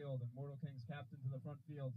field, and Mortal King's captain to the front field.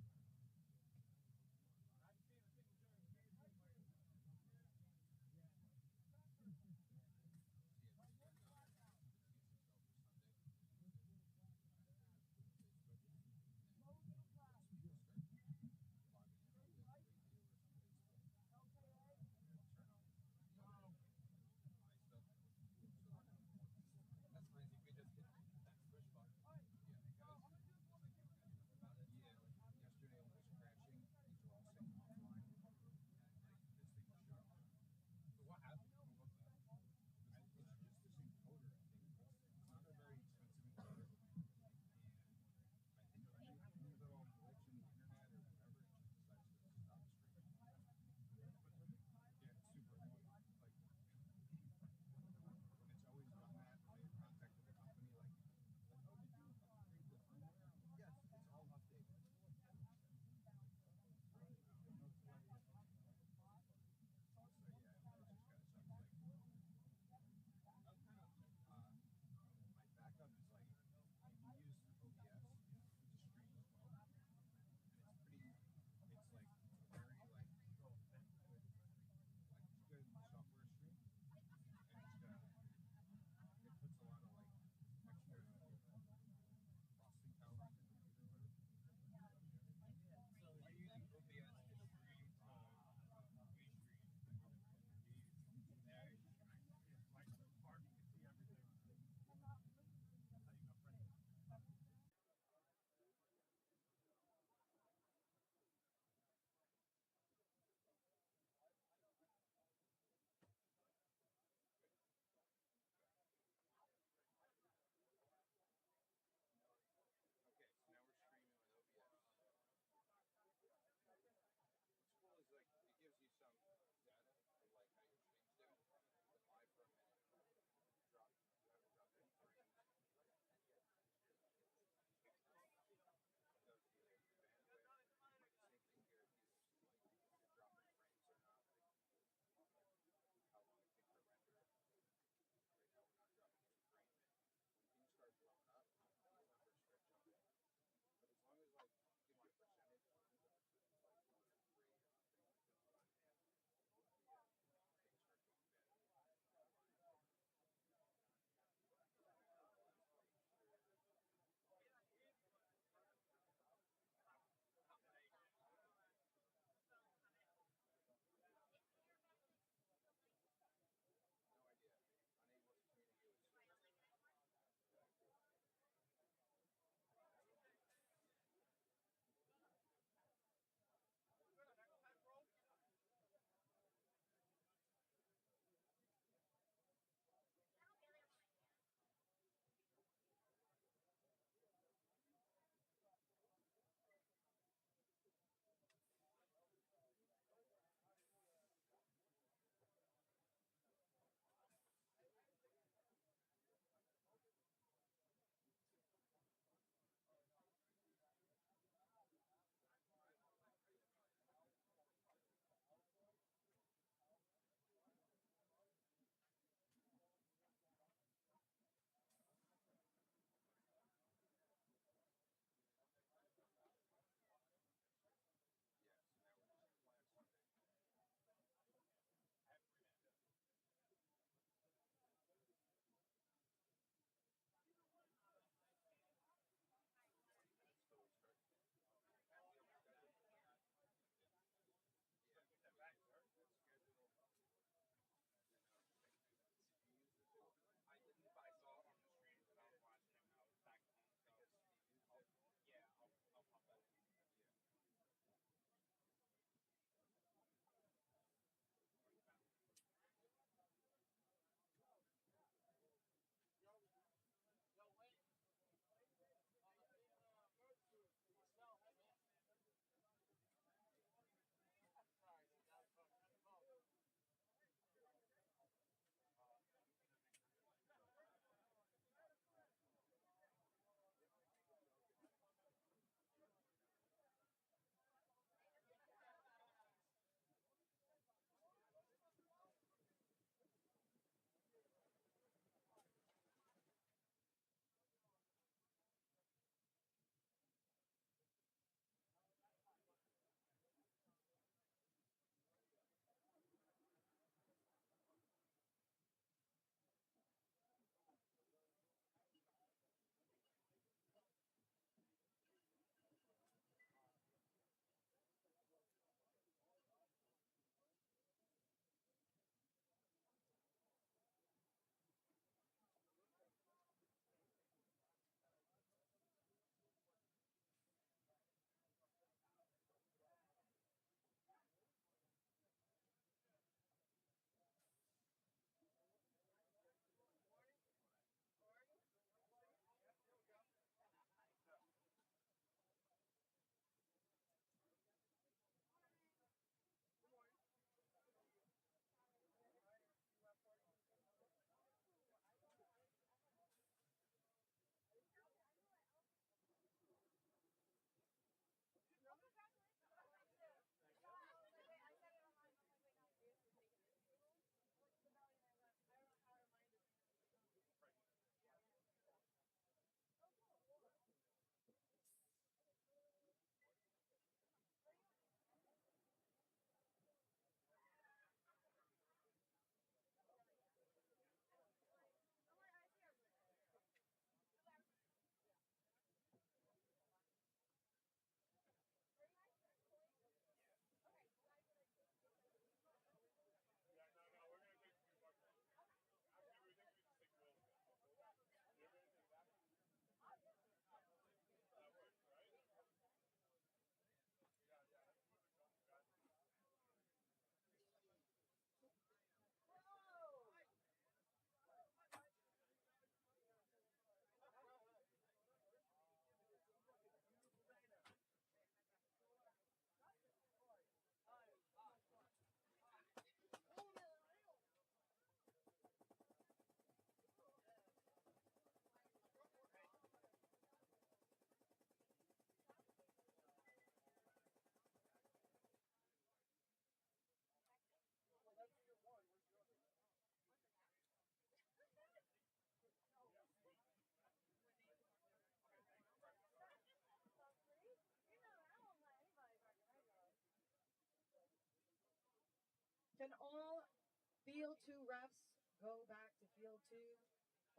Field 2 refs, go back to field 2.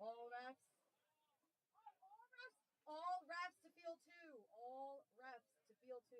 All refs. All refs to field 2. All refs to field 2.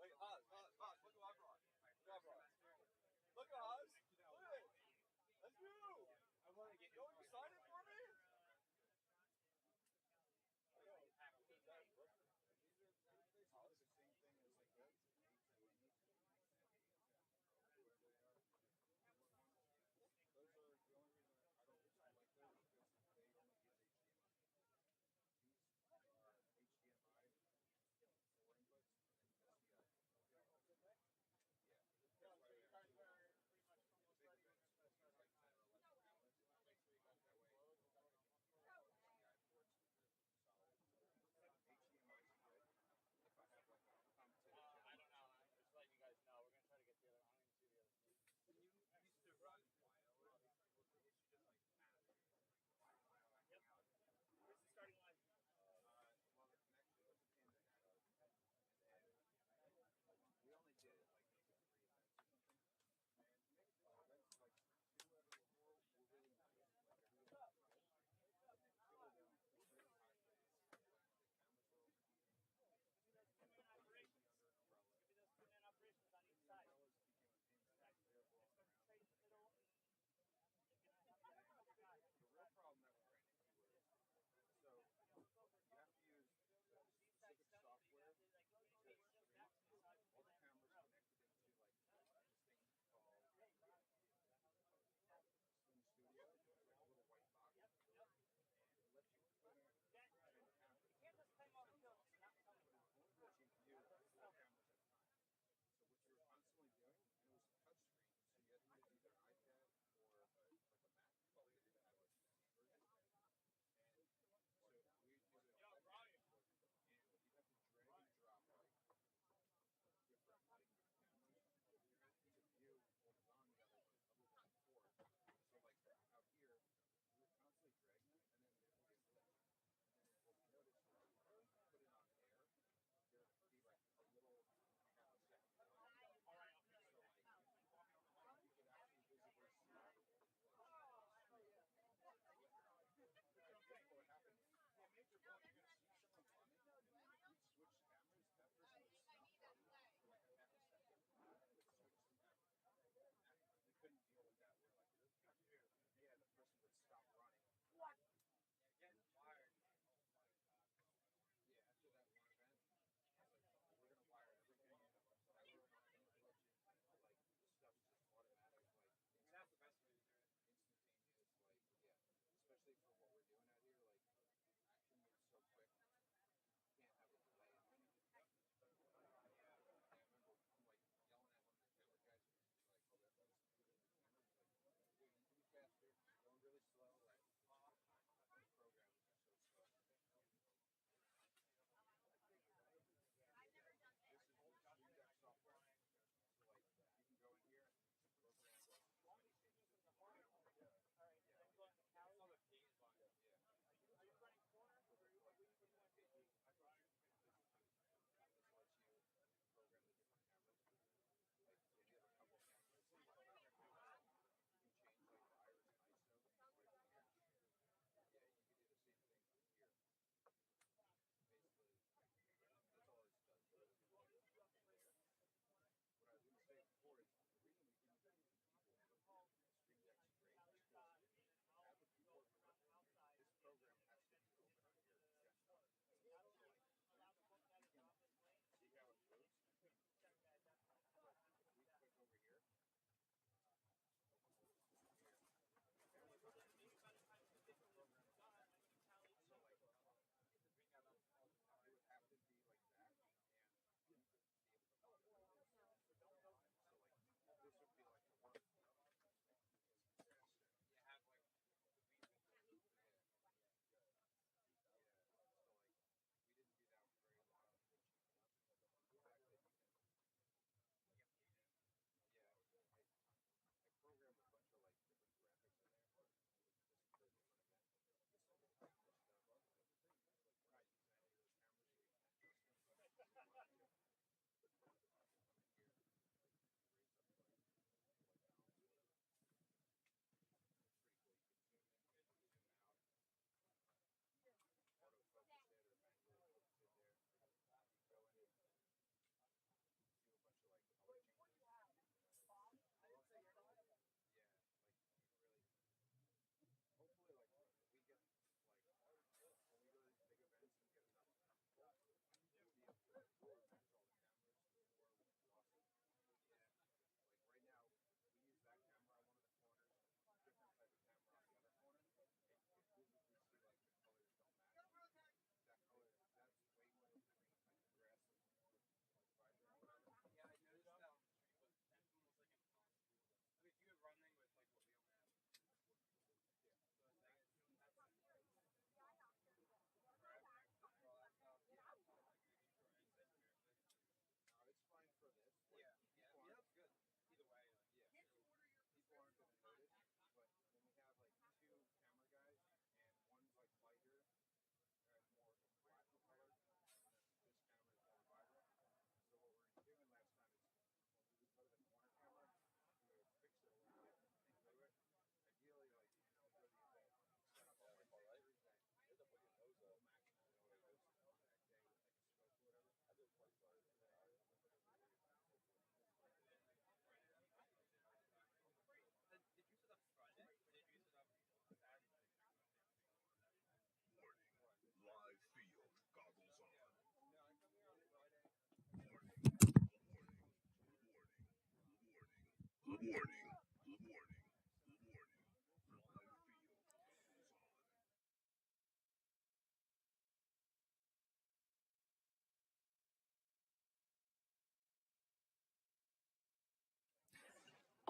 Wait, Haas, look what I brought. Look what I brought. Look at Haas. Look at it. That's you. I want to get. Don't you sign it for me? Oh, it's the same thing as like that. Those are the only reason I don't like those because they only use HDMI. These are HDMI 4 inputs and then SDI.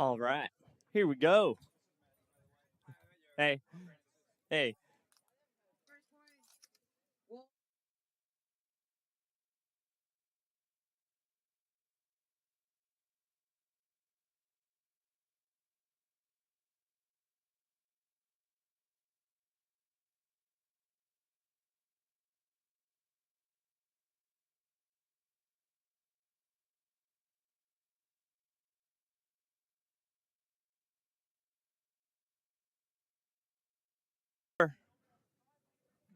All right, here we go. Hey, hey. Well,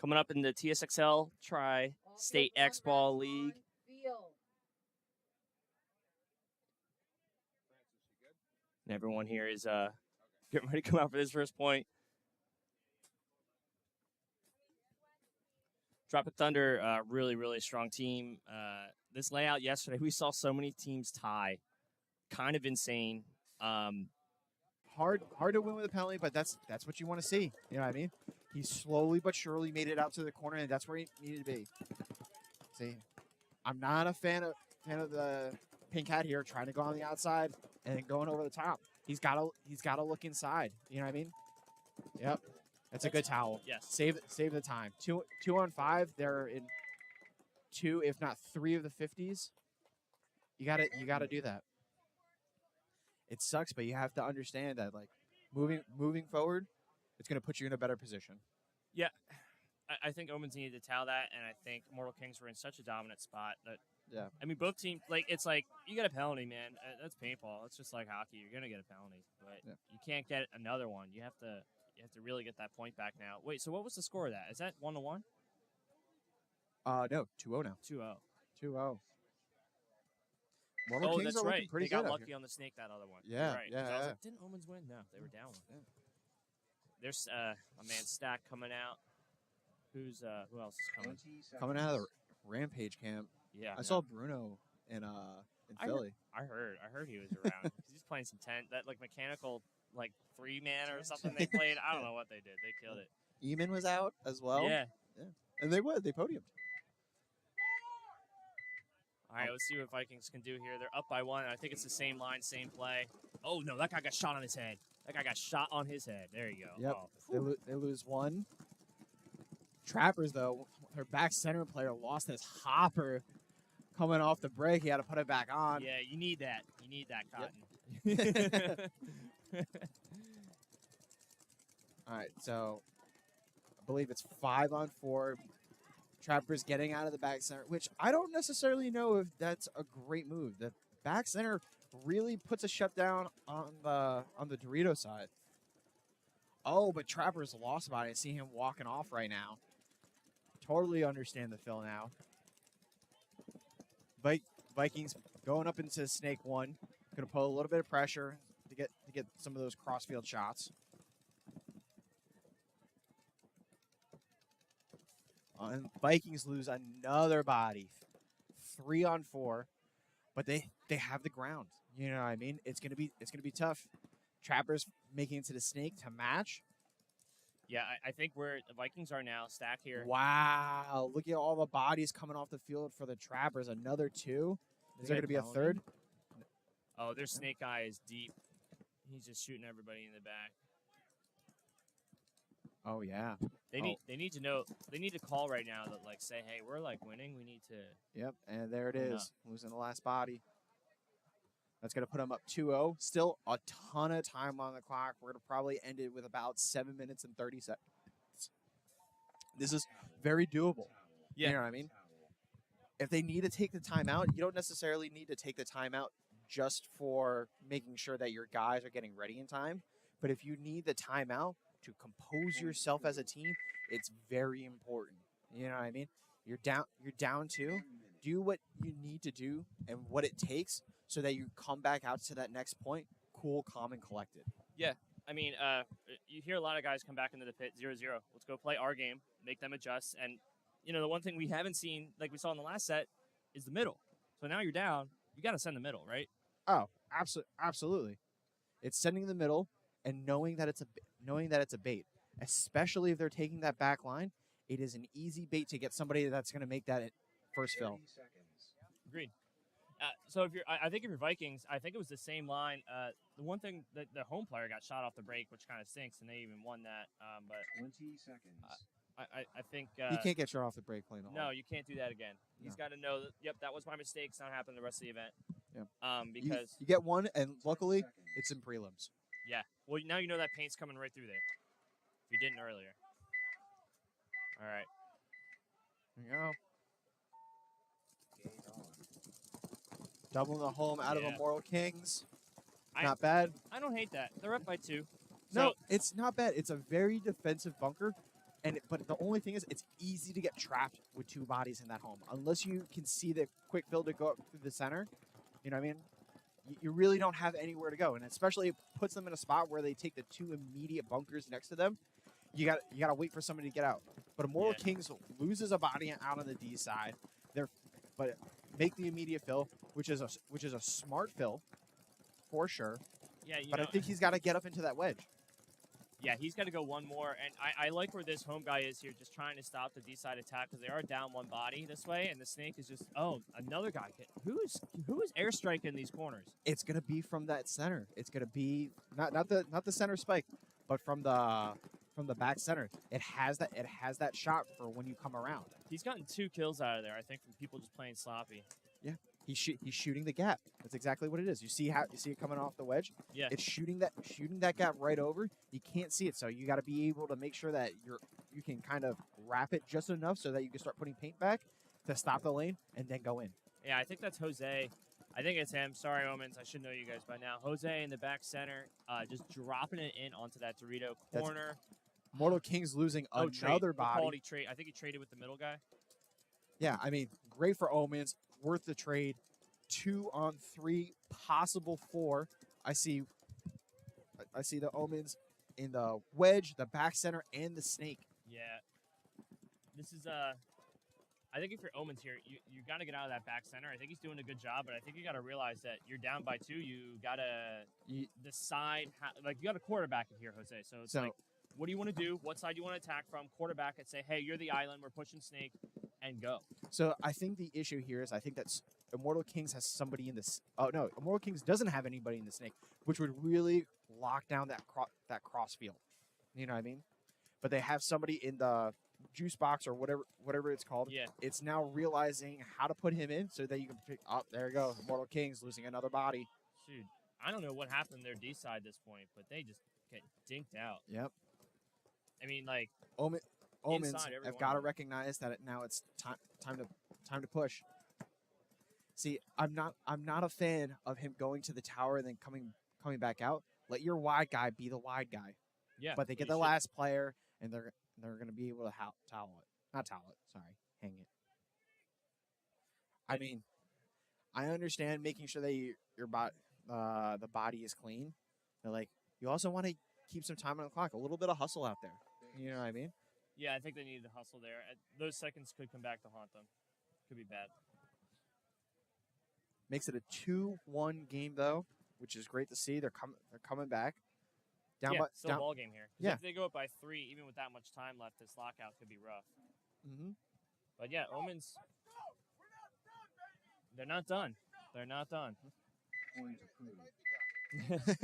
Coming up in the Tsxl Tri-State X-Ball League. Field. And everyone here is getting ready to come out for this first point. Tropic Thunder, really, really strong team. This layout yesterday, we saw so many teams tie. Kind of insane. Hard to win with a penalty, but that's what you want to see. You know what I mean? He slowly but surely made it out to the corner, and that's where he needed to be. See, I'm not a fan of the pink hat here, trying to go on the outside and then going over the top. He's got to look inside. You know what I mean? Yep, that's a good towel. Yes. Save the time. Two on 5. They're in 2, if not 3 of the 50s. You gotta do that. It sucks, but you have to understand that, like, moving forward, it's going to put you in a better position. Yeah, I think Omens needed to tell that, and I think Mortal Kings were in such a dominant spot that. Yeah. I mean, both teams, like, it's like you get a penalty, man. That's paintball. It's just like hockey. You're gonna get a penalty, but you can't get another one. You have to really get that point back now. Wait, so what was the score of that? Is that 1-1? No, 2-0 now. 2-0. 2-0. Oh, that's right. Pretty They got good lucky on the snake that other one. Yeah, You're right. yeah, 'Cause I was yeah. like, didn't Omens win? No, they were down one. Yeah. There's my man Stack coming out. Who else is coming? Coming out of the Rampage camp. Yeah, I saw Bruno in Philly. I heard he was around. He's playing some that like mechanical like 3-man or something they played. I don't know what they did. They killed it. Eamon was out as well. Yeah. And they podiumed. All right, let's see what Vikings can do here. They're up by 1. I think it's the same line, same play. Oh, no, that guy got shot on his head. There you go. Yep. Oh, They lose 1. Trappers, though, their back center player lost his hopper coming off the break. He had to put it back on. yeah, you need that. You need that, Cotton. All right, so I believe it's 5-on-4. Trappers getting out of the back center, which I don't necessarily know if that's a great move. The back center really puts a shutdown on the Dorito side. Oh, but Trappers lost about it. I see him walking off right now. Totally understand the fill now. Vikings going up into Snake 1. Going to put a little bit of pressure to get some of those crossfield shots. And Vikings lose another body. 3-on-4. But they have the ground. You know what I mean? It's gonna be tough. Trappers making it to the Snake to match. Yeah, I think where the Vikings are now, Stack here. Wow. Look at all the bodies coming off the field for the Trappers. Another 2. Is there going to be a third? Oh, their Snake Eye is deep. He's just shooting everybody in the back. Oh, yeah. They need to know. They need to call right now that, like, say, hey, we're, like, winning. We need to. Yep, and there it is. Losing the last body. That's going to put them up 2-0. Still a ton of time on the clock. We're going to probably end it with about 7 minutes and 30 seconds. This is very doable. Yeah. You know what I mean? If they need to take the timeout, you don't necessarily need to take the timeout just for making sure that your guys are getting ready in time. But if you need the timeout to compose yourself as a team, it's very important. You know what I mean? You're down 2. Do what you need to do and what it takes so that you come back out to that next point cool, calm, and collected. Yeah. I mean, you hear a lot of guys come back into the pit 0-0. Let's go play our game, make them adjust. And, you know, the one thing we haven't seen, like we saw in the last set, is the middle. So now you're down. You got to send the middle, right? Oh, absolutely. It's sending the middle and knowing that it's a bait, especially if they're taking that back line. It is an easy bait to get somebody that's going to make that first fill. Agreed. So if you're, I think if you're Vikings, I think it was the same line. The one thing that the home player got shot off the break, which kind of stinks, and they even won that. But 20 seconds. I think You can't get shot off the break playing the no, hole. you can't do that again. He's got to know that. Yep, that was my mistake. It's not happening the rest of the event. Yep. Because you get one, and luckily 10 seconds. it's in prelims. yeah, well now you know that paint's coming right through there. If you didn't earlier. All right. There you go. Game on. Doubling the home out of Yeah. Immortal Kings. I- Not bad. I don't hate that. They're up by 2. No, So, it's not bad. It's a very defensive bunker, but the only thing is, it's easy to get trapped with 2 bodies in that home. Unless you can see the quick fill to go up through the center, you know what I mean? You really don't have anywhere to go, and especially it puts them in a spot where they take the 2 immediate bunkers next to them. You got to wait for somebody to get out. But Immortal Yeah. Kings loses a body out on the D side. But make the immediate fill, which is a smart fill, for sure. yeah, But I think he's got to get up into that wedge. yeah, he's got to go one more, and I like where this home guy is here, just trying to stop the D side attack because they are down 1 body this way, and the snake is just another guy. Who is airstriking these corners? It's gonna be from that center. It's gonna be not the center spike, but from the back center. It has that shot for when you come around. He's gotten 2 kills out of there, I think, from people just playing sloppy. He's shooting the gap. That's exactly what it is. You see it coming off the wedge. Yeah, It's shooting that gap right over. You can't see it, so you got to be able to make sure that you can kind of wrap it just enough so that you can start putting paint back to stop the lane and then go in. yeah, I think that's Jose. I think it's him. Sorry, Omens. I should know you guys by now. Jose in the back center, just dropping it in onto that Dorito corner. Mortal King's losing Trade. another The body. quality trade. I think he traded with the middle guy. Yeah, I mean, great for Omens. Worth the trade. 2 on 3, possible 4. I see the Omens in the wedge, the back center, and the snake. Yeah. This is I think if you're Omens here, you got to get out of that back center. I think he's doing a good job, but I think you got to realize that you're down by 2. You got to decide you got a quarterback in here, Jose. So it's like, what do you want to do? What side do you want to attack from? Quarterback and say, hey, you're the island. We're pushing snake, and go. So I think the issue here is I think that Immortal Kings has somebody in this. Oh no, Immortal Kings doesn't have anybody in the snake, which would really lock down that cross field. You know what I mean? But they have somebody in the juice box or whatever it's called. Yeah. It's now realizing how to put him in so that you can pick up. There you go. Immortal Kings losing another body. Shoot. I don't know what happened their D side this point, but they just get dinked out. Yep. I mean, like, Omens every have one got to of them. recognize that now it's time to push. See, I'm not a fan of him going to the tower and then coming back out. Let your wide guy be the wide guy. yeah. But they get the last player, and they're going to be able to towel it. Not towel it. Sorry, hang it. I mean, I understand making sure that the body is clean. But like, you also want to keep some time on the clock. A little bit of hustle out there. You know what I mean? Yeah, I think they needed to hustle there. Those seconds could come back to haunt them. Could be bad. Makes it a 2-1 game though, which is great to see. They're coming back. Still a ball game here. 'Cause Yeah. If they go up by 3, even with that much time left, this lockout could be rough. Mm-hmm. But yeah, Omens. They're not done. They're not done. Point approved.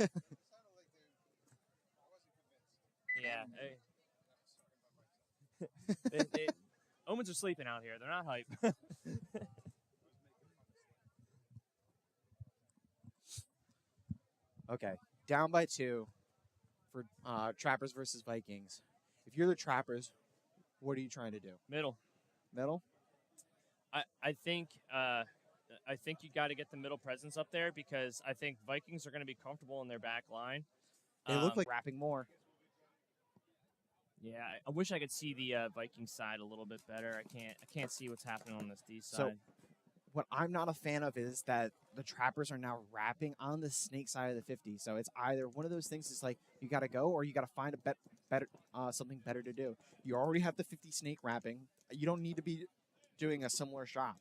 Yeah. Omens are sleeping out here. They're not hype. Okay, down by 2 for Trappers versus Vikings. If you're the Trappers, what are you trying to do? Middle. Middle? I think you got to get the middle presence up there because I think Vikings are going to be comfortable in their back line. They look like wrapping more. Yeah, I wish I could see the Viking side a little bit better. I can't see what's happening on this D side. What I'm not a fan of is that the Trappers are now wrapping on the snake side of the 50. So it's either one of those things is like you got to go or you got to find a better something better to do. You already have the 50 snake wrapping. You don't need to be doing a similar shot.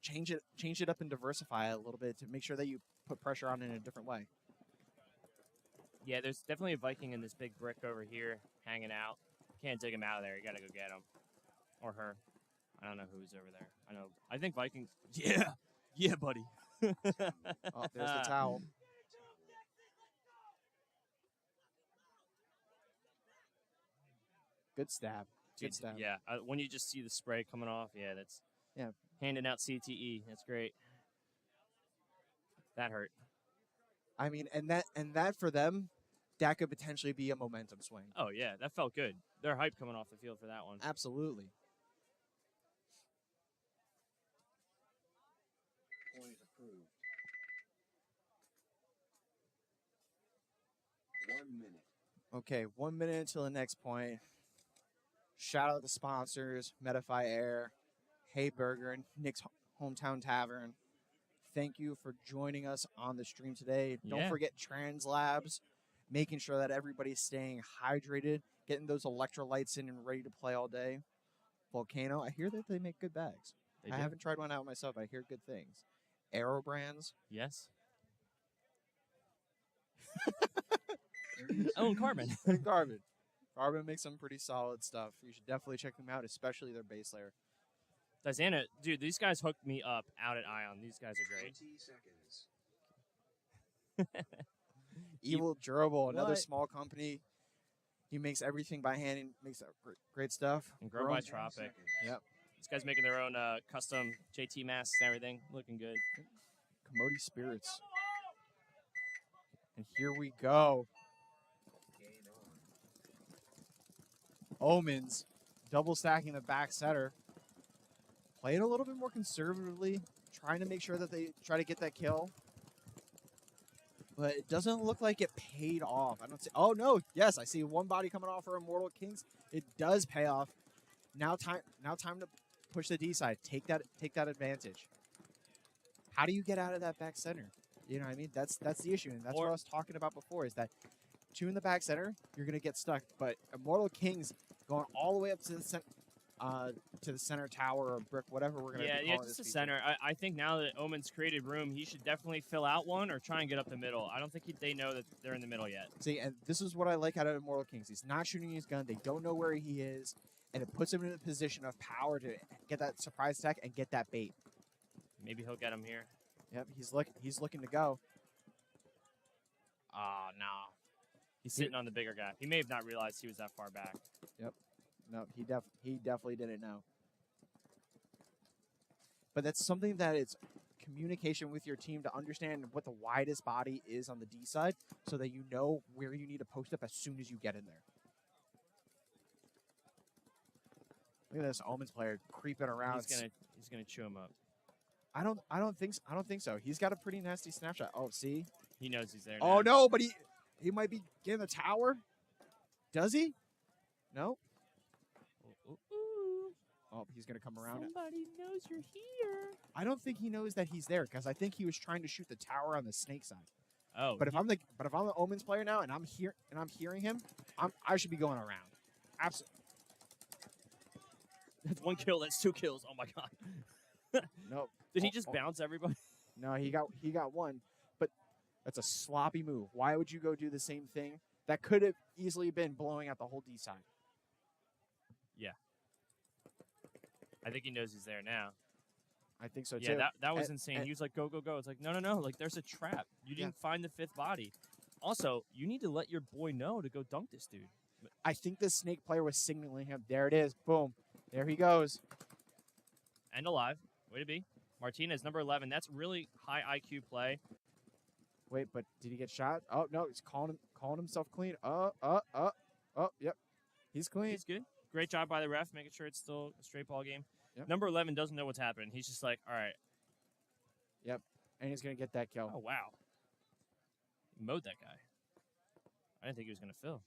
Change it up and diversify a little bit to make sure that you put pressure on it in a different way. Yeah, there's definitely a Viking in this big brick over here hanging out. Can't dig him out of there. You got to go get him. Or her. I don't know who's over there. I think Vikings. Yeah. Yeah, buddy. Oh, there's the towel. Good stab. Good Dude, stab. yeah, when you just see the spray coming off, yeah, that's handing out CTE. That's great. That hurt. I mean, and that for them, that could potentially be a momentum swing. Oh yeah, that felt good. They're hype coming off the field for that one. Absolutely. Point approved. 1 minute. Okay, 1 minute until the next point. Shout out the sponsors, Medify Air, Hey Burger, and Nick's Hometown Tavern. Thank you for joining us on the stream today. Don't Yeah. forget Trans Labs, making sure that everybody's staying hydrated, getting those electrolytes in and ready to play all day. Volcano, I hear that they make good bags. They I do? haven't tried one out myself, but I hear good things. Aero Brands. Yes. 30 Oh, and Carbon. And Carbon. Carbon makes some pretty solid stuff. You should definitely check them out, especially their base layer. Dizana, dude, these guys hooked me up out at Ion. These guys are great. 20 seconds. Evil Durable, another What? small company. He makes everything by hand and makes great stuff. And Grow by 10 Tropic. seconds. Yep. These guys making their own custom JT masks and everything. Looking good. Commodity Spirits. And here we go. Game on. Omens double stacking the back setter. Playing a little bit more conservatively, trying to make sure that they try to get that kill. But it doesn't look like it paid off. I don't see. Oh no! Yes, I see one body coming off for Immortal Kings. It does pay off. Now time to push the D side. Take that advantage. How do you get out of that back center? You know what I mean? That's the issue, and that's what I was talking about before. Is that two in the back center, you're gonna get stuck. But Immortal Kings going all the way up to the center tower or brick, whatever we're gonna Yeah, be yeah, calling just the this center. I think now that Omen's created room, he should definitely fill out one or try and get up the middle. I don't think they know that they're in the middle yet. See, and this is what I like out of Immortal Kings. He's not shooting his gun. They don't know where he is, and it puts him in a position of power to get that surprise attack and get that bait. Maybe he'll get him here. Yep, he's looking to go. Oh no. He's sitting on the bigger guy. He may have not realized he was that far back. No, he definitely didn't know. But that's something that it's communication with your team to understand what the widest body is on the D side so that you know where you need to post up as soon as you get in there. Look at this Omens player creeping around. He's gonna chew him up. I don't think so. He's got a pretty nasty snapshot. Oh, see? He knows he's there. Oh now. no, but he might be getting the tower. Does he? No. Ooh, ooh, ooh. Oh, he's gonna come around. Somebody knows you're here. I don't think he knows that he's there because I think he was trying to shoot the tower on the snake side. Oh, But if I'm the Omens player now and I'm hearing him, I should be going around. Absolutely. that's one kill. That's two kills. Oh my god. No. Did he just bounce everybody? No, he got one. But that's a sloppy move. Why would you go do the same thing? That could have easily been blowing out the whole D side. I think he knows he's there now. I think so too. Yeah, that was And- insane. and- He was like, go, go, go. It's like, no, no, no. Like, there's a trap. You didn't find the fifth body. Also, you need to let your boy know to go dunk this dude. I think the snake player was signaling him. There it is. Boom. There he goes. And alive. Way to be. Martinez, number 11. That's really high IQ play. Wait, but did he get shot? Oh no, he's calling himself clean. Yep. He's clean. He's good. Great job by the ref, making sure it's still a straight ball game. Yep. Number 11 doesn't know what's happening. He's just like, all right. And he's gonna get that kill. Oh, wow. He mowed that guy. I didn't think he was going to fill.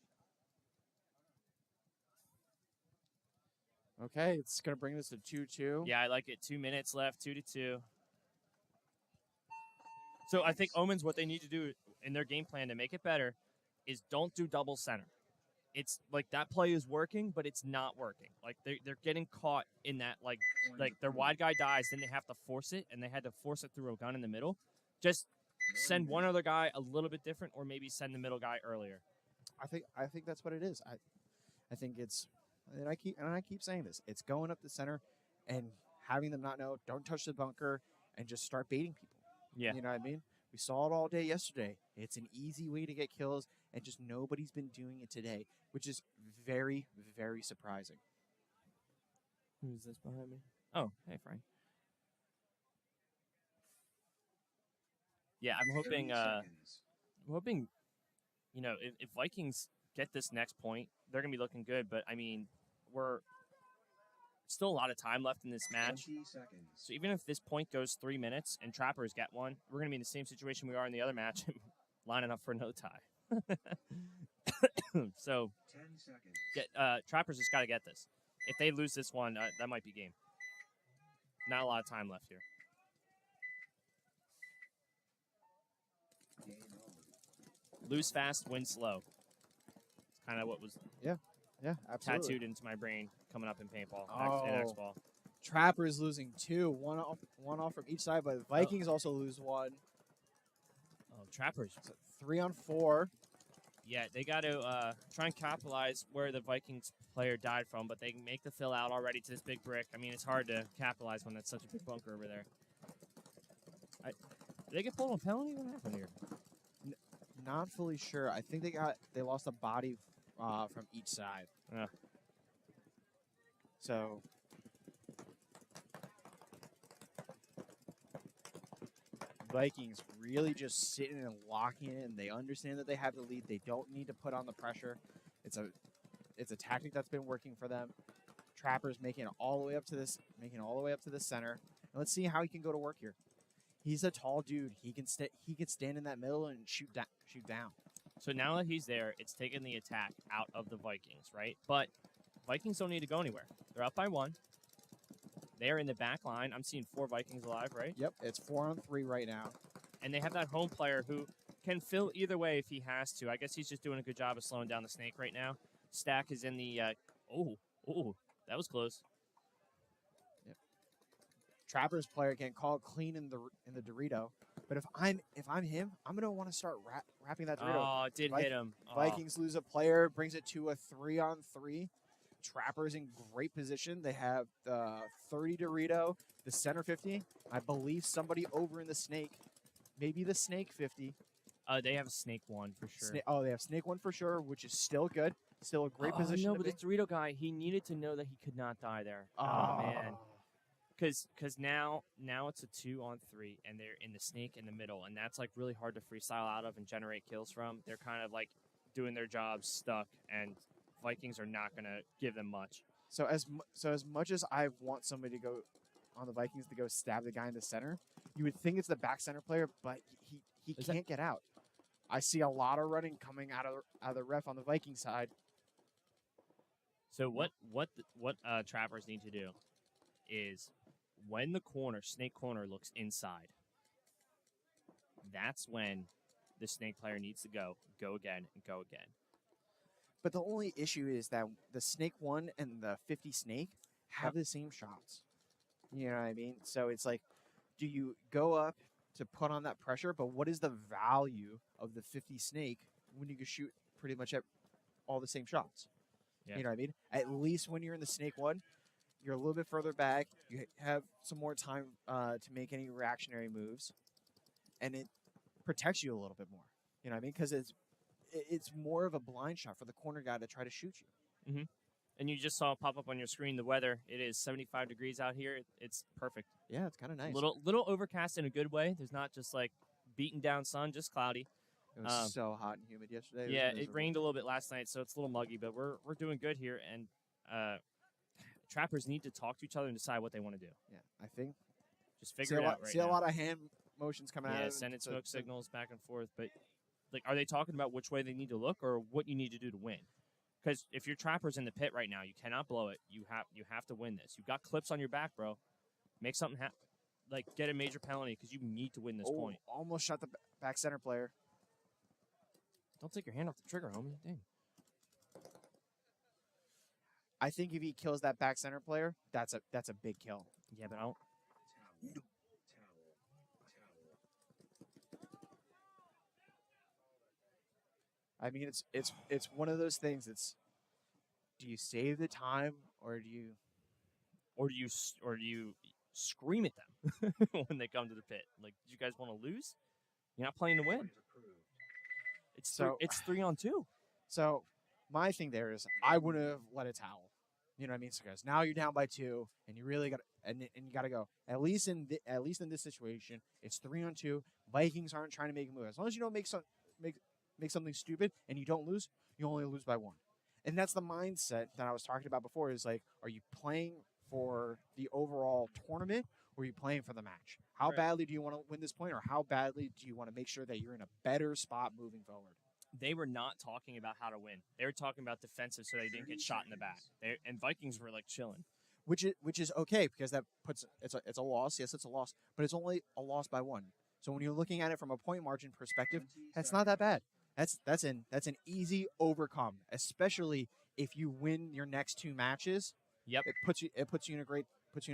Okay, it's gonna bring this to 2-2. Yeah, I like it. 2 minutes left, 2-2. So I think Omens, what they need to do in their game plan to make it better is don't do double center. It's like that play is working, but it's not working. Like they're getting caught in that like their wide guy dies, then they have to force it, and they had to force it through a gun in the middle. Just send one other guy a little bit different, or maybe send the middle guy earlier. I think that's what it is. I think it's, and I keep saying this. It's going up the center and having them not know, don't touch the bunker, and just start baiting people. Yeah. You know what I mean? We saw it all day yesterday. It's an easy way to get kills, and just nobody's been doing it today, which is very, very surprising. Who's this behind me? Oh, hey, Frank. Yeah, I'm 30 seconds. hoping, you know, if Vikings get this next point, they're gonna be looking good. But I mean, we're still a lot of time left in this match. 20 seconds. So even if this point goes 3 minutes and Trappers get one, we're gonna be in the same situation we are in the other match, lining up for no tie. So 10 seconds. Trappers just got to get this. If they lose this one, that might be game. Not a lot of time left here. Game over. Lose fast, win slow. It's kind of what was Yeah, absolutely. tattooed into my brain coming up in paintball Oh. and X-ball. Trappers losing 2, one off from each side, but the Vikings also lose 1. Oh, Trappers. So 3 on 4. Yeah, they got to try and capitalize where the Vikings player died from, but they can make the fill out already to this big brick. I mean, it's hard to capitalize when that's such a big bunker over there. Did they get pulled on penalty? What happened here? Not fully sure. I think they lost a body from each side. Yeah. So Vikings really just sitting and locking it, and they understand that they have the lead. They don't need to put on the pressure. It's a tactic that's been working for them. Trappers making it all the way up to this, center. And let's see how he can go to work here. He's a tall dude. He can stand in that middle and shoot down. So now that he's there, it's taking the attack out of the Vikings, right? But Vikings don't need to go anywhere. They're up by 1. They're in the back line. I'm seeing 4 Vikings alive, right? Yep, it's 4 on 3 right now. And they have that home player who can fill either way if he has to. I guess he's just doing a good job of slowing down the snake right now. Stack is in the that was close. Yep. Trappers player can call it clean in the Dorito. But if I'm him, I'm gonna want to start wrapping that Dorito. Oh, it did hit him. Oh. Vikings lose a player, brings it to a 3 on 3. Trappers in great position. They have the 30 Dorito, the center 50. I believe somebody over in the snake, maybe the snake 50. They have a snake 1 for sure. They have snake 1 for sure, which is still good. Still a great position. No, to but be. this Dorito guy, he needed to know that he could not die there. Oh man. Because now it's a 2 on 3, and they're in the snake in the middle, and that's like really hard to freestyle out of and generate kills from. They're kind of like doing their jobs stuck, and Vikings are not gonna give them much. So as much as I want somebody to go on the Vikings to go stab the guy in the center, you would think it's the back center player, but he can't get out. I see a lot of running coming out of the ref on the Viking side. So what Trappers need to do is when the snake corner looks inside, that's when the snake player needs to go again and go again. But the only issue is that the snake 1 and the 50 snake have the same shots. You know what I mean? So it's like, do you go up to put on that pressure? But what is the value of the 50 snake when you can shoot pretty much at all the same shots? Yeah. You know what I mean? At least when you're in the snake 1, you're a little bit further back. You have some more time to make any reactionary moves, and it protects you a little bit more. You know what I mean? Because it's more of a blind shot for the corner guy to try to shoot you. Mm-hmm. And you just saw it pop up on your screen the weather. It is 75 degrees out here. It's perfect. Yeah, it's kind of nice. Little overcast in a good way. There's not just like beaten down sun, just cloudy. It was so hot and humid yesterday. Yeah, it rained a little bit last night, so it's a little muggy, but we're doing good here. And Trappers need to talk to each other and decide what they want to do. Yeah, I think. Just figure it out right now. See a lot of hand motions coming out. Yeah, sending smoke signals back and forth. But like, are they talking about which way they need to look or what you need to do to win? Because if you're Trappers in the pit right now, you cannot blow it. You have to win this. You've got clips on your back, bro. Make something happen. Like, get a major penalty because you need to win this point. Almost shot the back center player. Don't take your hand off the trigger, homie. Dang. I think if he kills that back center player, that's a big kill. Yeah, but I don't. I mean, it's one of those things. Do you save the time or do you scream at them when they come to the pit. Like, do you guys want to lose? You're not playing to win. It's So- it's 3-on-2. So my thing there is I wouldn't have let it towel. You know what I mean? So guys, now you're down by 2, and you really got and you got to go. At least in this situation, it's 3-on-2. Vikings aren't trying to make a move. As long as you don't make something stupid and you don't lose, you only lose by 1. And that's the mindset that I was talking about before. Is like, are you playing for the overall tournament, or are you playing for the match? How Right. badly do you want to win this point, or how badly do you want to make sure that you're in a better spot moving forward? They were not talking about how to win. They were talking about defensive so they didn't get shot in the back. And Vikings were like chilling. Which is okay, because that puts it's a loss. Yes, it's a loss, but it's only a loss by 1. So when you're looking at it from a point margin perspective, that's not that bad. That's an easy overcome, especially if you win your next 2 matches. Yep. It puts you in a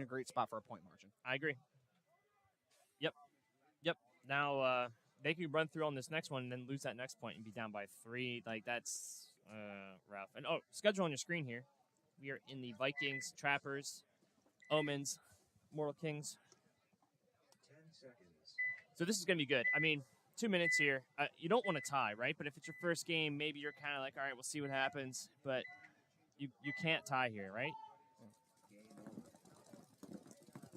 great spot for a point margin. I agree. Yep. Now they could run through on this next one and then lose that next point and be down by 3. Like, that's rough. And schedule on your screen here. We are in the Vikings, Trappers, Omens, Mortal Kings. 10 seconds. So this is going to be good. I mean, 2 minutes here. You don't want to tie, right? But if it's your first game, maybe you're kind of like, all right, we'll see what happens. But you can't tie here, right?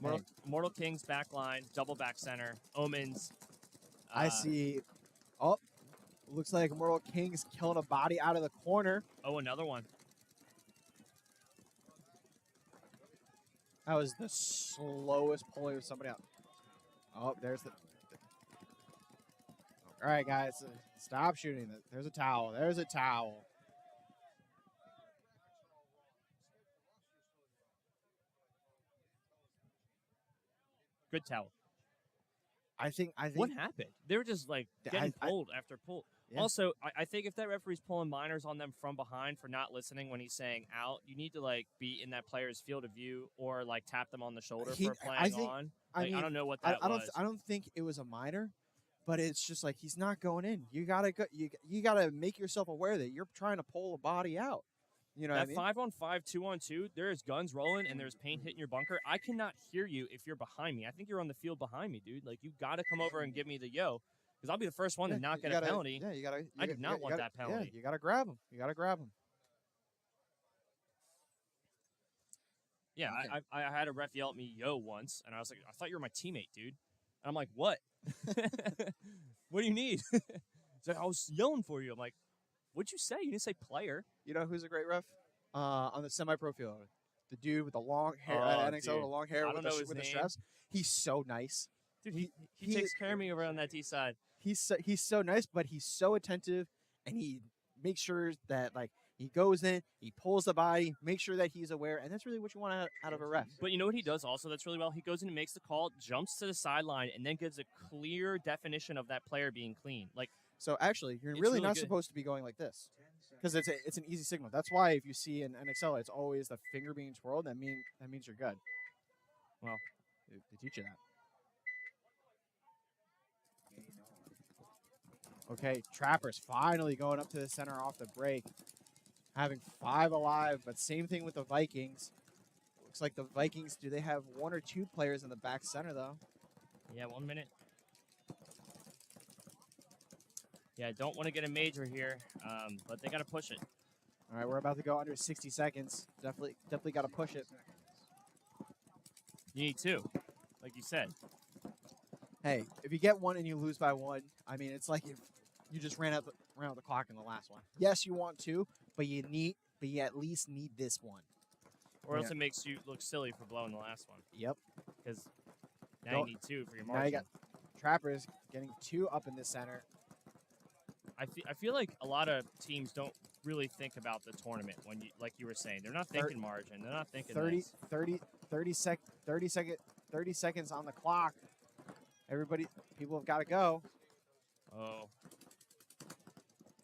Game over. Mortal Kings back line, double back center, Omens. I see. Oh, looks like Mortal King's killing a body out of the corner. Oh, another one. That was the slowest pulling of somebody out. Oh, there's the. All right, guys, stop shooting. There's a towel. There's a towel. Good towel. I think. What happened? They were just like getting pulled after pull. Yeah. Also, I think if that referee's pulling minors on them from behind for not listening when he's saying out, you need to like be in that player's field of view or like tap them on the shoulder for playing on. Like, I don't know what that was. I don't think it was a minor, but it's just like he's not going in. You gotta go. You gotta make yourself aware that you're trying to pull a body out. You know that what I mean? 5-on-5, 2-on-2, there's guns rolling and there's paint hitting your bunker. I cannot hear you if you're behind me. I think you're on the field behind me, dude. Like, you got to come over and give me the yo, because I'll be the first one to not get a penalty. Yeah, you gotta. I did not want that penalty. Yeah, you gotta grab him. You gotta grab him. Yeah, Okay. I had a ref yell at me yo once, and I was like, I thought you were my teammate, dude. And I'm like, what? What do you need? He's like, I was yelling for you. I'm like, what'd you say? You didn't say player. You know who's a great ref? On the semi-pro field, the dude with the long hair, Oh, NXL with dude. the long hair I with don't know his the name. straps. He's so nice. Dude, he takes care of me over on that D side. He's so nice, but he's so attentive, and he makes sure that like he goes in, he pulls the body, makes sure that he's aware, and that's really what you want out of a ref. But you know what he does also that's really well? He goes in and makes the call, jumps to the sideline, and then gives a clear definition of that player being clean. Like, So actually, you're It's really really not good. supposed to be going like this 10 seconds. because it's an easy signal. That's why if you see in NXL, it's always the finger being twirled. That means you're good. Well, they teach you that. Game on. Okay, Trappers finally going up to the center off the break. Having 5 alive, but same thing with the Vikings. Looks like the Vikings, do they have 1 or 2 players in the back center, though? yeah, 1 minute. Yeah, don't want to get a major here, but they got to push it. All right, we're about to go under 60 seconds. Definitely got to push it. You need 2, like you said. Hey, if you get 1 and you lose by 1, I mean, it's like if you just ran out the clock in the last one. Yes, you want 2, but you at least need this one. Or else Yeah. it makes you look silly for blowing the last one. Yep. Because now Don't- you need 2 for your Now margin. you got Trappers getting 2 up in the center. I feel like a lot of teams don't really think about the tournament when you, like you were saying. They're not thinking margin. They're not thinking 30 this. seconds on the clock. People have got to go. Oh.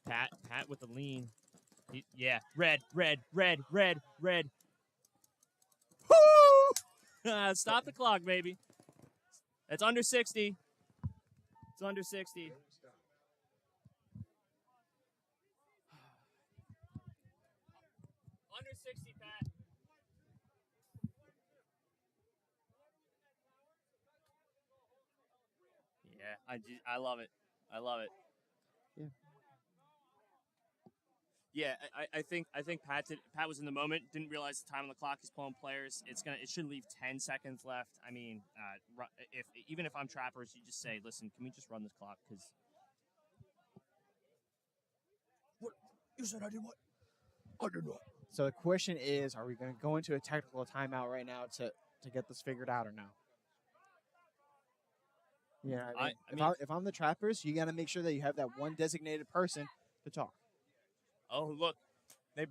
Pat with the lean. Yeah, red. Stop the clock, baby. It's under 60. It's under 60. Game stop. Under 60, Pat. I love it. I love it. Yeah. Yeah, I think Pat was in the moment, didn't realize the time on the clock. He's pulling players. It should leave 10 seconds left. I mean, even if I'm trappers, you just say, listen, can we just run this clock? Because What? You said I did what? I did not. So the question is, are we going to go into a technical timeout right now to get this figured out or no? Yeah, if I'm the trappers, you got to make sure that you have that one designated person to talk. oh look, they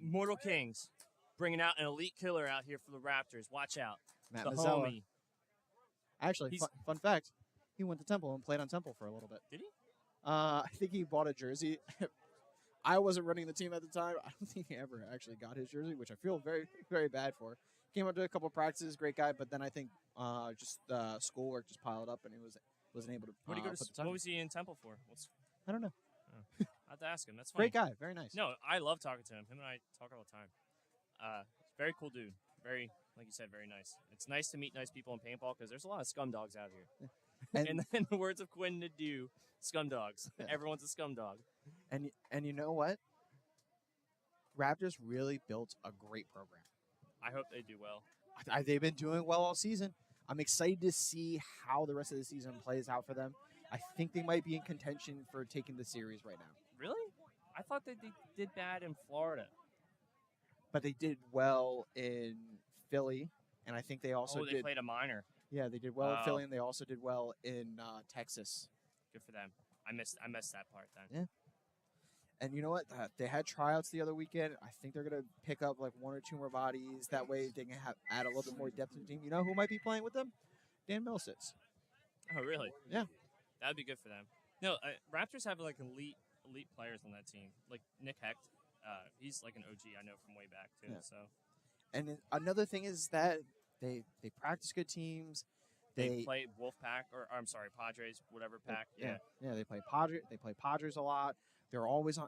Mortal Kings bringing out an elite killer out here for the Raptors. Watch out, Matt the Mazzella. homie. Actually, fun fact, he went to Temple and played on Temple for a little bit. Did he? I think he bought a jersey. I wasn't running the team at the time. I don't think he ever actually got his jersey, which I feel very, very bad for. Came up to a couple of practices, great guy, but then I think just schoolwork just piled up, and he wasn't able to. What did he go to? put the time What in. was he in Temple for? I don't know. I have to ask him. That's fine. Great guy, very nice. No, I love talking to him. Him and I talk all the time. Very cool dude. Very, like you said, very nice. It's nice to meet nice people in paintball because there's a lot of scum dogs out here. And in the words of Quinn Nadeau, scum dogs. Yeah. Everyone's a scum dog. and you know what? Raptors really built a great program. I hope they do well. They've been doing well all season. I'm excited to see how the rest of the season plays out for them. I think they might be in contention for taking the series right now. Really? I thought they did bad in Florida. But they did well in Philly, and I think they also they did. played a minor. Yeah, they did well in Oh. Philly, and they also did well in Texas. Good for them. I missed that part then. Yeah. And you know what? They had tryouts the other weekend. I think they're going to pick up like one or two more bodies. That way they can add a little bit more depth to the team. You know who might be playing with them? Dan Millsits. Oh, really? Yeah. That would be good for them. No, Raptors have like elite players on that team. Like Nick Hecht. He's like an OG I know from way back too. Yeah. So And then another thing is that they practice good teams. they play Wolfpack Padres, whatever pack. Yeah. They play Padres. They play Padres a lot. They're always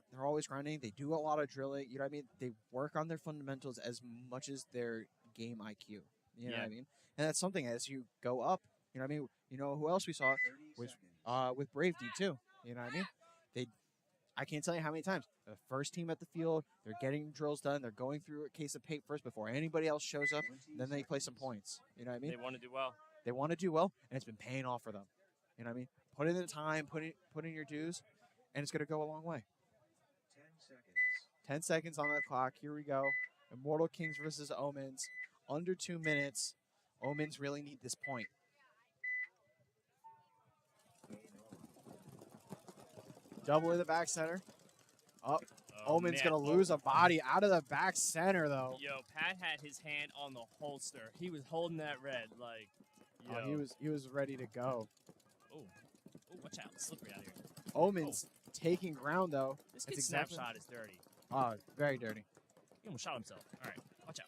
grinding. They do a lot of drilling. You know what I mean? They work on their fundamentals as much as their game IQ. You know what I mean? And that's something as you go up. You know what I mean? You know who else we saw 30 seconds. with Brave D too. You know what I mean? I can't tell you how many times the first team at the field, they're getting drills done. They're going through a case of paint first before anybody else shows up. 20 Then they play some seconds. points. You know what I mean? They want to do well. They want to do well, and it's been paying off for them. You know what I mean? Put in the time, put in your dues, and it's going to go a long way. 10 seconds. 10 seconds on the clock. Here we go. Immortal Kings versus Omens. Under 2 minutes. Omens really need this point. Game on. Double in the back center. Up. Oh, Omen's man. going to lose a body out of the back center, though. Yo, Pat had his hand on the holster. He was holding that red like. Yo. He was ready to go. Oh, watch out! It's slippery out here. Omens taking ground, though. This That's kid's exactly- snapshot is dirty. Oh, very dirty. He almost shot himself. All right, watch out.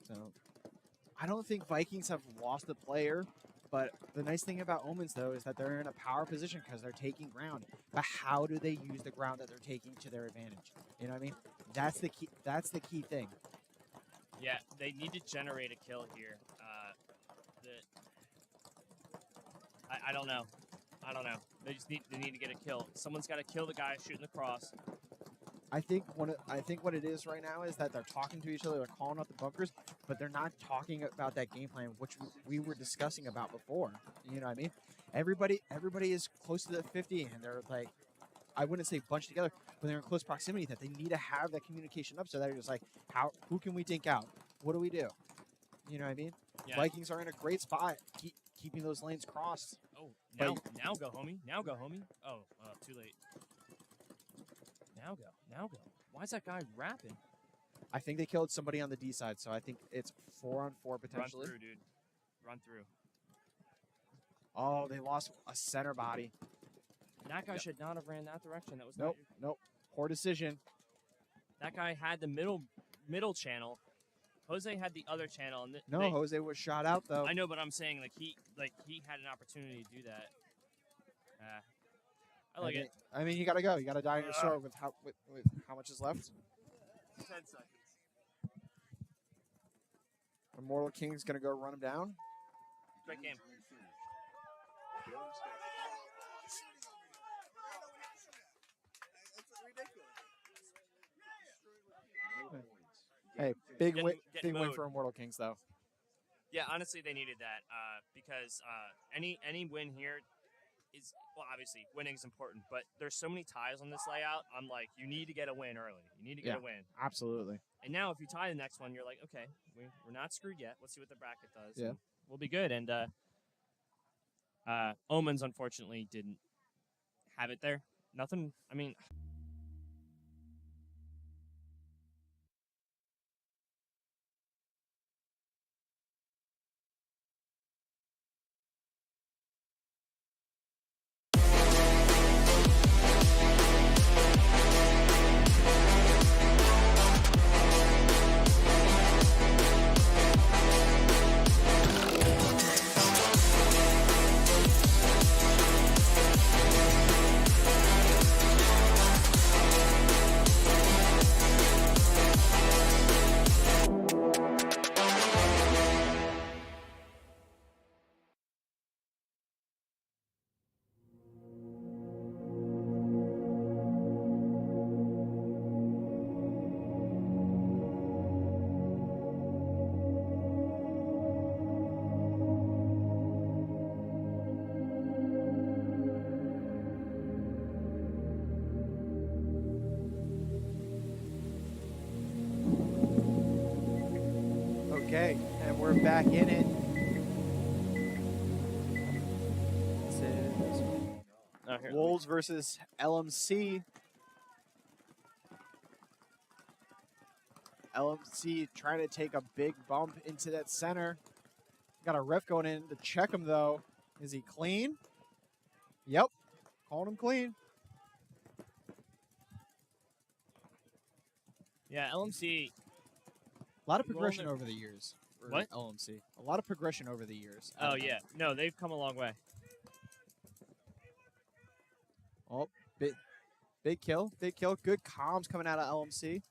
So, I don't think Vikings have lost a player, but the nice thing about Omens, though, is that they're in a power position because they're taking ground. But how do they use the ground that they're taking to their advantage? You know what I mean? That's the key. That's the key thing. Yeah, they need to generate a kill here. I don't know. I don't know. They need to get a kill. Someone's got to kill the guy shooting the cross. I think what it is right now is that they're talking to each other, they're calling out the bunkers, but they're not talking about that game plan, which we were discussing about before. You know what I mean? Everybody is close to the 50, and they're like, I wouldn't say bunched together, but they're in close proximity. That they need to have that communication up, so that they're just like, who can we dink out? What do we do? You know what I mean? Yeah. Vikings are in a great spot, keeping those lanes crossed. Oh, now go, homie. Now go, homie. Oh, too late. Now go. Why is that guy rapping? I think they killed somebody on the D side, so I think it's 4-on-4 potentially. Run through, dude. Run through. Oh, they lost a center body. That guy should not have ran that direction. That was Nope. Poor decision. That guy had the middle channel. Jose had the other channel. And No, Jose was shot out though. I know, but I'm saying he had an opportunity to do that. I like it. I mean, you gotta go. You gotta die on your sword with how much is left. 10 seconds. Immortal King's going to go run him down. Great game. Hey, big Getting- win, getting big win mowed. for Immortal Kings, though. Yeah, honestly, they needed that because any win here is, well, obviously winning is important, but there's so many ties on this layout. I'm like, you need to get a win early. You need to get a win. Absolutely. And now if you tie the next one, you're like, okay, we're not screwed yet. Let's see what the bracket does. Yeah. And we'll be good. And Omens, unfortunately, didn't have it there. Nothing, I mean... Okay, and we're back in it. This is Oh, here, Wolves versus LMC. LMC trying to take a big bump into that center. Got a ref going in to check him, though. Is he clean? Yep. Calling him clean. Yeah, LMC... A lot of progression over the years for What? LMC. A lot of progression over the years. Oh, yeah. No, they've come a long way. Oh, big kill. Big kill. Good comms coming out of LMC.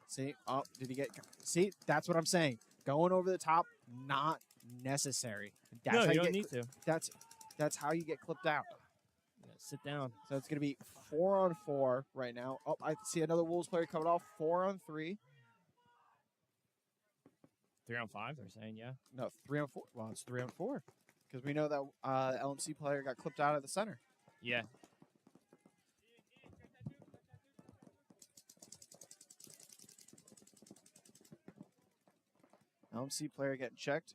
See? Oh, did he get... See? That's what I'm saying. Going over the top, not necessary. That's No, how you don't get, need to. That's how you get clipped out. Yeah, sit down. So it's going to be 4-on-4 right now. Oh, I see another Wolves player coming off. 4-on-3. 3-on-5, they're saying, yeah. No, 3-on-4. Well, it's 3-on-4 because we know that LMC player got clipped out of the center. Yeah. LMC player getting checked.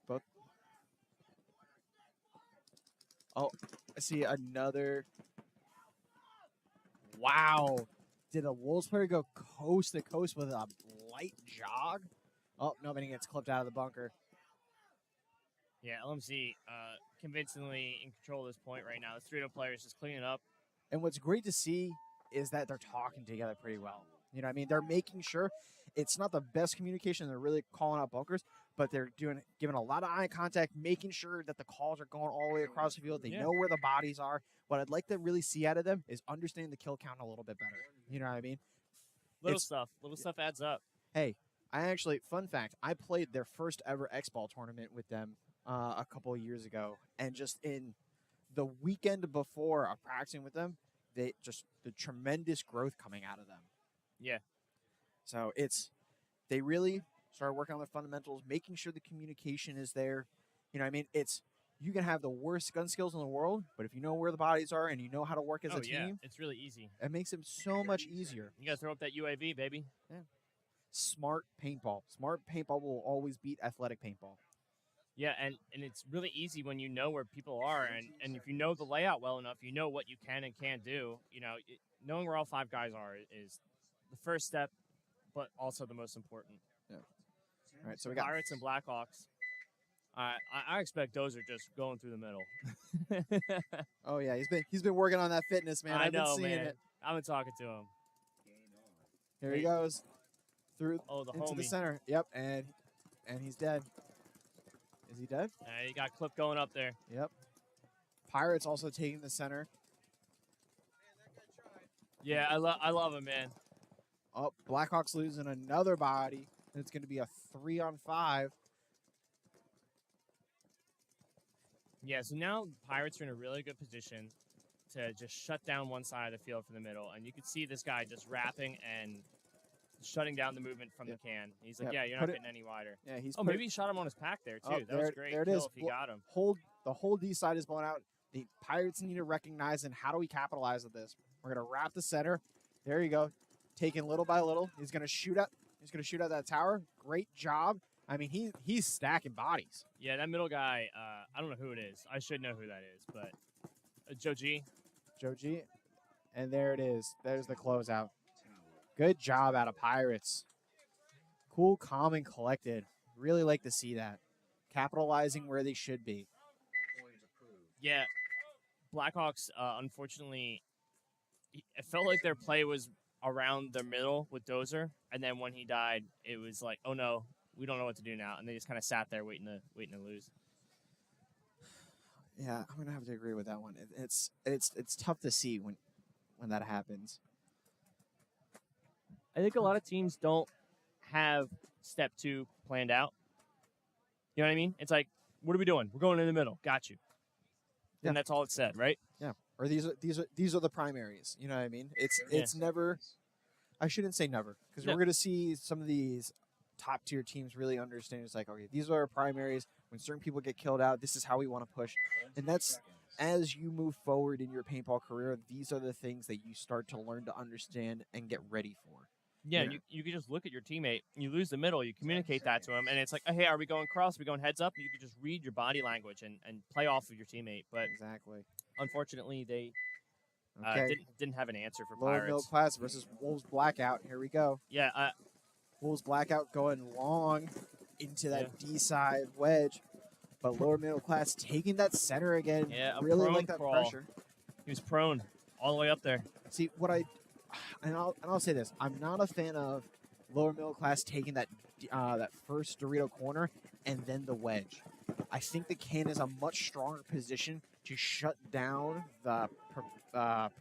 Both. Oh, I see another. Wow. Did a Wolves player go coast to coast with a light jog? Oh, nobody gets clipped out of the bunker. Yeah, LMC convincingly in control at this point right now. The 3-0 players just cleaning up. And what's great to see is that they're talking together pretty well. You know what I mean? They're making sure it's not the best communication. They're really calling out bunkers, but they're giving a lot of eye contact, making sure that the calls are going all the way across the field. They know where the bodies are. What I'd like to really see out of them is understanding the kill count a little bit better. You know what I mean? Little stuff adds up. Hey, I actually, fun fact, I played their first ever X-Ball tournament with them a couple of years ago. And just in the weekend before practicing with them, the tremendous growth coming out of them. Yeah. So they really started working on the fundamentals, making sure the communication is there. You know what I mean? You can have the worst gun skills in the world, but if you know where the bodies are and you know how to work as a team, it's really easy. it makes it so much easier. You got to throw up that UAV, baby. Yeah. Smart paintball. Smart paintball will always beat athletic paintball. Yeah, and it's really easy when you know where people are, and if you know the layout well enough, you know what you can and can't do. You know, knowing where all 5 guys are is the first step, but also the most important. Yeah. All right, so we got Pirates and Blackhawks. I expect those are just going through the middle. Oh yeah, he's been working on that fitness, man. I I've know, been seeing man. it. I've been talking to him. Here he goes through Oh, the into the homie. center. Yep, and he's dead. Is he dead? He got clip going up there. Yep. Pirates also taking the center. Yeah, I love him, man. Oh, Blackhawks losing another body. And it's going to be a 3-on-5. Yeah, so now Pirates are in a really good position to just shut down one side of the field from the middle. And you can see this guy just wrapping and shutting down the movement from the can. He's like, yeah, you're not getting any wider. Yeah, he's maybe he shot him on his pack there, too. That was great. There it kill is. if he got him. The whole D side is blown out. The Pirates need to recognize, and how do we capitalize on this? We're going to wrap the center. There you go. Taking little by little. He's going to shoot up. He's going to shoot at that tower. Great job. I mean, he's stacking bodies. Yeah, that middle guy, I don't know who it is. I should know who that is, but Joe G. Joe G. And there it is. There's the closeout. Good job out of Pirates. Cool, calm, and collected. Really like to see that. Capitalizing where they should be. Yeah, Blackhawks, unfortunately, it felt like their play was around their middle with Dozer, and then when he died, it was like, oh no, we don't know what to do now, and they just kind of sat there waiting to lose. Yeah, I'm gonna have to agree with that one. It's tough to see when that happens. I think a lot of teams don't have step 2 planned out. You know what I mean? It's like, what are we doing? We're going in the middle. Got you. Yeah. And that's all it said, right? Yeah. Or these are the primaries. You know what I mean? It's never. I shouldn't say never, because we're gonna see some of these top tier teams really understand. It's like, okay, these are our primaries. When certain people get killed out, this is how we want to push. And that's, as you move forward in your paintball career, these are the things that you start to learn to understand and get ready for. Yeah, you can just look at your teammate. You lose the middle, you communicate that to him, and it's like, hey, are we going cross? Are we going heads up? You can just read your body language and play off of your teammate. But exactly, unfortunately, they didn't have an answer for Lower Pirates. middle class versus Wolves Blackout. Here we go. Yeah, Wolves Blackout going long into that D side wedge, but lower middle class taking that center again. Yeah, really like that crawl. pressure. He was prone all the way up there. See I'll say this: I'm not a fan of lower middle class taking that first Dorito corner and then the wedge. I think the can is a much stronger position to shut down the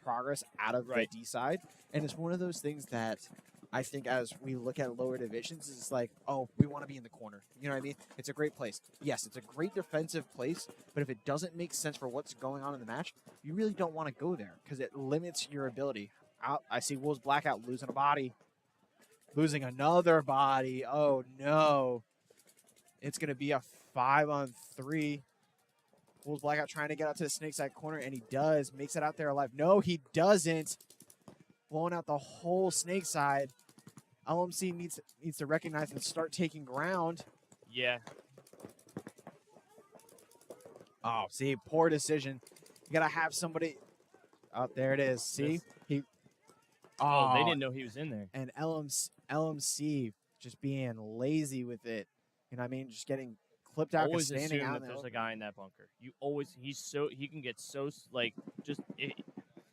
progress out of the D side, and it's one of those things that I think as we look at lower divisions, it's like, oh, we want to be in the corner. You know what I mean? It's a great place. Yes, it's a great defensive place, but if it doesn't make sense for what's going on in the match, you really don't want to go there because it limits your ability. I see Wolves Blackout losing a body. Losing another body. Oh, no. It's going to be a 5-on-3. Wolves Blackout trying to get out to the snake side corner, and he does. Makes it out there alive. No, he doesn't. Blowing out the whole snake side. LMC needs to recognize and start taking ground. Yeah. Oh, see, poor decision. You got to have somebody. Oh, there it is. See? Oh, they didn't know he was in there. And LMC just being lazy with it. You know what I mean? Just getting clipped out. Always standing assume out that there's a guy in that bunker. He can get so, like,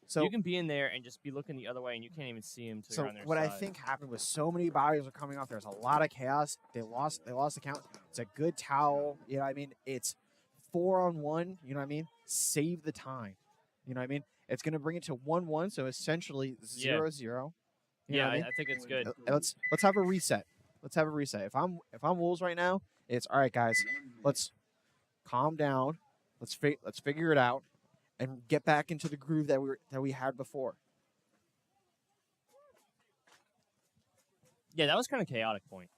so you can be in there and just be looking the other way and you can't even see him till you're on their what side. I think happened was so many bodies were coming off. There's a lot of chaos. They lost the count. It's a good towel. You know what I mean? It's 4-on-1. You know what I mean? Save the time. You know what I mean? It's going to bring it to 1-1, so essentially 0-0. Yeah, I think it's good. Let's have a reset. Let's have a reset. If I'm Wolves right now, it's all right, guys. Let's calm down. Let's figure it out and get back into the groove that we had before. Yeah, that was kind of chaotic point.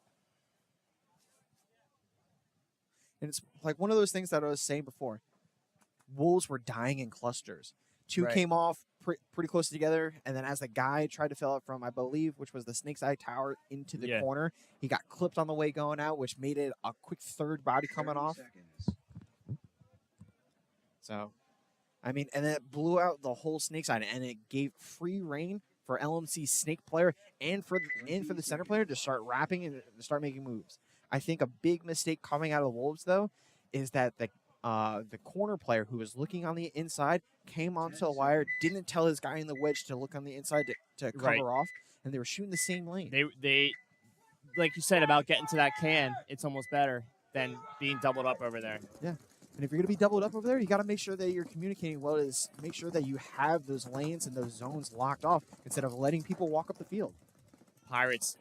And it's like one of those things that I was saying before. Wolves were dying in clusters. Two came off pretty close together, and then as the guy tried to fill it from, I believe, which was the Snake's Eye Tower into the corner, he got clipped on the way going out, which made it a quick third body coming off. So, I mean, and then it blew out the whole Snake's Eye, and it gave free reign for LMC's Snake player and for the center player to start rapping and to start making moves. I think a big mistake coming out of the Wolves, though, is that the corner player who was looking on the inside came onto the wire, didn't tell his guy in the wedge to look on the inside to cover off, and they were shooting the same lane. They like you said about getting to that can, it's almost better than being doubled up over there. Yeah. And if you're going to be doubled up over there, you got to make sure that you're communicating well. Is make sure that you have those lanes and those zones locked off instead of letting people walk up the field. Pirates.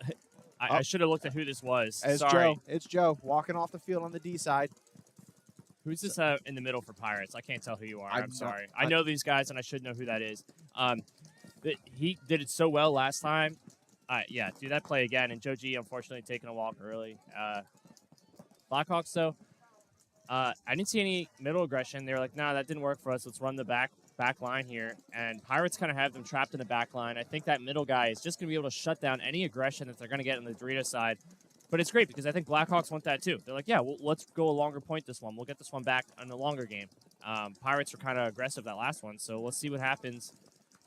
I should have looked at who this was. It's Sorry. Joe. It's Joe walking off the field on the D side. Who's this in the middle for Pirates? I can't tell who you are. I'm sorry. I know these guys, and I should know who that is. He did it so well last time. Yeah, do that play again. And Joe G, unfortunately, taking a walk early. Blackhawks, though, I didn't see any middle aggression. They were like, nah, that didn't work for us. Let's run the back line here. And Pirates kind of have them trapped in the back line. I think that middle guy is just going to be able to shut down any aggression that they're going to get on the Dorito side. But it's great because I think Blackhawks want that too. They're like, yeah, well, let's go a longer point this one. We'll get this one back in the longer game. Pirates were kind of aggressive that last one, so we'll see what happens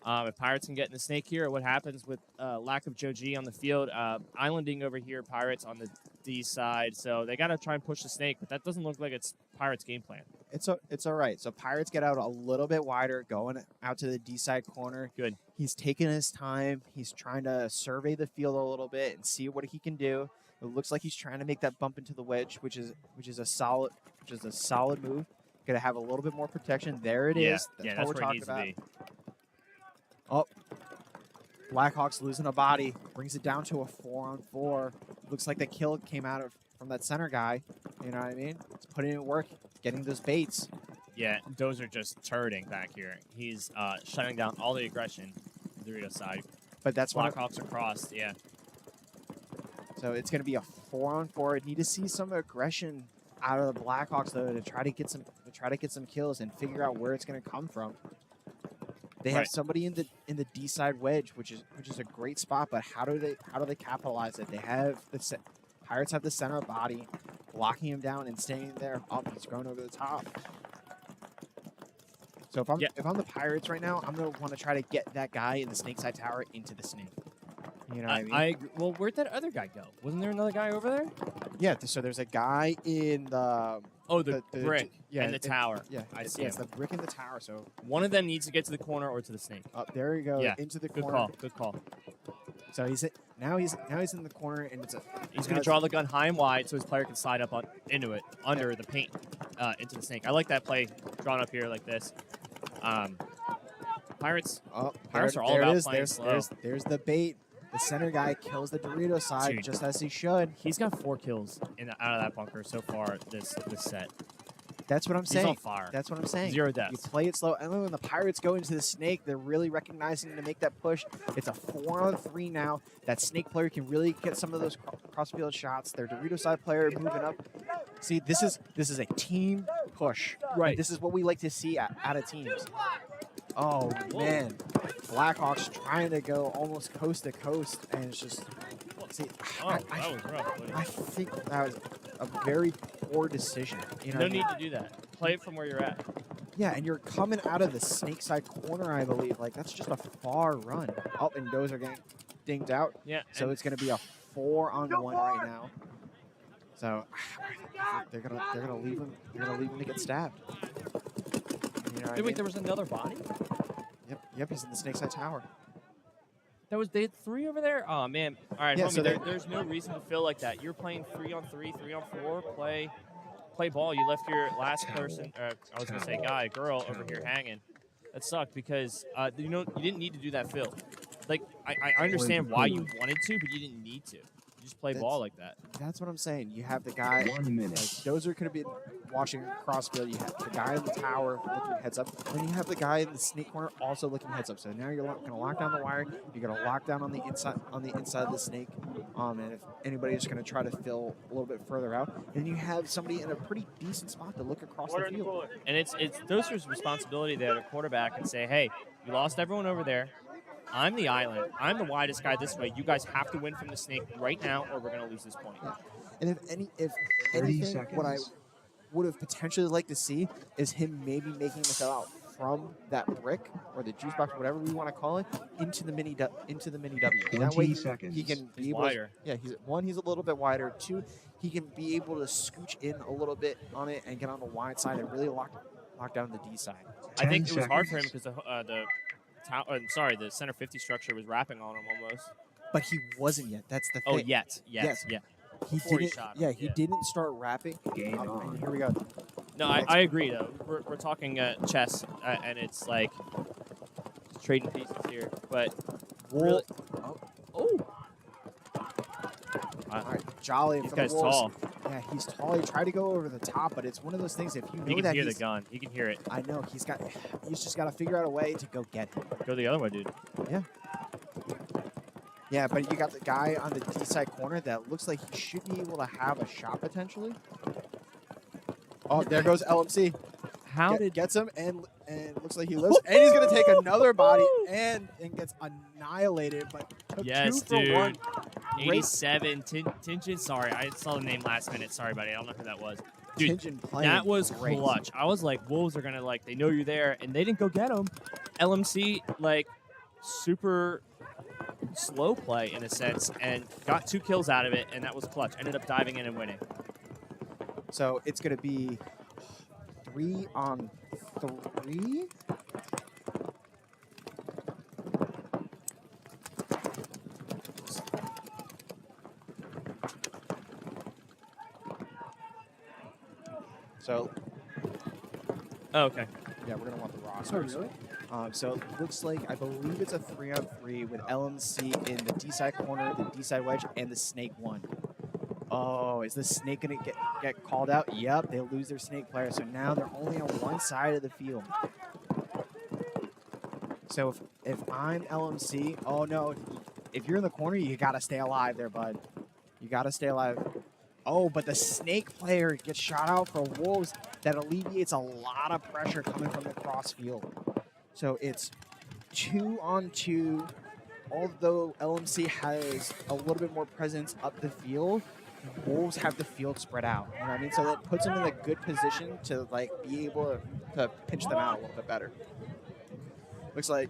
if Pirates can get in the snake here, or what happens with lack of Joe G on the field. Islanding over here, Pirates on the D side, so they got to try and push the snake, but that doesn't look like it's Pirates' game plan. It's all right. So Pirates get out a little bit wider, going out to the D side corner. Good. He's taking his time. He's trying to survey the field a little bit and see what he can do. It looks like he's trying to make that bump into the wedge, which is a solid move. Going to have a little bit more protection. There it is. That's what we're where talking it about. needs to be. Oh, Blackhawks losing a body, brings it down to a 4-on-4. Looks like the kill came out from that center guy. You know what I mean? It's putting in work, getting those baits. Yeah, those are just turreting back here. He's shutting down all the aggression on the Dorito side. But that's why Blackhawks are crossed, yeah. So it's going to be a 4-on-4. I need to see some aggression out of the Blackhawks though to try to get some kills and figure out where it's going to come from. They have somebody in the D side wedge, which is a great spot. But how do they capitalize it? They have Pirates have the center body, blocking him down and staying there. Oh, he's going over the top. So if I'm the Pirates right now, I'm gonna want to try to get that guy in the snake side tower into the snake. You know what I mean? I agree. Well, where'd that other guy go? Wasn't there another guy over there? Yeah. So there's a guy in the the brick and the tower. Yeah, I see it's him. the brick in the tower. So One of them needs to get to the corner or to the snake. there you go. Yeah. Into the Good corner. call. Good call. So he's in the corner, and He's going to draw the gun high and wide so his player can slide up into it, under the paint, into the snake. I like that play drawn up here like this. Pirates are all about playing slow. There's the bait. The center guy kills the Dorito side just as he should. He's got 4 kills out of that bunker so far this set. That's what I'm saying. He's on fire. That's what I'm saying. 0 deaths. You play it slow. And when the Pirates go into the snake, they're really recognizing to make that push. It's a 4-on-3 now. That snake player can really get some of those cross-field shots. Their Dorito side player moving up. See, this is a team push. Right. And this is what we like to see out of teams. Oh, man. Blackhawks trying to go almost coast to coast, and it's just... See, that was rough. I think that was a very poor decision. You know No need to do that. Play it from where you're at. Yeah, and you're coming out of the snake side corner, I believe. Like, that's just a far run. Oh, and those are getting dinged out. Yeah. So it's going to be a 4-on-1 right now. So they're gonna leave him. They're gonna leave him to get stabbed. You know what I mean? Wait, there was another body? Yep. He's in the snake side tower. They had 3 over there? Oh, man. All right, Yeah, homie, so there's no reason to feel like that. You're playing 3-on-3, 3-on-4. Play ball. You left your last person, I was going to say guy, girl, over here hanging. That sucked because, you didn't need to do that fill. Like, I understand why you wanted to, but you didn't need to. You just play ball like that. That's what I'm saying. You have the guy. 1 minute. Those are going to be watching crossfield. You have the guy in the tower looking heads up. Then you have the guy in the snake corner also looking heads up. So now you're going to lock down the wire. You're going to lock down on the inside of the snake. And if anybody's going to try to fill a little bit further out, then you have somebody in a pretty decent spot to look across the field. And it's Doser's responsibility there to quarterback and say, hey, you lost everyone over there. I'm the island. I'm the widest guy this way. You guys have to win from the snake right now, or we're going to lose this point. And if anything, what I would have potentially liked to see is him maybe making the fill out from that brick or the juice box, whatever we want to call it, into the mini W. That way he can be able wider. He's a little bit wider. 2, he can be able to scooch in a little bit on it and get on the wide side and really lock down the D side. I think it was hard for him because the center 50 structure was wrapping on him almost. But he wasn't yet. That's the thing. Oh, yes. He Before didn't. shot He him, didn't start wrapping. Game on. Here we go. No, I agree, though. We're talking chess, and it's like trading pieces here. But really, oh. All right, Jolly This for the guy's Wolves. tall. Yeah, he's tall. He tried to go over the top, but it's one of those things. If you know He can that hear the he's, gun. He can hear it. I know he's just got to figure out a way to go get him. Go the other way, dude. Yeah, but you got the guy on the D side corner that looks like he should be able to have a shot potentially. Oh, there goes LMC. How did Gets him and looks like he lives, and he's gonna take another body and gets annihilated. But took Yes, 2 for dude. 1. 87 Tinjin. Sorry, I saw the name last minute. Sorry, buddy. I don't know who that was. Dude, Tinjin playing that was great. clutch. I was like, Wolves are gonna they know you're there, and they didn't go get him. LMC super slow play in a sense, and got 2 kills out of it, and that was clutch. Ended up diving in and winning. So it's gonna be 3 on 3. So Oh, okay. yeah, we're gonna want the rosters. So it looks like I believe it's a 3 on 3 with LMC in the D side corner, the D side wedge, and the snake one. Oh, is the snake gonna get called out? Yep, they lose their snake player, so now they're only on one side of the field. So if I'm LMC, oh no, if you're in the corner, you gotta stay alive there, bud. You gotta stay alive. Oh, but the snake player gets shot out for Wolves. That alleviates a lot of pressure coming from the cross field. So it's 2 on 2. Although LMC has a little bit more presence up the field, Wolves have the field spread out. You know what I mean? So that puts them in a good position to be able to pinch them out a little bit better. Looks like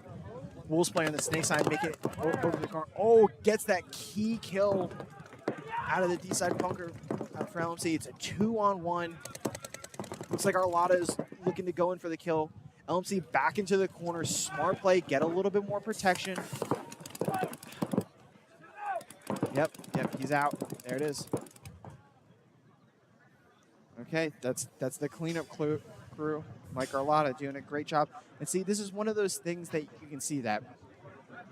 Wolves player on the snake side making it over the corner. Oh, gets that key kill out of the D side bunker for LMC. It's a 2 on 1. Looks like Arlotta is looking to go in for the kill. LMC back into the corner. Smart play. Get a little bit more protection. Yep, he's out. There it is. Okay, that's the cleanup crew. Mike Arlotta doing a great job. And see, this is one of those things that you can see that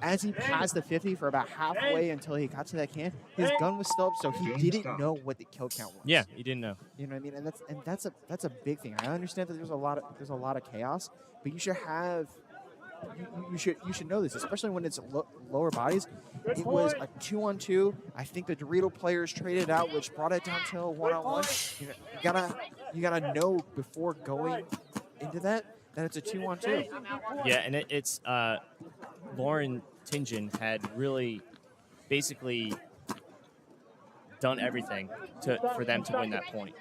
as he passed the 50 for about halfway until he got to that can, his gun was still up, so he didn't know what the kill count was. Yeah, he didn't know. You know what I mean? And that's a big thing. I understand that there's a lot of chaos, but you should have you should know this, especially when it's lower bodies. It was a 2 on 2. I think the Dorito players traded out, which brought it down to a 1 on 1. You gotta know before going into that it's a 2 on 2. Yeah, and it's Lauren Tinjin had really basically done everything for them to win that point.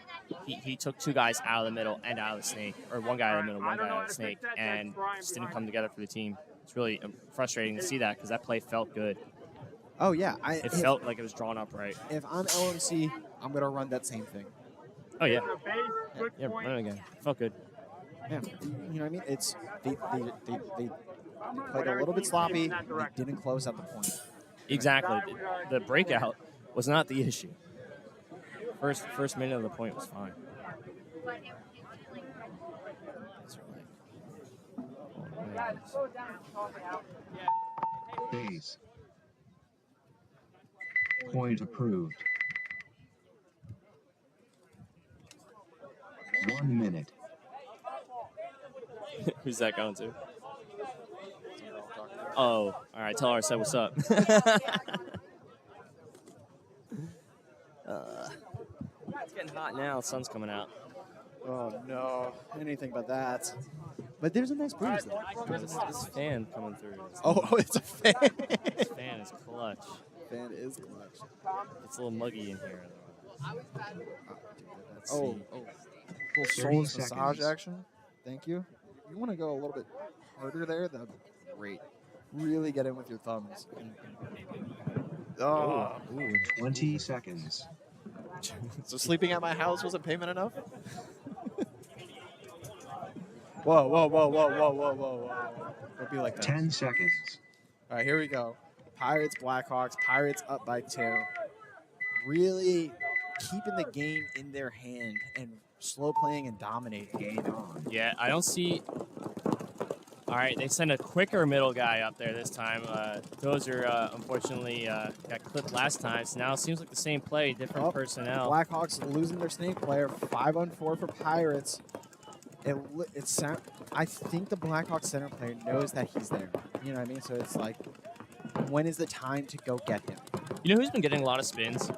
He took 2 guys out of the middle and out of the snake, or 1 guy out of the middle, 1 guy out of the snake, and just didn't come together for the team. It's really frustrating to see that because that play felt good. Oh, yeah. It felt like it was drawn up right. If I'm LMC, I'm going to run that same thing. Oh, yeah. Yeah, run it again. Felt good. Yeah. You know what I mean? It's they played a little bit sloppy. They didn't close out the point. Exactly. The breakout was not the issue. First minute of the point was fine. Base. Point approved. 1 minute. Who's that going to? Oh, all right. Tell her I said what's up. It's getting hot now. The sun's coming out. Oh, no. Anything but that. But there's a nice breeze, though. This fan coming through. Oh, it's a fan. This fan is clutch. Fan is clutch. It's a little muggy in here. Let's Oh, see. little 30 soulless massage seconds. action. Thank you. You want to go a little bit harder there? That'd be great. Really get in with your thumbs. Oh. Ooh. 20 seconds. So sleeping at my house wasn't payment enough? Whoa, whoa, whoa, whoa, whoa, whoa, whoa, whoa. Don't be like that. 10 seconds. All right, here we go. Pirates, Blackhawks. Pirates up by 2. Really keeping the game in their hand and slow playing and dominating. Game on. Yeah, I don't see. All right, they sent a quicker middle guy up there this time. Dozer, unfortunately, got clipped last time, so now it seems like the same play, different personnel. Blackhawks losing their snake player. 5-on-4 for Pirates. I think the Blackhawks center player knows that he's there. You know what I mean? So it's like, when is the time to go get him? You know who's been getting a lot of spins?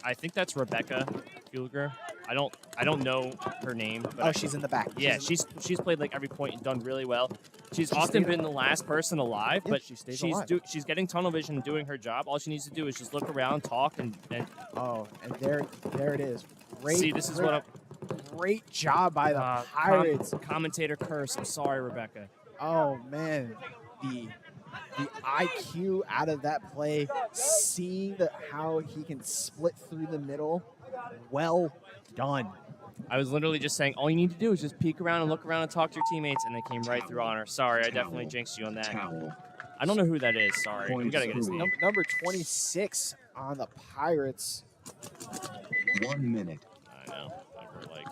I think that's Rebecca Fielger. I don't know her name. But She's in the back. Yeah, she's played like every point and done really well. She's often been the last person alive, but she stays alive. She's getting tunnel vision and doing her job. All she needs to do is just look around, talk, and and there it is. this is what I'm. Great job by the Pirates. Commentator curse. I'm sorry, Rebecca. Oh man, the IQ out of that play, seeing how he can split through the middle, well done. I was literally just saying, all you need to do is just peek around and look around and talk to your teammates, and they came right through on her. Sorry, I definitely jinxed you on that. I don't know who that is. Sorry, we gotta get his name. Number 26 on the Pirates. 1 minute. I know. Never like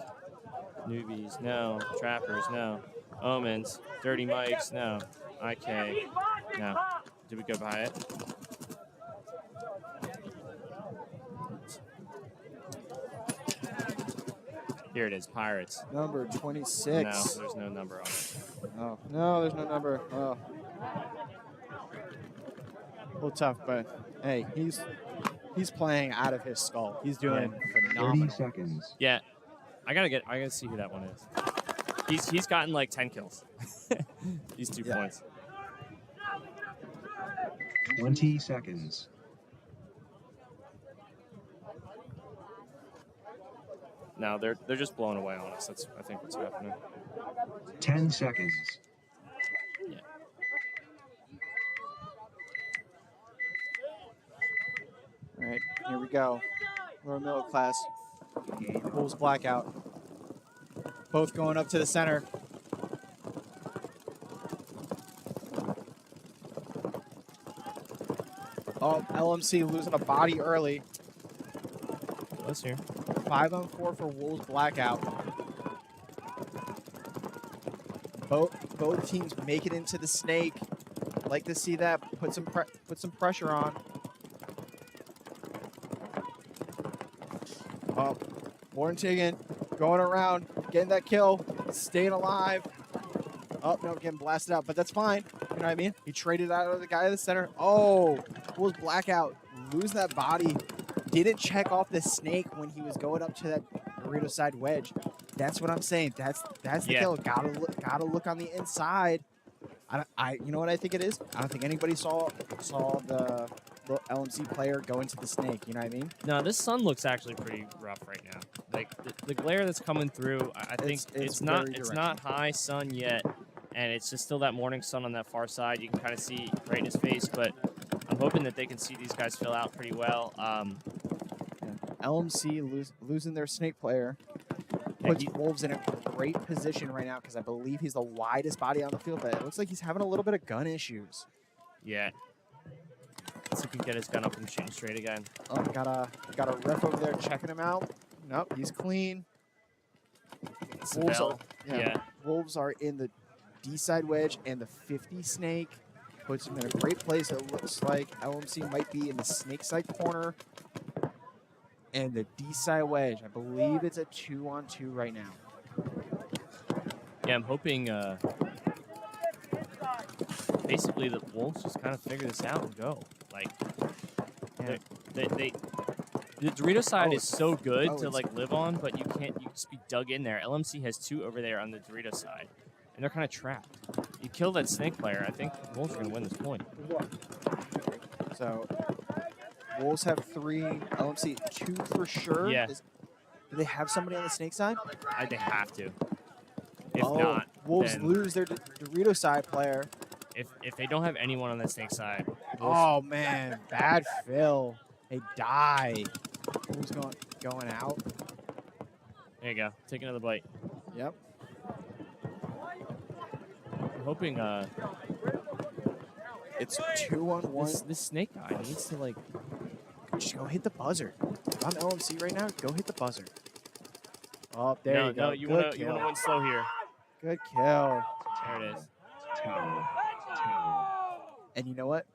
newbies. No. Trappers. No. Omens. Dirty Mikes. No. IK. No. Did we go by it? Here it is, Pirates. Number 26. No, there's no number on it. Oh, no, there's no number. Oh. A little tough, but hey, he's playing out of his skull. He's doing phenomenal. 30 seconds. Yeah, I gotta see who that one is. He's gotten like 10 kills. These 2 points. 20 seconds. No, they're just blowing away on us. That's I think what's happening. 10 seconds. Yeah. All right, here we go. Lower middle class. Wolves blackout. Both going up to the center. Oh, LMC losing a body early. Let's hear. 5-on-4 for Wolves blackout. Both teams make it into the snake. Like to see that. Put some pressure on. Oh, Warren going around, getting that kill, staying alive. Oh no, getting blasted out, but that's fine. You know what I mean? He traded out of the guy in the center. Oh, Wolves blackout, lose that body. Didn't check off the snake when he was going up to that burrito side wedge. That's what I'm saying. That's the kill. Gotta look on the inside. You know what I think it is? I don't think anybody saw the LMC player go into the snake. You know what I mean? No, this sun looks actually pretty rough right now. Like the glare that's coming through, I think it's not high sun yet, and it's just still that morning sun on that far side. You can kind of see right in his face, but I'm hoping that they can see these guys fill out pretty well. LMC losing their snake player puts Wolves in a great position right now because I believe he's the widest body on the field, but it looks like he's having a little bit of gun issues. Yeah. Let's see if he can get his gun up and shooting straight again. Oh, got a ref over there checking him out. Nope, he's clean. Wolves are in the D side wedge and the 50 snake. Puts him in a great place. It looks like LMC might be in the snake side corner. And the D side wedge. I believe it's a 2-on-2 right now. Yeah, I'm hoping basically the Wolves just kind of figure this out and go. Like, the Dorito side is so good to like live on, but you just be dug in there. LMC has 2 over there on the Dorito side, and they're kind of trapped. You kill that snake player, I think the Wolves are going to win this point. So, Wolves have 3, LMC 2 for sure. Yeah. Do they have somebody on the snake side? They have to. If not, Wolves lose their Dorito side player. If they don't have anyone on the snake side. Oh man, bad fill. They die. Wolves going out. There you go. Take another bite. Yep. I'm hoping it's 2-on-1. This snake guy needs to like just go hit the buzzer. If I'm LMC right now, go hit the buzzer. Oh, there no, you go. no, you Good want to kill. win slow here. Good kill. There it is. Towel. And you know what?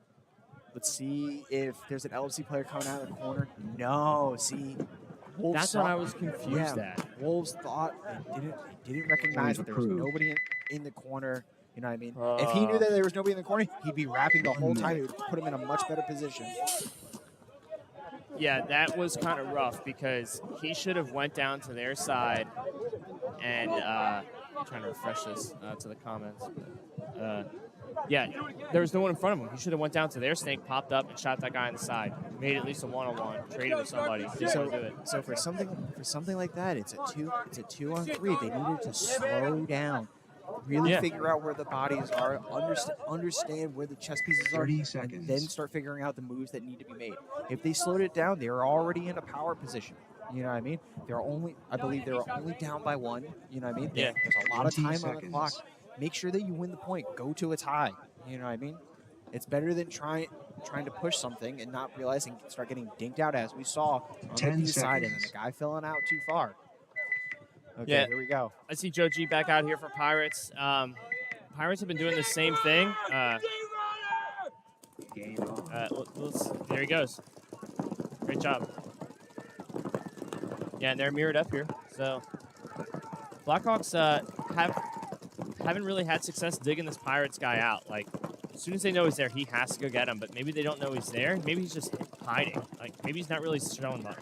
Let's see if there's an LFC player coming out of the corner. No, see, Wolves That's saw- what I was confused yeah, at. Wolves thought they didn't recognize that there was approved. nobody in the corner. You know what I mean? If he knew that there was nobody in the corner, he'd be rapping the whole time. It would put him in a much better position. Yeah, that was kind of rough because he should have went down to their side and I'm trying to refresh this to the comments. Yeah, there was no one in front of him. He should have went down to their snake, popped up, and shot that guy on the side. Made at least a one-on-one, traded with somebody. Didn't want to do it. So for something like that, it's a 2-on-3. They needed to slow down, really figure out where the bodies are, understand where the chess pieces are, 30 and seconds. then start figuring out the moves that need to be made. If they slowed it down, they were already in a power position. You know what I mean? I believe they were only down by 1. You know what I mean? Yeah. There's a lot of 20 time on the clock. Make sure that you win the point. Go to a tie. You know what I mean? It's better than trying to push something and not realizing start getting dinked out as we saw on 10 the B side, and then seconds. the guy filling out too far. Okay, Yeah. here we go. I see Joe G back out here for Pirates. Pirates have been doing the same thing. Game on. There he goes. Great job. Yeah, and they're mirrored up here. So Blackhawks haven't really had success digging this Pirates guy out. Like, as soon as they know he's there, he has to go get him. But maybe they don't know he's there. Maybe he's just hiding. Like, maybe he's not really showing much.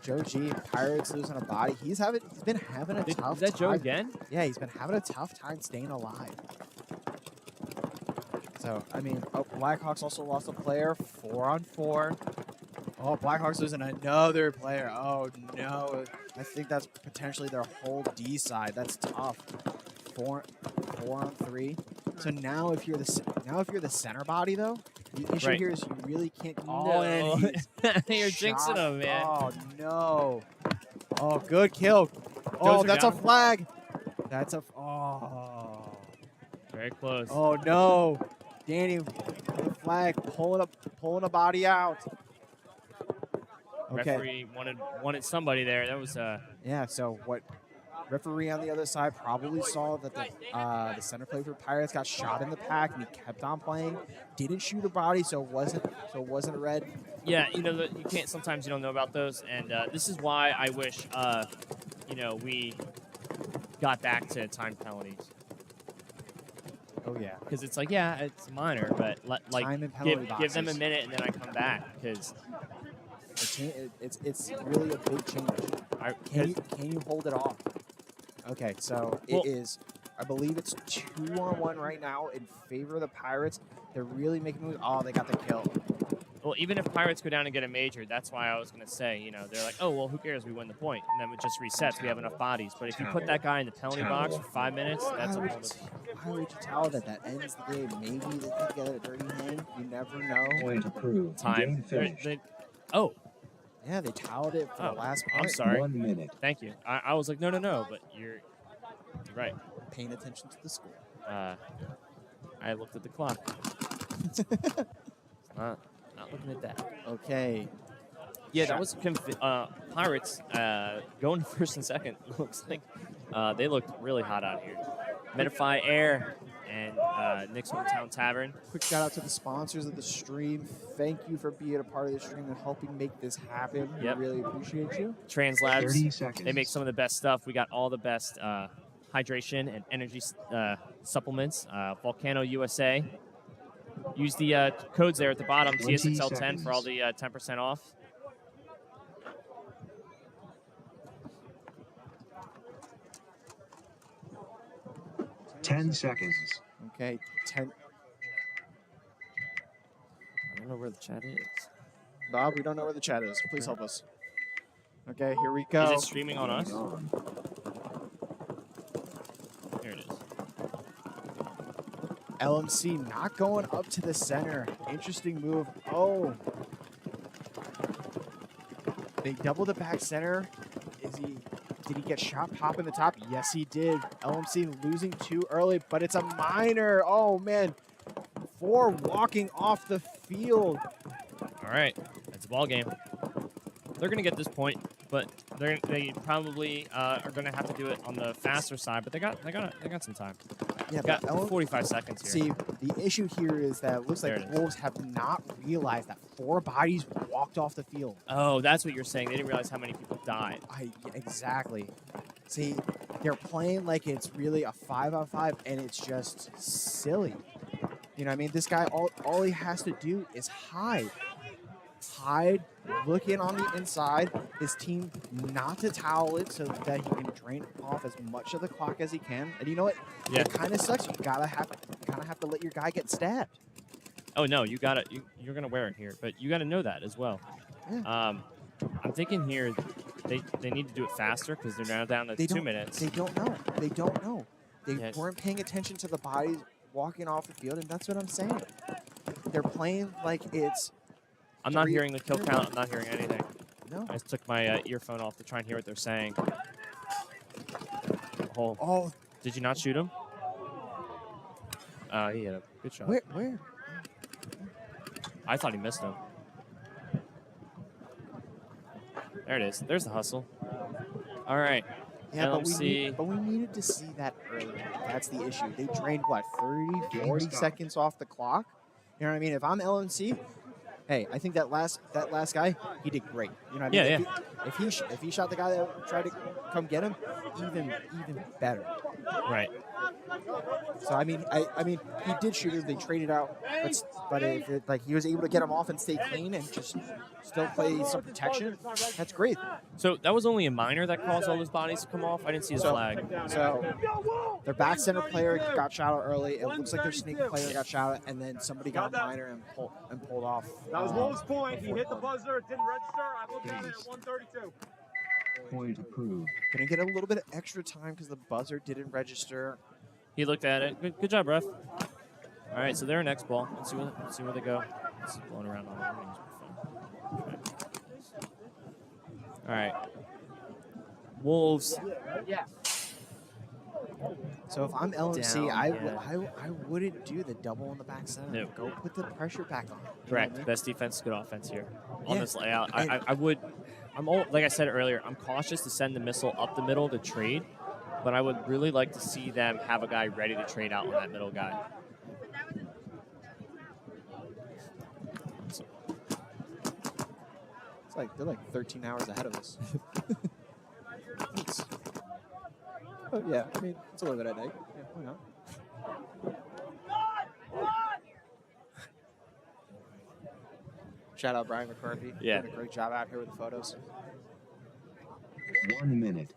Joe G, Pirates losing a body. He's been having a tough Is that time. Joe again? Yeah, he's been having a tough time staying alive. So, I mean, Blackhawks also lost a player, 4-on-4. Oh, Blackhawks losing another player. Oh, no. I think that's potentially their whole D side. That's tough. 4-on-3. So now if you're the center body, though, the issue here is you really can't. Oh, and he's You're jinxing him, man. Oh, no. Oh, good kill. Oh, Those are that's a down. flag. That's a. Oh. Very close. Oh, no. Danny, the flag, pulling a body out. Okay. Referee wanted somebody there. That was Yeah, so what referee on the other side probably saw that the center play for Pirates got shot in the pack and he kept on playing. Didn't shoot a body, so it wasn't red. yeah. You know, you can't. Sometimes you don't know about those, and this is why I wish we got back to time penalties. Oh yeah. Because it's like, yeah, it's minor, but Time and penalty give them a boxes. minute and then I come back because It's really a big change. Can you hold it off? Okay, so Well- it is. I believe it's 2-on-1 right now in favor of the Pirates. They're really making moves. Oh, they got the kill. well, even if Pirates go down and get a major, that's why I was gonna say, they're like, oh well, who cares? We win the point, and then it just resets. We have enough bodies. But if you put that guy in the penalty box for 5 minutes, that's a whole different. Why would you tell that ends the game? Maybe they could get a dirty hand. You never know. Point approved. Time. Game finished. Oh, Yeah, they towed it for the last I'm point. sorry. 1 minute. Thank you. I was like, no, but you're right. Paying attention to the score. I looked at the clock. Not looking at that. Okay. Yeah, that was Pirates going first and second. Looks like they looked really hot out here. Medify Air and Nick's Hometown Tavern. Quick shout out to the sponsors of the stream. Thank you for being a part of the stream and helping make this happen. Yep. We really appreciate you. Trans Labs. 30 seconds. They make some of the best stuff. We got all the best hydration and energy supplements. Volcano USA. Use the codes there at the bottom, 20 TSXL10 for all the 10% off. Ten seconds. Okay, 10. I don't know where the chat is. Bob, we don't know where the chat is. Please help us. Okay, here we Is go. it streaming on us? Game on. Here it is. LMC not going up to the center. Interesting move. Oh. They doubled the back center. Did he get shot pop in the top? Yes, he did. LMC losing too early, but it's a minor. Oh, man. 4 walking off the field. All right, that's a ball game. they're going to get this point, but they probably are going to have to do it on the faster side. But they got some time. Yeah, Got but 45 seconds here. See, the issue here is that it looks There like it is. Wolves have not realized that 4 bodies walked off the field. Oh, that's what you're saying. They didn't realize how many people died. Exactly. See, they're playing like it's really a 5-on-5, and it's just silly. You know what I mean? This guy, all he has to do is hide. Hide, look in on the inside, his team not to towel it so that he can drain off as much of the clock as he can. And you know what? Yeah. It kind of sucks. You kind of have to let your guy get stabbed. Oh no, you got it. You're gonna wear it here, but you got to know that as well. Yeah. I'm thinking here they need to do it faster because they're now down to 2 minutes. They don't know. They don't know. They Yeah. weren't paying attention to the bodies walking off the field, and that's what I'm saying. They're playing like it's. I'm not 3 hearing the kill count. I'm not hearing anything. No. I just took my earphone off to try and hear what they're saying. Oh, Oh, did you not shoot him? He had a good shot. where? I thought he missed him. There it is. There's the hustle. All right. Yeah, LMC. but we needed to see that earlier. That's the issue. They drained, what, 30, 40 stop. seconds off the clock? You know what I mean? If I'm LMC, hey, I think that last guy, he did great. You know what I mean? Yeah, If he shot the guy that tried to come get him, even better. Right. So I mean, he did shoot him. They traded out, but if he was able to get him off and stay clean and just still play some protection, that's great. So that was only a minor that caused all those bodies to come off. I didn't see his flag. So their back center player got shot out early. It looks like their sneak player got shot out, and then somebody got minor and pulled off. That was Wolves' point. He hit the buzzer. It didn't register. I looked at it at 132. Point approved. Gonna get a little bit of extra time because the buzzer didn't register. He looked at it. Good job, ref. All right, so they're next ball. Let's see where they go. It's blowing around on the rings. All right. Wolves. So if I'm LMC, Down, I wouldn't do the double in the back center. No. Go put the pressure back on. You know what I Correct. mean? Best defense, good offense here on Yeah. this layout. And- I would. Like I said earlier, I'm cautious to send the missile up the middle to trade, but I would really like to see them have a guy ready to trade out on that middle guy. So, It's like they're like 13 hours ahead of us. Oh yeah, I mean it's a little bit at night. Yeah, why not? Shout out Brian McCarthy. Yeah. Doing a great job out here with the photos. 1 minute.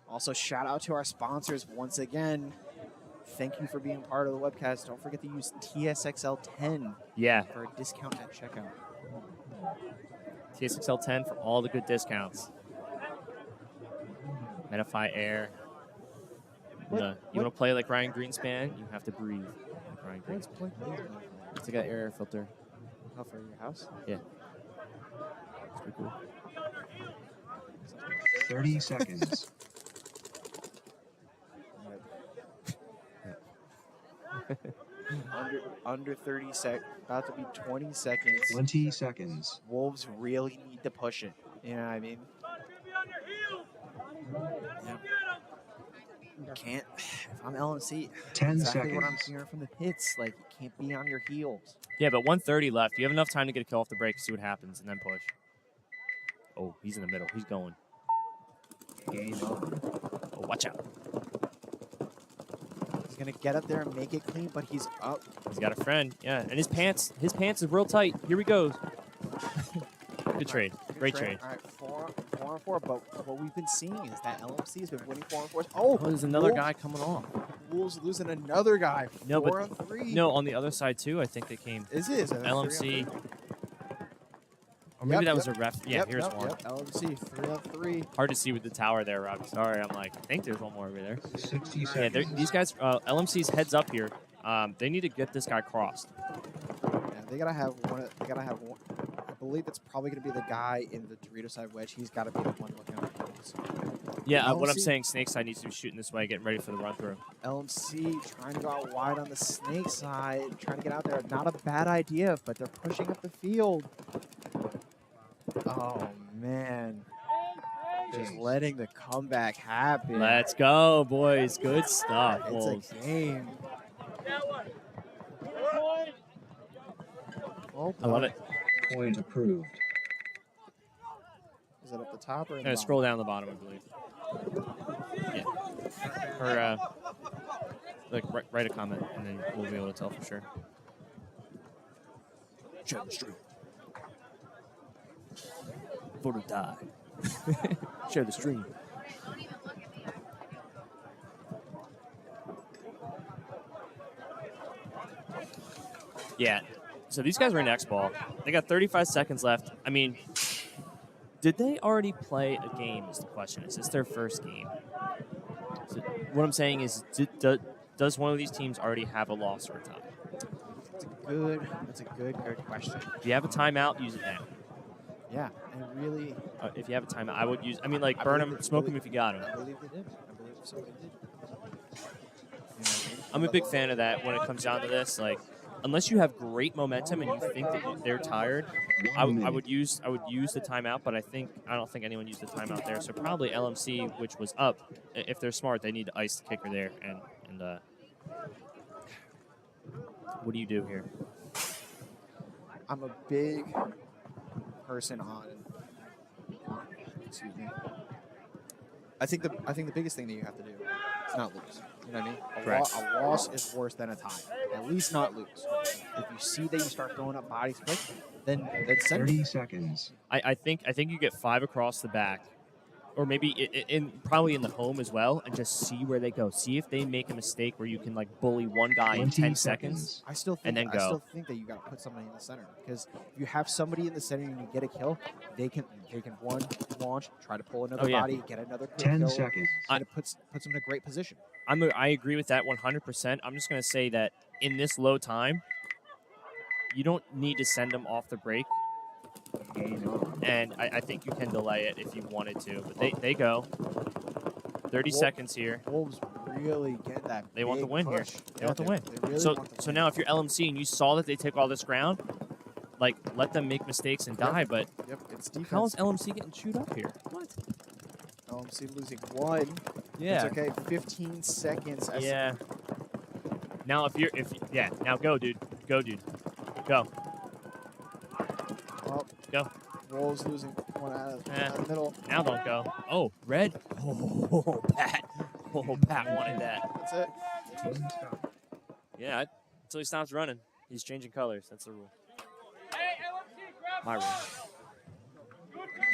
Also, shout out to our sponsors once again. Thank you for being part of the webcast. Don't forget to use TSXL 10 yeah, for a discount at checkout. TSXL 10 for all the good discounts. Medify air. You want to play like Ryan Greenspan? You have to breathe like Ryan What's Greenspan. point please? It's like an air filter. Oh, for your house? Yeah. It's pretty cool. 30 seconds. under 30 seconds, about to be 20 seconds. 20 seconds. Wolves really need to push it. You know what I mean? Yeah. Can't. If I'm LMC, 10 exactly what I'm seconds. hearing from the pits. Like, you can't be on your heels. Yeah, but 1:30 left. You have enough time to get a kill off the break, see what happens, and then push. Oh, he's in the middle. He's going. Game on. Oh, watch out. He's going to get up there and make it clean, but he's up. He's got a friend. Yeah, and his pants is real tight. Here he goes. Good trade. Great trade. All right, 4-on-4. But what we've been seeing is that LMC has been winning 4-on-4s. Oh, Oh, there's another Wolves- guy coming off. Wolves losing another guy. No, but 4-on-3. no, on the other side too. I think they came. Is it? LMC. Or maybe that was a ref. Yeah, here's one. Yep, LMC 3-on-3. Hard to see with the tower there, Rob. Sorry, I'm like, I think there's one more over there. 60 Yeah, seconds. these guys, LMC's heads up here. They need to get this guy crossed. Yeah, they gotta have one. They gotta have one. I believe it's probably gonna be the guy in the Dorito side wedge. He's got to be the one looking at goals. Yeah, what I'm LMC saying, Snake side needs to be shooting this way, getting ready for the run through. LMC trying to go out wide on the snake side, trying to get out there. Not a bad idea, but they're pushing up the field. Oh man. Just letting the comeback happen. Let's go, boys. Good stuff. It's Wolves. a game. Oh, I love it. Point approved. Is it at the top or in the Yeah, bottom? scroll down the bottom, I believe. Yeah. Or like write a comment, and then we'll be able to tell for sure. Share the stream. Vote or die. Share the stream. Yeah. So these guys are in X ball. They got 35 seconds left. I mean, did they already play a game? Is the question. Is this their first game? So what I'm saying is, does one of these teams already have a loss or a tie? That's a good question. If you have a timeout, use it now. Yeah, and really, If you have a timeout, I would use. I mean, like, I burn believe him, it- smoke him if you got him. I believe they did. I believe somebody did. You know, I'm a big fan of that when it comes down to this. Like, unless you have great momentum and you think that they're tired, I would use the timeout. But I don't think anyone used the timeout there. So probably LMC, which was up. If they're smart, they need to ice the kicker there. And what do you do here? I'm a big person on. Excuse me. I think the biggest thing that you have to do is not lose. You know what I mean? Correct. A loss is worse than a tie. At least not lose. If you see that you start throwing up bodies quick, then send 30 it. seconds. I think you get 5 across the back, or maybe probably in the home as well, and just see where they go. See if they make a mistake where you can like bully one guy in 20 10 seconds. I still think And then I go. still think that you got to put somebody in the center, because if you have somebody in the center and you get a kill, they can one launch, try to pull another Oh, yeah. body, get another quick 10 kill, seconds. and it puts them in a great position. I agree with that 100%. I'm just going to say that in this low time, you don't need to send them off the break. Game on. And I think you can delay it if you wanted to. But they go. 30 Well, seconds here. Wolves really get that. They want the big win here. push. They Yeah, want the win. They really So want the so win. now if you're LMC and you saw that they take all this ground, like, let them make mistakes and die. But Yep, it's defense. how is LMC getting chewed up here? What? LMC losing one. Yeah. It's okay. 15 seconds. Yeah. Now now go, dude. Go, dude. Go. Oh, Go. Wolves losing one out of Eh. the middle. Now don't go. Oh, red. Oh, Pat. Oh, Pat wanted that. That's it. Team stop. Yeah, until he stops running. He's changing colors. That's the rule. My rule.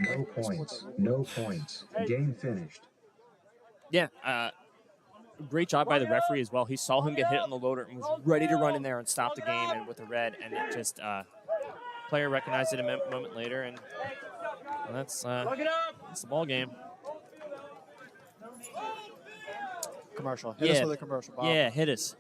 No points. No points. Game finished. Yeah, great job by the referee as well. He saw him get hit on the loader and was ready to run in there and stop the game and with the red, and it just player recognized it a moment later, and that's the ball game. Commercial. Hit us Yeah. with a commercial, Bob. Yeah, hit us.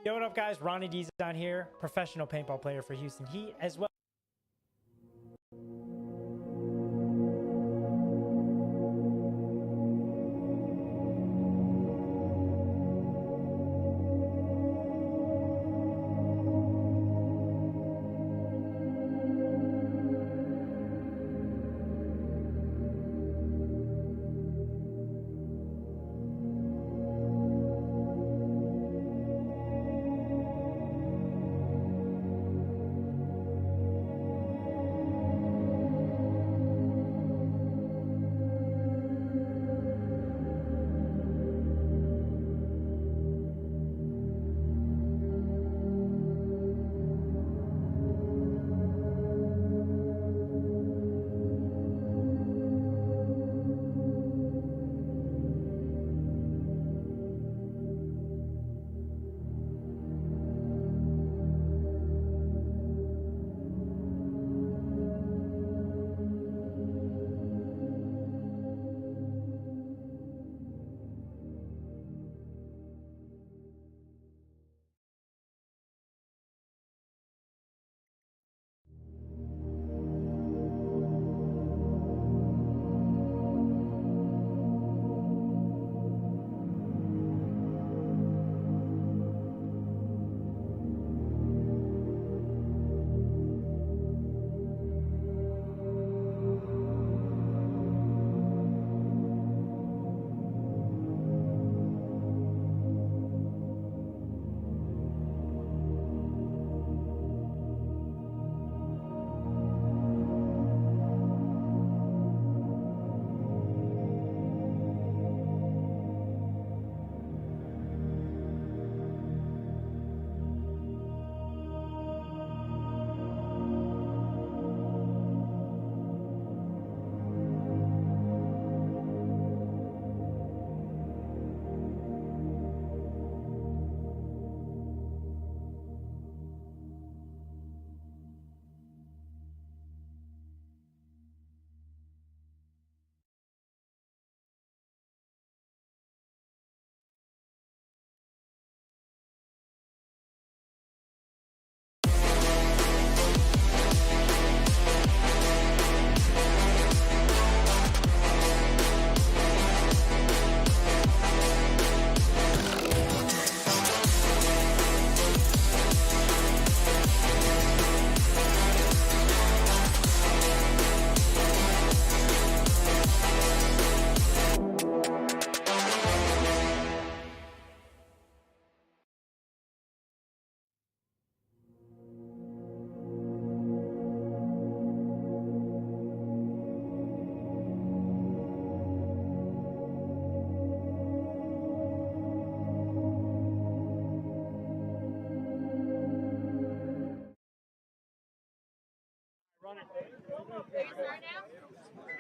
Yo, what up, guys? Ronnie D's down here, professional paintball player for Houston Heat, as well.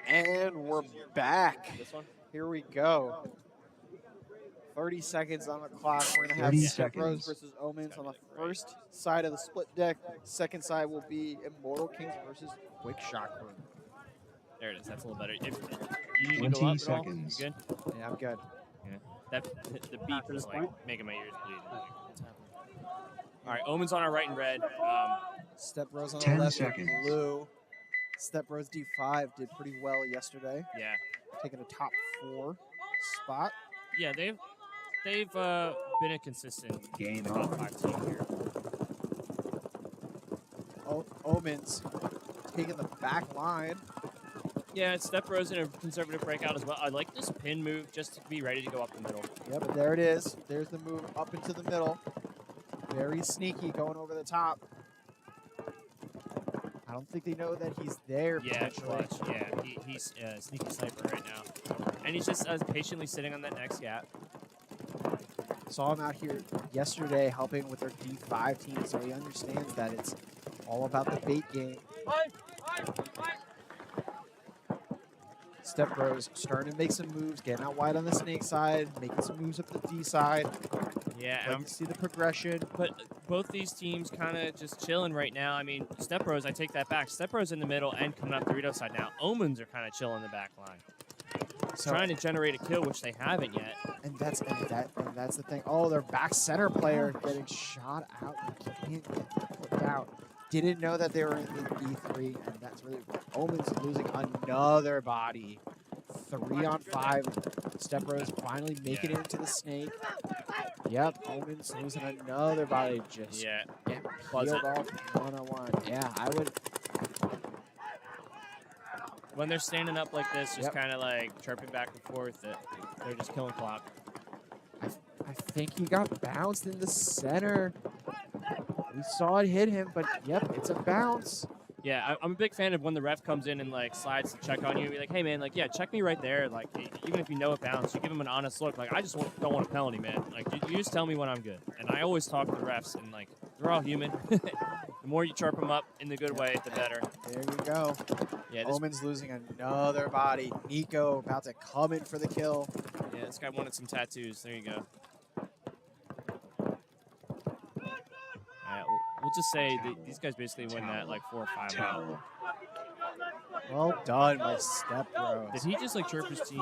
And we're back. This one? Here we go. 30 seconds on the clock. We're going to have 30 Step Bros seconds. versus Omens on the first side of the split deck. Second side will be Immortal Kings versus Quick Shot Crew. There it is. That's a little better. If you need to go 20 up at all, seconds. you good? Yeah, I'm good. That the beep is like making my ears bleed. Like, what's happening? All right, Omen's on our right and red. Step Bros on the 10 left seconds. with blue. Step Bros D5 did pretty well yesterday, Yeah, taking a top 4 spot. yeah, they've been a consistent Game top on. 5 team here. Omens taking the back line. Yeah, Step Bros in a conservative breakout as well. I like this pin move just to be ready to go up the middle. Yeah, but there it is. There's the move up into the middle. Very sneaky going over the top. I don't think they know that he's there. Yeah, potentially. clutch. Yeah, he's a sneaky sniper right now. And he's just patiently sitting on that next gap. Saw him out here yesterday helping with their D5 team, so he understands that it's all about the bait game. Step Bros starting to make some moves, getting out wide on the snake side, making some moves up the D side. Yeah, Like to see the progression. but both these teams kind of just chilling right now. I mean, Step Bros, I take that back. Step Bros in the middle and coming up the Dorito side now. Omens are kind of chilling the back line. So- trying to generate a kill, which they haven't yet. And that's the thing. Oh, their back center player getting shot out. You can't get put out. Didn't know that they were in E3, and that's really Omen's losing another body. 3 on 5. Step Bros finally making it into the snake. Yep, Omen's losing another body. Just Yeah. get Buzz peeled it. off 1-on-1. Yeah, I would. When they're standing up like this, just Yep. kind of like chirping back and forth, they're just killing clock. I think he got bounced in the center. We saw it hit him, but yep, it's a bounce. Yeah, I'm a big fan of when the ref comes in and like slides to check on you. Be like, hey man, like yeah, check me right there. Like even if you know it bounced, you give him an honest look. Like I just don't want a penalty, man. Like you just tell me when I'm good. And I always talk to the refs, and like they're all human. The more you chirp them up in the good way, the better. There you go. Yeah, this, Omen's losing another body. Nico about to come in for the kill. yeah, this guy wanted some tattoos. There you go. We'll just say these guys basically win that like 4 or 5 out. Well done by Step Bros. Did he just like chirp his team?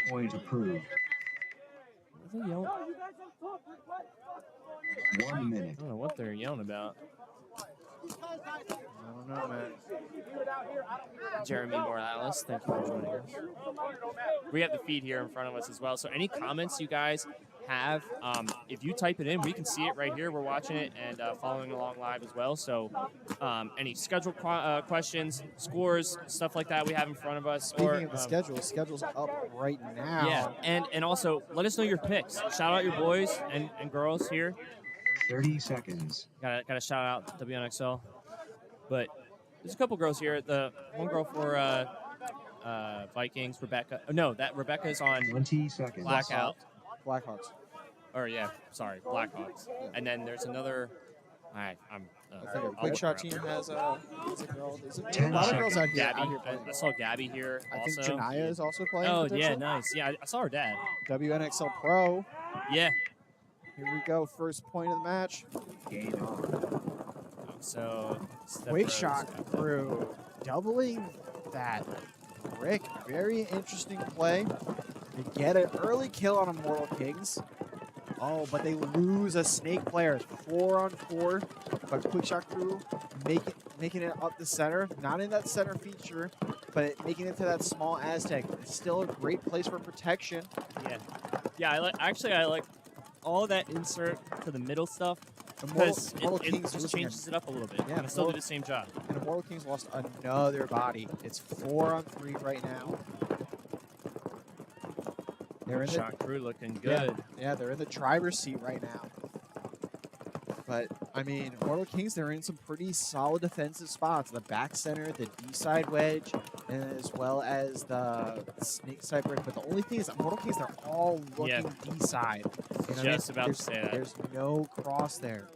Point approved. What are they yelling? 1 minute. I don't know what they're yelling about. I don't know, man. Jeremy Morales, thank you for joining us. We have the feed here in front of us as well. So any comments you guys have, if you type it in, we can see it right here. We're watching it and following along live as well. So any schedule questions, scores, stuff like that we have in front of us. Speaking of the schedule's up right now. Yeah, and also let us know your picks. Shout out your boys and girls here. 30 seconds. Gotta shout out WNXL. But there's a couple girls here. The one girl for Vikings, Rebecca. Oh, no, that Rebecca is on 20 seconds. Blackout. Blackhawks. Or yeah, sorry, Blackhawks. Yeah. And then there's another. I'm. I think a quick shot team has a girl. There's a 10 lot of girls out here. Gabby. playing. I saw Gabby here. I Also. think Janaya is also playing. Oh yeah, potentially. nice. Yeah, I saw her dad. WNXL Pro. Yeah. Here we go. First point of the match. Game on. So. Quick shot crew doubling that brick. Very interesting play. They get an early kill on Immortal Kings. Oh, but they lose a snake player. 4 on 4. But Quick Shot crew making it up the center. Not in that center feature, but making it to that small Aztec. It's still a great place for protection. Yeah. Yeah, I like all that insert to the middle stuff. Immortal Because it Kings just losing changes it up a little bit. Yeah, And it still Immortal- did the same job. And Immortal Kings lost another body. It's 4 on 3 right now. They're in the Shot crew looking good. Yeah, they're in the driver's seat right now. But, I mean, Immortal Kings, they're in some pretty solid defensive spots. The back center, the D-side wedge, and as well as the snake side brick. But the only thing is, Immortal Kings, they're all looking D-side. You know what I mean? Just about to say that. There's no cross there.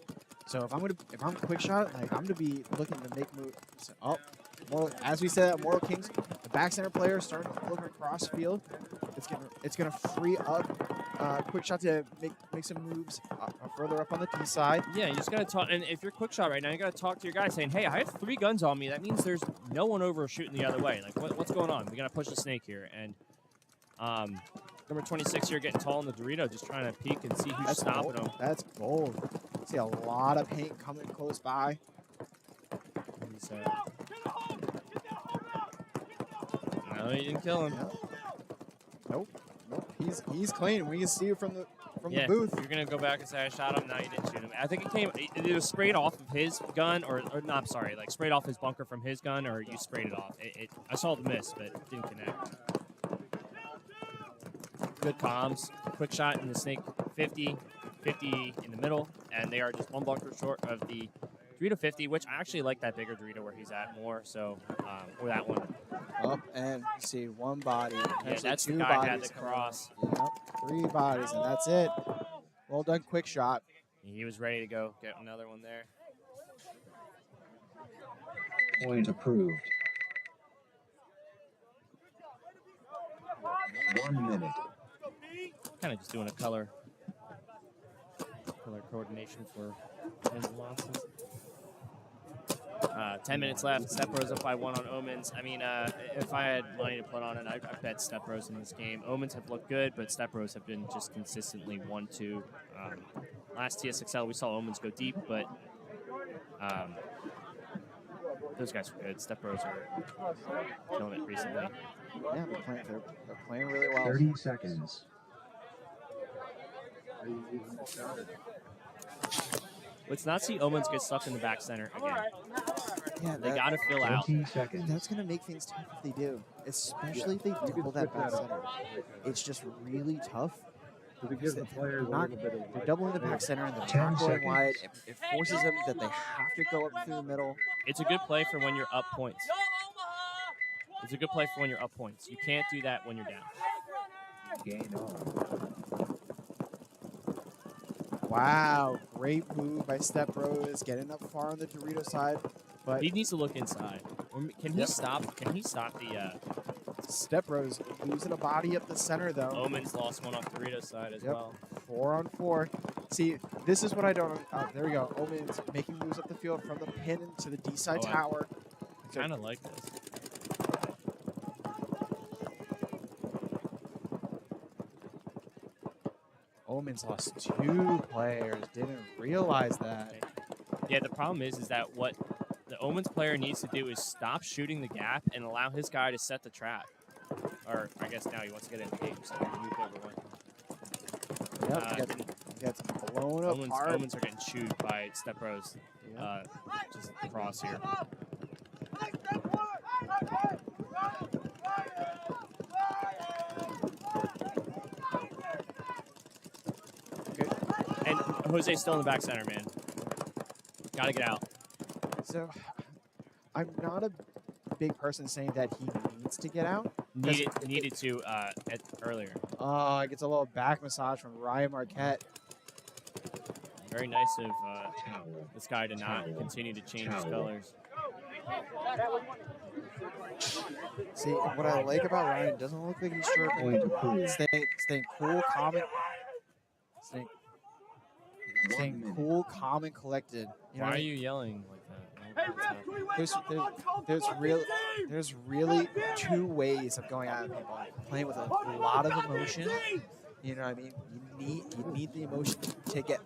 So if I'm quick shot, like I'm gonna be looking to make moves. Oh, as we said, Immortal Kings, the back center player is starting to look across field. It's gonna free up Quick Shot to make some moves further up on the D side. Yeah, you just gotta talk. And if you're quick shot right now, you gotta talk to your guy saying, "Hey, I have 3 guns on me. That means there's no one over shooting the other way. Like, what's going on? We gotta push the snake here." And number 26 here getting tall in the Dorito, just trying to peek and see who's stopping him. That's gold. See a lot of paint coming close by. He's, no, he didn't kill him. Nope. He's clean. We can see it from the Yeah, booth. you're gonna go back and say I shot him. No, you didn't shoot him. I think it was sprayed off of his gun, or no, I'm sorry, like sprayed off his bunker from his gun, or you sprayed it off. I saw the miss, but it didn't connect. Good comms. Quick shot in the snake. 50 in the middle, and they are just 1 bunker short of the Dorito 50, which I actually like that bigger Dorito where he's at more. So, or that one. Up and you see 1 body. Yeah, Actually, that's the 2 guy who had bodies the coming cross. up. Yep, 3 bodies, and that's it. Well done, Quick Shot. He was ready to go get another one there. Point approved. 1 minute. Kind of just doing a color coordination for wins and losses. 10 minutes left. Step Bros up by 1 on Omens. I mean, if I had money to put on it, I bet Step Bros in this game. Omens have looked good, but Step Bros have been just consistently 1-2. Last TSXL, we saw Omens go deep, but those guys are good. Step Bros are killing it recently. Yeah, they're playing really well. 30 seconds. Let's not see Omens get stuck in the back center again. Yeah, They got to fill out. 20 seconds. That's going to make things tough if they do, especially if they double that back center. It's just really tough. Because they're doubling the back center and they're 10 not going seconds. wide. It forces them that they have to go up through the middle. It's a good play for when you're up points. It's a good play for when you're up points. You can't do that when you're down. Game on. Wow, great move by Step Bros, getting up far on the Dorito side. But He needs to look inside. Can he stop? Can he stop the? Step Bros losing a body up the center though. Omens lost one off Dorito's side as well. 4 on 4. See, this is what I don't. There we go. Omens making moves up the field from the pin into the D side Oh, I- tower. Kind of like this. Omens lost 2 players. Didn't realize that. Yeah, the problem is that what the Omens player needs to do is stop shooting the gap and allow his guy to set the trap. Or I guess now he wants to get in the game, so he moved over one. Yep, gets blown apart. Omens are getting chewed by Step Bros. Just cross here. And Jose's still in the back center, man. Gotta get out. So, I'm not a big person saying that he needs to get out. Needed to earlier. Oh, it gets a little back massage from Ryan Marquette. Very nice of Towel. this guy to not continue to change his colors. See, what I like about Ryan, doesn't look like he's Point chirping. approved. Staying cool, calm, and One staying minute. cool, calm, and collected. You know Why what are I you yelling like that? there's really 2 ways of going at people. Playing with a lot of emotion. You know what I mean? You need the emotion to get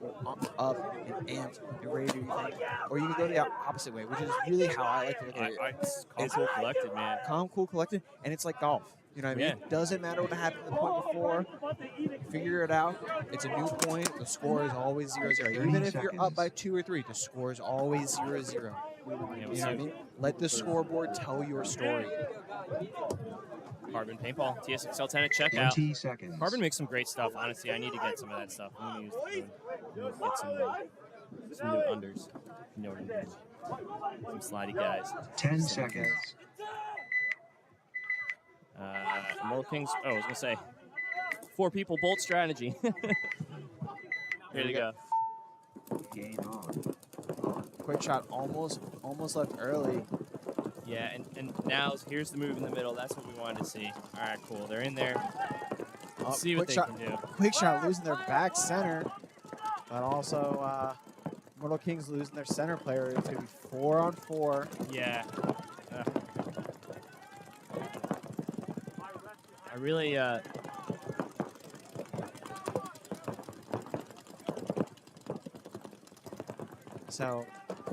up and amped and ready to do your thing. Or you can go the opposite way, which is really how I like to look at it. It's cool collected, man. Calm, cool, collected, and it's like golf. You know what I mean? Yeah. Doesn't matter what happened the point before. Figure it out. It's a new point. The score is always 0-0. Even if you're up by 2 or 3, the score is always 0-0. You know what I mean? Let the scoreboard tell your story. Carbon Paintball, TSXL 10 at checkout. 20 seconds. Carbon makes some great stuff. Honestly, I need to get some of that stuff. I'm gonna use the phone. Get some new unders. You know what I mean? Some slidey guys. 10 seconds. Immortal Kings. Oh, I was gonna say 4 people bolt strategy. Here we go. Game on. Quick shot, almost left early. Yeah, and now here's the move in the middle. That's what we wanted to see. All right, cool. They're in there. Let's see what quick they shot, can do. Quick shot losing their back center, but also Mortal Kings losing their center player. It's gonna be 4 on 4. Yeah. I really So,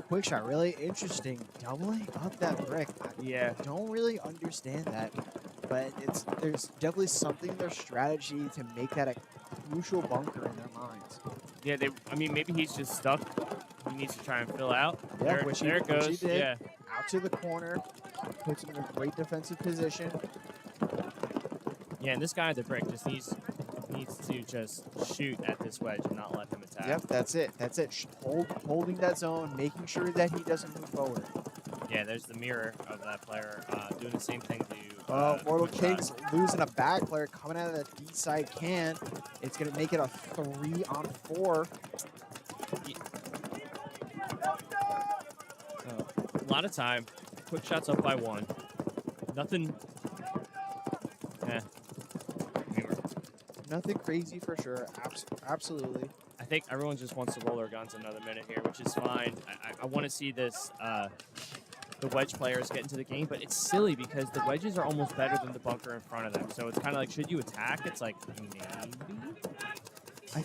quick shot, really interesting. Doubling up that brick. yeah. I don't really understand that, but there's definitely something in their strategy to make that a crucial bunker in their minds. Yeah, I mean, maybe he's just stuck. He needs to try and fill out. Yeah, there, which there it he goes. did. Yeah. Out to the corner, puts him in a great defensive position. Yeah, and this guy at the brick just needs to just shoot at this wedge and not let him attack. Yep, that's it. That's it. Holding that zone, making sure that he doesn't move forward. Yeah, there's the mirror of that player doing the same thing to Mortal Quick Shot. Kings losing a back player coming out of that D side can. It's going to make it a 3 on 4. A lot of time. Quick Shot's up by 1. Nothing. I mean, Nothing crazy for sure. Absolutely. think everyone just wants to roll their guns another minute here, which is fine. I want to see this, the wedge players get into the game, but it's silly because the wedges are almost better than the bunker in front of them. So it's kind of like, should you attack? It's like, maybe. I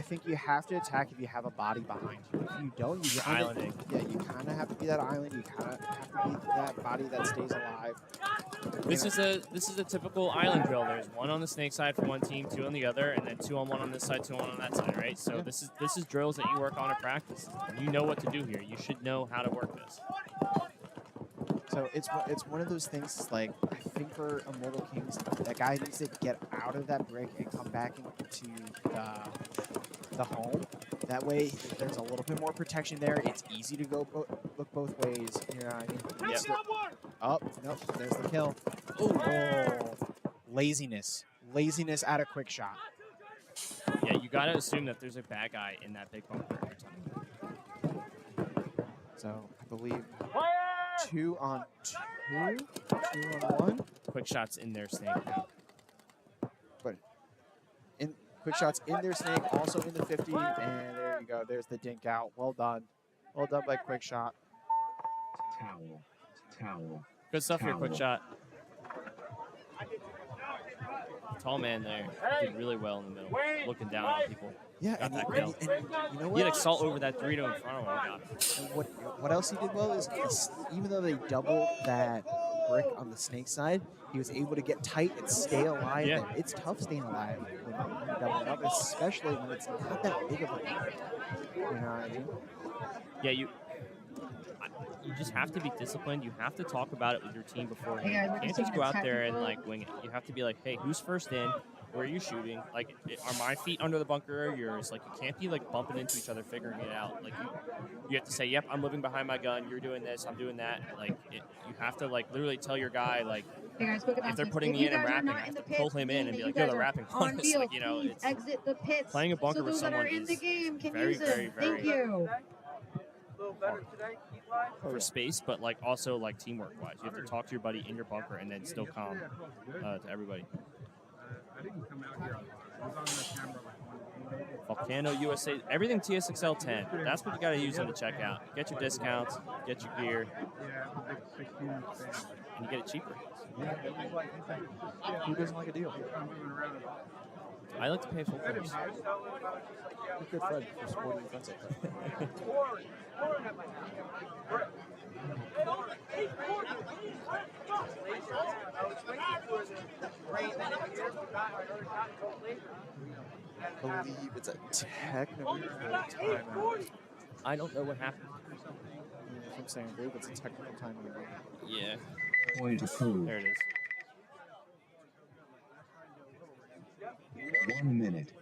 think you have to attack if you have a body behind you. If you don't, you kinda, Islanding. yeah, you kind of have to be that island. You kind of have to be that body that stays alive. This is a typical island drill. There's one on the snake side for one team, two on the other, and then 2 on 1 on this side, 2 on 1 on that side, right? So Yeah. this is drills that you work on in practice. You know what to do here. You should know how to work this. So it's one of those things. Like, I think for Immortal Kings, that guy needs to get out of that brick and come back into the home. That way, there's a little bit more protection there. It's easy to go look both ways. You know what I mean? Yep. Oh, nope. There's the kill. Oh, laziness. Laziness at a quick shot. Yeah, you got to assume that there's a bad guy in that big bunker every time. So I believe 2 on 2, 2 on 1. Quick shots in their snake now. But in quick shots in their snake, also in the 50, and there you go. There's the dink out. Well done. Well done by quick shot. Towel. Towel. Good stuff here, quick Towel. shot. Tall man there. Did really well in the middle. Looking down on people. Yeah, Got and, that and kill. you know He had what? assault over that 3 to in front of him and got him. And what else he did well is even though they doubled that brick on the snake side, he was able to get tight and stay alive. Yeah. And it's tough staying alive when you double it up, especially when it's not that big of a brick. You know what I mean? Yeah, you just have to be disciplined. You have to talk about it with your team beforehand. Hey, guys, You we're can't just just go out there and technical. like wing it. You have to be like, hey, who's first in? Where are you shooting? Like, are my feet under the bunker or yours? Like, you can't be like bumping into each other, figuring it out. Like, you have to say, yep, I'm living behind my gun. You're doing this. I'm doing that. Like, you have to like literally tell your guy like, Hey guys, quick if they're announcement. putting If me you in and guys are rapping, not I have in to the pull pits, him in and meaning be that like, you yo, guys they're are rapping on on us. field, Like, you know, please it's exit the pits. playing a bunker so with those that someone are in is the game can very, use them. very, very Thank you. for space, but like also like teamwork wise. You have to talk to your buddy in your bunker and then still calm to everybody. I didn't come out here. I was on the camera like Volcano USA, everything TSXL 10. That's what you got to use them to check out. Get your discounts, get your gear, yeah, I'm a big 16 fan. and you get it cheaper. Yeah, it was like, it's like, Who doesn't like a deal? I'm moving around. I like to pay full price. Good friend for supporting friends like that. I believe it's a technical timeout. I don't know what happened. If I'm saying I believe it's a technical timeout. Yeah, Point approved. there it is. 1 minute.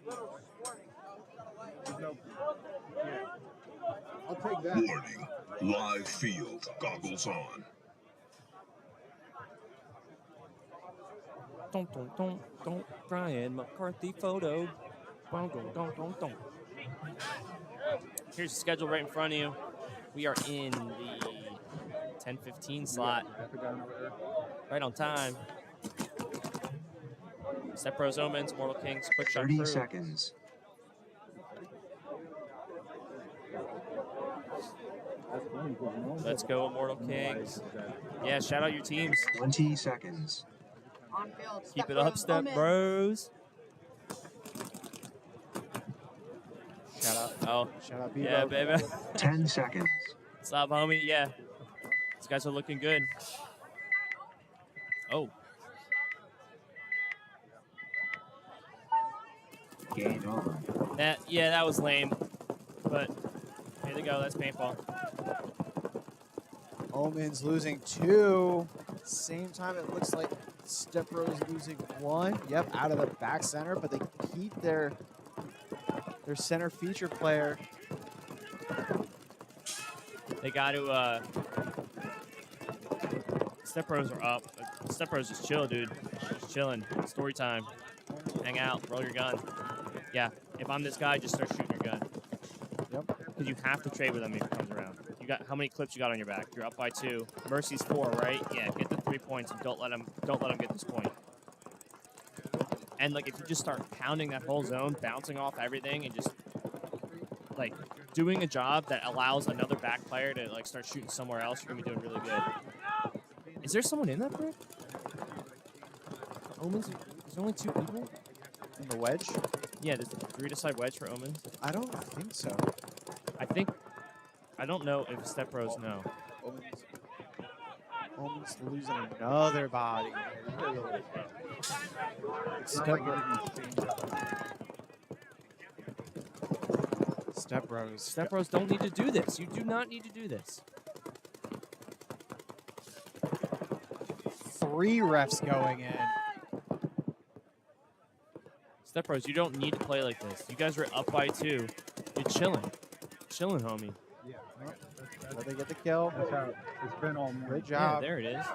I'll take that. Warning. Live field. Goggles on. Don't, Brian McCarthy photo. Don't. Here's the schedule right in front of you. We are in the 10:15 slot, right on time. Step Bros Omens, Mortal Kings, Quick Shot 30 Crew. seconds. Let's go, Immortal Kings. Yeah, shout out your teams. 20 seconds. On field. Keep it up, Step Bros. Shout out. Oh, Shout out, Bebo. yeah, baby. 10 seconds. What's up, homie? Yeah. These guys are looking good. Oh, Game on. that was lame. But here they go. That's paintball. Omen's losing 2. Same time, it looks like Step Bros losing 1. Yep, out of the back center, but they keep their center feature player. They got to. Step Bros are up. Step Bros just chill, dude. Just chilling. Story time. Hang out. Roll your gun. Yeah. If I'm this guy, just start shooting your gun. Yep. Because you have to trade with him if he comes around. You got how many clips you got on your back? You're up by 2. Mercy's 4, right? Yeah. Get the 3 points and don't let him get this point. And like if you just start pounding that whole zone, bouncing off everything, and just like doing a job that allows another back player to like start shooting somewhere else, you're gonna be doing really good. Is there someone in that brick? Omens? There's only 2 people? In the wedge? Yeah, there's a 3-to-side wedge for Omens. I don't think so. I don't know if Step Bros know. Omens losing another body. Step Bros. Step Bros don't need to do this. You do not need to do this. 3 refs going in. Step Bros, you don't need to play like this. You guys are up by 2. You're chilling. Chilling, homie. Yeah, Let they get the kill. that's how it's been all morning. Good Yeah, job. there it is. That's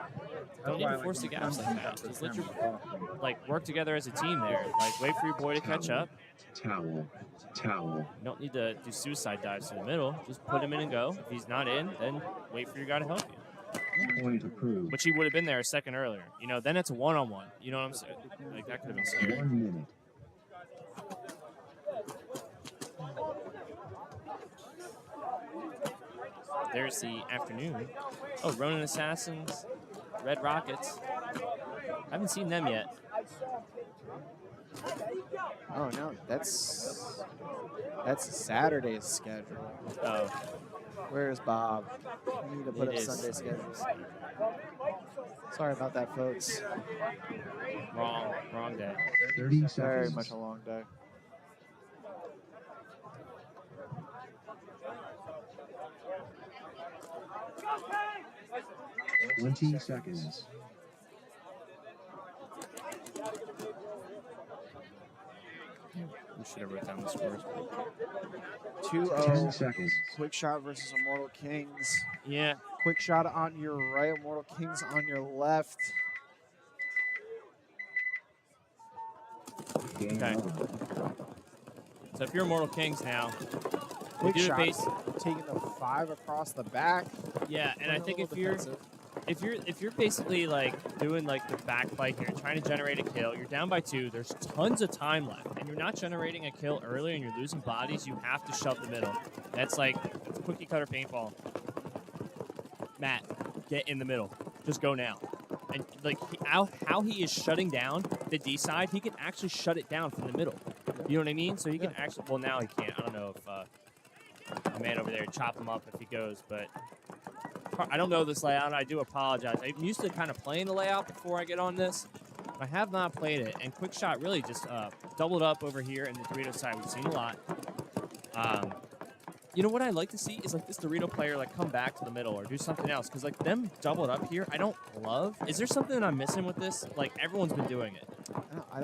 Don't need why I to like force the when gaps it like comes that. to Just let your camera. like work together as a team there. Like wait for your boy to catch up. Towel. Towel. You don't need to do suicide dives to the middle. Just put him in and go. If he's not in, then wait for your guy to help you. Point approved. Which he would have been there a second earlier. You know, then it's a one-on-one. You know what I'm saying? Like that could have been scary. 1 minute. There's the afternoon. Oh, Ronin Assassins, Red Rockets. I haven't seen them yet. Oh no, that's Saturday's schedule. Oh, Where's Bob? We need to put It up is. Sunday schedules. Sorry about that, folks. wrong day. 30 Very seconds. much a long day. Twenty seconds. We should have wrote down the scores. 10 2-0. seconds. Quick shot versus Immortal Kings. Yeah, Quick shot on your right, Immortal Kings on your left. Game Okay. on. so if you're Immortal Kings now, Quick do it shot, base- taking the 5 across the back. yeah, and I A think little defensive. if you're basically like doing like the back play here, trying to generate a kill, you're down by 2. There's tons of time left, and you're not generating a kill early, and you're losing bodies. You have to shove the middle. That's like cookie cutter paintball. Matt, get in the middle. Just go now. And like how he is shutting down the D side, he can actually shut it down from the middle. You know what I mean? So he can actually. Well, now he can't. I don't know if a man over there chop him up if he goes, but. I don't know this layout. I do apologize. I'm used to kind of playing the layout before I get on this. I have not played it, and Quick Shot really just doubled up over here in the Dorito side. We've seen a lot. You know what I like to see is like this Dorito player like come back to the middle or do something else because like them doubled up here. I don't love. Is there something that I'm missing with this? Like everyone's been doing it. I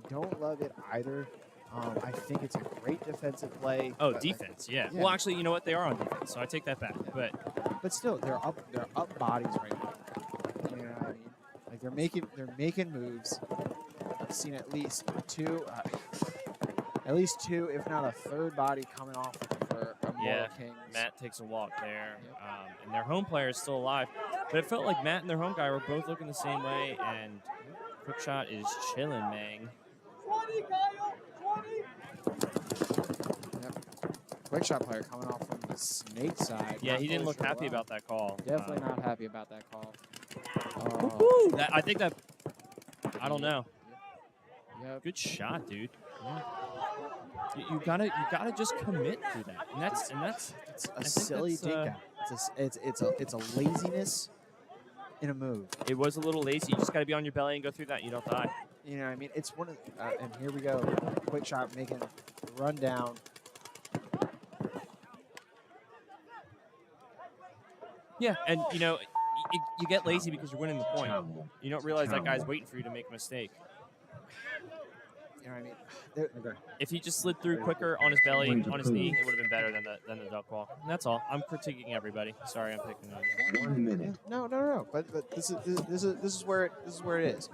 don't love it either. I think it's a great defensive play. Oh, but, defense, yeah. Yeah. Well, actually, you know what? They are on defense, so I take that back. but still, they're up bodies right now. You know what I mean? Like they're making moves. I've seen at least two, if not a third body coming off for Immortal Yeah, Kings. Matt takes a walk there, and their home player is still alive. But it felt like Matt and their home guy were both looking the same way, and Quick Shot is chilling, man. 20, Kyle! 20! Quick shot player coming off from the snake side. Yeah, Not he didn't fully look sure happy why. about that call. Definitely not happy about that call. I think that. I don't know. Yep. Good shot, dude. You gotta just commit to that, and that's It's I a think silly that's, dig down. It's a laziness in a move. It was a little lazy. You just gotta be on your belly and go through that. You don't die. You know what I mean? It's one of and here we go. Quick shot making the run down. Yeah, and you know, you get lazy because you're winning the point. Towel. You don't realize that guy's waiting for you to make a mistake. You know what I mean? Okay. If he just slid through quicker on his belly, on his knee, it would have been better than the duck wall. And that's all. I'm critiquing everybody. Sorry, I'm picking on you. 1 minute. No. But this is where it is.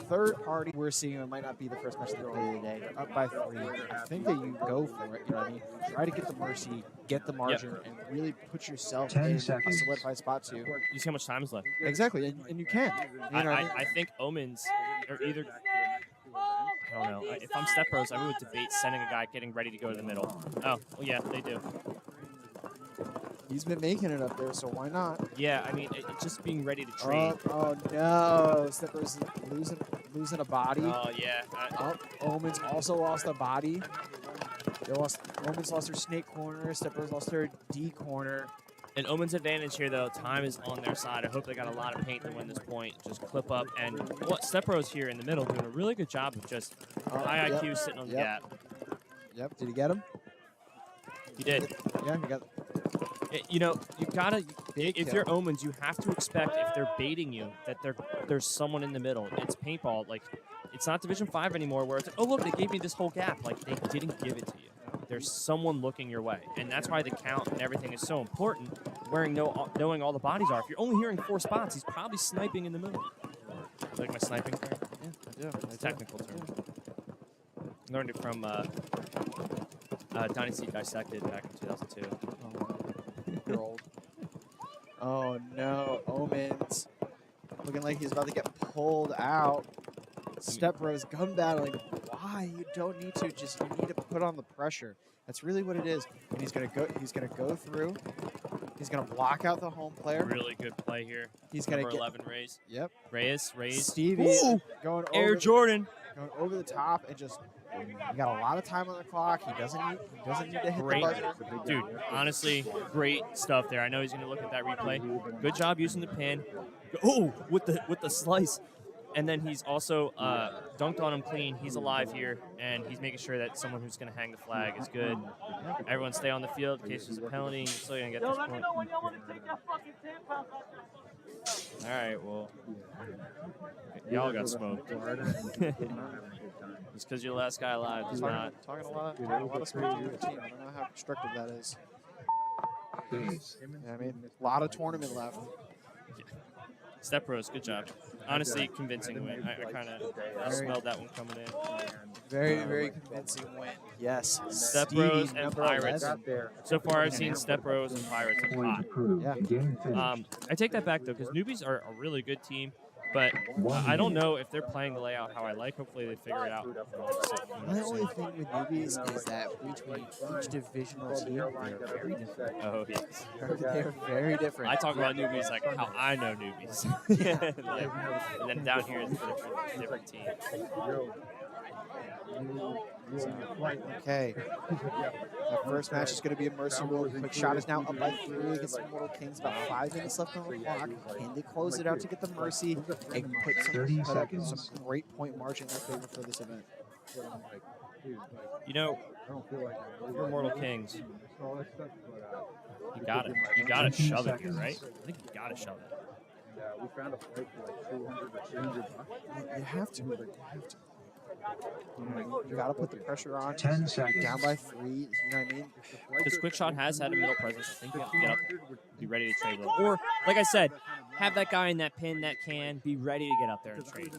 Third party we're seeing it might not be the first match they play today. They're up by 3. I think that you go for it. You know what I mean? Try to get the mercy, get the margin, and really put yourself 10 in a seconds. solidified spot too. You see how much time is left? Exactly, and you can. You know what I mean? I think Omens are either. I don't know. If I'm Step Bros, I would debate sending a guy getting ready to go to the middle. Oh, well, yeah, they do. He's been making it up there, so why not? Yeah, I mean, just being ready to trade. Oh no, Stepper's losing a body. Oh, yeah. Omen's also lost a body. Omen's lost her snake corner. Stepper's lost her D corner. And Omen's advantage here, though, time is on their side. I hope they got a lot of paint to win this point. Just clip up. And what Step Bros here in the middle doing a really good job of just high IQ sitting on the gap. Yep, did he get him? He did. Yeah, he got. You know, you gotta. If you're Omens, you have to expect if they're baiting you that there's someone in the middle. It's paintball. Like, it's not Division 5 anymore, where it's like, oh look, they gave me this whole gap. Like, they didn't give it to you. There's someone looking your way, and that's why the count and everything is so important. Knowing all the bodies are. If you're only hearing 4 spots, he's probably sniping in the middle. Like my sniping term? Yeah, I do. It's a technical term. Learned it from Dynasty Dissected back in 2002. You're old. Oh no, Omens looking like he's about to get pulled out. Step Bros gun battling. Why? You don't need to. You need to put on the pressure. That's really what it is. And he's gonna go through. He's gonna block out the home player. Really good play here. He's gonna Number get 11 Reyes. Yep. Reyes. Stevie Ooh! going Air over Jordan. going over the top and just he got a lot of time on the clock. He doesn't need to hit Great. the buzzer. Dude, honestly, great stuff there. I know he's going to look at that replay. Good job using the pin. Oh, with the slice. And then he's also dunked on him clean. He's alive here, and he's making sure that someone who's going to hang the flag is good. Everyone stay on the field in case there's a penalty. You're still going to get this point. All right, well, y'all got smoked. Just because you're the last guy alive does not. Talking a lot of smoke to your team. I don't know how constructive that is. Yeah, I mean, a lot of tournament left. Step Bros, good job. Honestly, convincing win. I kind of smelled that one coming in. Very, very convincing win. Yes. Step Bros and Pirates. So far, I've seen Step Bros and Pirates hot. Yeah. I take that back, though, because Newbies are a really good team. But I don't know if they're playing the layout how I like. Hopefully they figure it out. My only thing with newbies is that between each divisional team, they're very different. Oh, yes. They're very different. I talk about newbies like how I know newbies. Like, and then down here is a different team. Okay. The first match is going to be a Mercy Roll. Quick Shot is now up by 3 against the Immortal Kings. About 5 minutes left on the clock. Can they close it out to get the Mercy and put some great point margin in their favor for this event? You know, for Immortal Kings, you got it. You got to shove it here, right? I think you got to shove it. We found a fight for like 200 $300. You have to. You have to. You gotta put the pressure on. 10 seconds. Down by 3. You know what I mean? Because Quick Shot has had a middle presence. I think you have to get up, be ready to trade with. Or, like I said, have that guy in that pin that can be ready to get up there and trade.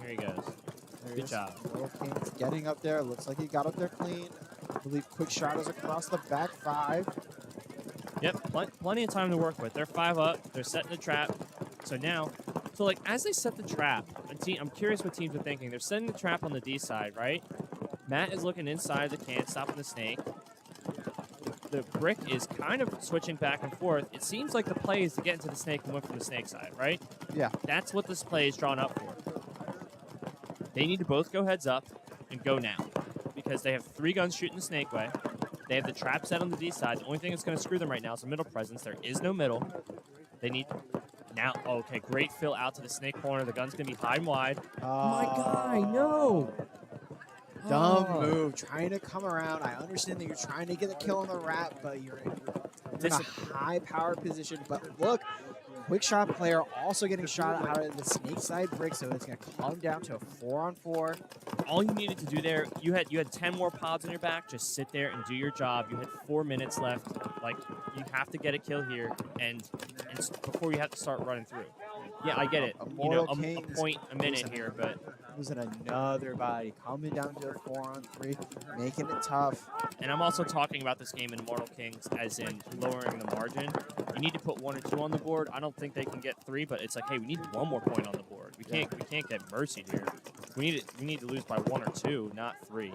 Here he goes. Good job. Immortal Kings getting up there. Looks like he got up there clean. I believe Quick Shot is across the back 5. Yep, plenty of time to work with. They're 5 up. They're setting the trap. So now, like as they set the trap, I'm curious what teams are thinking. They're setting the trap on the D side, right? Matt is looking inside the can, stopping the snake. The brick is kind of switching back and forth. It seems like the play is to get into the snake and win from the snake side, right? Yeah. That's what this play is drawn up for. They need to both go heads up and go now because they have 3 guns shooting the snake way. They have the trap set on the D side. The only thing that's going to screw them right now is the middle presence. There is no middle. They need... Now, okay, great fill out to the snake corner. The gun's going to be high and wide. My guy, no! Dumb move. Trying to come around. I understand that you're trying to get a kill on the rat, but you're in a high power position. But look, Quick Shot player also getting shot out of the snake side brick, so it's going to come down to a 4-on-4. All you needed to do there, you had 10 more pods on your back. Just sit there and do your job. You had 4 minutes left. Like, you have to get a kill here, and before you have to start running through. Yeah, I get it. You know, a point a minute here, but losing another body, coming down to a 4-on-3, making it tough. And I'm also talking about this game in Immortal Kings as in lowering the margin. You need to put 1 or 2 on the board. I don't think they can get 3, but it's like, hey, we need 1 more point on the board. We can't get mercy here. We need to lose by 1 or 2, not 3.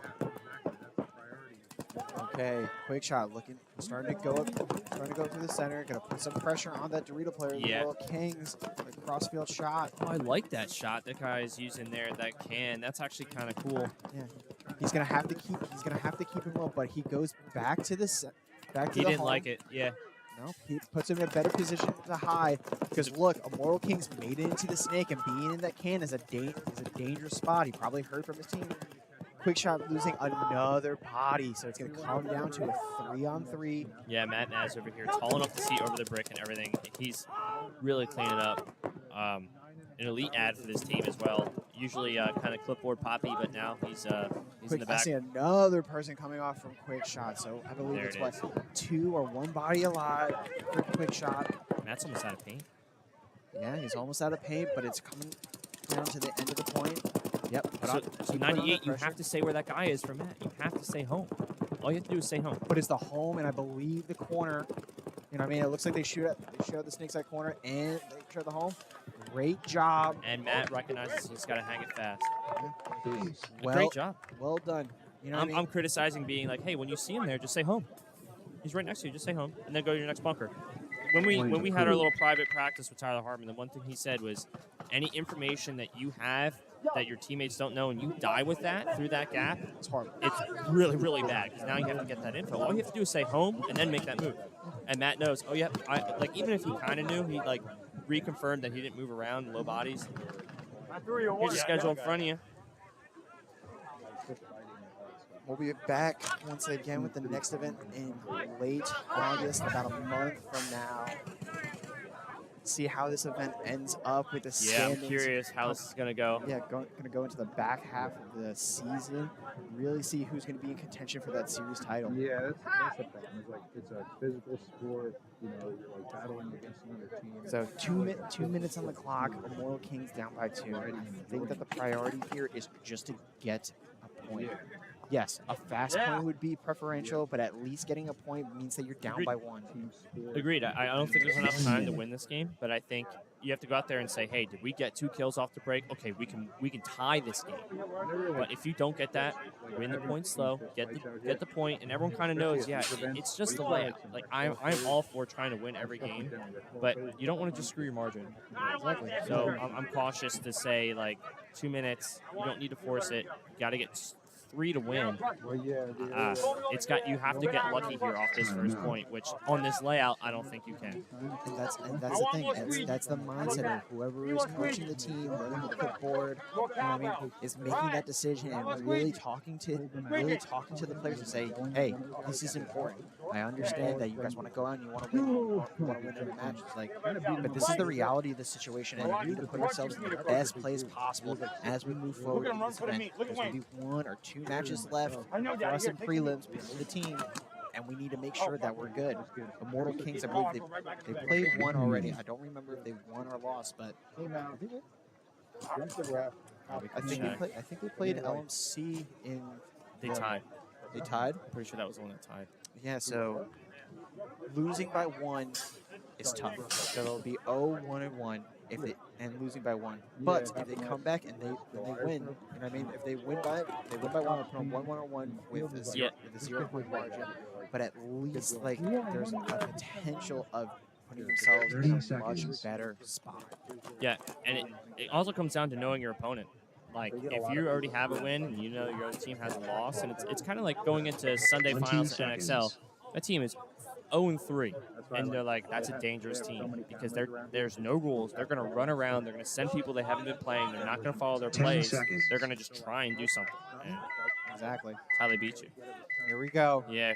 Okay, quick shot looking, starting to go through the center. Gonna put some pressure on that Dorito player. Yeah. The little Kings, the crossfield shot. Oh, I like that shot that guy is using there. That can. That's actually kind of cool. Yeah, he's gonna have to keep him low, but he goes back to the He didn't like it. Yeah. No, he puts him in a better position to hide because look, Immortal Kings made it into the snake, and being in that can is a dangerous spot. He probably heard from his team. Quick shot losing another body, so it's going to come down to a 3-on-3. Yeah, Matt Naz over here, tall enough to see over the brick and everything. He's really cleaning up. An elite ad for this team as well. Usually kind of clipboard poppy, but now he's in the back. I see another person coming off from quick shot, so I believe There it's it what, is. 2 or 1 body alive for quick shot. Matt's almost out of paint. Yeah, he's almost out of paint, but it's coming down to the end of the point. Yep. So 98, you have to say where that guy is for Matt. You have to say home. All you have to do is say home. But it's the home, and I believe the corner. You know what I mean? It looks like they shoot at the snake side corner, and they try the home. Great job. And Matt recognizes he's got to hang it fast. Well, Great job. Well done. You know what I mean? I'm criticizing being like, hey, when you see him there, just say home. He's right next to you. Just say home, and then go to your next bunker. When we had our little private practice with Tyler Hartman, the one thing he said was, any information that you have that your teammates don't know and you die with that through that gap, It's hard. it's really, really bad because now you have to get that info. All you have to do is say home and then make that move. And Matt knows, oh, yeah, even if he kind of knew, he reconfirmed that he didn't move around in low bodies. Here's the schedule in front of you. We'll be back once again with the next event in late August, about a month from now. See how this event ends up with the Yeah, I'm standings. curious how this is going to go. Yeah, going to go into the back half of the season. Really see who's going to be in contention for that series title. Yeah, that's the problem. It's like it's a physical sport. You know, you're like battling against another team. So 2 minutes on the clock. Immortal Kings down by 2. I think that the priority here is just to get a point. Yeah. Yes, a fast point would be preferential, but at least getting a point means that you're down by 1. Team sport. Agreed. I don't think there's enough time to win this game, but I think you have to go out there and say, hey, did we get 2 kills off the break? Okay, we can tie this game. But if you don't get that, win the point slow, get the point, and everyone kind of knows, yeah, it's just the layout. Like I'm all for trying to win every game, but you don't want to just screw your margin. Exactly. So I'm cautious to say 2 minutes. You don't need to force it. You got to get 3 to win. Well, yeah, You have to get lucky here off this first point, which on this layout I don't think you can. And that's the thing. That's the mindset of whoever is coaching the team, running the clipboard, you know what I mean, is making that decision and really talking to the players and say, hey, this is important. I understand that you guys want to go out and you want to win every match. It's but this is the reality of the situation, and you need to put yourselves in the best place possible as we move forward in this event. There's going to be 1 or 2 matches left for us in prelims between the team, and we need to make sure that we're good. Immortal Kings, I believe they played 1 already. I don't remember if they won or lost, but I think they played LMC in. They tied. They tied? Pretty sure that was the one that tied. Yeah, so losing by 1 is tough. So it'll be 0-1-1 and losing by 1. But if they come back and they win, you know what I mean? If they win by 1, we'll put them 1-1-1 with a 0-point margin. But at least there's a potential of putting themselves in a much better spot. Yeah, and it also comes down to knowing your opponent. If you already have a win and you know your other team has a loss, and it's kind of like going into Sunday finals at NXL. That team is 0-3, and they're like, that's a dangerous team because there's no rules. They're going to run around. They're going to send people they haven't been playing. They're not going to follow their plays. They're going to just try and do something. And Exactly. that's how they beat you. Here we go. Yeah.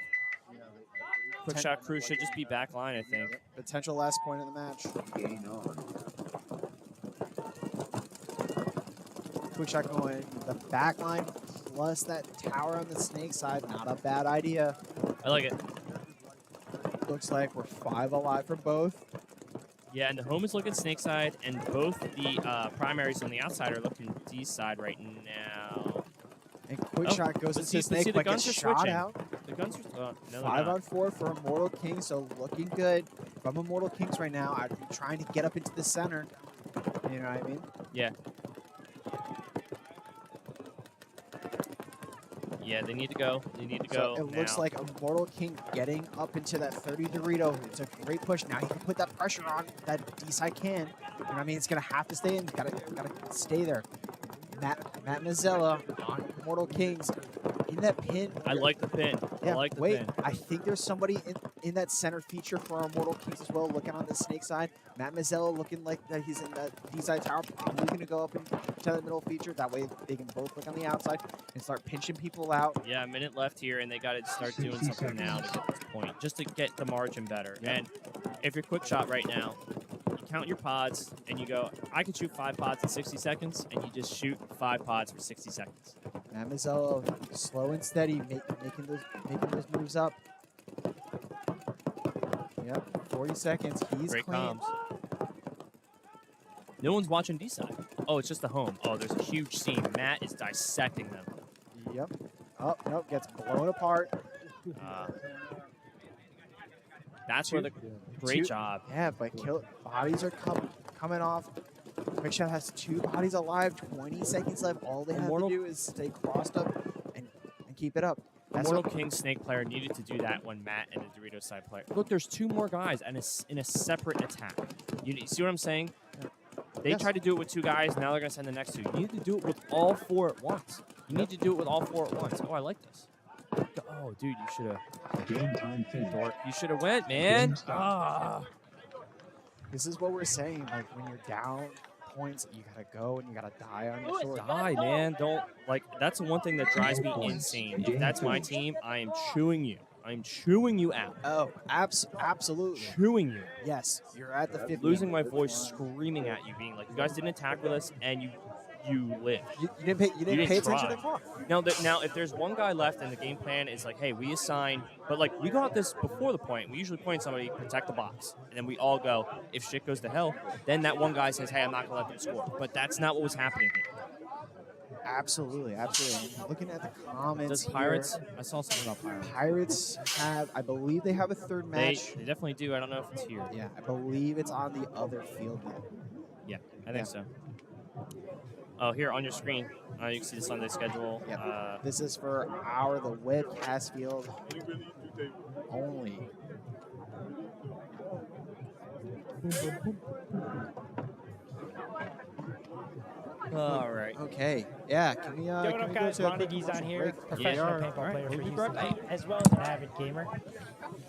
Quick shot crew should just be back line, I think. Potential last point of the match. Game on. Quick shot going the back line plus that tower on the snake side. Not a bad idea. I like it. Looks like we're 5 alive for both. Yeah, and the home is looking snake side, and both the primaries on the outside are looking D side right now. And quick shot goes but into see, snake, the but guns gets are shot switching. out. The guns are no, they're 5 not. on 4 for Immortal King, so looking good. If I'm Immortal Kings right now, I'd be trying to get up into the center. You know what I mean? Yeah. Yeah, they need to go. They need to So go it looks now. like Immortal King getting up into that 30 Dorito. It's a great push. Now he can put that pressure on that D-side can. And I mean, it's going to have to stay in. Gotta stay there. Matt Mazzella on Immortal Kings in that pin. I like the pin. Yeah, I like the wait, pin. I think there's somebody in that center feature for our Immortal Kings as well, looking on the snake side. Matt Mazzella looking like that he's in that D-side tower, probably going to go up into the middle feature. That way they can both look on the outside and start pinching people out. Yeah, a minute left here, and they got to start doing 60 something now to get this point, just to get the margin better. Yep. And if you're quick shot right now, you count your pods, and you go, I could shoot 5 pods in 60 seconds, and you just shoot 5 pods for 60 seconds. Matt Mazzella slow and steady, making those moves up. Yep, 40 seconds. He's Great clean. comms. No one's watching D-side. Oh, it's just the home. Oh, there's a huge seam. Matt is dissecting them. Yep. Oh, nope, gets blown apart. That's where the great job. Yeah, but bodies are coming off. Quickshot has 2 bodies alive, 20 seconds left. All they have to do is stay crossed up and keep it up. Immortal King Snake player needed to do that when Matt and the Dorito side player. Look, there's 2 more guys and in a separate attack. You see what I'm saying? They tried to do it with 2 guys. Now they're going to send the next 2. You need to do it with all 4 at once. You need to do it with all 4 at once. Oh, I like this. Oh, dude, you should have. Game time finish. Dork, you should have went, man. Game stop. This is what we're saying. Like, when you're down points, you got to go and you got to die on your sword. Die, man. Don't, like, that's the one thing that drives me insane. If that's my team, I am chewing you. I'm chewing you out. Oh, absolutely. Chewing you. Yes, you're at the 50. Losing my voice, screaming at you, being like, you guys didn't attack with us, and you lived. You didn't pay attention try. to the clock. Now, if there's one guy left and the game plan is like, hey, we assign, but like we got this before the point. We usually point somebody, protect the box, and then we all go. If shit goes to hell, then that one guy says, hey, I'm not gonna let them score. But that's not what was happening here. Absolutely. Looking at the comments Does Pirates? I saw something about Pirates. Pirates have, I believe they have a third match. They definitely do. I don't know if it's here. Yeah, I believe it's on the other field now. Yeah, I think so. Oh, here on your screen, you can see the Sunday schedule. Yeah. This is for the webcast field only. All right. Okay. Yeah. Can we? Yo, what can up, we guys? go to a Ronnie quick D's on here, break? professional paintball All right, player for we'll be Houston, right back. as well as an avid gamer.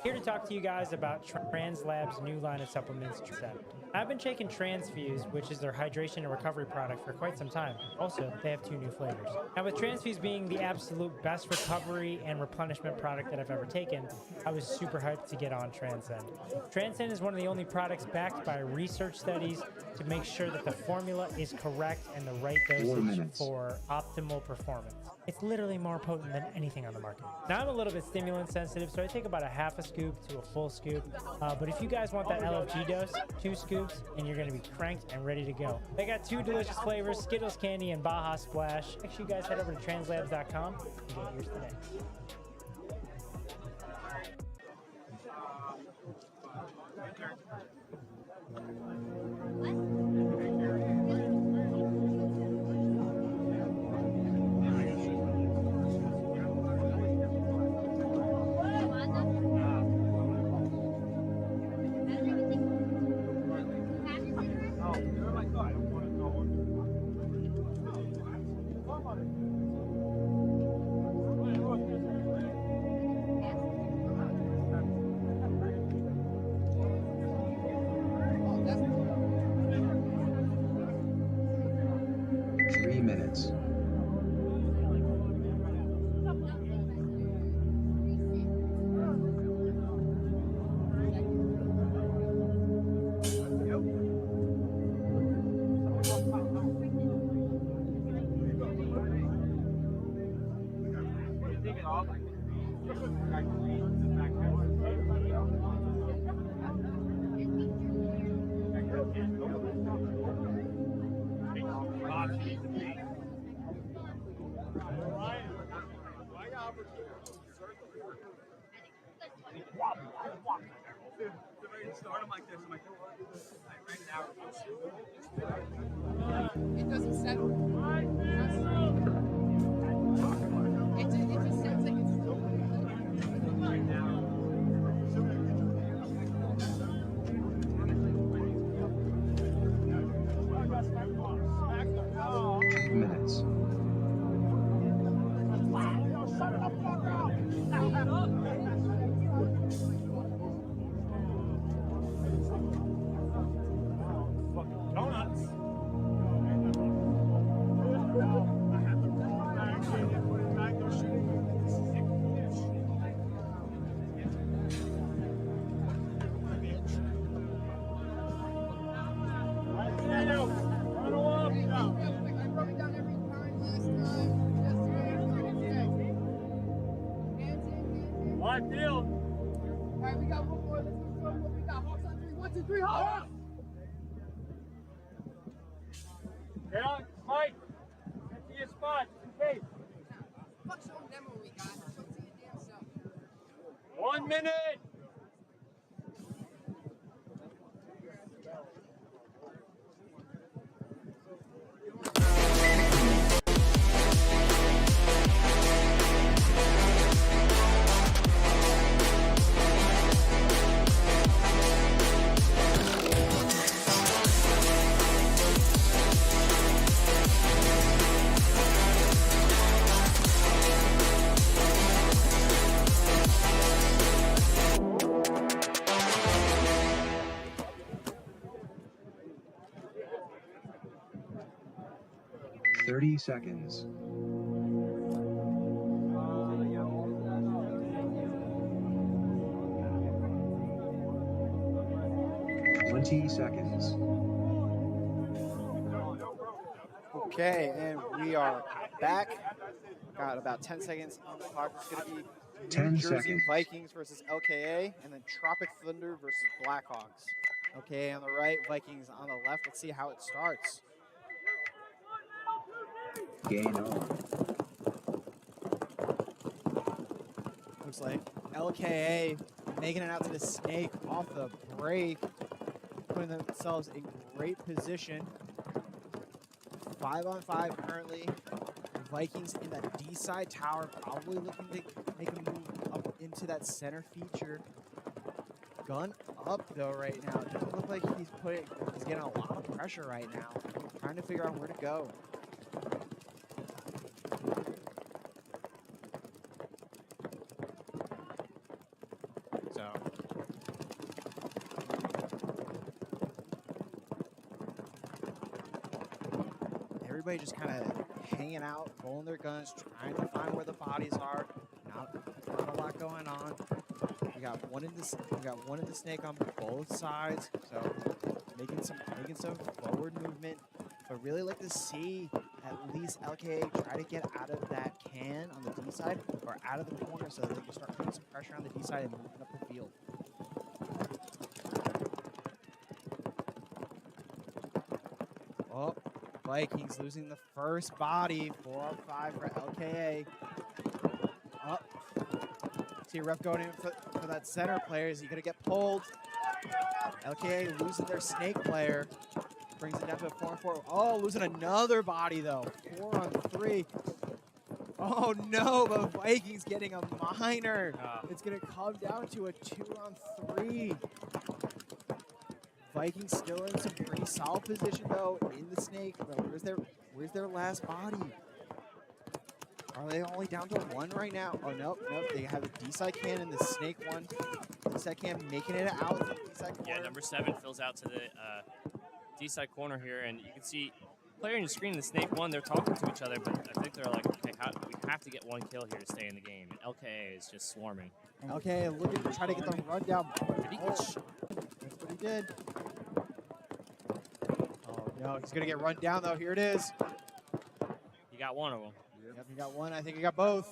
Here to talk to you guys about TransLab's new line of supplements, Tsxl. I've been taking Transfuse, which is their hydration and recovery product, for quite some time. Also, they have 2 new flavors. Now, with Transfuse being the absolute best recovery and replenishment product that I've ever taken, I was super hyped to get on Transcend. Transcend is one of the only products backed by research studies to make sure that the formula is correct and the right 4 dosage minutes. for optimal performance. It's literally more potent than anything on the market. Now, I'm a little bit stimulant sensitive, so I take about a half a scoop to a full scoop. But if you guys want that LFG dose, 2 scoops, and you're gonna be cranked and ready to go. They got 2 delicious flavors, Skittles Candy and Baja Splash. Make sure you guys head over to translabs.com and get yours today. Minutes. It doesn't settle. It just Live field. All right, we got one more. Let's go for what we got. Hawks on 3. 1, 2, 3, Hawks! Get on, Mike. Get to your spot, just in case. Fuck showing them what we got. Show it to your damn self. 1 minute. Seconds. 20 seconds. Okay, and we are back. Got about 10 seconds on the clock. It's going to be 10 New Jersey seconds. Vikings versus LKA, and then Tropic Thunder versus Blackhawks. Okay, on the right, Vikings on the left. Let's see how it starts. Game on. Looks like LKA making it out to the snake off the break, putting themselves in great position. 5-on-5 currently. The Vikings in that D side tower, probably looking to make a move up into that center feature. Gun up though right now. Doesn't look like he's getting a lot of pressure right now. Trying to figure out where to go. So everybody just kind of hanging out, rolling their guns, trying to find where the bodies are. Not a lot going on. We got one in the snake on both sides, so making some forward movement. But really like to see at least LKA try to get out of that can on the D side or out of the corner so that they can start putting some pressure on the D side and moving up the field. Oh, Vikings losing the first body. 4-on-5 for LKA. Oh, see a ref going in for that center player. Is he going to get pulled? LKA losing their snake player. Brings it down to a 4-on-4. Oh, losing another body, though. 4-on-3. Oh, no, but Vikings getting a minor. It's going to come down to a 2-on-3. Vikings still in some pretty solid position, though, in the snake. But where's their last body? Are they only down to 1 right now? Oh, nope. They have a D-side can and the snake one. D-side can making it out to the D-side corner. Yeah, number 7 fills out to the D-side corner here, and you can see player in the screen, the snake one, they're talking to each other, but I think they're like, okay, we have to get 1 kill here to stay in the game. And LKA is just swarming. Okay, looking to try to get the run down. Did he get That's what he did. Oh, no, he's going to get run down, though. Here it is. He got one of them. Yep, he got one. I think he got both.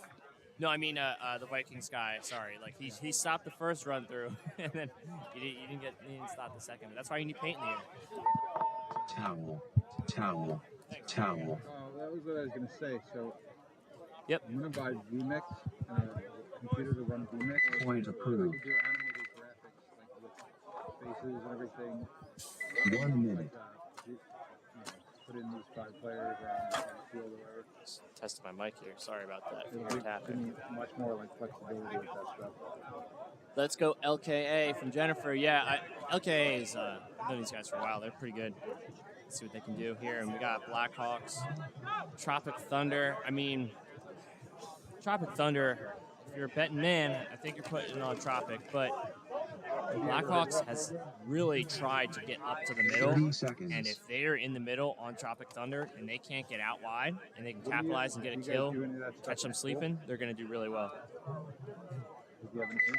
No, I mean the Vikings guy. Sorry, like he stopped the first run through, and then he didn't stop the second. But that's why you need paint in the air. Towel. Oh, that was what I was going to say. So, yep. I'm going to buy VMix, a computer to run VMix. Point approved. Do animated graphics, like with faces and everything. 1 minute. Put in these 5 players around the field or whatever. Just tested my mic here. Sorry about that. It'll give me much more like flexibility with that stuff. Let's go LKA from Jennifer. Yeah, LKA is I've known these guys for a while. They're pretty good. Let's see what they can do here. And we got Blackhawks, Tropic Thunder. I mean, Tropic Thunder, if you're a betting man, I think you're putting it on Tropic. But Blackhawks has really tried to get up to the middle. 30 seconds. And if they're in the middle on Tropic Thunder and they can't get out wide and they can capitalize and get a kill, catch them sleeping, they're going to do really well.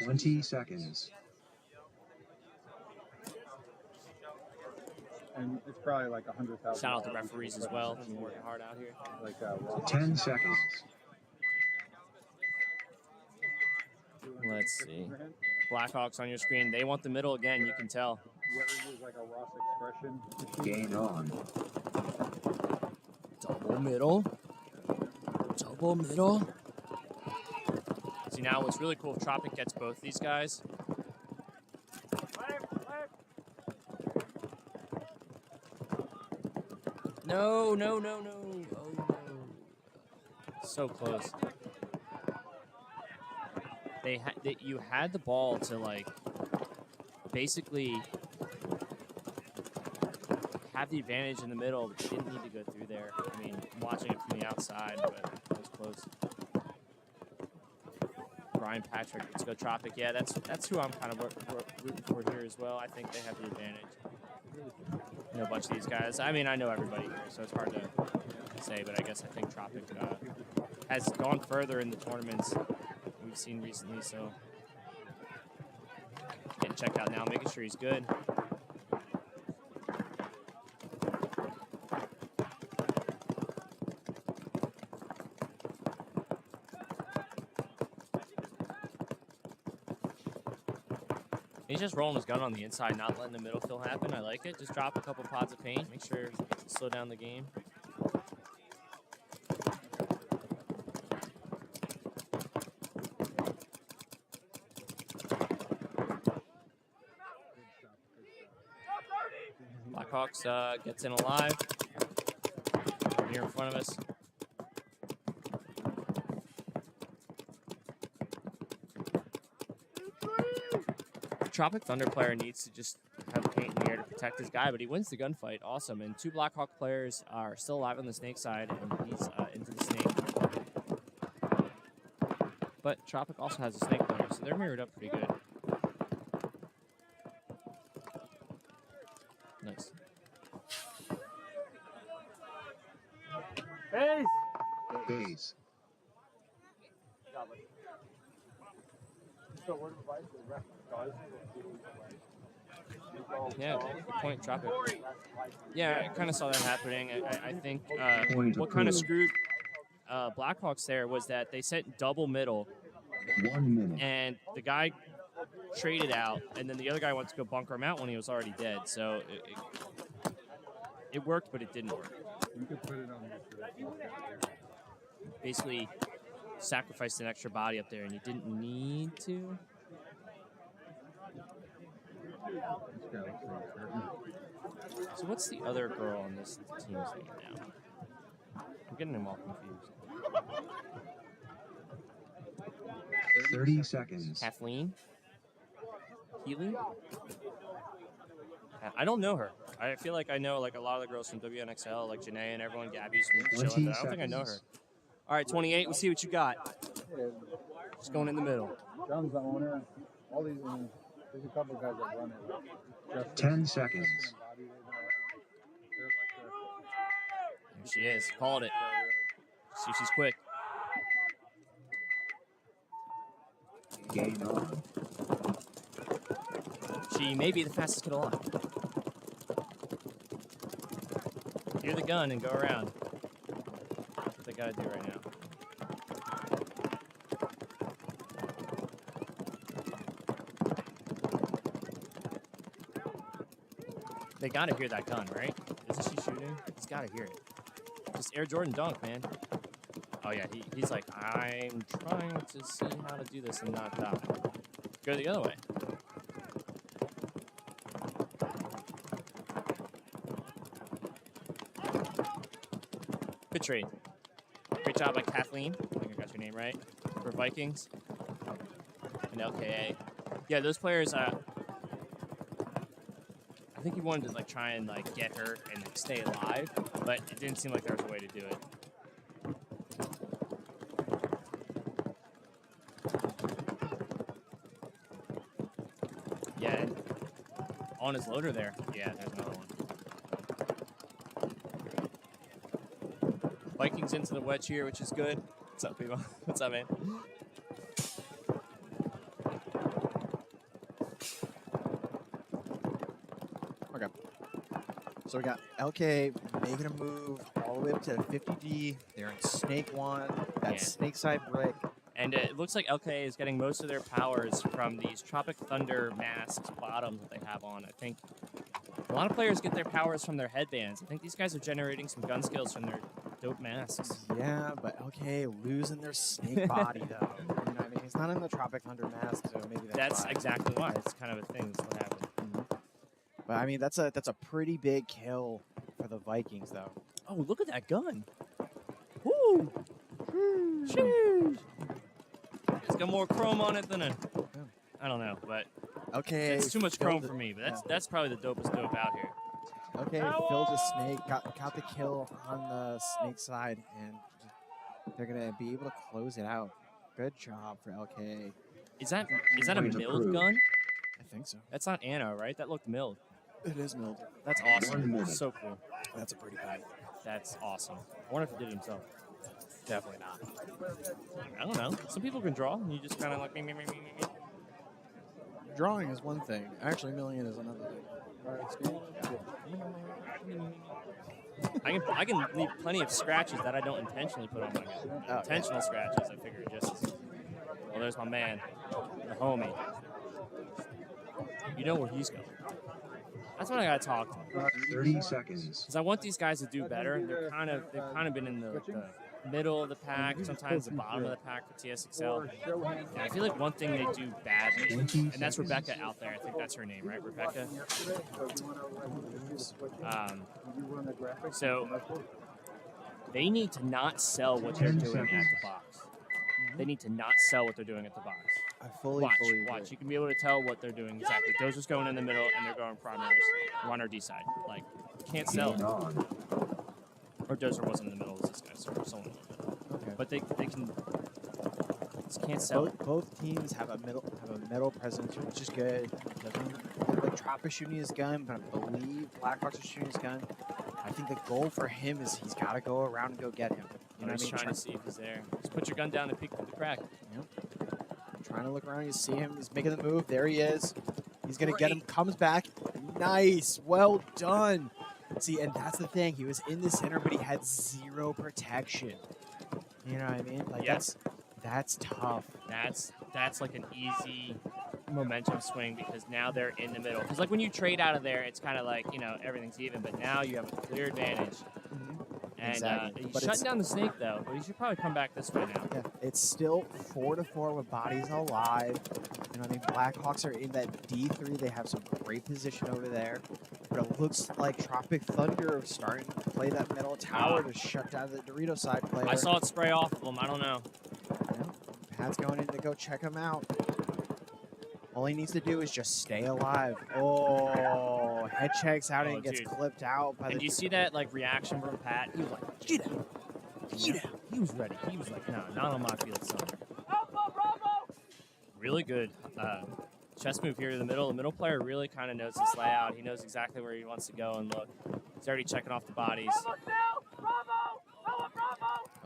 20 seconds. And it's probably like 100,000. Shout out to referees as well. They've been working hard out here. Like 10 seconds. Let's see. Blackhawks on your screen. They want the middle again. You can tell. You ever use like a Ross expression? Game on. Double middle. Double middle. See, now what's really cool if Tropic gets both these guys. No, no, no, no. Oh, no. So close. You had the ball to, like, basically have the advantage in the middle, but you didn't need to go through there. I mean, I'm watching it from the outside, but it was close. Brian Patrick, let's go Tropic. Yeah, that's who I'm kind of rooting for here as well. I think they have the advantage. I know a bunch of these guys. I mean, I know everybody here, so it's hard to say, but I guess I think Tropic has gone further in the tournaments we've seen recently, so getting checked out now, making sure he's good. He's just rolling his gun on the inside, not letting the middle fill happen. I like it. Just drop a couple pods of paint. Make sure to slow down the game. Blackhawks gets in alive. Right here in front of us. Tropic Thunder player needs to just have paint in the air to protect his guy, but he wins the gunfight. Awesome. And 2 Blackhawk players are still alive on the snake side, and he's into the snake. But Tropic also has a snake player, so they're mirrored up pretty good. Nice. Base. Yeah, good point, Tropic. Yeah, I kind of saw that happening. I think what kind of screwed Blackhawks there was that they sent double middle, 1 minute. and the guy traded out, and then the other guy went to go bunker him out when he was already dead. So it worked, but it didn't work. You could put it on your Basically, sacrificed an extra body up there, and you didn't need to. So what's the other girl on this team's name now? I'm getting them all confused. 30 seconds. Kathleen? Healy? I don't know her. I feel like I know like a lot of the girls from WNXL, like Janae and everyone, Gabby's from Tsxl, but I don't think I know her. All right, 28. We'll see what you got. Just going in the middle. John's the owner. All these, there's a couple guys that run it. 10 seconds. There she is. Called it. See if she's quick. Game on. She may be the fastest kid alive. Hear the gun and go around. That's what they gotta do right now. They gotta hear that gun, right? Isn't she shooting? He's gotta hear it. Just Air Jordan dunk, man. Oh yeah, he's like, I'm trying to see how to do this and not die. Go the other way. Good trade. Great job by Kathleen. I think I got your name right. For Vikings. And LKA. Yeah, those players, I think he wanted to like try and like get her and like, stay alive, but it didn't seem like there was a way to do it. Yeah, and on his loader there. Yeah, there's another one. Vikings into the wedge here, which is good. What's up, people? What's up, man? Okay. So we got LK making a move all the way up to 50D. They're in Snake 1. That's Yeah. Snake side brick. And it looks like LKA is getting most of their powers from these Tropic Thunder masks bottoms that they have on. I think a lot of players get their powers from their headbands. I think these guys are generating some gun skills from their dope masks. Yeah, but okay, losing their snake body though. You know what I mean? It's not in the Tropic Thunder mask, so maybe that's why. Exactly why. It's kind of a thing. That's what happened. But I mean, that's a pretty big kill for the Vikings though. Oh, look at that gun. Woo! Sheesh. It's got more chrome on it than a... I don't know, but Okay, it's too much chrome for me. But that's probably the dopest dope out here. Okay, filled the snake, got the kill on the snake side, and they're gonna be able to close it out. Good job for LKA. Is that a milled gun? I think so. That's not Anno, right? That looked milled. It is milled. That's awesome. So cool. That's a pretty bad. That's awesome. I wonder if he did it himself. Definitely not. I don't know. Some people can draw, and you just kind of like me. Drawing is one thing. Actually, milling it is another thing. All right, I can leave plenty of scratches that I don't intentionally put on my gun. Intentional scratches, I figure just. Well, there's my man, the homie. You know where he's going. That's what I gotta talk to. 30 seconds. Because I want these guys to do better. They've kind of been in the middle of the pack, sometimes the bottom of the pack for Tsxl. And I feel like one thing they do badly, and that's Rebecca out there. I think that's her name, right? Rebecca. So they need to not sell what they're doing at the box. They need to not sell what they're doing at the box. I fully Watch. agree. You can be able to tell what they're doing exactly. Dozer's going in the middle, and they're going primaries. We're on our D side. Like, can't sell it. Or Dozer wasn't in the middle. It was this guy, so someone in the middle. Okay. But they can just can't sell it. Both teams have a middle presence, which is good. Like Trop is shooting his gun, but I believe Blackhawks is shooting his gun. I think the goal for him is he's got to go around and go get him. You know what I mean? Trying to see if he's there. Just put your gun down and peek through the crack. Yep. Trying to look around. You see him. He's making the move. There he is. He's going to get him. Comes back. Nice. Well done. See, and that's the thing. He was in the center, but he had zero protection. You know what I mean? Like that's tough. That's like an easy momentum swing because now they're in the middle. Because like when you trade out of there, it's kind of like, you know, everything's even. But now you have a clear advantage. And Exactly. he's shutting down the snake though, but he should probably come back this way now. Yeah, it's still 4-4 with bodies alive. You know what I mean? Blackhawks are in that D3. They have some great position over there. But it looks like Tropic Thunder are starting to play that middle tower to shut down the Dorito side player. I saw it spray off of him. I don't know. Yeah. Pat's going in to go check him out. All he needs to do is just stay alive. Oh, head checks out and gets clipped out. And you see that like reaction from Pat? He was like, get out. Get out. He was ready. He was like, no, not on my field, son. Really good chess move here to the middle. The middle player really kind of knows this layout. He knows exactly where he wants to go and look. He's already checking off the bodies.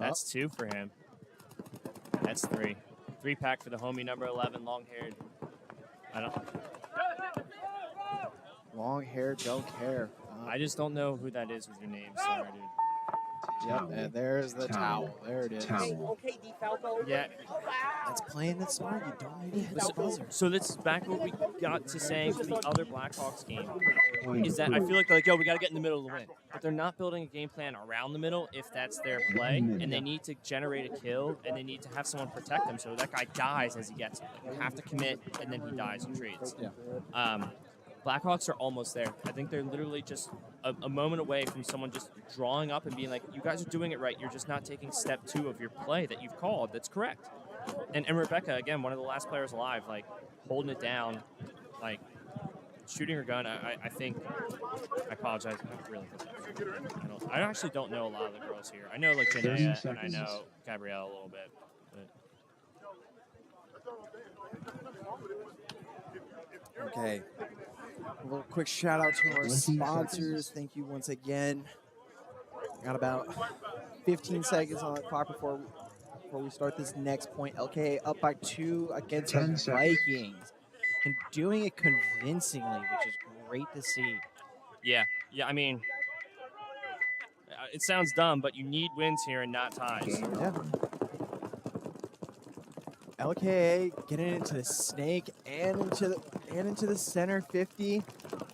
That's 2 for him. That's 3. 3-pack for the homie, number 11, long-haired. Long hair, don't care. I just don't know who that is with your name. Sorry, dude. Yep, and there's the towel. There it is. Yeah. That's playing it smart. You don't need to hit that buzzer. So this is back what we got to saying for the other Blackhawks game. Is that I feel like they're like, yo, we got to get in the middle of the win. But they're not building a game plan around the middle if that's their play. And they need to generate a kill, and they need to have someone protect them so that guy dies as he gets it. You have to commit, and then he dies and trades. Yeah. Blackhawks are almost there. I think they're literally just a moment away from someone just drawing up and being like, you guys are doing it right. You're just not taking step 2 of your play that you've called. That's correct. And Rebecca, again, one of the last players alive, like holding it down, like shooting her gun. I think, I apologize. I really I actually don't know a lot of the girls here. I know like Janaea and I know Gabrielle a little bit. But. Okay. A little quick shout out to our sponsors. Thank you once again. Got about 15 seconds on the clock before we start this next point. LKA up by 2 against the Vikings. And doing it convincingly, which is great to see. Yeah, I mean, it sounds dumb, but you need wins here and not ties. Yeah. LKA getting into the snake and into the center 50.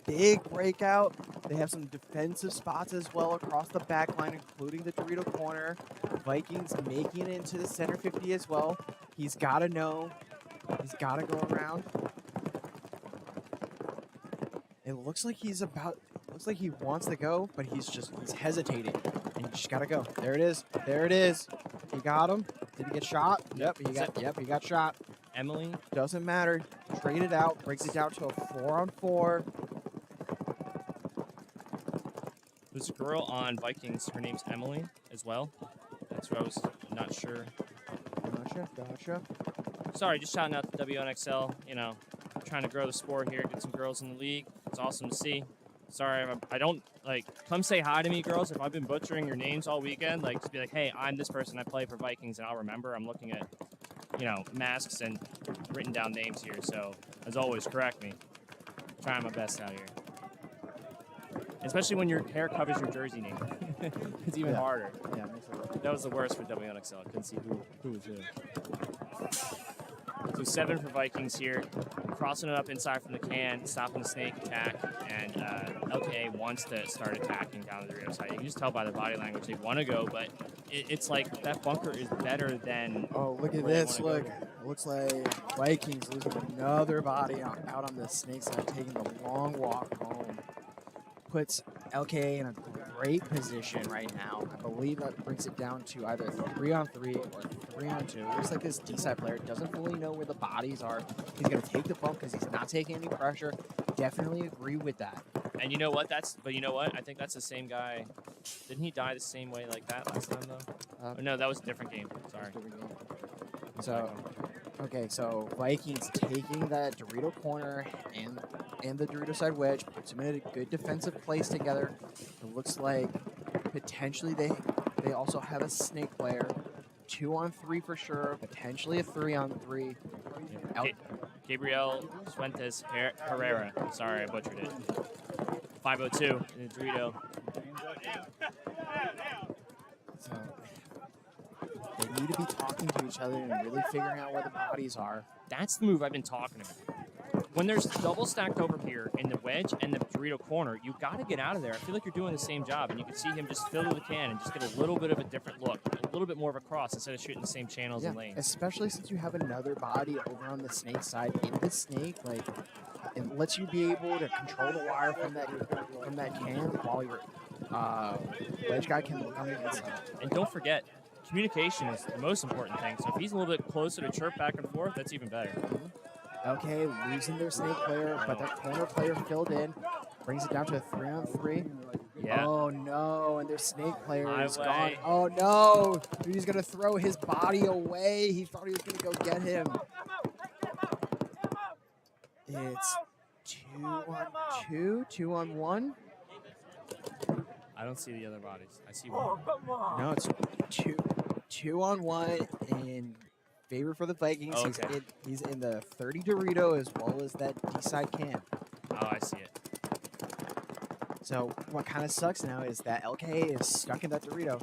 Big breakout. They have some defensive spots as well across the back line, including the Dorito corner. Vikings making it into the center 50 as well. He's got to know. He's got to go around. It looks like he wants to go, but he's hesitating. And you just got to go. There it is. There it is. He got him. Did he get shot? Yep, he got shot. Emily. Doesn't matter. Trade it out. Breaks it down to a 4-on-4. There's a girl on Vikings. Her name's Emily as well. That's what I was not sure. Gotcha. Sorry, just shouting out the WNXL. You know, trying to grow the sport here, get some girls in the league. It's awesome to see. Sorry, I don't, like, come say hi to me, girls. If I've been butchering your names all weekend, like, just be like, hey, I'm this person. I play for Vikings, and I'll remember. I'm looking at, you know, masks and written down names here. So, as always, correct me. Trying my best out here. Especially when your hair covers your jersey name. It's even harder. Yeah, it makes it work. That was the worst for WNXL. I couldn't see who was who. So 7 for Vikings here. Crossing it up inside from the can, stopping the snake attack, and LKA wants to start attacking down the Dorito side. You can just tell by the body language they want to go, but it's like that bunker is better than. Oh, look at this. Look. It looks like Vikings losing another body out on the snake side, taking the long walk home. Puts LKA in a great position right now. I believe that brings it down to either 3-on-3 or 3-on-2. Looks like this D-side player doesn't fully know where the bodies are. He's going to take the bump because he's not taking any pressure. Definitely agree with that. And you know what? You know what? I think that's the same guy. Didn't he die the same way like that last time though? No, that was a different game. Sorry. So, okay, so Vikings taking that Dorito corner and the Dorito side wedge, puts them in a good defensive place together. It looks like potentially they also have a snake player. 2-on-3 for sure, potentially a 3-on-3. Gabriel Fuentes Herrera. Sorry, I butchered it. 502 in the Dorito. So they need to be talking to each other and really figuring out where the bodies are. That's the move I've been talking about. When there's double stacked over here in the wedge and the Dorito corner, you got to get out of there. I feel like you're doing the same job, and you can see him just fill the can and just get a little bit of a different look, a little bit more of a cross instead of shooting the same channels and lanes. Especially since you have another body over on the snake side. In the snake, like, it lets you be able to control the wire from that can while your wedge guy can look on the inside. And don't forget, communication is the most important thing. So if he's a little bit closer to chirp back and forth, that's even better. Okay, losing their snake player, but that corner player filled in. Brings it down to a 3-on-3. Yeah. Oh, no, and their snake player is gone. Oh, no. He's going to throw his body away. He thought he was going to go get him. It's 2-on-2, 2-on-1. I don't see the other bodies. I see one. No, it's 2-on-1 in favor for the Vikings. Oh, okay. He's in the 30 Dorito as well as that D-side can. Oh, I see it. So what kind of sucks now is that LKA is stuck in that Dorito.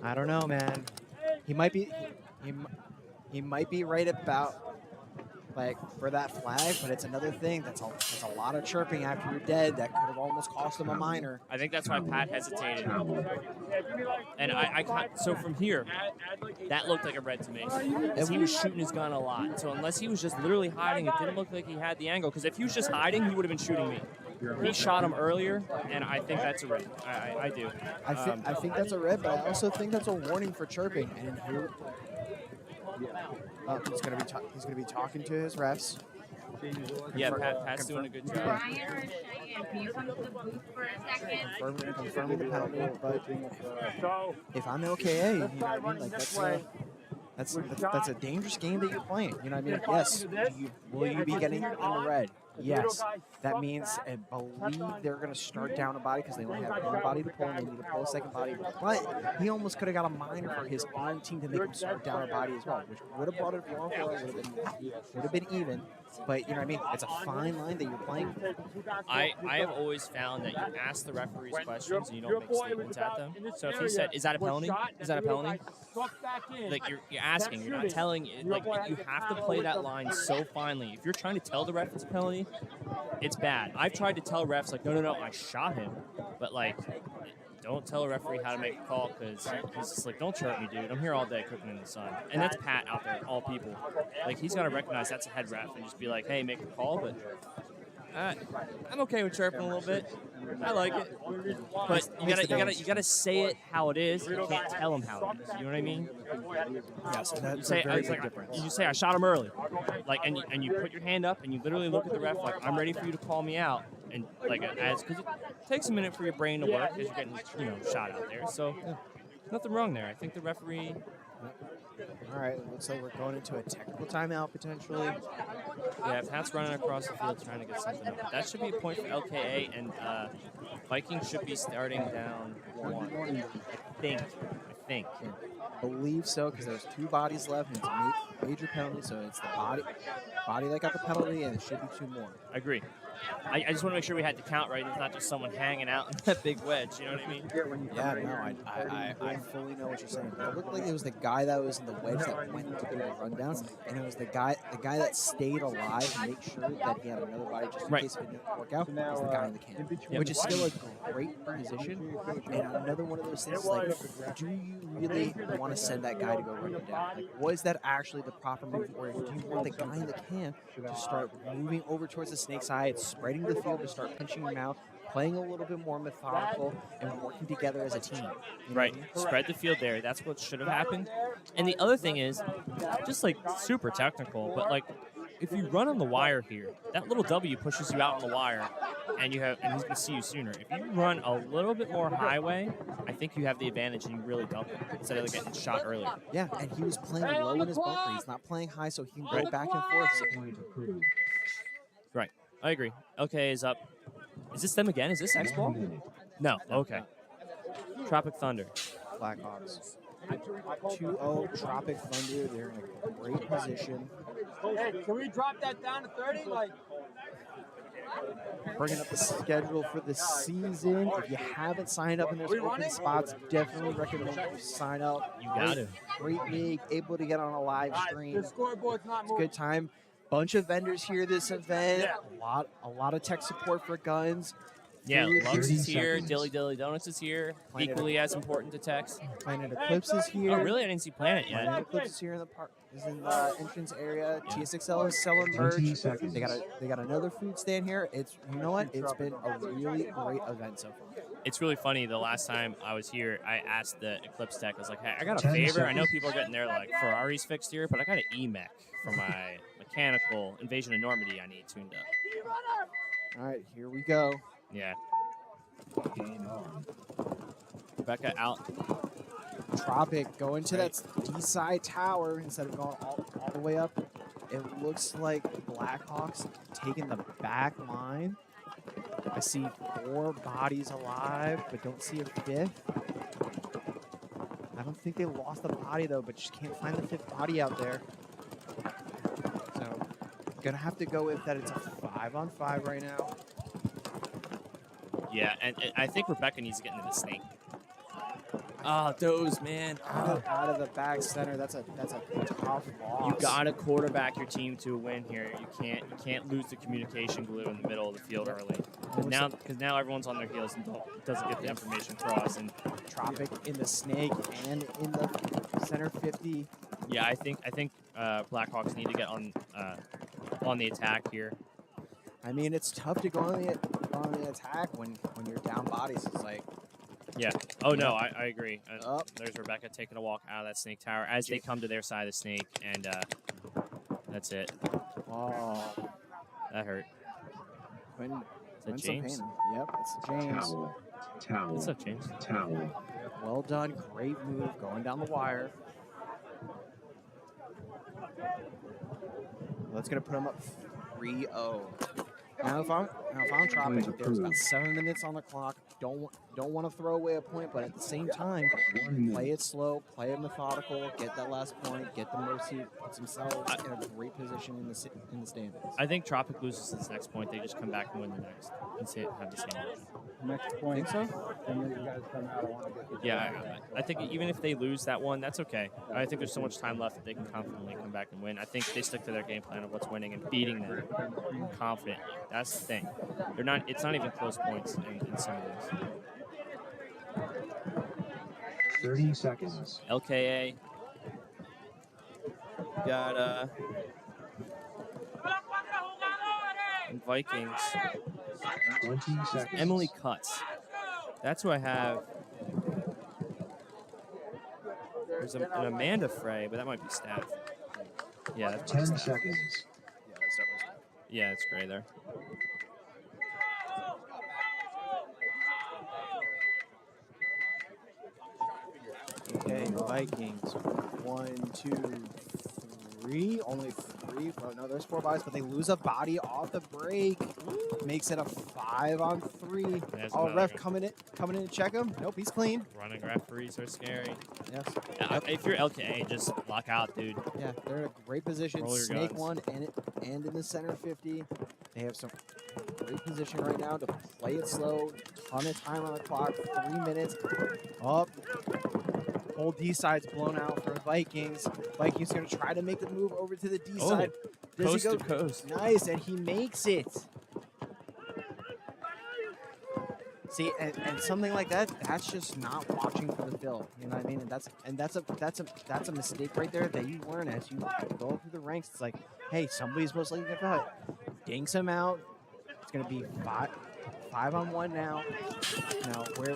I don't know, man. He might be right about like for that flag, but it's another thing. That's a lot of chirping after you're dead. That could have almost cost him a minor. I think that's why Pat hesitated. And I can't. So from here, that looked like a red to me. As he was shooting his gun a lot. So unless he was just literally hiding, it didn't look like he had the angle. Because if he was just hiding, he would have been shooting me. He shot him earlier, and I think that's a red. I do. I think that's a red, but I also think that's a warning for chirping. And here, he's gonna be talking to his refs. Yeah, Pat's doing a good job. Brian or Cheyenne, can you come to the booth for a second? Confirming the penalty, but if I'm LKA, you know what I mean? Like that's a dangerous game that you're playing. You know what I mean? Yes, will you be getting in the red? Yes, that means I believe they're going to start down a body because they only have one body to pull and they need to pull a second body. But he almost could have got a minor for his own team to make him start down a body as well, which would have brought it along for would have been even. But you know what I mean? It's a fine line that you're playing. I have always found that you ask the referees questions and you don't make statements at them. So if he said, "Is that a penalty? Is that a penalty?" Like you're asking, you're not telling. Like you have to play that line so finely. If you're trying to tell the ref it's a penalty, it's bad. I've tried to tell refs like, no, I shot him, but like, don't tell a referee how to make a call because he's just like, don't chirp me, dude. I'm here all day cooking in the sun. And that's Pat out there, all people. Like he's got to recognize that's a head ref and just be like, hey, make a call. But I'm okay with chirping a little bit. I like it, but you gotta say it how it is. You can't tell them how it is. You know what I mean? Yes, that's You say, a very it's big like, difference. you say I shot him early, like, and you put your hand up and you literally look at the ref like I'm ready for you to call me out, and like because it takes a minute for your brain to work because you're getting shot out there. So nothing wrong there. I think the referee. All right, it looks like we're going into a technical timeout potentially. Yeah, Pat's running across the field trying to get something up. That should be a point for LKA, and Vikings should be starting down 1. I think. I believe so because there's 2 bodies left and it's a major penalty, so it's the body that got the penalty, and it should be 2 more. I agree. I just want to make sure we had the count right. It's not just someone hanging out in that big wedge. You know what I mean? Yeah, no, I fully know what you're saying. But it looked like it was the guy that was in the wedge that went to do the rundowns, and it was the guy that stayed alive to make sure that he had another body just in case it didn't work out. Was the guy in the can, which is still a great position. And another one of those things is like, do you really want to send that guy to go run it down? Like, was that actually the proper move, or do you want the guy in the can to start moving over towards the snake's eye, spreading the field to start pinching him out, playing a little bit more methodical, and working together as a team? Right. Spread the field there. That's what should have happened. And the other thing is, just like super technical, but like if you run on the wire here, that little W pushes you out on the wire, and he's going to see you sooner. If you run a little bit more highway, I think you have the advantage and you really dump it instead of getting shot earlier. Yeah, and he was playing low in his bunker. He's not playing high, so he can go back and forth. Right. I agree. Okay, is up. Is this them again? Is this X-Ball? No. Okay. Tropic Thunder. Blackhawks. 2-0 Tropic Thunder. They're in a great position. Hey, can we drop that down to 30? Like, bringing up the schedule for the season. If you haven't signed up and there's open spots, definitely recommend you sign up. You got it. Great league, able to get on a live stream. the scoreboard's not It's a moving. good time. Bunch of vendors here this event. A lot of tech support for guns. Yeah, Food. Lux is 30 here. seconds. Dilly Dilly Donuts is here. Planet Equally as important to Tex. Planet Eclipse is here. Oh, really? I didn't see Planet yet. Planet Eclipse is here in the park. Is in the entrance area. Tsxl is selling merch. 20 seconds. They got another food stand here. It's, you know what? It's been a really great event so far. It's really funny. The last time I was here, I asked the Eclipse tech. I was like, "Hey, I got a 10 favor. I know seconds. people are getting their like Ferraris fixed here, but I got an E-Mech for my mechanical Invasion of Normandy. I need tuned up." All right, here we go. Yeah. Game on. Rebecca out. Tropic going to that D-side tower instead of going all the way up. It looks like Blackhawks taking the back line. I see 4 bodies alive, but don't see a 5th. I don't think they lost a body though, but just can't find the 5th body out there. So gonna have to go with that. It's a 5-on-5 right now. Yeah, and I think Rebecca needs to get into the snake. Oh, those, man. Out of the back center. That's a tough loss. You gotta quarterback your team to a win here. You can't lose the communication glue in the middle of the field early. Because now everyone's on their heels and doesn't get the information across. And Tropic in the snake and in the center 50. yeah, I think Blackhawks need to get on the attack here. I mean, it's tough to go on the attack when you're down bodies. It's like, Yeah. Oh no, I agree. Up. There's Rebecca taking a walk out of that snake tower as they come to their side of the snake, and that's it. oh, That hurt. Quinn, Is that James? Yep, it's James. Towel. What's up, James? Towel. Well done, great move, going down the wire. That's gonna put him up 3-0. Now if I'm Tropic, there's about 7 minutes on the clock. Don't want to throw away a point, but at the same time, play it slow, play it methodical, get that last point, get the mercy, puts themselves in a great position in the standings. I think Tropic loses this next point. They just come back and win the next and have the same. Next point. Think so? And then you guys come out. I want to get this. Yeah, I think even if they lose that one, that's okay. I think there's so much time left that they can confidently come back and win. I think they stick to their game plan of what's winning and beating them confidently. That's the thing. They're not. It's not even close points in some of these. 30 seconds. LKA. Got Vikings. 20 seconds. Emily Cuts. That's who I have. There's an Amanda Frey, but that might be staff. Yeah, that's 10 staff. seconds. Yeah, it's gray there. Okay, Vikings. 1, 2, 3. Only 3. Oh, no, there's 4 buys, but they lose a body off the break. Makes it a 5-on-3. Oh, ref coming in to check him. Nope, he's clean. Running referees are scary. Yes. If you're LKA, just lock out, dude. Yeah, they're in a great position. Roll your Snake guns. one and in the center 50. They have some great position right now to play it slow. Ton of time on the clock. 3 minutes. Up. Whole D side's blown out for Vikings. Vikings going to try to make the move over to the D side. Does Coast he go? to coast. Nice, and he makes it. See, and something like that, that's just not watching for the film. You know what I mean? And that's a mistake right there that you learn as you go through the ranks. It's like, hey, somebody's most likely to cut. Dinks him out. It's gonna be 5-on-1 now. Now where?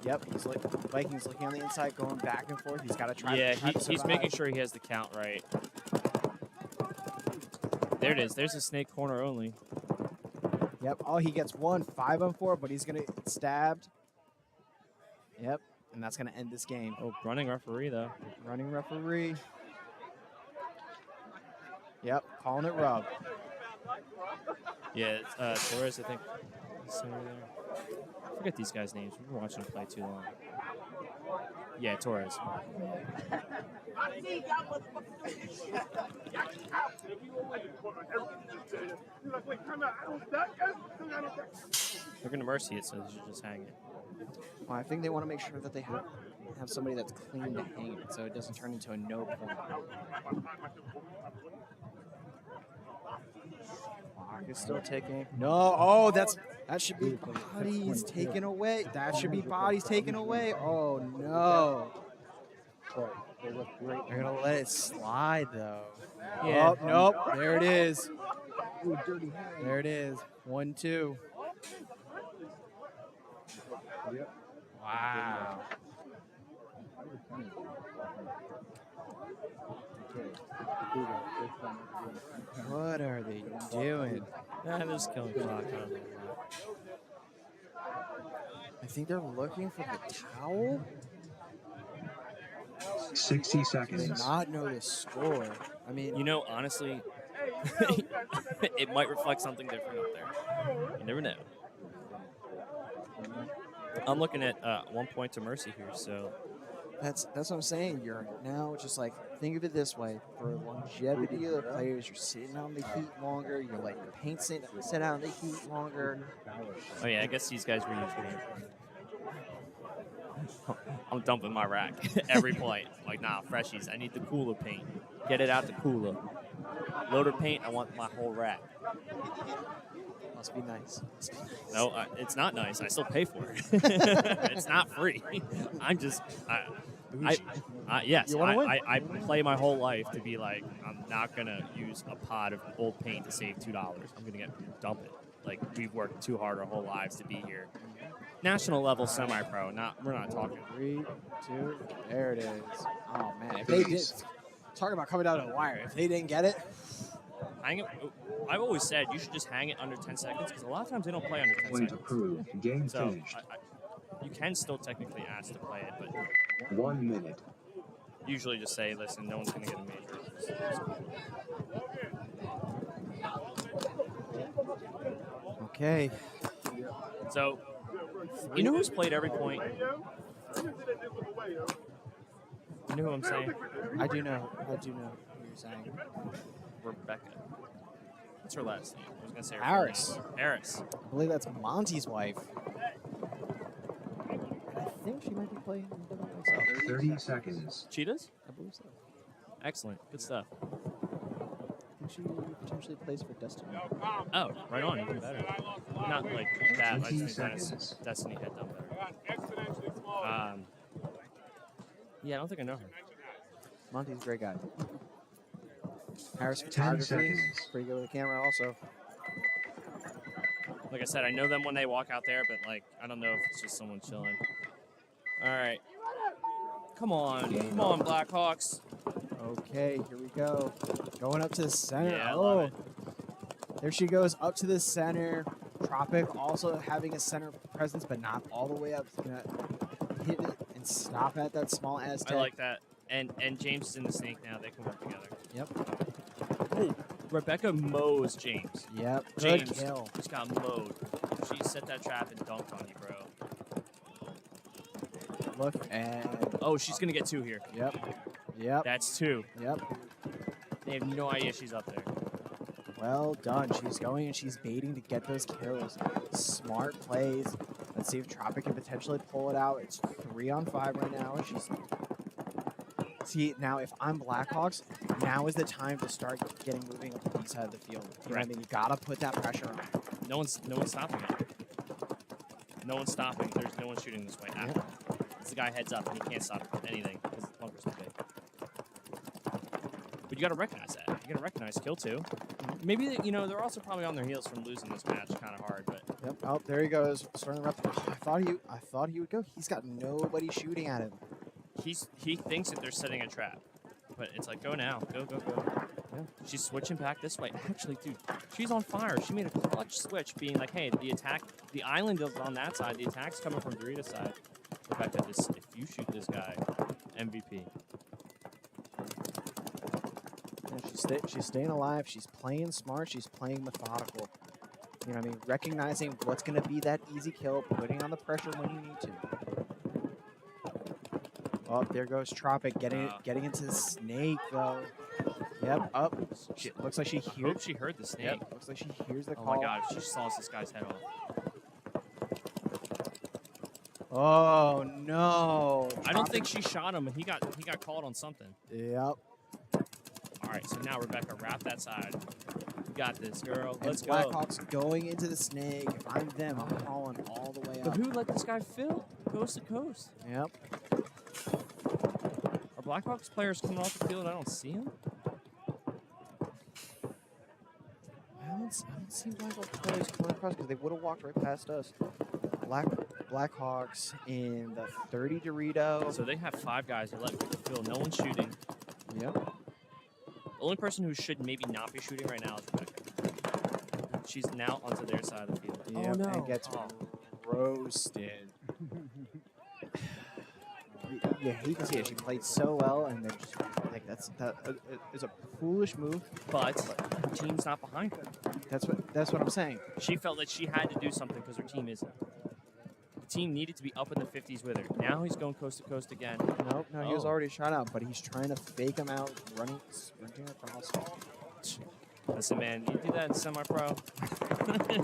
Yep, he's like Vikings looking on the inside, going back and forth. He's got to try. Yeah, to he's making sure he has the count right. There it is. There's a snake corner only. Yep. Oh, he gets 5-on-4, but he's gonna get stabbed. Yep, and that's gonna end this game. Oh, running referee though. Running referee. Yep, calling it rub. Yeah, it's, Torres, I think. Center there. I forget these guys' names. We've been watching them play too long. Yeah, Torres. They're going to mercy it, so they should just hang it. Well, I think they want to make sure that they have somebody that's clean to hang it, so it doesn't turn into a no point. Clock is still ticking. No, oh, that should be bodies taken away. That should be bodies taken away. Oh no. They're gonna let it slide though. Yeah. Oh, nope. There it is. There it is. 1-2. Wow. What are they doing? They're just killing clock. I think they're looking for the towel. 60 Do seconds. they not know the score? I mean, You know, honestly, it might reflect something different up there. You never know. I'm looking at 1 point to mercy here, so that's what I'm saying. You're now just like, think of it this way: for longevity of the players, you're sitting on the heat longer. You're like your paint sit out on the heat longer. oh yeah, I guess these guys were using it. I'm dumping my rack every play. Like, nah, freshies. I need the cooler paint. Get it out the cooler. Loader paint. I want my whole rack. Must be nice. No, it's not nice. I still pay for it. It's not free. I'm just. Yes, You wanna win? I play my whole life to be like, I'm not gonna use a pot of old paint to save $2. I'm gonna dump it. Like, we've worked too hard our whole lives to be here. National level semi-pro. We're not talking. 3, 2, there it is. Oh man, if they did, talk about coming down to the wire. If they didn't get it, Hang it. I've always said you should just hang it under 10 seconds because a lot of times they don't play under 10 Point seconds. approved. Game So finished. you can still technically ask to play it, but 1 minute. usually just say, listen, no one's going to get a major. Okay. So, you know who's played every point? You know who I'm saying? I do know who you're saying. Rebecca. What's her last name? I was gonna say her Harris. full name. Harris. I believe that's Monty's wife. And I think she might be playing in WXL. 30 seconds. Cheetahs? I believe so. Excellent. Good stuff. I think she potentially plays for Destiny. Oh, right on. Even better. Not like that. I 20 just think seconds. Destiny had done better. Yeah, I don't think I know her. Monty's a great guy. Harris 10 photography, seconds. pretty good with the camera also. Like I said, I know them when they walk out there, but like I don't know if it's just someone chilling. All right. Come on, Blackhawks. Okay, here we go. Going up to the center. Yeah, I love Oh, it. there she goes up to the center. Tropic also having a center presence, but not all the way up. She's gonna hit it and stop at that small Aztec. I like that. And James is in the snake now. They can work together. Yep. Oh, Rebecca mows James. Yep. James Good kill. just got mowed. She set that trap and dunked on you, bro. Look and Oh, she's gonna get 2 here. yep. Yep. That's 2. Yep. They have no idea she's up there. Well done. She's going and she's baiting to get those kills. Smart plays. Let's see if Tropic can potentially pull it out. It's 3 on 5 right now. She's see now. If I'm Blackhawks, now is the time to start getting moving up the east side of the field. You know what I mean? You gotta put that pressure on. No one's stopping it. No one's stopping. There's no one shooting this way. Yep. This guy heads up and he can't stop anything because the bunker's too big. But you gotta recognize that. You gotta recognize kill 2. Maybe they're also probably on their heels from losing this match kind of hard, but Yep. Oh, there he goes. Starting the rep. Oh, I thought he would go. He's got nobody shooting at him. he thinks that they're setting a trap. But it's like, go now. Go. Yeah. She's switching back this way. Actually, dude, she's on fire. She made a clutch switch, being like, hey, the island is on that side. The attack's coming from Dorita's side. The fact that if you shoot this guy, MVP. Yeah, she's staying alive. She's playing smart. She's playing methodical. You know what I mean? Recognizing what's going to be that easy kill, putting on the pressure when you need to. Oh, there goes Tropic getting into the snake, though. Yep, up. Looks like she I hope hears. she heard the snake. Yep, looks like she hears the Oh call. my god, if she saws this guy's head off. Oh, no. I don't think she shot him, and he got called on something. Yep. All right, so now Rebecca, wrap that side. You got this, girl. And Let's go. Blackhawks going into the snake. If I'm them, I'm calling all the way But up. who let this guy fill coast to coast? Yep. Are Blackhawks players coming off the field? I don't see them. I don't see Blackhawks players coming across because they would have walked right past us. Blackhawks in the 30 Dorito. So they have 5 guys who let the field. No one's shooting. Yep. The only person who should maybe not be shooting right now is Rebecca. She's now onto their side of the field. Yep. Oh no! And gets roasted. You hate to see it. She played so well, and then just like that is a foolish move. But her team's not behind her. That's what I'm saying. She felt that she had to do something because her team isn't. The team needed to be up in the 50s with her. Now he's going coast to coast again. Nope, no, he was Oh. already shot out, but he's trying to fake him out, sprinting across. Listen, man, you do that in semi-pro.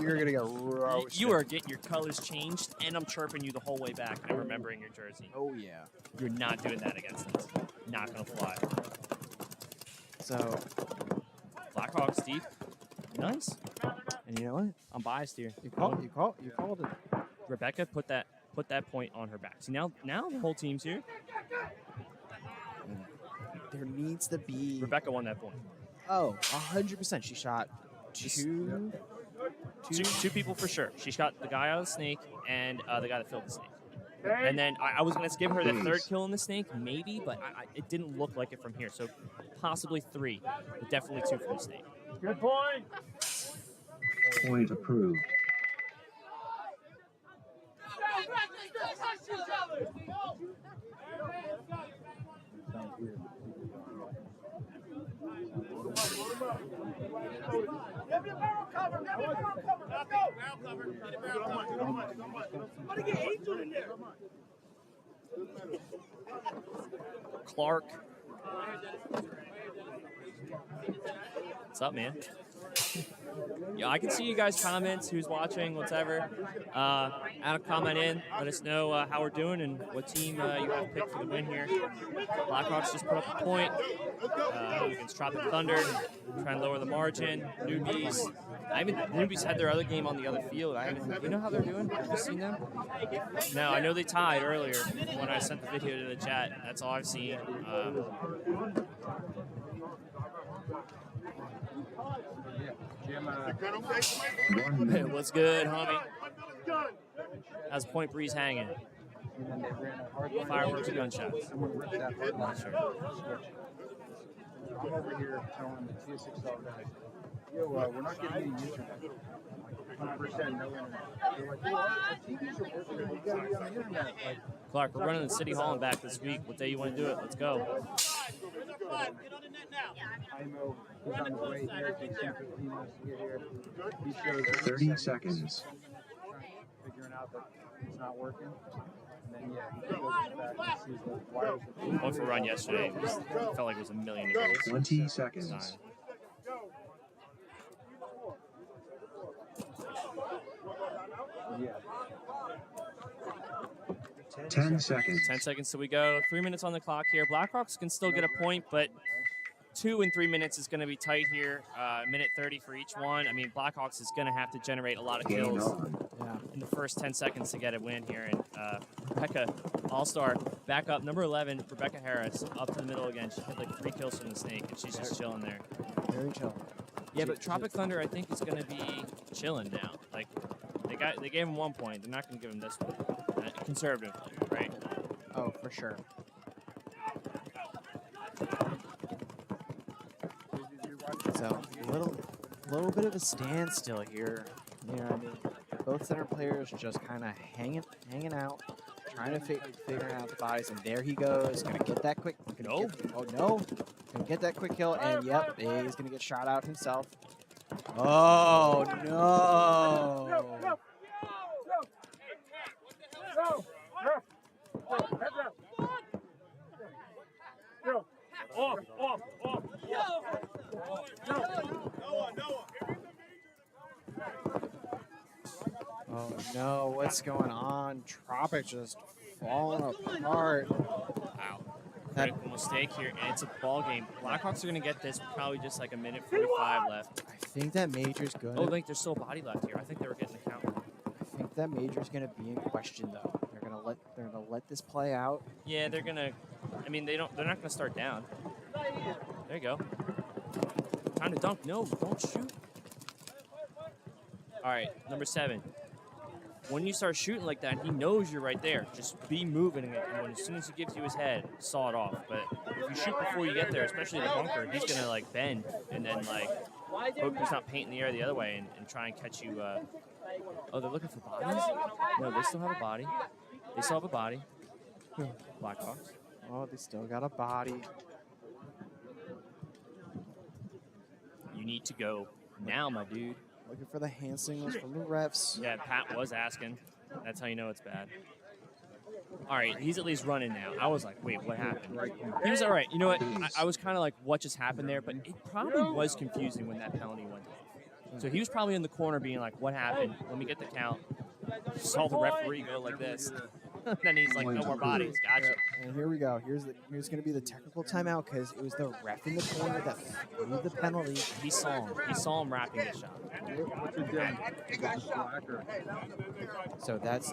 You're gonna get roasted. You are getting your colors changed, and I'm chirping you the whole way back and remembering your jersey. Oh yeah. You're not doing that against us. Not gonna fly. So, Blackhawks deep. Nice. and you know what? I'm biased here. You called it. Rebecca put that point on her back. See now the whole team's here. There needs to be. Rebecca won that point. Oh, 100%. She shot two Two people for sure. She shot the guy out of the snake and the guy that filled the snake. And then I was going to give her the 3rd kill in the snake, maybe, but it didn't look like it from here. So possibly 3, but definitely 2 for the snake. Good point. Point approved. Clark. What's up, man? Yeah, I can see you guys' comments, who's watching, whatever. Add a comment in. Let us know how we're doing and what team you have picked for the win here. Blackhawks just put up a point against Tropic Thunder, trying to lower the margin. Newbies. Newbies had their other game on the other field. You know how they're doing? Have you seen them? No, I know they tied earlier when I sent the video to the chat. That's all I've seen. What's good, homie? How's Point Breeze hanging? Fireworks or gunshots? Not sure. I'm over here telling the Tsxl guys, yo, we're not getting any internet. 100% no internet. They're like, well, our TVs are working, we gotta be on the internet. Like, Clark, we're running the City Hall and back this week. What day you want to do it? Let's go. I know he's on the way here. It takes him 15 minutes to get here. He shows 30 seconds. Figuring out that it's not working. And then, yeah, he goes back and sees the wires. Went for a run yesterday. It felt like it was a million degrees. 20 seconds. Yeah. 10 seconds. 10 seconds till we go. 3 minutes on the clock here. Blackhawks can still get a point, but 2 and 3 minutes is going to be tight here. Minute 30 for each one. I mean, Blackhawks is going to have to generate a lot of kills in the first 10 seconds to get a win here. And Rebecca, all-star, back up, number 11, Rebecca Harris, up to the middle again. She had like 3 kills from the snake, and she's just chilling there. Very chill. Yeah, but Tropic Thunder, I think, is going to be chilling now. Like, they gave him 1 point. They're not going to give him this one. Conservative, right? Oh, for sure. So little bit of a standstill here. You know what I mean? Both center players just kind of hanging out, trying to figure out the bodies. And there he goes, gonna get that quick. Gonna get that quick kill. And yep, he's gonna get shot out himself. Oh no! Oh no, what's going on? Tropic just falling apart. Wow. Critical mistake here, and it's a ball game. Blackhawks are going to get this with probably just like a minute 45 left. I think that Major's good. Oh, like there's still a body left here. I think they were getting the count. I think that Major's going to be in question though. They're going to let this play out. Yeah, they're going to. I mean, they're not going to start down. There you go. Time to dunk. No, don't shoot. All right, number 7. When you start shooting like that, he knows you're right there. Just be moving it, and as soon as he gives you his head, saw it off. But if you shoot before you get there, especially the bunker, he's gonna like bend and then like hope he's not painting the air the other way and try and catch you. Oh, they're looking for bodies? No, they still have a body. They still have a body. Blackhawks. Oh, they still got a body. You need to go now, my dude. Looking for the hand signals from the refs. Yeah, Pat was asking. That's how you know it's bad. All right, he's at least running now. I was like, wait, what happened? He was all right. You know what? I was kind of like, what just happened there? But it probably was confusing when that penalty went off. So he was probably in the corner being like, what happened? Let me get the count. Saw the referee go like this. Then he's like, no more bodies. Gotcha. And here we go. Here's going to be the technical timeout because it was the ref in the corner that threw the penalty. He saw him. He saw him wrapping the shot. What's he doing? So that's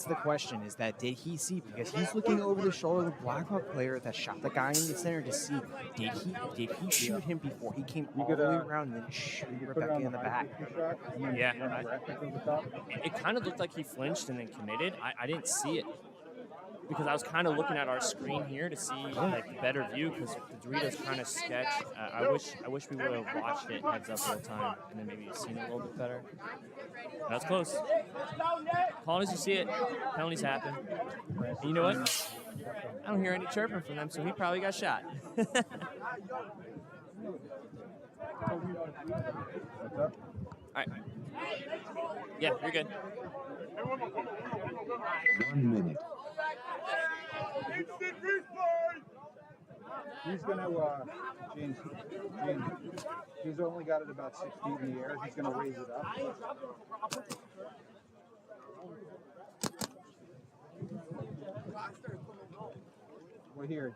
the question: is that did he see? Because he's looking over the shoulder of the Blackhawk player that shot the guy in the center to see did he shoot him before he came all the way around and then shoot Rebecca in the back? Yeah. It kind of looked like he flinched and then committed. I didn't see it because I was kind of looking at our screen here to see like the better view because the Doritos kind of sketched. I wish we would have watched it heads up the whole time and then maybe seen it a little bit better. That's close. Call it as you see it. Penalties happen. And you know what? I don't hear any chirping from them, so he probably got shot. All right. Yeah, you're good. 1 minute. He's going to, James, he's only got it about 6 feet in the air. He's going to raise it up. We're here.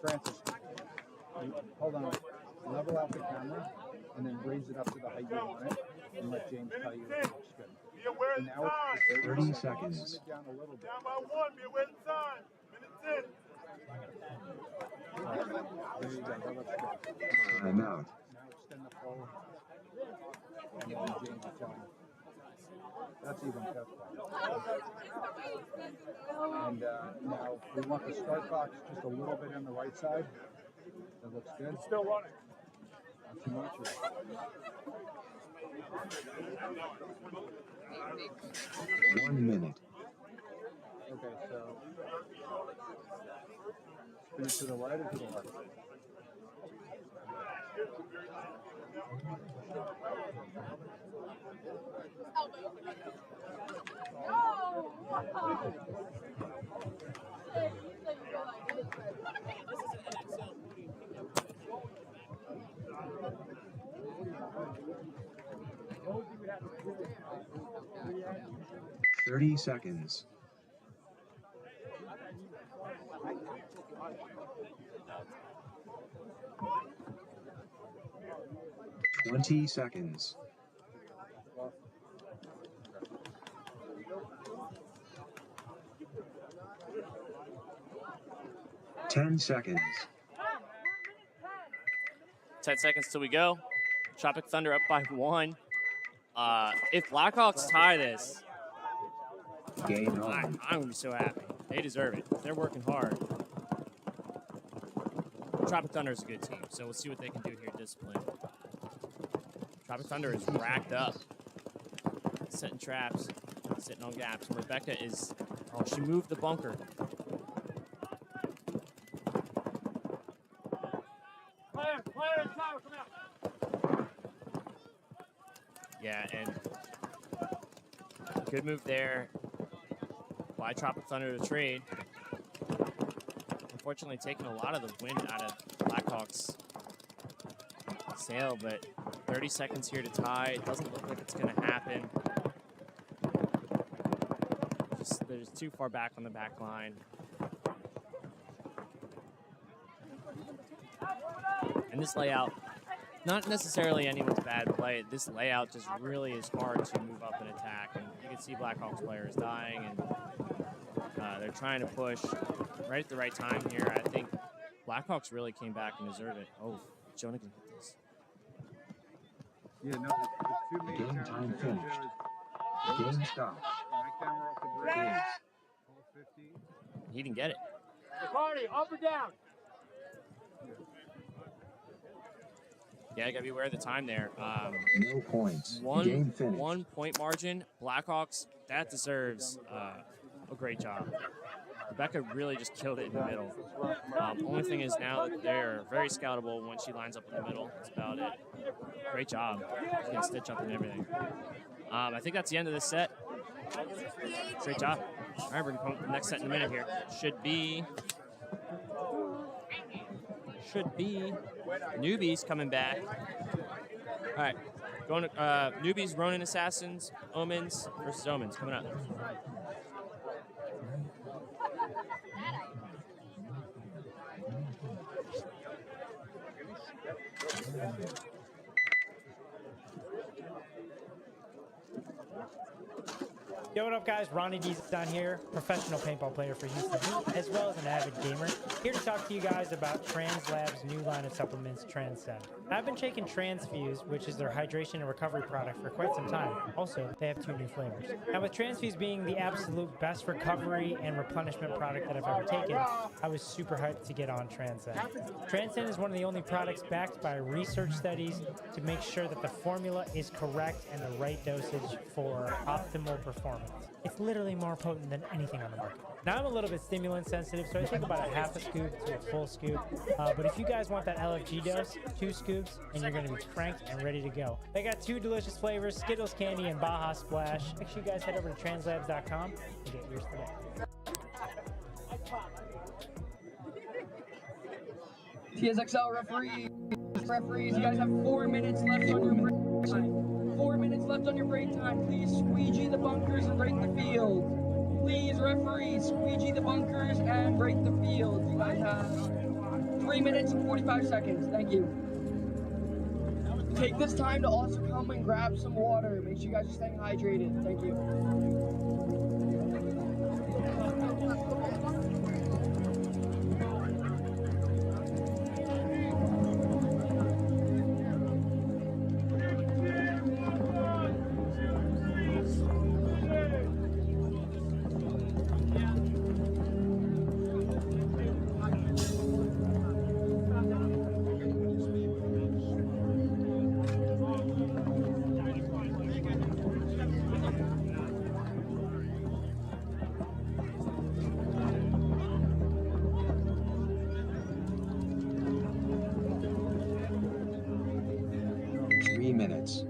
Francis, hold on. Level out the camera and then raise it up to the height you want it and let James tell you if it looks good. And now it's 30 seconds. Down a little bit. Down by 1, be aware of the time. Minute 10. There you go. That looks good. Time out. Now extend the pole. And then James will tell you. That's even test. And now we want the start box just a little bit on the right side. That looks good. It's still running. Not too much. 1 minute. Okay, so spin it to the right or to the left? No. 30 seconds. 20 seconds. 10 seconds. 10 seconds till we go. Tropic Thunder up by 1. If Blackhawks tie this, Game I'm on. going to be so happy. They deserve it. They're working hard. Tropic Thunder is a good team, so we'll see what they can do here. Discipline. Tropic Thunder is racked up, setting traps, sitting on gaps. And Rebecca is, oh, she moved the bunker. Yeah, and good move there by Tropic Thunder to trade. Unfortunately, taking a lot of the wind out of Blackhawks' sail, but 30 seconds here to tie. It doesn't look like it's going to happen. They're just too far back on the back line. And this layout, not necessarily anyone's bad play. This layout just really is hard to move up and attack. And you can see Blackhawks players dying, and they're trying to push right at the right time here. I think Blackhawks really came back and deserve it. Oh, Jonah can hit this. Yeah, no, the two main Game cameras time there finished. is Game stopped. my camera up the bridge. Hole 50. He didn't get it. Party, up or down? Yeah, you got to be aware of the time there. No points. Game finished. 1 point margin. Blackhawks, that deserves a great job. Rebecca really just killed it in the middle. Only thing is now that they're very scoutable when she lines up in the middle. That's about it. Great job. She can stitch up and everything. I think that's the end of this set. Great job. All right, we're going to come up with the next set in a minute here. Should be Newbies coming back. All right, going to Newbies, Ronin Assassins, Omens versus Omens coming up. Yo, what up, guys? Ronnie D's down here, professional paintball player for Houston, as well as an avid gamer. Here to talk to you guys about TransLab's new line of supplements, Tsxl. I've been taking Transfuse, which is their hydration and recovery product, for quite some time. Also, they have 2 new flavors. Now, with Transfuse being the absolute best recovery and replenishment product that I've ever taken, I was super hyped to get on Tsxl. Tsxl is one of the only products backed by research studies to make sure that the formula is correct and the right dosage for optimal performance. supplements. It's literally more potent than anything on the market. Now I'm a little bit stimulant sensitive, so I take about a half a scoop to a full scoop. But if you guys want that LFG dose, 2 scoops, and you're going to be cranked and ready to go. They got 2 delicious flavors, Skittles Candy and Baja Splash. Make sure you guys head over to translabs.com and get yours today. Tsxl referees, you guys have 4 minutes left on your break time. 4 minutes left on your break time. Please squeegee the bunkers and break the field. Please, referees, squeegee the bunkers and break the field. You guys have 3 minutes and 45 seconds. Thank you. Take this time to also come and grab some water. Make sure you guys are staying hydrated. Thank you. 3 minutes.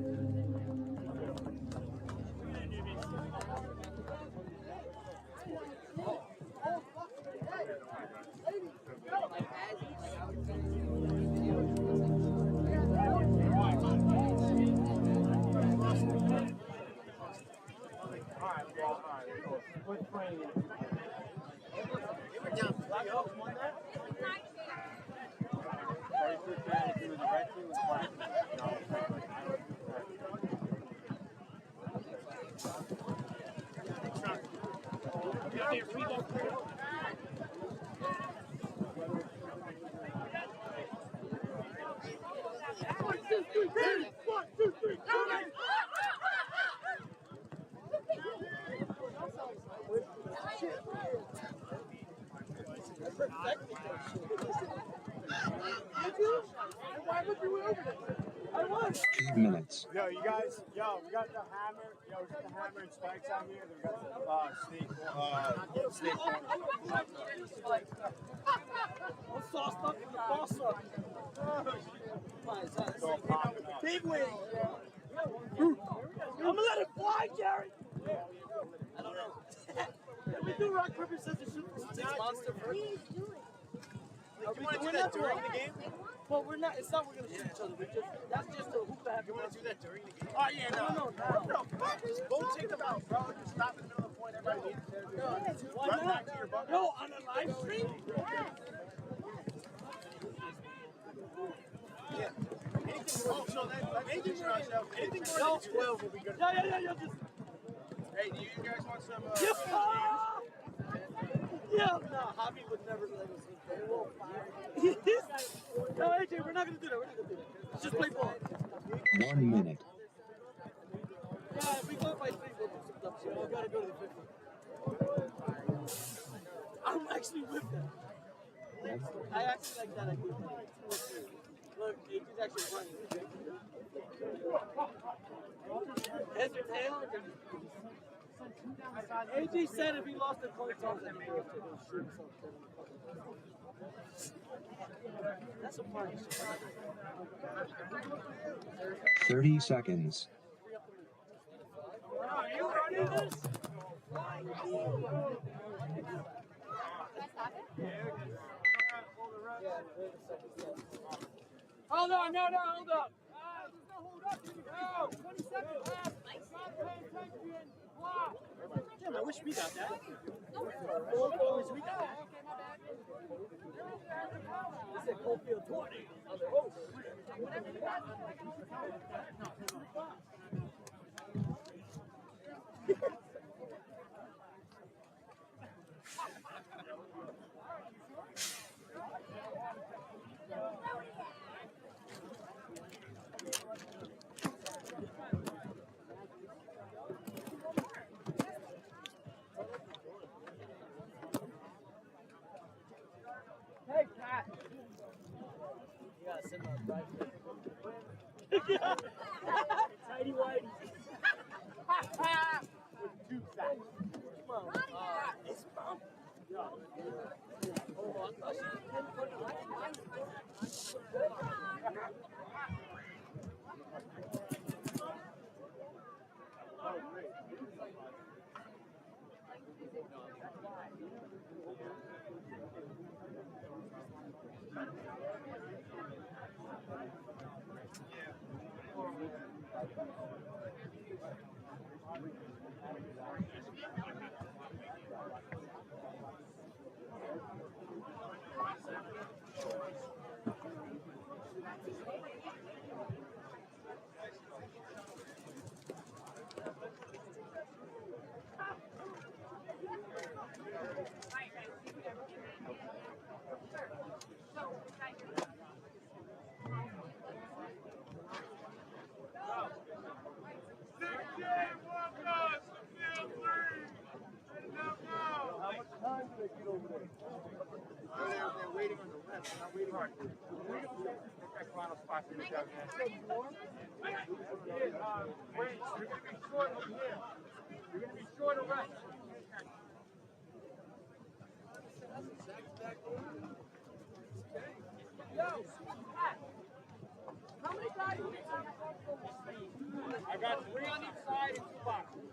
Two minutes. Yo, you guys, we got the hammer. We got the hammer and spikes out here. Then we got the snake. What's sauced up in the boss up? Big wing. I'm gonna let it fly, Jerry. I don't know. Let me do rock, paper, scissors, shoot. Monster first. Are we doing that during the game? Well, we're not. It's not. We're gonna shoot each other. That's just a hoop that. You want to do that during the game? Oh yeah, no. Go take them out, bro. Just stop in the middle of the point. Everybody needs to run back to your bunker. No, on a live stream. Yeah. Anything more than 12 will be good. Yeah. Just. Hey, do you guys want some? Yeah, no, Javi would never let us in there. No, AJ, we're not going to do that. Just play ball. 1 minute. Yeah, if we go by 3, we'll do some dumb shit. We've got to go to the 50. I'm actually with that. I actually like that idea. Look, AJ's actually running. Heads or tail? AJ said if he lost the coin toss, then maybe it would shoot something. That's a party. 30 seconds. Are you running this? Hold on, no, hold up. There's no hold up. No, 20 seconds left. Not paying attention. Block. Damn, I wish we got that. I wish we got that. They said Cofield 20. I was like, oh, hey, Pat. You gotta send my right. Tidy whitey. They're waiting on the left. They're not waiting on the that final spot for you down there. Wait, you're going to be short over here. You're going to be short of right. How many guys? I got 3 on each side and 2 boxes.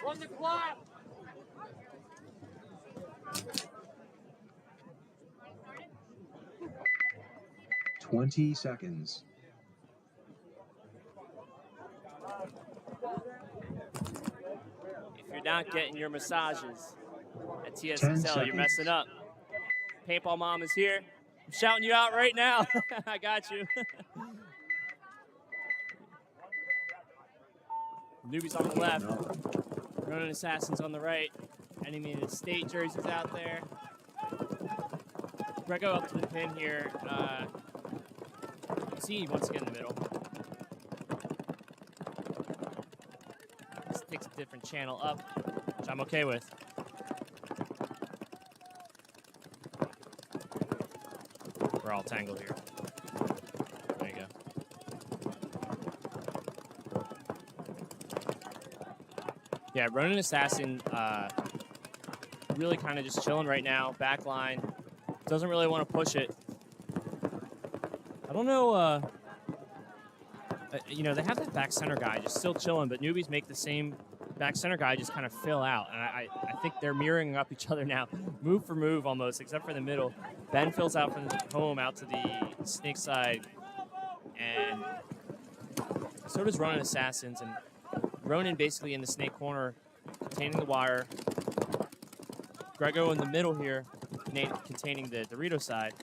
Run the clock. 20 seconds. If you're not getting your massages at 10 Tsxl, you're messing up. Paintball Mom is here. I'm shouting you out right now. I got you. Newbies on the left. Running Assassins on the right. Enemy of the State jerseys out there. Grego up to the pin here. See, once again in the middle. This takes a different channel up, which I'm okay with. We're all tangled here. There you go. Yeah, Ronin Assassin really kind of just chilling right now. Backline. Doesn't really want to push it. I don't know, you know, they have that back center guy just still chilling, but newbies make the same back center guy just kind of fill out. And I think they're mirroring up each other now, move for move almost, except for the middle. Ben fills out from home out to the snake side, and so does Ronin Assassins. And Ronin basically in the snake corner, containing the wire. Grego in the middle here, containing the Dorito side.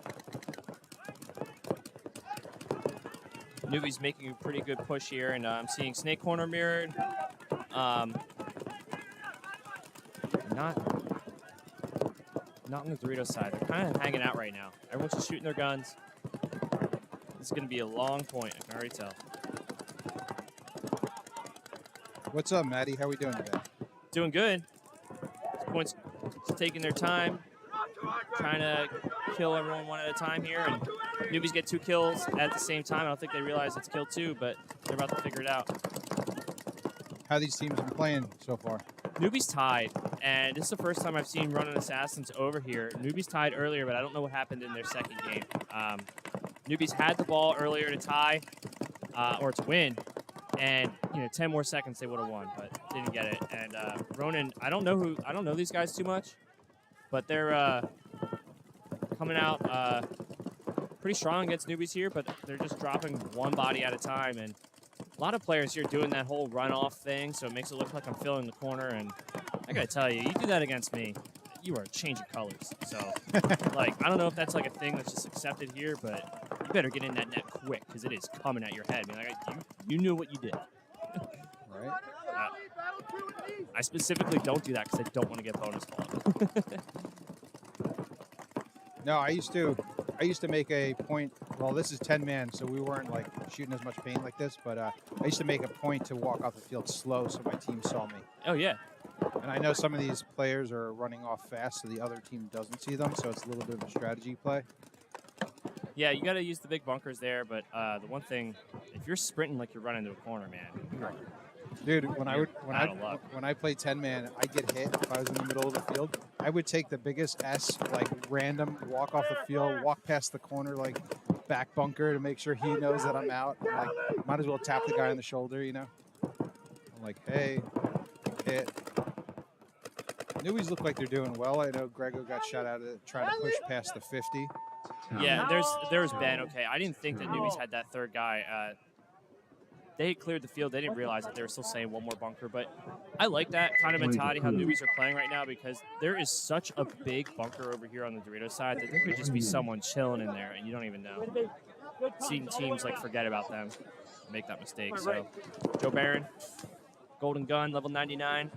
Newbies making a pretty good push here, and I'm seeing snake corner mirrored. Not on the Dorito side. They're kind of hanging out right now. Everyone's just shooting their guns. This is going to be a long point, I can already tell. What's up, Maddie? How we doing today? Doing good. Points taking their time, trying to kill everyone one at a time here, and newbies get 2 kills at the same time. I don't think they realize it's kill 2, but they're about to figure it out. How these teams been playing so far? Newbies tied, and this is the first time I've seen Ronin Assassins over here. Newbies tied earlier, but I don't know what happened in their second game. Newbies had the ball earlier to tie or to win, and 10 more seconds they would have won, but didn't get it. And Ronin, I don't know these guys too much, but they're coming out pretty strong against newbies here, but they're just dropping one body at a time. And a lot of players here doing that whole runoff thing, so it makes it look like I'm filling the corner. And I gotta tell you, you do that against me, you are changing colors. So, like, I don't know if that's like a thing that's just accepted here, but you better get in that net quick because it is coming at your head. I mean, like, you knew what you did. Right. I specifically don't do that because I don't want to get bonus ball. No, I used to make a point. Well, this is 10-man, so we weren't like shooting as much paint like this. But I used to make a point to walk off the field slow so my team saw me. Oh yeah. And I know some of these players are running off fast, so the other team doesn't see them, so it's a little bit of a strategy play. Yeah, you got to use the big bunkers there, but the one thing, if you're sprinting like you're running to a corner, man. Dude, when I play 10-man, I get hit if I was in the middle of the field. I would take the biggest S, like random, walk off the field, walk past the corner, like back bunker to make sure he knows that I'm out. I'm like, might as well tap the guy on the shoulder, you know? I'm like, hey, hit. Newbies look like they're doing well. I know Grego got shot out of it trying to push past the 50. Yeah, there's Ben. Okay, I didn't think that Newbies had that third guy. They had cleared the field. They didn't realize that they were still saying one more bunker. But I like that kind of mentality, how Newbies are playing right now, because there is such a big bunker over here on the Dorito side that there could just be someone chilling in there, and you don't even know. Seeing teams like forget about them, make that mistake. So, Joe Barron, Golden Gun, level 99.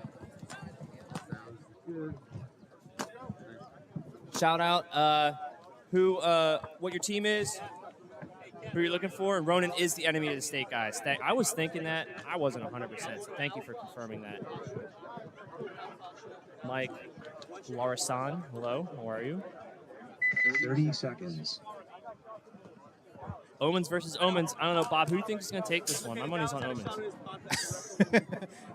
Shout out what your team is, who you're looking for, and Ronan is the enemy of the state, guys. I was thinking that. I wasn't 100%, so thank you for confirming that. Mike Larasan, hello, how are you? 30 seconds. Omens versus Omens. I don't know, Bob, who do you think is going to take this one? My money's on Omens.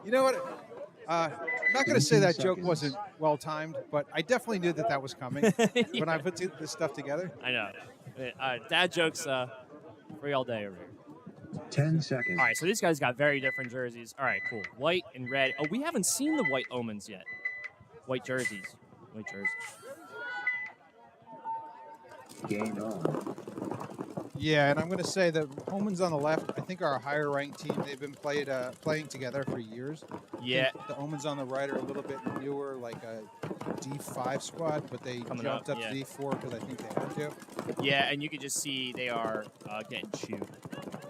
You know what? I'm not going to say that joke wasn't well-timed, but I definitely knew that was coming when I put this stuff together. I know. Dad jokes free all day over here. 10 seconds. All right, so these guys got very different jerseys. All right, cool. White and red. Oh, we haven't seen the white Omens yet. White jerseys. White jerseys. Game on. Yeah, and I'm going to say the Omens on the left, I think, are a higher-ranked team. They've been playing together for years. Yeah. The Omens on the right are a little bit newer, like a D5 squad, but they jumped up to D4 because I think they had to. Yeah, and you can just see they are getting chewed.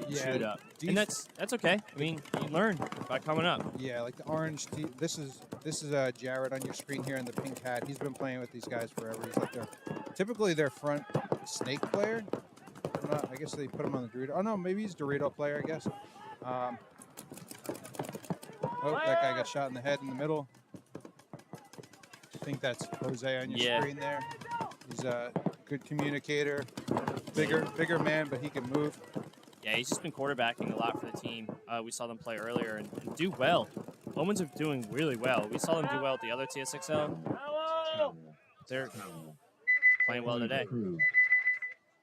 Yeah, chewed up. And that's okay. I mean, you learn by coming up. Yeah, like the orange team. This is Jared on your screen here in the pink hat. He's been playing with these guys forever. He's like typically their front snake player. I guess they put him on the Dorito. Oh, no, maybe he's Dorito player, I guess. Oh, that guy got shot in the head in the middle. I think that's Jose on your screen there. He's a good communicator. Bigger man, but he can move. Yeah, he's just been quarterbacking a lot for the team. We saw them play earlier and do well. Omens are doing really well. We saw them do well at the other Tsxl. They're playing well today.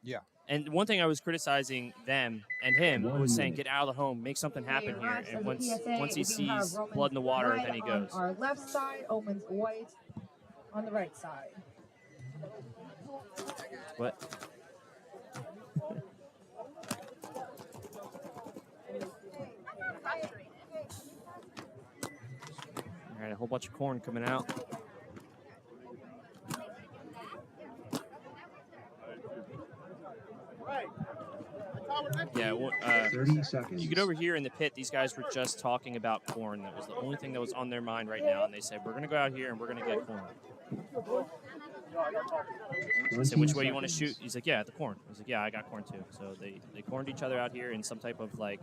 Yeah. And one thing I was criticizing them and him was saying, get out of the home, make something happen here. And once he sees blood in the water, then he goes. On our left side, Omens white on the right side. What? All right, a whole bunch of corn coming out. Yeah, 30 seconds. You get over here in the pit, these guys were just talking about corn. That was the only thing that was on their mind right now. And they said, we're going to go out here and we're going to get corn. I said, which way you want to shoot? He's like, yeah, the corn. I was like, yeah, I got corn too. So they corned each other out here in some type of like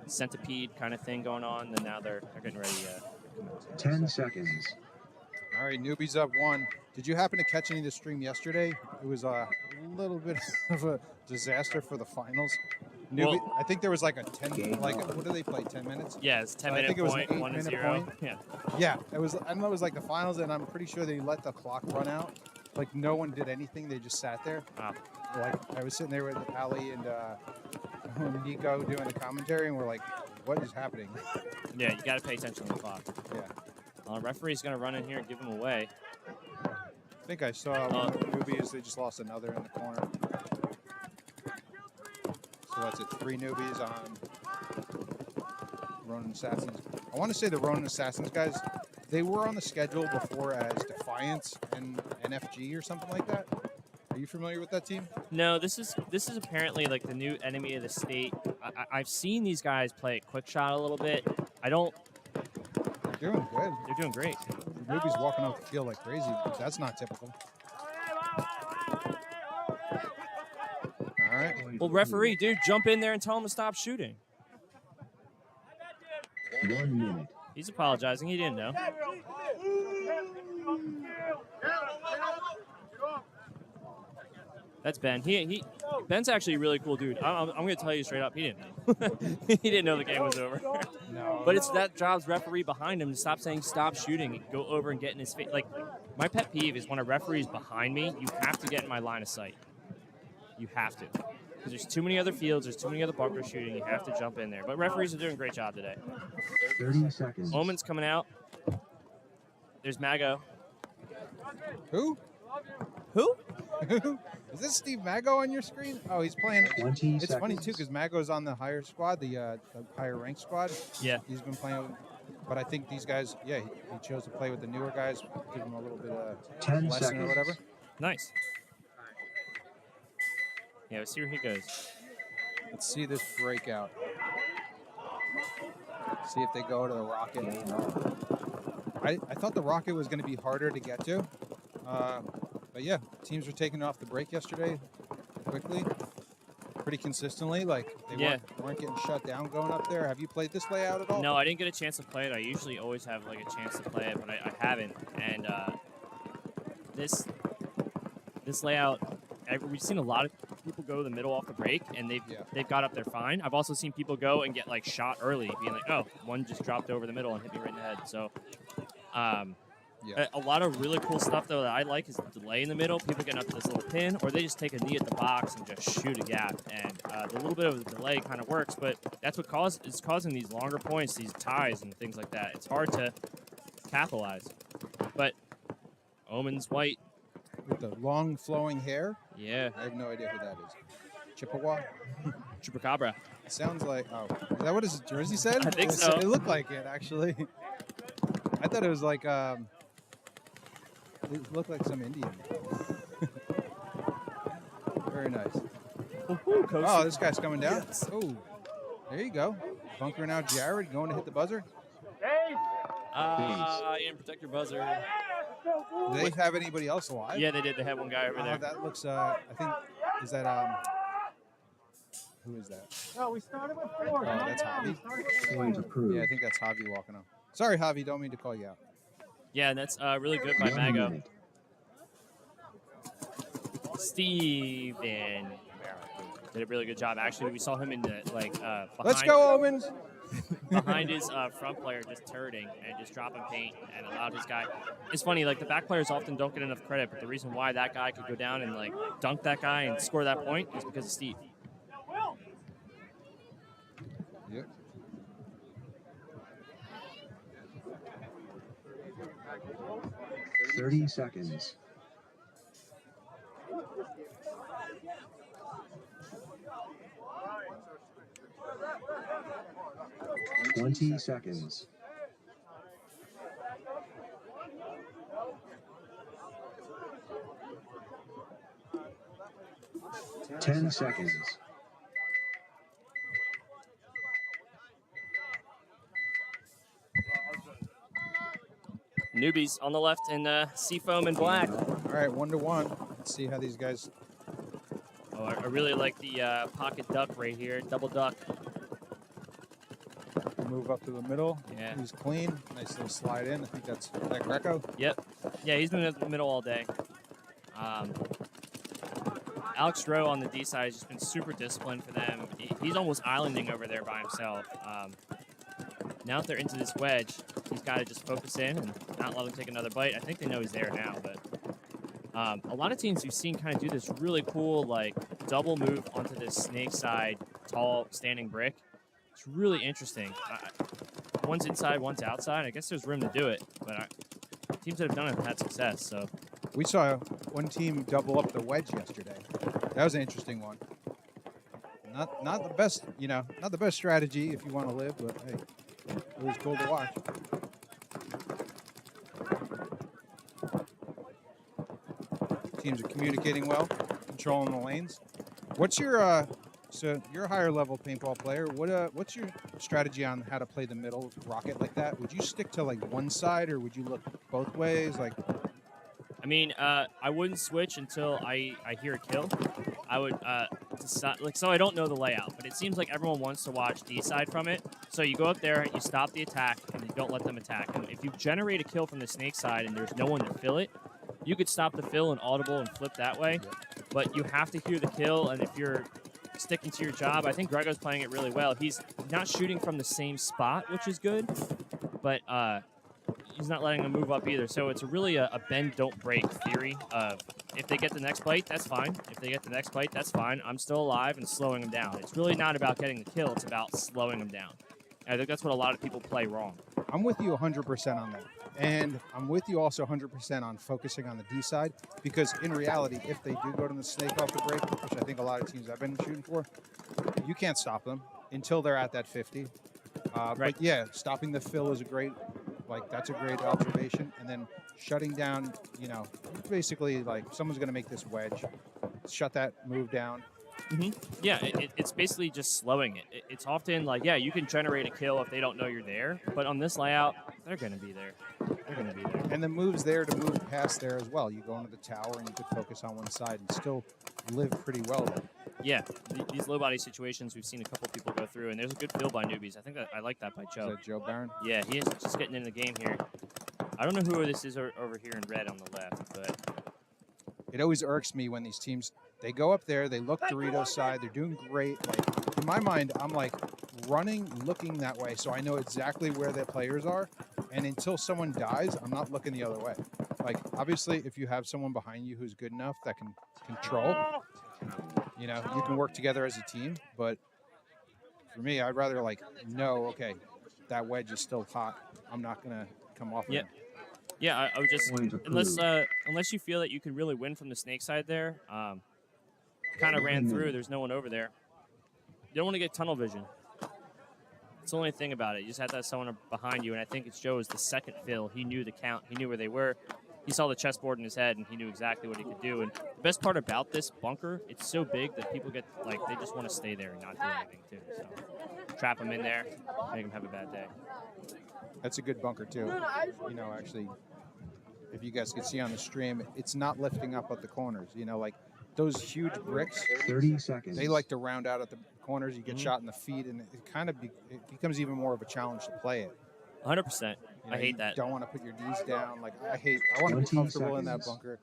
centipede kind of thing going on. And now they're getting ready. 10 seconds. All right, newbies up 1. Did you happen to catch any of the stream yesterday? It was a little bit of a disaster for the finals. I think there was like a 10, what do they play, 10 minutes? Yeah, it's 10-minute I think it was point, an 1-0. 8-minute point. Yeah. Yeah, it was, I don't know, it was like the finals, and I'm pretty sure they let the clock run out. Like, no one did anything. They just sat there. Like, I was sitting there with Ali and Nico doing the commentary, and we're like, what is happening? Yeah, you got to pay attention to the clock. Yeah. Referee's going to run in here and give him away. I think I saw one of the newbies. They just lost another in the corner. So that's it. 3 newbies on Ronin Assassins. I want to say the Ronin Assassins guys, they were on the schedule before as Defiance and NFG or something like that. Are you familiar with that team? No, this is apparently like the new enemy of the state. I've seen these guys play quick shot a little bit. They're doing good. They're doing great. The newbies walking off the field like crazy. That's not typical. All right. Well, referee, dude, jump in there and tell him to stop shooting. 1 minute. He's apologizing. He didn't know. That's Ben. Ben's actually a really cool dude. I'm going to tell you straight up, he didn't know. He didn't know the game was over. No. But it's that job's referee behind him to stop saying stop shooting and go over and get in his face. Like, my pet peeve is when a referee's behind me, you have to get in my line of sight. You have to. Because there's too many other fields, there's too many other bunkers shooting, you have to jump in there. But referees are doing a great job today. 30 seconds. Omen's coming out. There's Mago. Who? Who? Is this Steve Mago on your screen? Oh, he's playing. 20 It's funny, too, seconds. because Mago's on the higher squad, the higher ranked squad. Yeah. He's been playing with, but I think these guys, yeah, he chose to play with the newer guys, give them a little bit of 10 lesson seconds. or whatever. Nice. Yeah, let's see where he goes. Let's see this breakout. See if they go to the Rocket. I thought the Rocket was going to be harder to get to. But yeah, teams were taking off the break yesterday quickly, pretty consistently. Like they weren't getting shut down going up there. Have you played this layout at all? No, I didn't get a chance to play it. I usually always have like a chance to play it, but I haven't. And this layout, we've seen a lot of people go the middle off the break, and they've got up there fine. I've also seen people go and get like shot early, being like, oh, one just dropped over the middle and hit me right in the head. So. A lot of really cool stuff, though, that I like is the delay in the middle. People getting up to this little pin, or they just take a knee at the box and just shoot a gap. And the little bit of the delay kind of works, but that's what is causing these longer points, these ties and things like that. It's hard to capitalize. But Omen's white. With the long flowing hair? Yeah. I have no idea who that is. Chippewa? Chupacabra. It sounds like, oh, is that what his jersey said? I think so. It looked like it, actually. I thought it was like, it looked like some Indian. Very nice. Oh, this guy's coming down. Yes. Oh, there you go. Bunkering out Jared, going to hit the buzzer. Ian, protect your buzzer. Do they have anybody else alive? Yeah, they did. They had one guy over there. That looks, I think, is that, who is that? No, we started with 4. Oh, that's Javi. Point approved. Yeah, I think that's Javi walking on. Sorry, Javi, don't mean to call you out. Yeah, and that's really good by 1 Mago. minute. Steven did a really good job. Actually, we saw him in the behind. Let's go, Omens. Behind his front player, just turreting and just dropping paint and allowed his guy. It's funny, like the back players often don't get enough credit, but the reason why that guy could go down and like dunk that guy and score that point is because of Steve. Yep. Thirty seconds. Twenty seconds. 10 seconds. Newbies on the left in Seafoam and black. All right, 1-1. Let's see how these guys. Oh, I really like the pocket duck right here, double duck. Move up to the middle. Yeah. He's clean. Nice little slide in. I think that's that Greco. Yep. Yeah, he's been in the middle all day. Alex Rowe on the D side has just been super disciplined for them. He's almost islanding over there by himself. Now that they're into this wedge, he's got to just focus in and not let him take another bite. I think they know he's there now, but a lot of teams you've seen kind of do this really cool, like, double move onto this snake side, tall, standing brick. It's really interesting. One's inside, one's outside. I guess there's room to do it, but teams that have done it have had success, so. We saw one team double up the wedge yesterday. That was an interesting one. Not the best, not the best strategy if you want to live, but hey, it was cool to watch. Teams are communicating well, controlling the lanes. What's your so you're a higher level paintball player. What's your strategy on how to play the middle rocket like that? Would you stick to like one side or would you look both ways? Like, I mean, I wouldn't switch until I hear a kill. I would decide, so I don't know the layout, but it seems like everyone wants to watch D side from it. So you go up there, you stop the attack, and you don't let them attack. And if you generate a kill from the snake side and there's no one to fill it, you could stop the fill and audible and flip that way. but you have to hear the kill, and if you're sticking to your job, I think Grego's playing it really well. He's not shooting from the same spot, which is good, but he's not letting them move up either. So it's really a bend, don't break theory of if they get the next plate, that's fine. If they get the next plate, that's fine. I'm still alive and slowing them down. It's really not about getting the kill. It's about slowing them down. And I think that's what a lot of people play wrong. I'm with you 100% on that. And I'm with you also 100% on focusing on the D side, because in reality, if they do go to the snake off the break, which I think a lot of teams have been shooting for, you can't stop them until they're at that 50. Right. But yeah, stopping the fill is that's a great observation. And then shutting down, basically like someone's going to make this wedge, shut that move down. Yeah, it's basically just slowing it. It's often like, yeah, you can generate a kill if they don't know you're there, but on this layout, they're going to be there. They're going to be there. And the move's there to move past there as well. You go into the tower and you could focus on one side and still live pretty well there. Yeah, these low body situations, we've seen a couple people go through, and there's a good feel by newbies. I think I like that by Joe. Is that Joe Barron? Yeah, he is just getting into the game here. I don't know who this is over here in red on the left, but it always irks me when these teams, they go up there, they look Doritos side, they're doing great. Like, in my mind, I'm like running, looking that way, so I know exactly where their players are. And until someone dies, I'm not looking the other way. Like, obviously, if you have someone behind you who's good enough that can control, you can work together as a team. But for me, I'd rather know, okay, that wedge is still hot. I'm not gonna come off of it. Yeah, I would just unless you feel that you can really win from the snake side there, kind of ran through. There's no one over there. You don't want to get tunnel vision. It's the only thing about it. You just have to have someone behind you, and I think it's Joe's the second fill. He knew the count. He knew where they were. He saw the chessboard in his head, and he knew exactly what he could do. And the best part about this bunker, it's so big that people get, they just want to stay there and not do anything, too. So trap them in there, make them have a bad day. That's a good bunker, too. Actually, if you guys could see on the stream, it's not lifting up at the corners. Those huge bricks, 30 seconds. They like to round out at the corners. You get shot in the feet, and it becomes even more of a challenge to play it. 100%. I hate that. You don't want to put your knees down. I want to be comfortable in that bunker.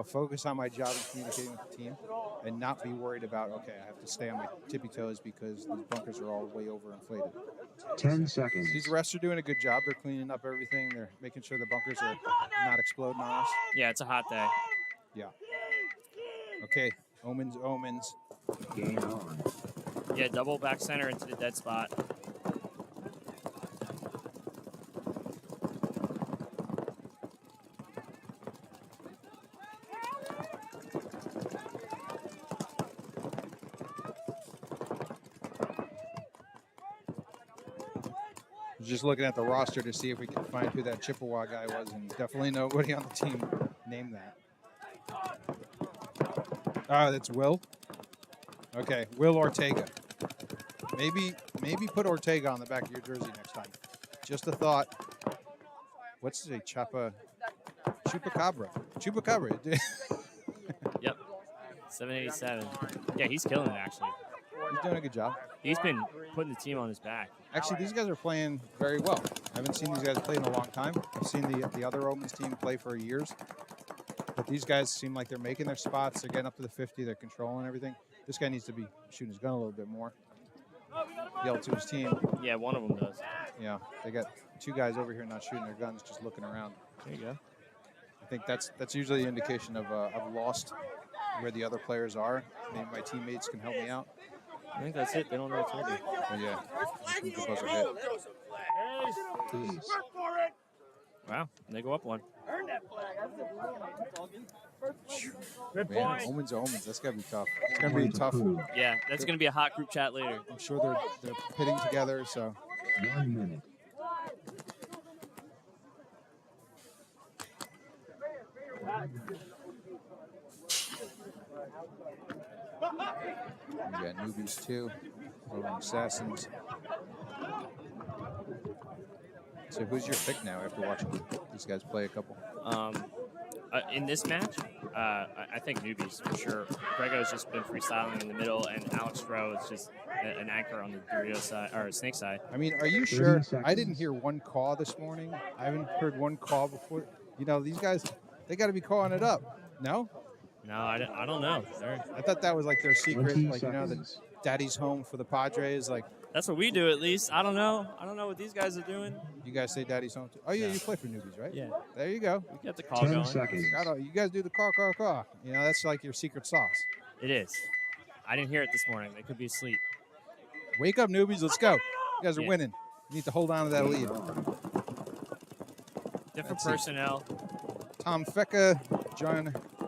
Focus on my job and communicating with the team, and not be worried about, okay, I have to stay on my tippy toes because these bunkers are all way overinflated. 10 seconds. These refs are doing a good job. They're cleaning up everything. They're making sure the bunkers are not exploding on us. Yeah, it's a hot day. Yeah. Okay, omens. Game on. Yeah, double back center into the dead spot. Just looking at the roster to see if we can find who that Chippewa guy was, and definitely nobody on the team named that. That's Will. Okay, Will Ortega. Maybe put Ortega on the back of your jersey next time. Just a thought. What's it? Chupacabra. Yep. 787. Yeah, he's killing it, actually. He's doing a good job. He's been putting the team on his back. Actually, these guys are playing very well. I haven't seen these guys play in a long time. I've seen the other Omens team play for years. But these guys seem like they're making their spots. They're getting up to the 50. They're controlling everything. This guy needs to be shooting his gun a little bit more. Yell to his team. Yeah, one of them does. Yeah, they got two guys over here not shooting their guns, just looking around. There you go. I think that's usually the indication of I've lost where the other players are. Maybe my teammates can help me out. I think that's it. They don't know what to do. But yeah, the buzzer hit. Please. Wow, and they go up one. Man, omens. That's gotta be tough. It's gonna be tough. Yeah, that's gonna be a hot group chat later. I'm sure they're pitting together. So 1 minute. we got newbies too, rolling assassins. So who's your pick now after watching these guys play a couple? In this match, I think newbies for sure. Grego's just been freestyling in the middle, and Alex Rowe is just an anchor on the Dorito side or snake side. I mean, are you sure? I didn't hear one call this morning. I haven't heard one call before. These guys, they got to be calling it up. No? No, I don't know. I thought that was like their secret, 20 like, you know, the seconds. daddy's home for the Padres. Like, That's what we do, at least. I don't know. I don't know what these guys are doing. you guys say daddy's home too. Oh, yeah, Yeah. you play for newbies, right? Yeah. There you go. We got the call 10 going. seconds. You guys do the caw. You know, that's like your secret sauce. It is. I didn't hear it this morning. They could be asleep. Wake up, newbies. Let's go. You guys are Yeah. winning. You need to hold on to that lead. Different That's it. personnel. Tom Fecca,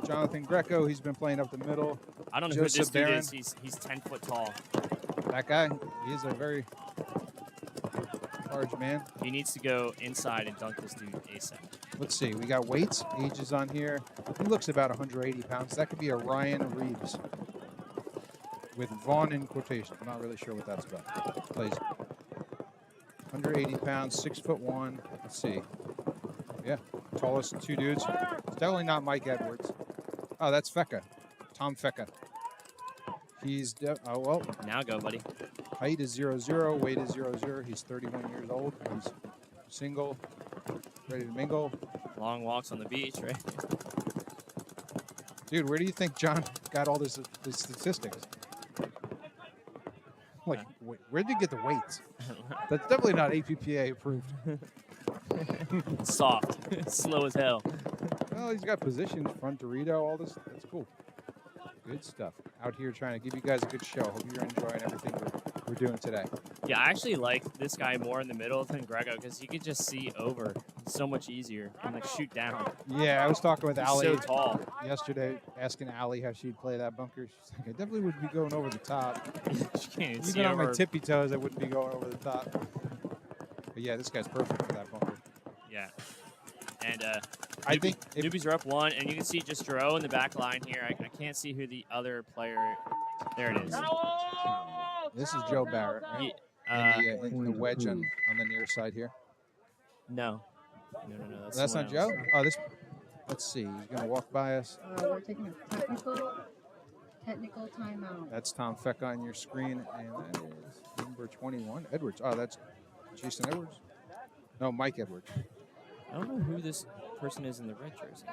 Jonathan Greco. He's been playing up the middle. I don't know Joseph who this dude Barron. is. He's 10 foot tall. That guy, he is a very large man. He needs to go inside and dunk this dude ASAP. Let's see. We got weights, ages on here. He looks about 180 pounds. That could be a Ryan Reeves with Vaughn in quotation. I'm not really sure what that's about. Plays 180 pounds, 6'1". Let's see. Yeah, tallest two dudes. It's definitely not Mike Edwards. Oh, that's Fecca. Tom Fecca. He's oh well. Now go, buddy. Height is 0'0", weight is 0'0". He's 31 years old. He's single, ready to mingle. Long walks on the beach, right? Dude, where do you think John got all this statistics? Like, where did you get the weights? That's definitely not APPA approved. Soft. Slow as hell. Well, he's got positions, front Dorito, all this. That's cool. Good stuff. Out here trying to give you guys a good show. Hope you're enjoying everything we're doing today. Yeah, I actually like this guy more in the middle than Grego because he could just see over so much easier and like shoot down. Yeah, I was talking with He's Allie so tall. yesterday, asking Allie how she'd play that bunker. She's like, I definitely would be going over the top. She can't even see Even on my over. tippy toes, I wouldn't be going over the top. But yeah, this guy's perfect for that bunker. Yeah. And I think if, newbies are up 1, and you can see just Dro in the back line here. I can't see who the other player. There it is. this is Joe Barrett, right? In the wedge on the near side here. No. That's someone not Joe? else. Oh, this. Let's see. He's going to walk by us. We're taking a technical timeout. That's Tom Fecca on your screen, and that is number 21, Edwards. Oh, that's Jason Edwards? No, Mike Edwards. I don't know who this person is in the red jersey.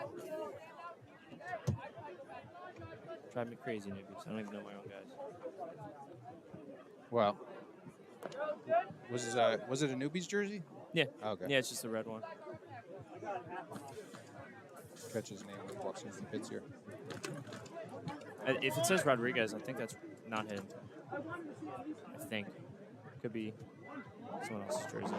Drive me crazy, newbies. I don't even know my own guys. Well, was it a newbies jersey? Yeah. Okay. Yeah, it's just the red one. Catch his name when he walks into the pits here. If it says Rodriguez, I think that's not him. I think. Could be someone else's jersey.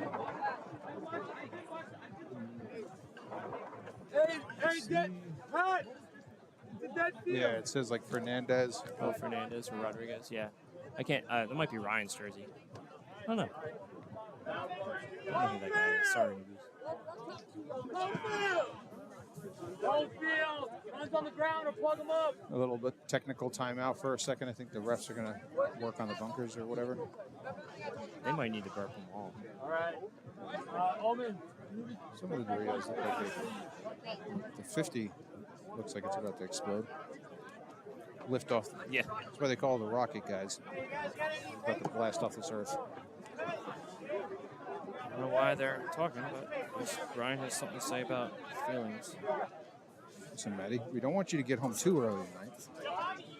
Yeah, it says like Fernandez. Oh, Fernandez or Rodriguez. Yeah. I can't. That might be Ryan's jersey. I don't know. I don't know who that guy is. Sorry, newbies. Don't feel. Hands on the ground or plug them up. A little bit technical timeout for a second. I think the refs are going to work on the bunkers or whatever. They might need to burp them all. All right. Omen. Some of the Doritos look like the 50 looks like it's about to explode. Lift off. Yeah. That's why they call the rocket guys. About to blast off this earth. I don't know why they're talking, but Brian has something to say about feelings. Listen, Maddie, we don't want you to get home too early tonight.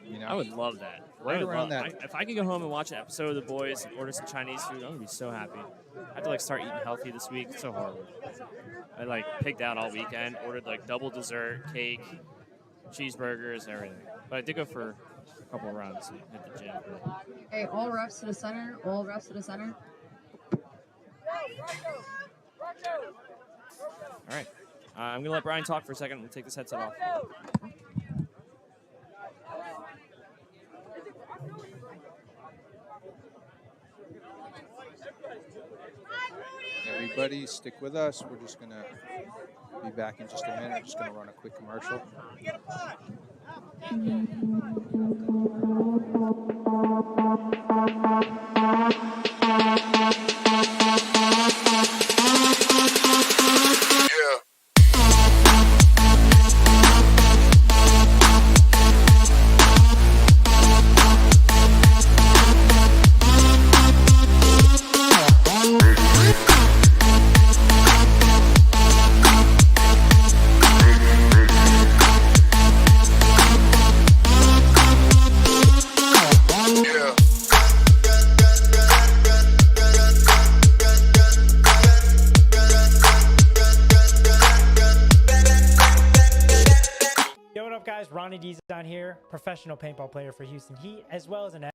You know? I would love that. Right I would around love- that. if I could go home and watch an episode of The Boys and order some Chinese food, I'm gonna be so happy. I have to like start eating healthy this week. It's so horrible. I like pigged out all weekend, ordered like double dessert, cake, cheeseburgers, everything. But I did go for a couple of runs and hit the gym. Hey, all refs to the center. All refs to the center. All right. I'm gonna let Brian talk for a second. We'll take this headset off. Everybody, stick with us. We're just going to be back in just a minute. We're just going to run a quick commercial. up, guys? Ronnie D's down here, professional paintball player for Houston Heat, as well as an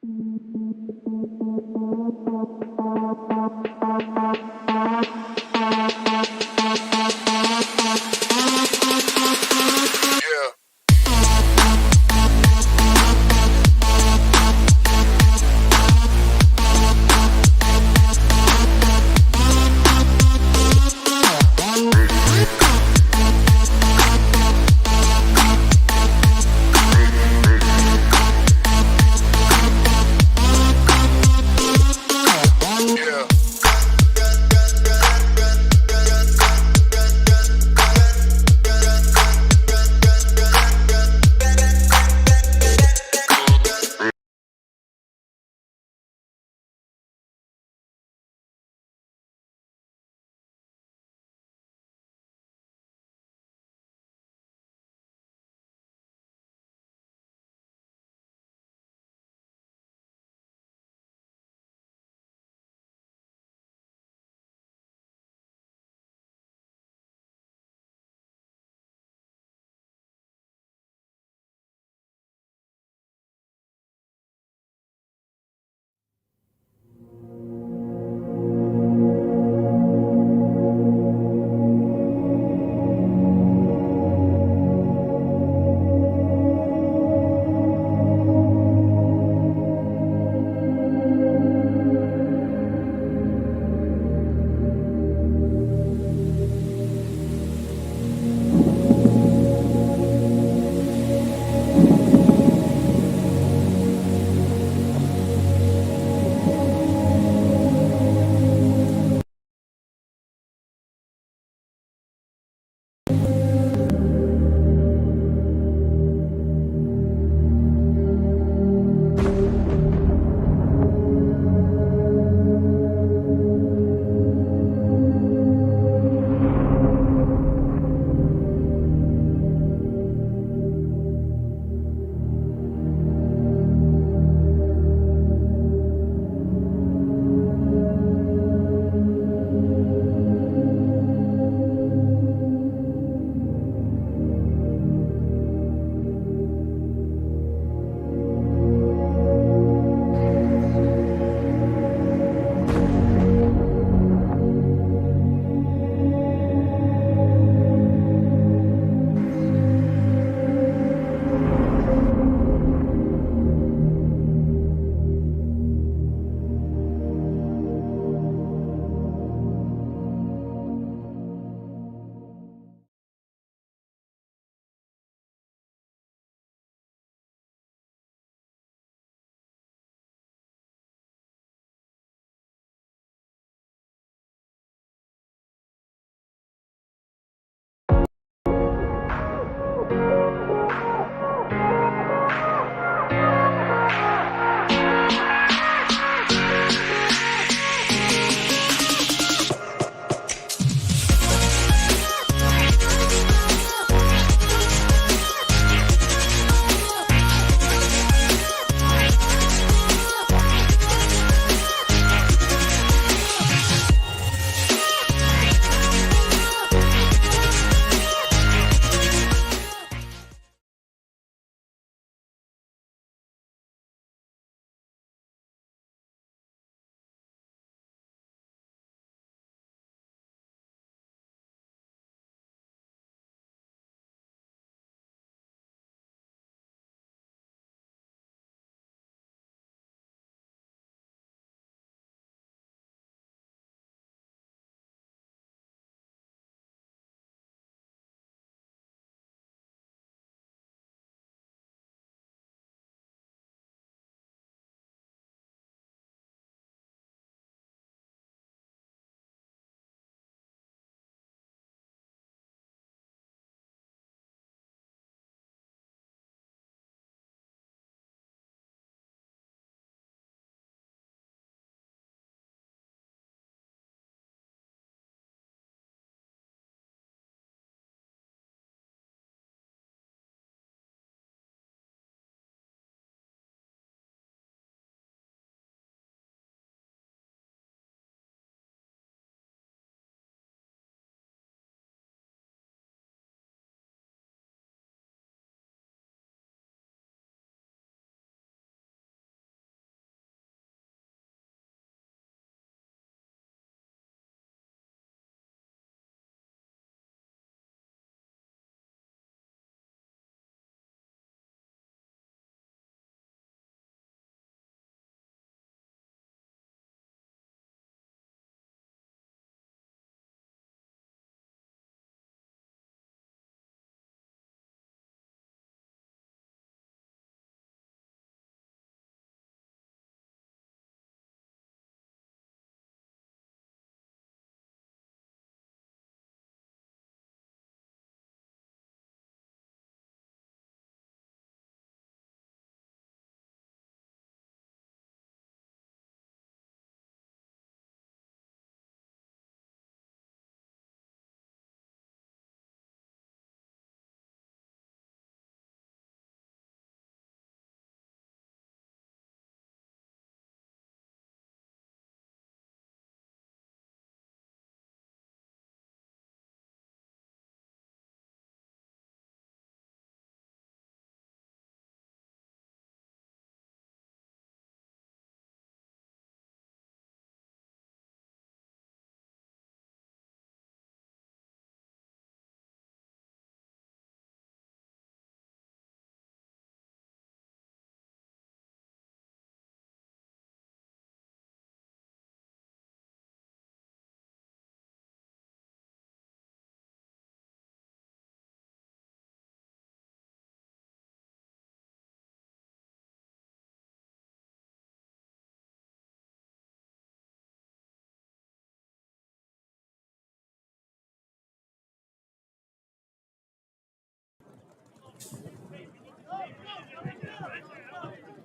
Yeah.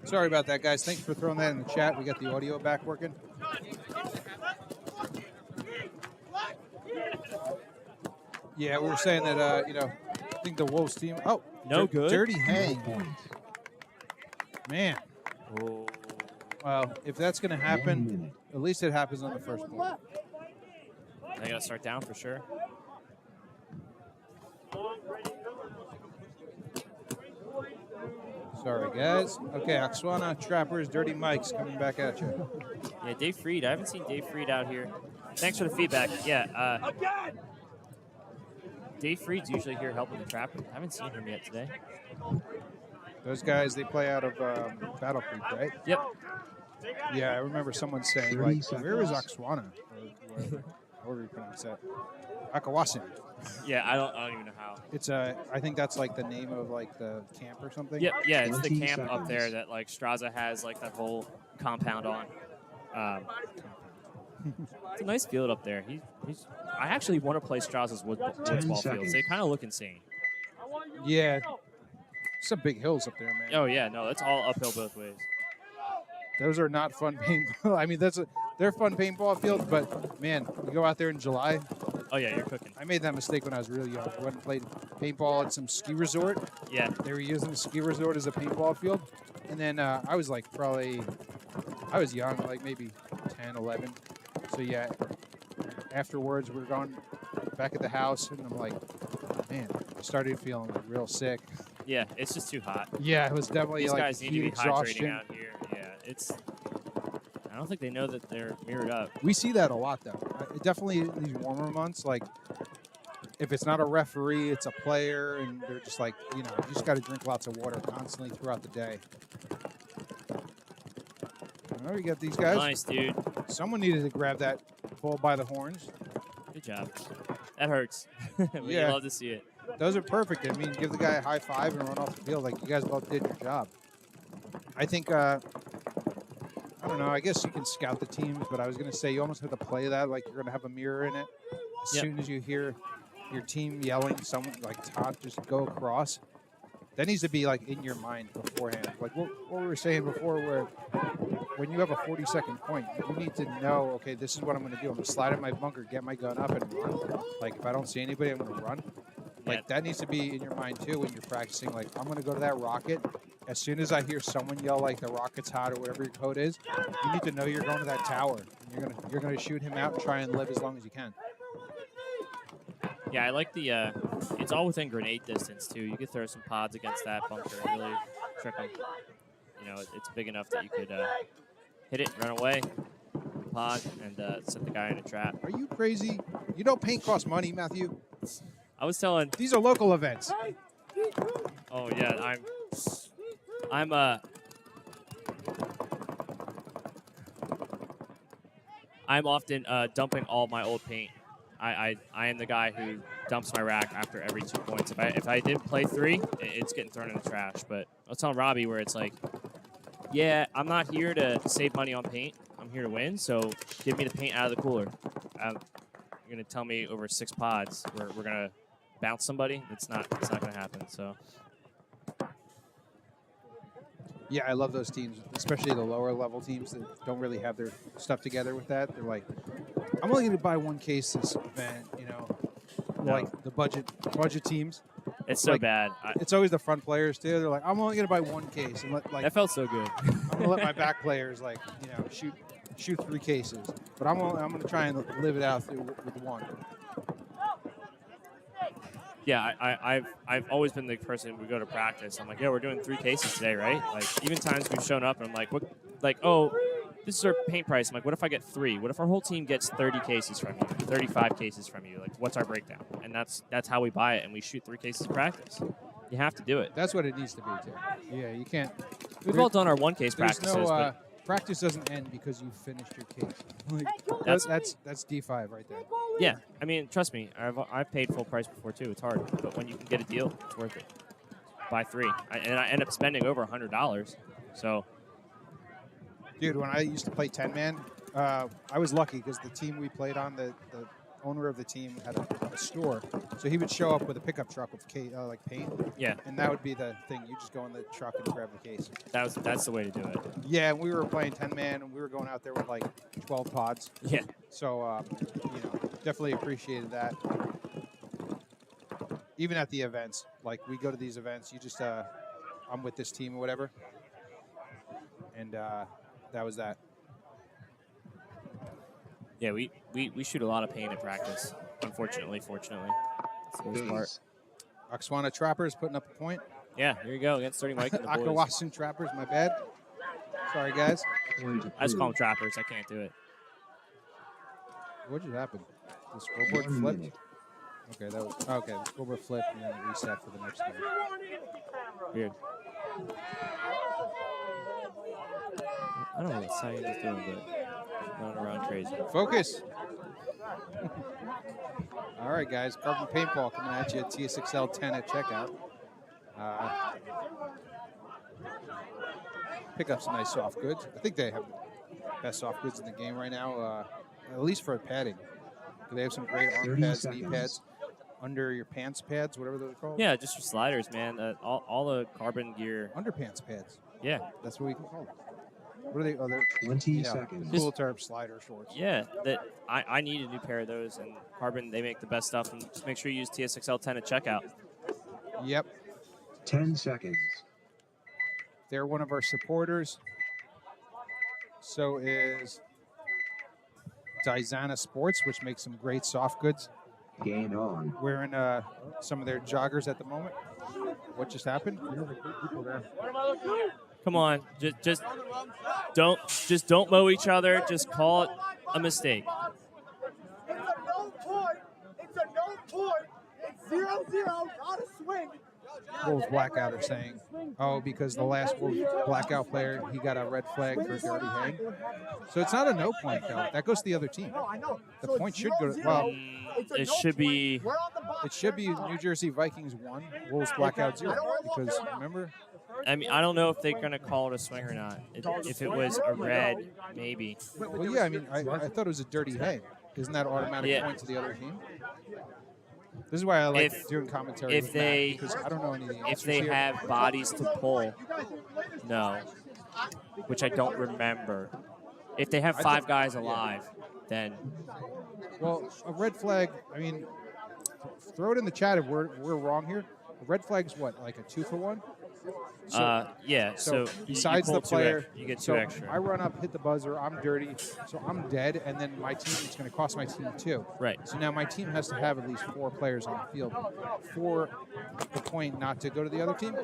Sorry about that, guys. Thanks for throwing that in the chat. We got the audio back working. Yeah, we were saying that, you know, I think the Wolves team. Oh, No good. Dirty hang. Man. Oh. Well, if that's going to happen, at least it happens on the first one. They got to start down for sure. Sorry, guys. Okay, Oksana Trappers, Dirty Mike's coming back at you. Yeah, Dave Freed. I haven't seen Dave Freed out here. Thanks for the feedback. Yeah. Dave Freed's usually here helping the Trappers. I haven't seen him yet today. Those guys, they play out of Battle Creek, right? Yep. Yeah, I remember someone saying, 30 like, where is seconds. Oksana? Or whatever, however you pronounce that. Akawasin. Yeah, I don't even know how. It's I think that's like the name of like the camp or something. Yep, yeah, it's the 20 camp up there seconds. that like Straza has like that whole compound on. It's a nice field up there. I actually want to play Straza's woods ball fields. seconds. They kind of look insane. Yeah. Some big hills up there, man. Oh yeah, no, it's all uphill both ways. Those are not fun paintball. I mean, they're fun paintball fields, but man, you go out there in July. Oh yeah, you're cooking. I made that mistake when I was really young. I went and played paintball at some ski resort. Yeah. They were using the ski resort as a paintball field. And then I was like I was young, like maybe 10, 11. So yeah, afterwards we were going back at the house and I'm like, man, I started feeling like real sick. Yeah, it's just too hot. Yeah, it was definitely These like guys need to heat be exhaustion. hydrating out here. Yeah, it's. I don't think they know that they're mirrored up. We see that a lot, though. Definitely in these warmer months, like if it's not a referee, it's a player, and they're just like, you know, you just got to drink lots of water constantly throughout the day. Oh, you got these guys. Nice, dude. Someone needed to grab that bull by the horns. Good job. That hurts. But Yeah. You love to see it. Those are perfect. I mean, give the guy a high five and run off the field. Like, you guys both did your job. I think, I don't know, I guess you can scout the teams, but I was going to say you almost have to play that like you're going to have a mirror in it. As Yep. soon as you hear your team yelling, someone like Todd, just go across. That needs to be like in your mind beforehand. Like what we were saying before, where when you have a 40-second point, you need to know, okay, this is what I'm going to do. I'm going to slide in my bunker, get my gun up, and run. Like if I don't see anybody, I'm going to run. Like that needs to be in your mind too when you're practicing. Like I'm going to go to that rocket. As soon as I hear someone yell like the rocket's hot or whatever your code is, you need to know you're going to that tower. And you're gonna shoot him out and try and live as long as you can. Yeah, I like the. It's all within grenade distance too. You could throw some pods against that bunker and really trick them. You know, it's big enough that you could hit it, run away, pod, and set the guy in a trap. Are you crazy? You know paint costs money, Matthew. I was telling. These are local events. Oh yeah, I'm often dumping all my old paint. I am the guy who dumps my rack after every 2 points. If I didn't play 3, it's getting thrown in the trash. But I was telling Robbie where it's like, yeah, I'm not here to save money on paint. I'm here to win. So give me the paint out of the cooler. You're gonna tell me over 6 pods we're gonna bounce somebody? It's not gonna happen. So. Yeah, I love those teams, especially the lower level teams that don't really have their stuff together with that. They're like, I'm only going to buy 1 case this event, you know, like the budget teams. It's so like, bad. It's always the front players too. They're like, I'm only going to buy 1 case, and that felt so good. I'm going to let my back players like, you know, shoot 3 cases, but I'm going to try and live it out with 1. Yeah, I've always been the person who go to practice. I'm like, yeah, we're doing 3 cases today, right? Like even times we've shown up and I'm like, what? Like, oh, this is our paint price. I'm like, what if I get 3? What if our whole team gets 30 cases from you, 35 cases from you? Like, what's our breakdown? And that's how we buy it, and we shoot 3 cases of practice. You have to do it. That's what it needs to be too. Yeah, you can't. We've all done our 1 case practices. No, practice doesn't end because you finished your case. Like, that's D5 right there. Yeah, I mean, trust me, I've paid full price before too. It's hard, but when you can get a deal, it's worth it. Buy 3, and I end up spending over $100. So, dude, when I used to play 10-man, I was lucky because the team we played on, the owner of the team had a store, so he would show up with a pickup truck with like paint. Yeah. And that would be the thing. You just go in the truck and grab the case. That's the way to do it. Yeah, and we were playing 10-man, and we were going out there with like 12 pods. Yeah. So, definitely appreciated that. Even at the events, like we go to these events, you just, I'm with this team or whatever. And that was that. Yeah, we shoot a lot of paint in practice. Unfortunately, fortunately. That's the worst part. Okswana Trappers putting up a point. Yeah, here you go against 30 Mike and the boys. Akawasan Trappers, my bad. Sorry, guys. I just call them Trappers. I can't do it. What just happened? The scoreboard flipped? Okay, that was okay. The scoreboard flipped and then it reset for the next game. Weird. I don't know what Cyan is doing, but running around crazy. Focus. All right, guys. Carbon Paintball coming at you at Tsxl 10 at checkout. Pick up some nice soft goods. I think they have the best soft goods in the game right now, at least for padding. They have some great arm pads, knee pads, under your pants pads, whatever they're called. Yeah, just your sliders, man. All the carbon gear. Underpants pads. Yeah. That's what we can call them. What are they? Oh, they're 20 seconds. Cool term slider shorts. Yeah, I need a new pair of those, and Carbon, they make the best stuff. And just make sure you use Tsxl 10 at checkout. Yep. 10 seconds. They're one of our supporters. So is Daizana Sports, which makes some great soft goods. Game on. Wearing some of their joggers at the moment. What just happened? Come on, just don't mow each other. Just call it a mistake. It's a no point. It's a no point. It's 0-0. Not a swing. Wolves Blackout are saying, oh, because the last Wolves Blackout player, he got a red flag for dirty hang. So it's not a no point, though. That goes to the other team. No, I know. The So point it's should go to, 0-0. well, It should be. We're on the box. it should be New Jersey Vikings 1, Wolves Blackout 0. Because, remember? I mean, I don't know if they're going to call it a swing or not. If it was a red, maybe. Well, yeah, I mean, I thought it was a dirty hang. Isn't that automatic point to the other team? This is why I like doing commentary with Matt, because I don't know any of the answers If they here. have bodies to pull, no. Which I don't remember. If they have 5 guys alive, then. Well, a red flag, I mean, throw it in the chat if we're wrong here. A red flag's what, like a 2-for-1? So, yeah, so besides you the player, you get 2 so extra. I run up, hit the buzzer, I'm dirty, so I'm dead, and then my team, it's going to cost my team 2. Right. So now my team has to have at least 4 players on the field for the point not to go to the other team.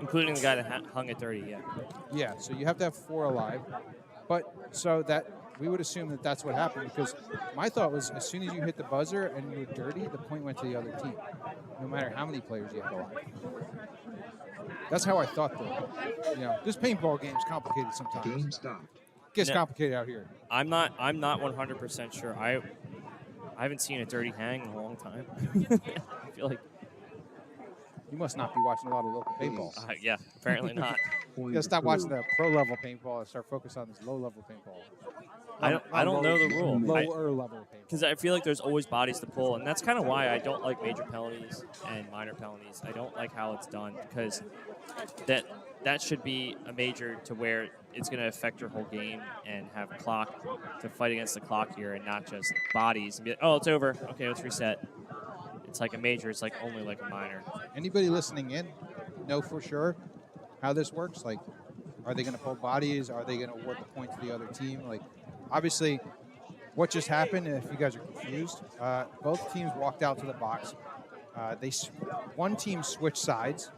Including the guy that hung at 30, yeah. Yeah, so you have to have 4 alive. But so that we would assume that that's what happened, because my thought was as soon as you hit the buzzer and you were dirty, the point went to the other team, no matter how many players you had alive. That's how I thought, though. You know, this paintball game is complicated sometimes. Game stopped. Gets complicated out here. I'm not 100% sure. I haven't seen a dirty hang in a long time. I feel like you must not be watching a lot of local paintball. Yeah, apparently not. You gotta stop watching the pro level paintball and start focusing on this low level paintball. I don't know the rule. Lower level paintball. Because I feel like there's always bodies to pull, and that's kind of why I don't like major penalties and minor penalties. I don't like how it's done, because that should be a major to where it's going to affect your whole game and have a clock to fight against the clock here, and not just bodies and be like, oh, it's over. Okay, let's reset. It's like a major. It's like only like a minor. Anybody listening in know for sure how this works? Like, are they going to pull bodies? Are they going to award the point to the other team? Like, obviously, what just happened, if you guys are confused, both teams walked out to the box. One team switched sides,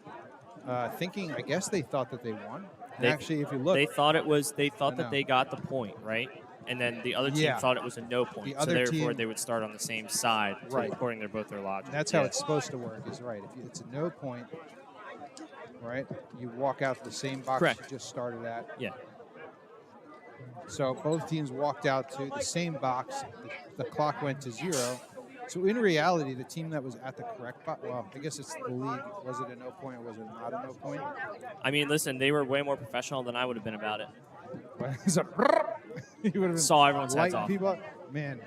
thinking, I guess they thought that they won. And actually, if you look, they thought that they got the point, right? And then the other team thought it was a no point. So therefore, they would start on the same side, right, according to both their logic. That's how it's supposed to work, is right. If it's a no point, right, you walk out to the same box you just started at. Yeah. So both teams walked out to the same box. The clock went to 0. So in reality, the team that was at the correct box, well, I guess it's the league. Was it a no point or was it not a no point? I mean, listen, they were way more professional than I would have been about it. You would have saw everyone's heads off. People, man,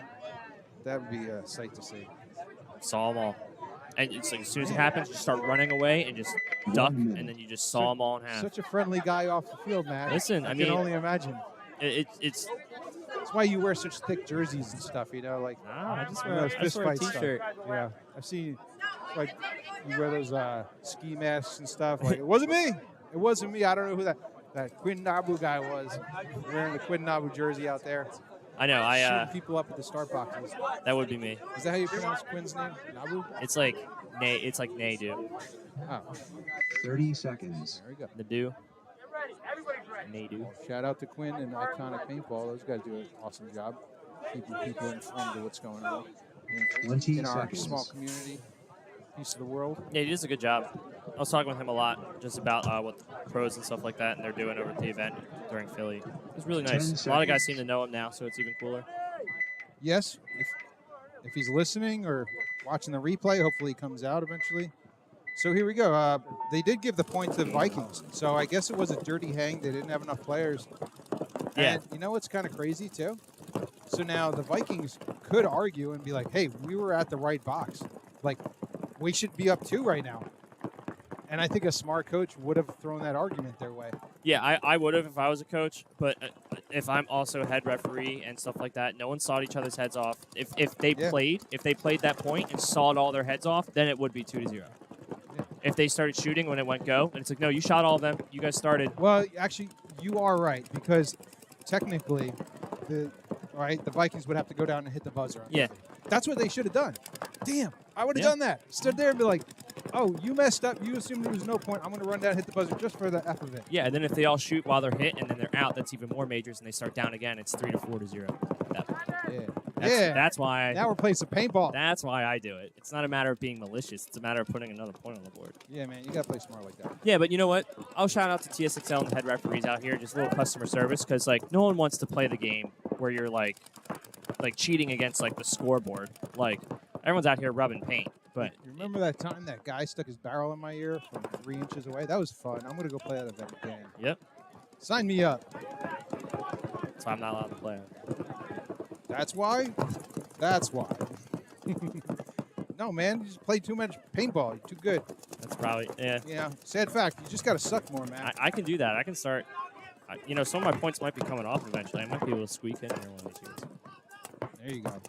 That would be a sight to see. Saw them all. And it's like as soon as it happens, you start running away and just duck, and then you just saw them all in half. Such a friendly guy off the field, man. Listen, I mean, can only imagine. It's That's why you wear such thick jerseys and stuff, you know, like I just you wear, know, I just wear a stuff. t-shirt. Yeah, I've seen like you wear those ski masks and stuff. Like it wasn't me. It wasn't me. I don't know who that Quinn Nabu guy was wearing the Quinn Nabu jersey out there. I know. Shooting people up at the start boxes. That would be me. Is that how you pronounce Quinn's name? Nabu? It's like Nay. It's like Nadu. Oh. 30 seconds. There we go. Nadu. Nadu. Shout out to Quinn and Iconic Paintball. Those guys do an awesome job keeping people informed of what's going on 20 in our seconds. small community, piece of the world. Yeah, he does a good job. I was talking with him a lot just about what the pros and stuff like that and they're doing over at the event during Philly. It was really nice. A lot of guys seem to know him now, so it's even cooler. Yes, if he's listening or watching the replay, hopefully he comes out eventually. So here we go. They did give the point to the Vikings, so I guess it was a dirty hang. They didn't have enough players. Yeah. And you know what's kind of crazy, too? So now the Vikings could argue and be like, hey, we were at the right box. Like, we should be up 2 right now. And I think a smart coach would have thrown that argument their way. Yeah, I would have if I was a coach, but if I'm also a head referee and stuff like that, no one sawed each other's heads off. If they played that point and sawed all their heads off, then it would be 2-0. Yeah. If they started shooting when it went go, and it's like, no, you shot all of them, you guys started. Well, actually, you are right, because technically, the Vikings would have to go down and hit the buzzer. Yeah. That's what they should have done. Damn, I would have done that. Stood there and be like, oh, you messed up. You assumed there was no point. I'm going to run down and hit the buzzer just for the F of it. Yeah, and then if they all shoot while they're hit and then they're out, that's even more majors, and they start down again, it's 3 to 4 to 0. That's why. Now we're playing some paintball. That's why I do it. It's not a matter of being malicious. It's a matter of putting another point on the board. Yeah, man, you got to play smart like that. Yeah, but you know what? I'll shout out to Tsxl and the head referees out here, just a little customer service, because like no one wants to play the game where you're like cheating against like the scoreboard. Like everyone's out here rubbing paint. But you remember that time that guy stuck his barrel in my ear from 3 inches away? That was fun. I'm going to go play that event again. Yep. Sign me up. So I'm not allowed to play. That's why? That's why. No, man. You just play too much paintball. You're too good. That's probably, yeah. You know, sad fact. You just got to suck more, man. I can do that. I can start. You know, some of my points might be coming off eventually. I might be able to squeak in there one of these years. There you go.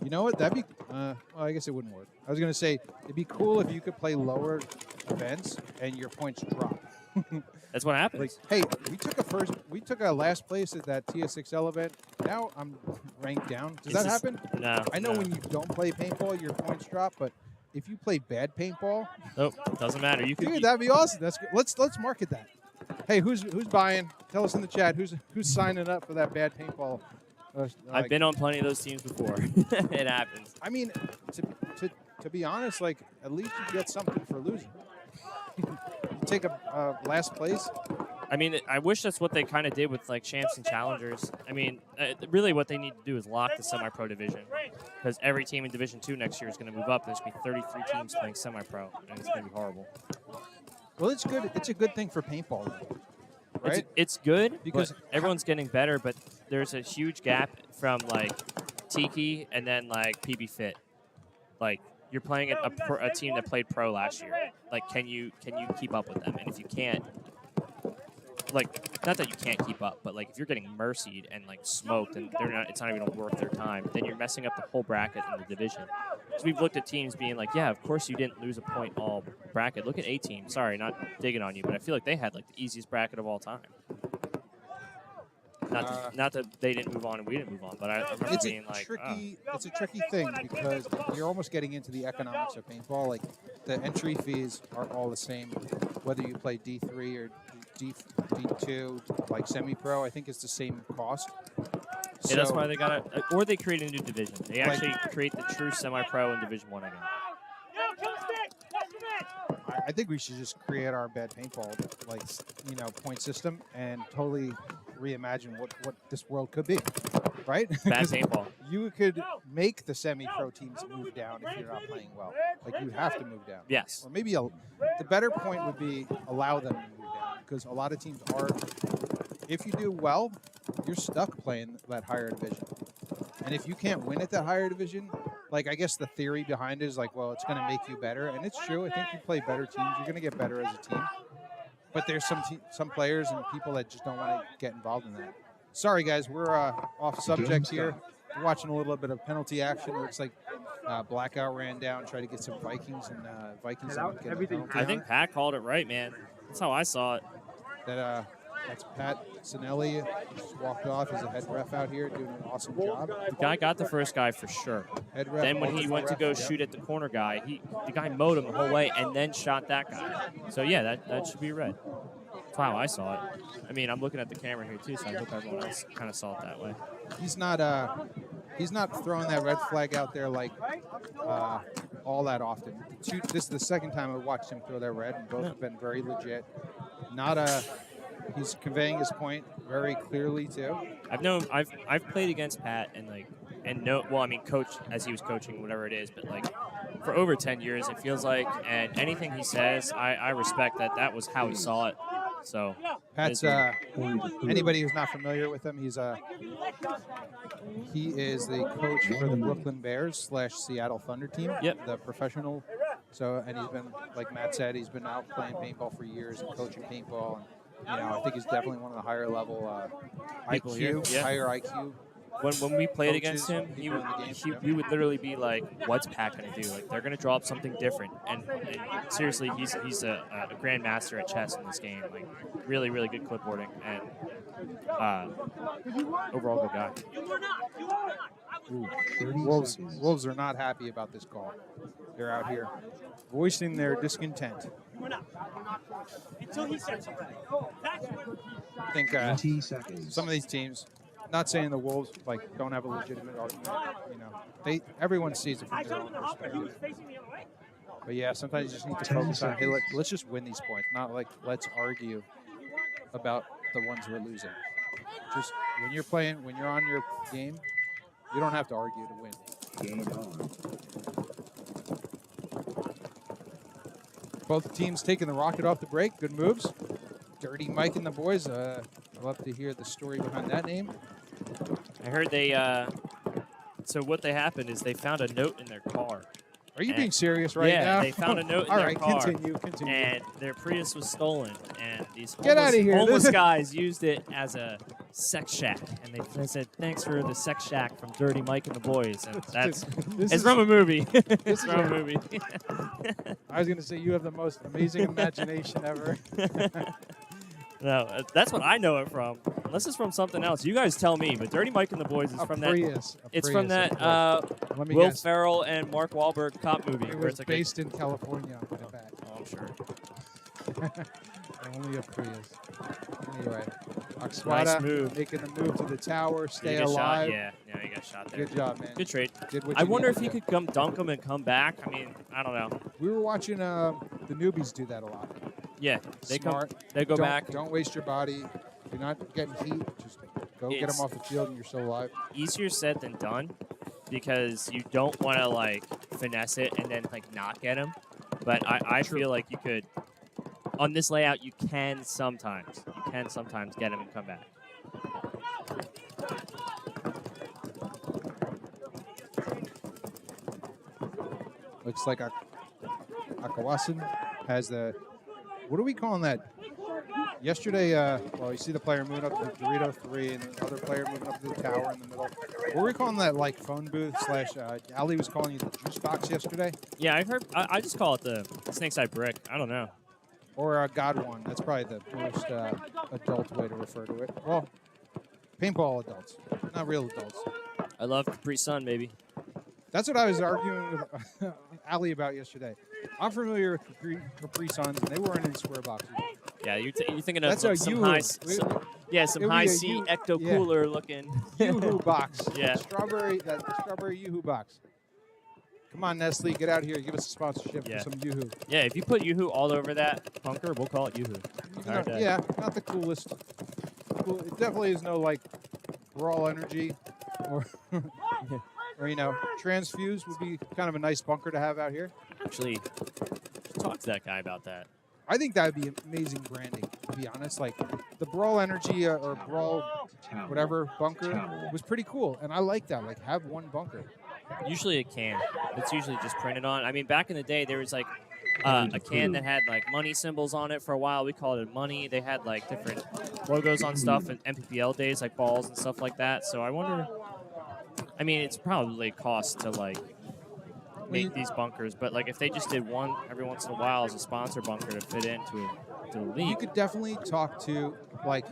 You know what? That'd be, well, I guess it wouldn't work. I was going to say, it'd be cool if you could play lower events and your points drop. That's what happens. Like, hey, we took a last place at that Tsxl event. Now I'm ranked down. Does that happen? No. I know when you don't play paintball, your points drop, but if you play bad paintball, nope, doesn't matter. You dude, that'd be awesome. That's good. Let's market that. Hey, who's buying? Tell us in the chat who's signing up for that bad paintball. I've been on plenty of those teams before. It happens. I mean, to be honest, like at least you get something for losing. You take a last place. I mean, I wish that's what they kind of did with like champs and challengers. I mean, really, what they need to do is lock the semi-pro division, because every team in Division 2 next year is going to move up. There's going to be 33 teams playing semi-pro, and it's going to be horrible. Well, it's good. It's a good thing for paintball, though, right? It's good because everyone's getting better, but there's a huge gap from like Tiki and then like PB Fit. Like you're playing a team that played pro last year. Like, can you keep up with them? And if you can't, like, not that you can't keep up, but like if you're getting mercied and like smoked, and it's not even worth their time, then you're messing up the whole bracket in the division. So we've looked at teams being like, yeah, of course you didn't lose a point all bracket. Look at A team. Sorry, not digging on you, but I feel like they had like the easiest bracket of all time. Not that they didn't move on and we didn't move on, but I remember being like, it's a tricky thing because you're almost getting into the economics of paintball. Like the entry fees are all the same, whether you play D3 or D2, like semi-pro. I think it's the same cost. Yeah, that's why they got it. Or they create a new division. They actually create the true semi-pro in Division 1 again. I think we should just create our bad paintball, like, you know, point system and totally reimagine what this world could be, right? Bad paintball. You could make the semi-pro teams move down if you're not playing well. Like, you have to move down. Yes. Or maybe the better point would be allow them to move down, because a lot of teams are, if you do well, you're stuck playing that higher division. And if you can't win at the higher division, like I guess the theory behind it is like, well, it's going to make you better, and it's true. I think you play better teams, you're going to get better as a team. But there's some players and people that just don't want to get involved in that. Sorry, guys, we're off subject here. We're watching a little bit of penalty action. Looks like Blackout ran down, tried to get some Vikings, and Vikings didn't get a penalty. I think Pat called it right, man. That's how I saw it. That's Pat Sinelli. Just walked off as a head ref out here, doing an awesome job. The guy got the first guy for sure. Then when he went to go shoot at the corner guy, the guy mowed him the whole way and then shot that guy. So yeah, that should be red. That's how I saw it. I mean, I'm looking at the camera here too, so I hope everyone else kind of saw it that way. He's not throwing that red flag out there like all that often. This is the second time I've watched him throw that red, and both have been very legit. He's conveying his point very clearly too. I've played against Pat coach as he was coaching, whatever it is, but like for over 10 years, it feels like, and anything he says, I respect that was how he saw it. So Pat's anybody who's not familiar with him, he is the coach for the Brooklyn Bears / Seattle Thunder team. Yep. The professional. So, and he's been, like Matt said, he's been out playing paintball for years and coaching paintball. And, I think he's definitely one of the higher level people here. Yeah. Higher IQ. When we played against him, he would literally be like, "What's Pat going to do? Like, they're going to draw up something different." And seriously, he's a grandmaster at chess in this game. Like, really, really good clipboarding and overall good guy. Ooh, Wolves are not happy about this call. They're out here voicing their discontent. Until he said something. I think 20 seconds. some of these teams, not saying the Wolves don't have a legitimate argument. Everyone sees it from their own perspective. But yeah, sometimes you just need to focus on, hey, let's just win these points, not like let's argue about the ones we're losing. Just when you're on your game, you don't have to argue to win. Game on. Both teams taking the rocket off the break. Good moves. Dirty Mike and the boys. I'd love to hear the story behind that name. I heard so what happened is they found a note in their car. Are you being serious right now? Yeah, they found a note in their car. All right, continue. And their Prius was stolen, and these homeless guys used it as a sex shack. And they said, "Thanks for the sex shack from Dirty Mike and the boys." And it's from a movie. It's from a movie. I was going to say, you have the most amazing imagination ever. No, that's what I know it from. Unless it's from something else. You guys tell me, but Dirty Mike and the Boys is from Prius, that. It's from that Will Ferrell and Mark Wahlberg cop movie. It was based in California, I bet. Oh, I'm sure. Only a Prius. Anyway, Oxwada making the move to the tower, stay alive. Yeah, he got shot there. Good job, man. Good trade. I wonder if he could come dunk him and come back. I mean, I don't know. We were watching the newbies do that a lot. Yeah, they go back. Don't waste your body. If you're not getting heat, just go get them off the field and you're still alive. Easier said than done because you don't want to finesse it and then not get him. But I feel like you could, on this layout, you can sometimes get him and come back. Looks like Akawasan has the, what are we calling that? Yesterday, you see the player moving up to the Dorito 3 and the other player moving up to the tower in the middle. What were we calling that, phone booth / Ali was calling it the juice box yesterday? Yeah, I heard. I just call it the snake side brick. I don't know. Or God one. That's probably the most adult way to refer to it. Well, paintball adults, not real adults. I love Capri Sun, baby. That's what I was arguing with Ali about yesterday. I'm familiar with Capri Suns, and they weren't in square boxes. Yeah, you're thinking of some high C ecto cooler looking Yoo-hoo box. Yeah, strawberry Yoo-hoo box. Come on, Nestle, get out here. Give us a sponsorship for some Yoo-hoo. Yeah, if you put Yoo-hoo all over that bunker, we'll call it Yoo-hoo. Not the coolest. It definitely is no raw energy or transfuse would be kind of a nice bunker to have out here. Actually, talk to that guy about that. I think that would be amazing branding. to be honest. Like the Brawl Energy or Brawl whatever bunker was pretty cool, and I like that. Like have one bunker. Usually a can. It's usually just printed on. I mean, back in the day, there was like a can that had like money symbols on it for a while. We called it money. They had like different logos on stuff in MPPL days, like balls and stuff like that. So I wonder. I mean, it's probably a cost to like make these bunkers, but like if they just did one every once in a while as a sponsor bunker to fit into the league. You could definitely talk to like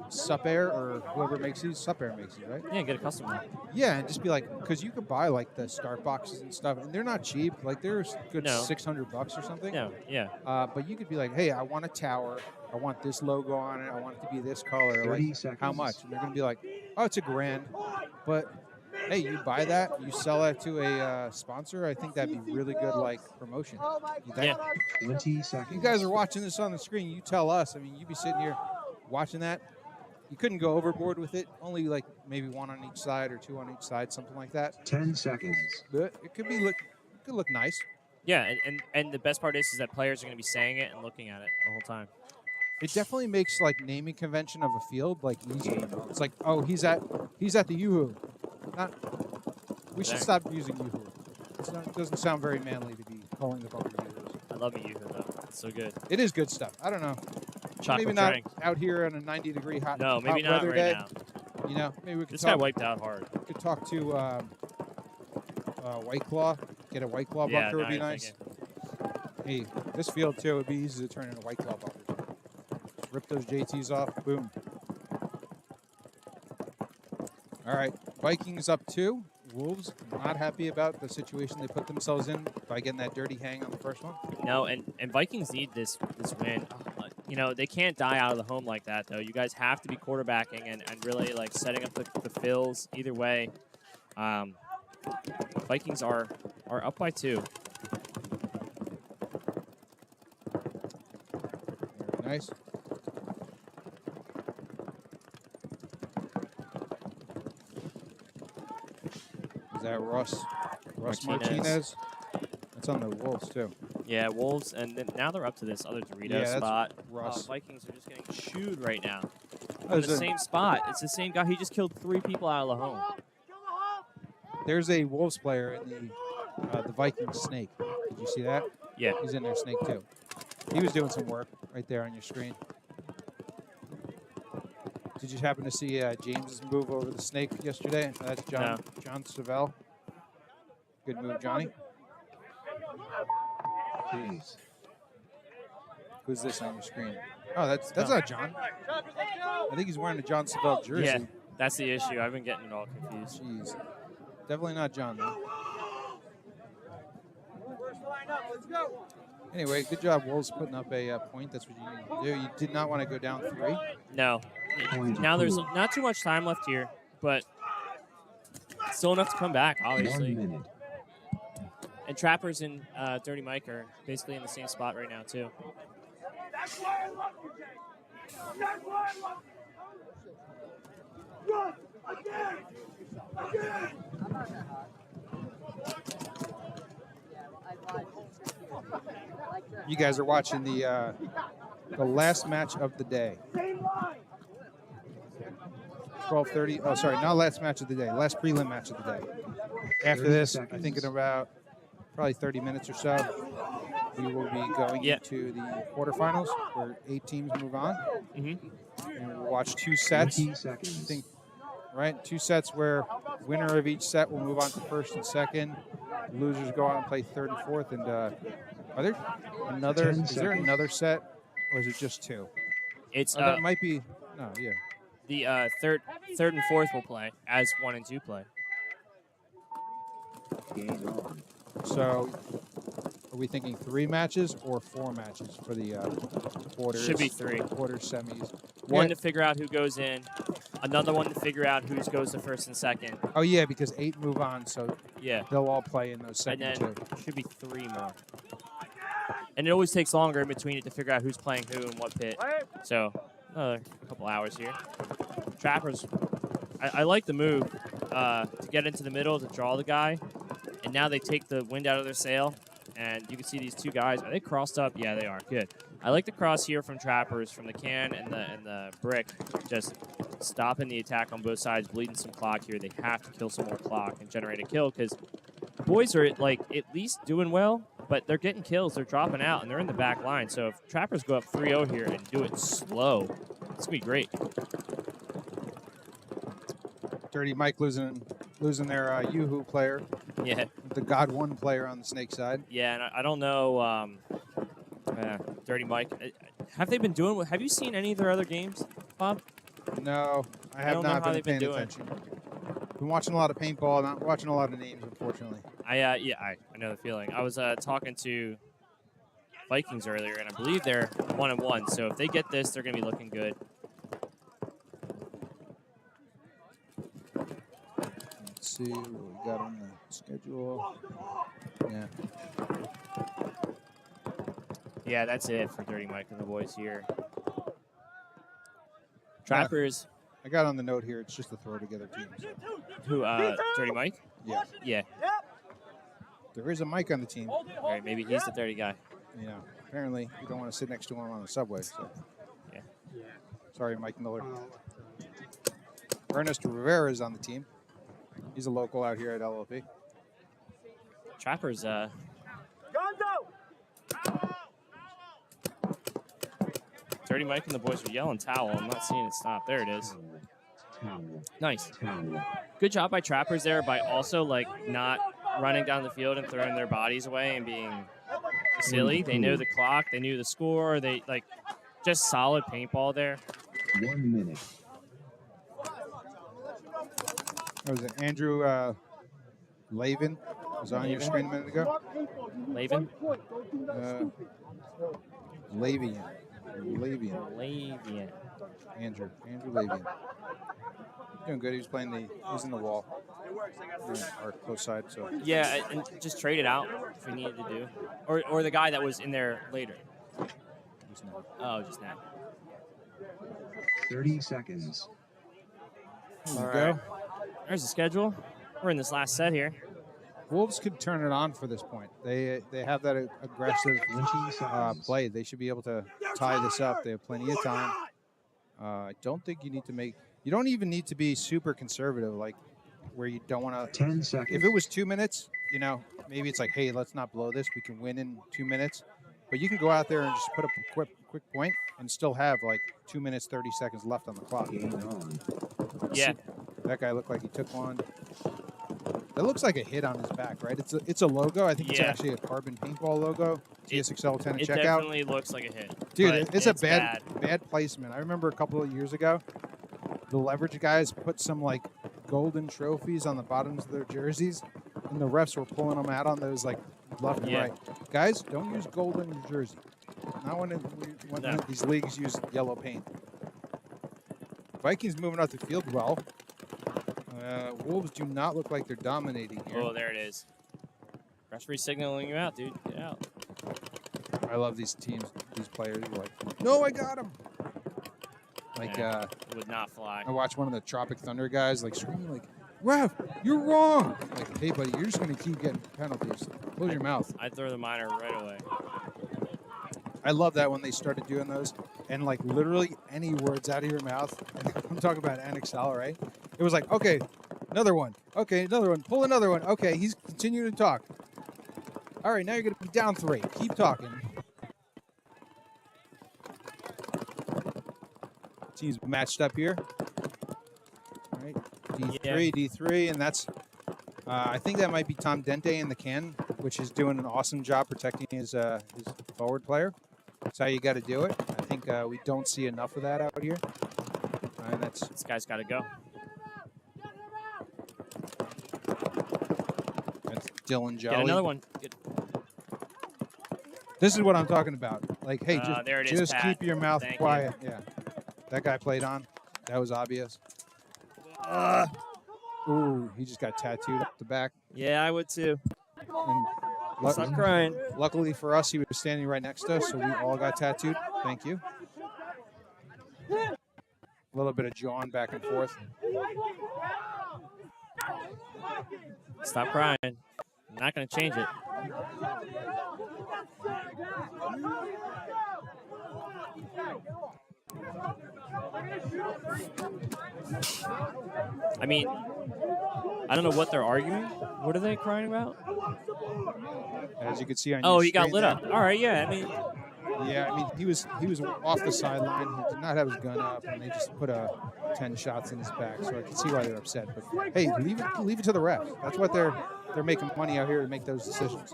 Supair or whoever makes these. Supair makes these, right? Yeah, get a custom one. Yeah, and just be like, because you could buy like the start boxes and stuff, and they're not cheap. Like they're a good $600 or something. No, yeah. But you could be like, hey, I want a tower. I want this logo on it. I want it to be this color. Like, how much? And they're gonna be like, oh, it's $1,000. But hey, you buy that, you sell that to a sponsor. I think that'd be really good, like promotion. Yeah. 20 seconds. You guys are watching this on the screen. You tell us. I mean, you'd be sitting here watching that. You couldn't go overboard with it. Only like maybe one on each side or two on each side, something like that. 10 seconds. But it could look nice. Yeah, and the best part is that players are going to be saying it and looking at it the whole time. It definitely makes like naming convention of a field like easier. It's like, oh, he's at the Yoo-hoo. We should stop using Yoo-hoo. It doesn't sound very manly to be calling the bunker Yoo-hoos. I love a Yoo-hoo though. It's so good. It is good stuff. I don't know. Chocolate maybe not drink. Out here on a 90-degree hot maybe not weather right day. now. You know, maybe we could This talk. guy wiped out hard. We could talk to White Claw. Get a White Claw bunker would be nice. Hey, this field too would be easy to turn into White Claw bunkers. Rip those JTs off. Boom. All right, Vikings up 2. Wolves not happy about the situation they put themselves in by getting that dirty hang on the first one. No, and Vikings need this win. You know, they can't die out of the home like that, though. You guys have to be quarterbacking and really, like, setting up the fills either way. Vikings are up by 2. Very nice. Is that Russ Martinez? That's on the Wolves, too. Yeah, Wolves, and then now they're up to this other Dorito spot. Russ. Vikings are just getting chewed right now. Oh, The same spot. It's the same guy. He just killed 3 people out of the home. There's a Wolves player in the Vikings snake. Did you see that? Yeah. He's in their snake, too. He was doing some work right there on your screen. Did you happen to see James's move over the snake yesterday? That's John Tsxl. Good move, Johnny. Please. Who's this on your screen? Oh, that's not John. I think he's wearing a John Tsxl jersey. Yeah, that's the issue. I've been getting it all confused. Jeez. Definitely not John, though. Anyway, good job, Wolves, putting up a point. That's what you need to do. You did not want to go down 3. No. Now there's not too much time left here, but still enough to come back, obviously. 1 minute. And Trappers and Dirty Mike are basically in the same spot right now, too. That's why I love you, Jay. That's why I love you. Run again. I'm not that hot. You guys are watching the last match of the day. 12:30. Oh, sorry, not last match of the day. Last prelim match of the day. After this, I think in about probably 30 minutes or so, we will be going into the quarterfinals where 8 teams move on. And we'll watch 2 sets. 20 seconds. I think, right? 2 sets where winner of each set will move on to first and second. Losers go out and play third and fourth. And is there another set, or is it just 2? It's that might be. No, yeah. The third and fourth will play as 1 and 2 play. So, are we thinking 3 matches or 4 matches for the quarters? Should be 3. Quarters, semis. One to figure out who goes in, another one to figure out who goes to first and second. Oh yeah, because 8 move on, so yeah, they'll all play in those second and two. then should be 3 more. And it always takes longer in between it to figure out who's playing who and what pit. So another couple hours here. Trappers, I like the move to get into the middle to draw the guy, and now they take the wind out of their sail. And you can see these 2 guys. Are they crossed up? Yeah, they are. Good. I like the cross here from Trappers, from the can and the brick, just stopping the attack on both sides, bleeding some clock here. They have to kill some more clock and generate a kill because the boys are like at least doing well, but they're getting kills. They're dropping out, and they're in the back line. So if Trappers go up 3-0 here and do it slow, it's going to be great. Dirty Mike losing their Yoo-Hoo player. Yeah. The God 1 player on the Snake side. Yeah, and I don't know, Dirty Mike. Have they been doing? Have you seen any of their other games, Bob? No, I have not been paying attention. Been watching a lot of paintball, not watching a lot of names, unfortunately. I know the feeling. I was talking to Vikings earlier, and I believe they're 1-1. So if they get this, they're going to be looking good. Let's see what we got on the schedule. Yeah. Yeah, that's it for Dirty Mike and the boys here. Trappers. I got on the note here. It's just a throw together team. So. Who? Dirty Mike? Yeah. Yeah. There is a Mike on the team. All right, maybe he's the dirty guy. Yeah. Apparently, you don't want to sit next to him on the subway. So. Yeah. Sorry, Mike Miller. Ernest Rivera is on the team. He's a local out here at LLP. Trappers. Dirty Mike and the boys are yelling towel. I'm not seeing it stop. There it is. Nice. Good job by Trappers there by also like not running down the field and throwing their bodies away and being silly. They knew the clock. They knew the score. They like just solid paintball there. 1 minute. What was it? Andrew Lavin was on your screen a minute ago. Lavin? Lavian. Andrew Lavian. Doing good. He was playing he's in the wall. Our close side. So yeah, and just trade it out if we needed to do, or the guy that was in there later. Just now. Oh, just now. 30 seconds. All right. There's the schedule. We're in this last set here. Wolves could turn it on for this point. They have that aggressive play. They should be able to tie this up. They have plenty of time. I don't think you need to make. You don't even need to be super conservative, like where you don't want to. 10 seconds. If it was 2 minutes, maybe it's like, hey, let's not blow this. We can win in 2 minutes. But you can go out there and just put up a quick point and still have like 2 minutes 30 seconds left on the clock. Yeah. That guy looked like he took one. That looks like a hit on his back, right? It's a logo. I think it's actually a carbon paintball logo. Tsxl 10 It checkout. definitely looks like a hit. Dude, it's a bad placement. I remember a couple of years ago, the Leverage guys put some like golden trophies on the bottoms of their jerseys, and the refs were pulling them out on those like left and right. Guys, don't use gold in your jersey. Not when these leagues use yellow paint. Vikings moving out the field well. Wolves do not look like they're dominating here. Oh, there it is. Referee signaling you out, dude. Get out. I love these teams, these players. Are like, no, I got him. Like, would not fly. I watched one of the Tropic Thunder guys like screaming, like, "Ref, you're wrong!" Like, hey, buddy, you're just gonna keep getting penalties. Close your mouth. I'd throw the minor right away. I love that when they started doing those, and like literally any words out of your mouth. I'm talking about Tsxl, right? It was like, okay, another one. Okay, another one. Pull another one. Okay, he's continuing to talk. All right, now you're going to be down 3. Keep talking. Teams matched up here. All right, D3, and that's, I think that might be Tom Dente in the can, which is doing an awesome job protecting his forward player. That's how you got to do it. I think we don't see enough of that out here. And This guy's got to go. That's Dylan Jolly. Get another one. This is what I'm talking about. Like, hey, just keep your mouth quiet. Yeah. That guy played on. That was obvious. Ooh, he just got tattooed up the back. Yeah, I would too. Stop crying. Luckily for us, he was standing right next to us, so we all got tattooed. Thank you. A little bit of jawing back and forth. Stop crying. I'm not going to change it. I mean, I don't know what they're arguing. What are they crying about? As you can see on Oh, your he got screen lit there. up. All right, yeah. I mean, Yeah, I mean he was off the sideline. He did not have his gun up, and they just put 10 shots in his back. So I can see why they're upset. But hey, leave it to the refs. That's what they're making money out here to make those decisions.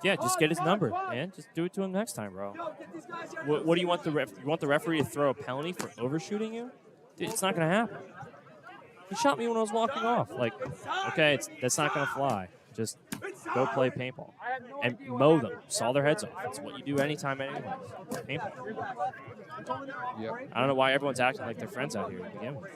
yeah, just get his number, man. Just do it to him next time, bro. What do you want the you want the referee to throw a penalty for overshooting you? Dude, it's not gonna happen. He shot me when I was walking off. Like, okay, that's not gonna fly. Just go play paintball and mow them, saw their heads off. That's what you do anytime, anyway. Paintball. Yep. I don't know why everyone's acting like they're friends out here to begin with.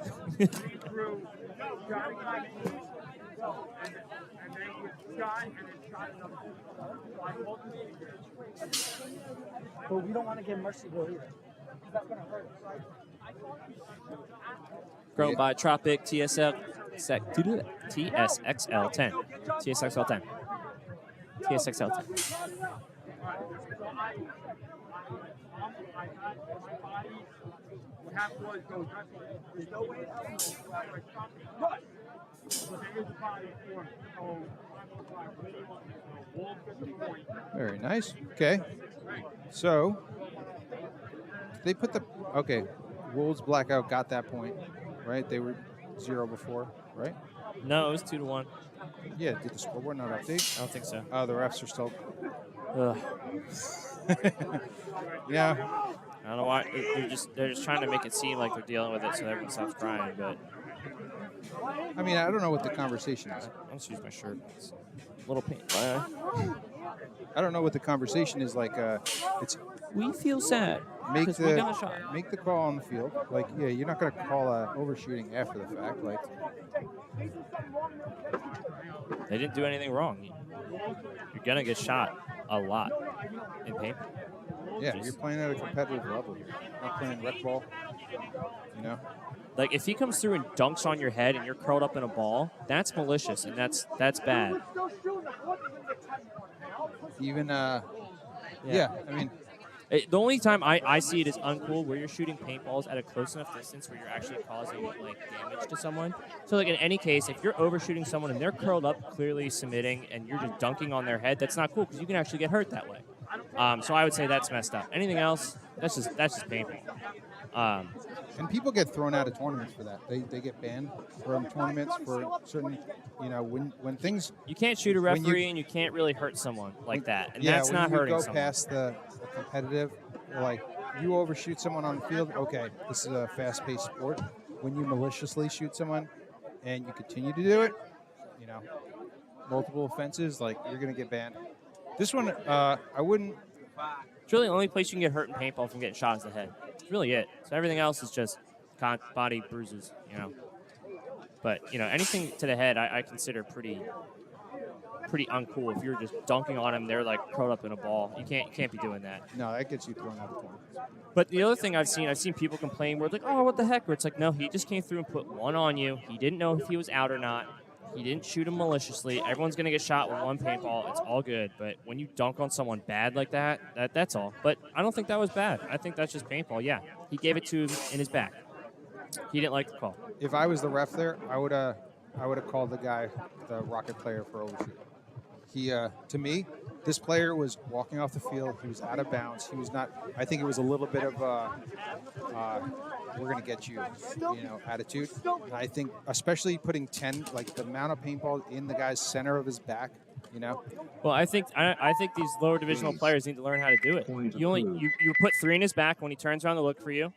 But we don't want to get mercy go either. That's going to hurt us. Grown by Tropic TSL TSXL 10. TSXL 10. TSXL 10. Very nice. Okay. So they put the Wolves blackout got that point, right? They were 0 before, right? No, it was 2-1. Yeah, did the scoreboard not update? I don't think so. Oh, the refs are still. Ugh. Yeah. I don't know why. They're just trying to make it seem like they're dealing with it so everyone stops crying. But I mean, I don't know what the conversation is. I'll just use my shirt. It's a little pain. I don't know what the conversation is like. It's we feel sad. Make because we got a shot. Make the call on the field. Like, yeah, you're not going to call overshooting after the fact. Like, they didn't do anything wrong. You're gonna get shot a lot in paintball. Yeah, you're playing at a competitive level here. You're not playing rec ball. You know. Like, if he comes through and dunks on your head and you're curled up in a ball, that's malicious and that's bad. Even yeah, I mean. The only time I see it as uncool where you're shooting paintballs at a close enough distance where you're actually causing like damage to someone. So like in any case, if you're overshooting someone and they're curled up, clearly submitting, and you're just dunking on their head, that's not cool because you can actually get hurt that way. So I would say that's messed up. Anything else, that's just paintball. And people get thrown out of tournaments for that. They get banned from tournaments for certain, when things. You can't shoot a referee and you can't really hurt someone like that, and that's not hurting someone. When you go past the competitive, like you overshoot someone on the field, okay, this is a fast-paced sport. When you maliciously shoot someone and you continue to do it, multiple offenses, like you're gonna get banned. This one, I wouldn't. It's really the only place you can get hurt in paintball from getting shot in the head. That's really it. So everything else is just body bruises, But, anything to the head I consider pretty uncool. If you're just dunking on them, they're like curled up in a ball. You can't be doing that. No, that gets you thrown out of tournaments. But the other thing I've seen people complain where it's like, oh, what the heck? Where it's like, no, he just came through and put one on you. He didn't know if he was out or not. He didn't shoot him maliciously. Everyone's going to get shot with one paintball. It's all good. But when you dunk on someone bad like that's all. But I don't think that was bad. I think that's just paintball. Yeah, he gave it to him in his back. He didn't like the call. If I was the ref there, I would have called the guy, the Rocket player, for overshooting. He, to me, this player was walking off the field. He was out of bounds. He was not. I think it was a little bit of we're going to get you, attitude. And I think, especially putting 10, like the amount of paintball in the guy's center of his back, Well, I think these lower divisional players need to learn how to do it. You put 3 in his back when he turns around to look for you.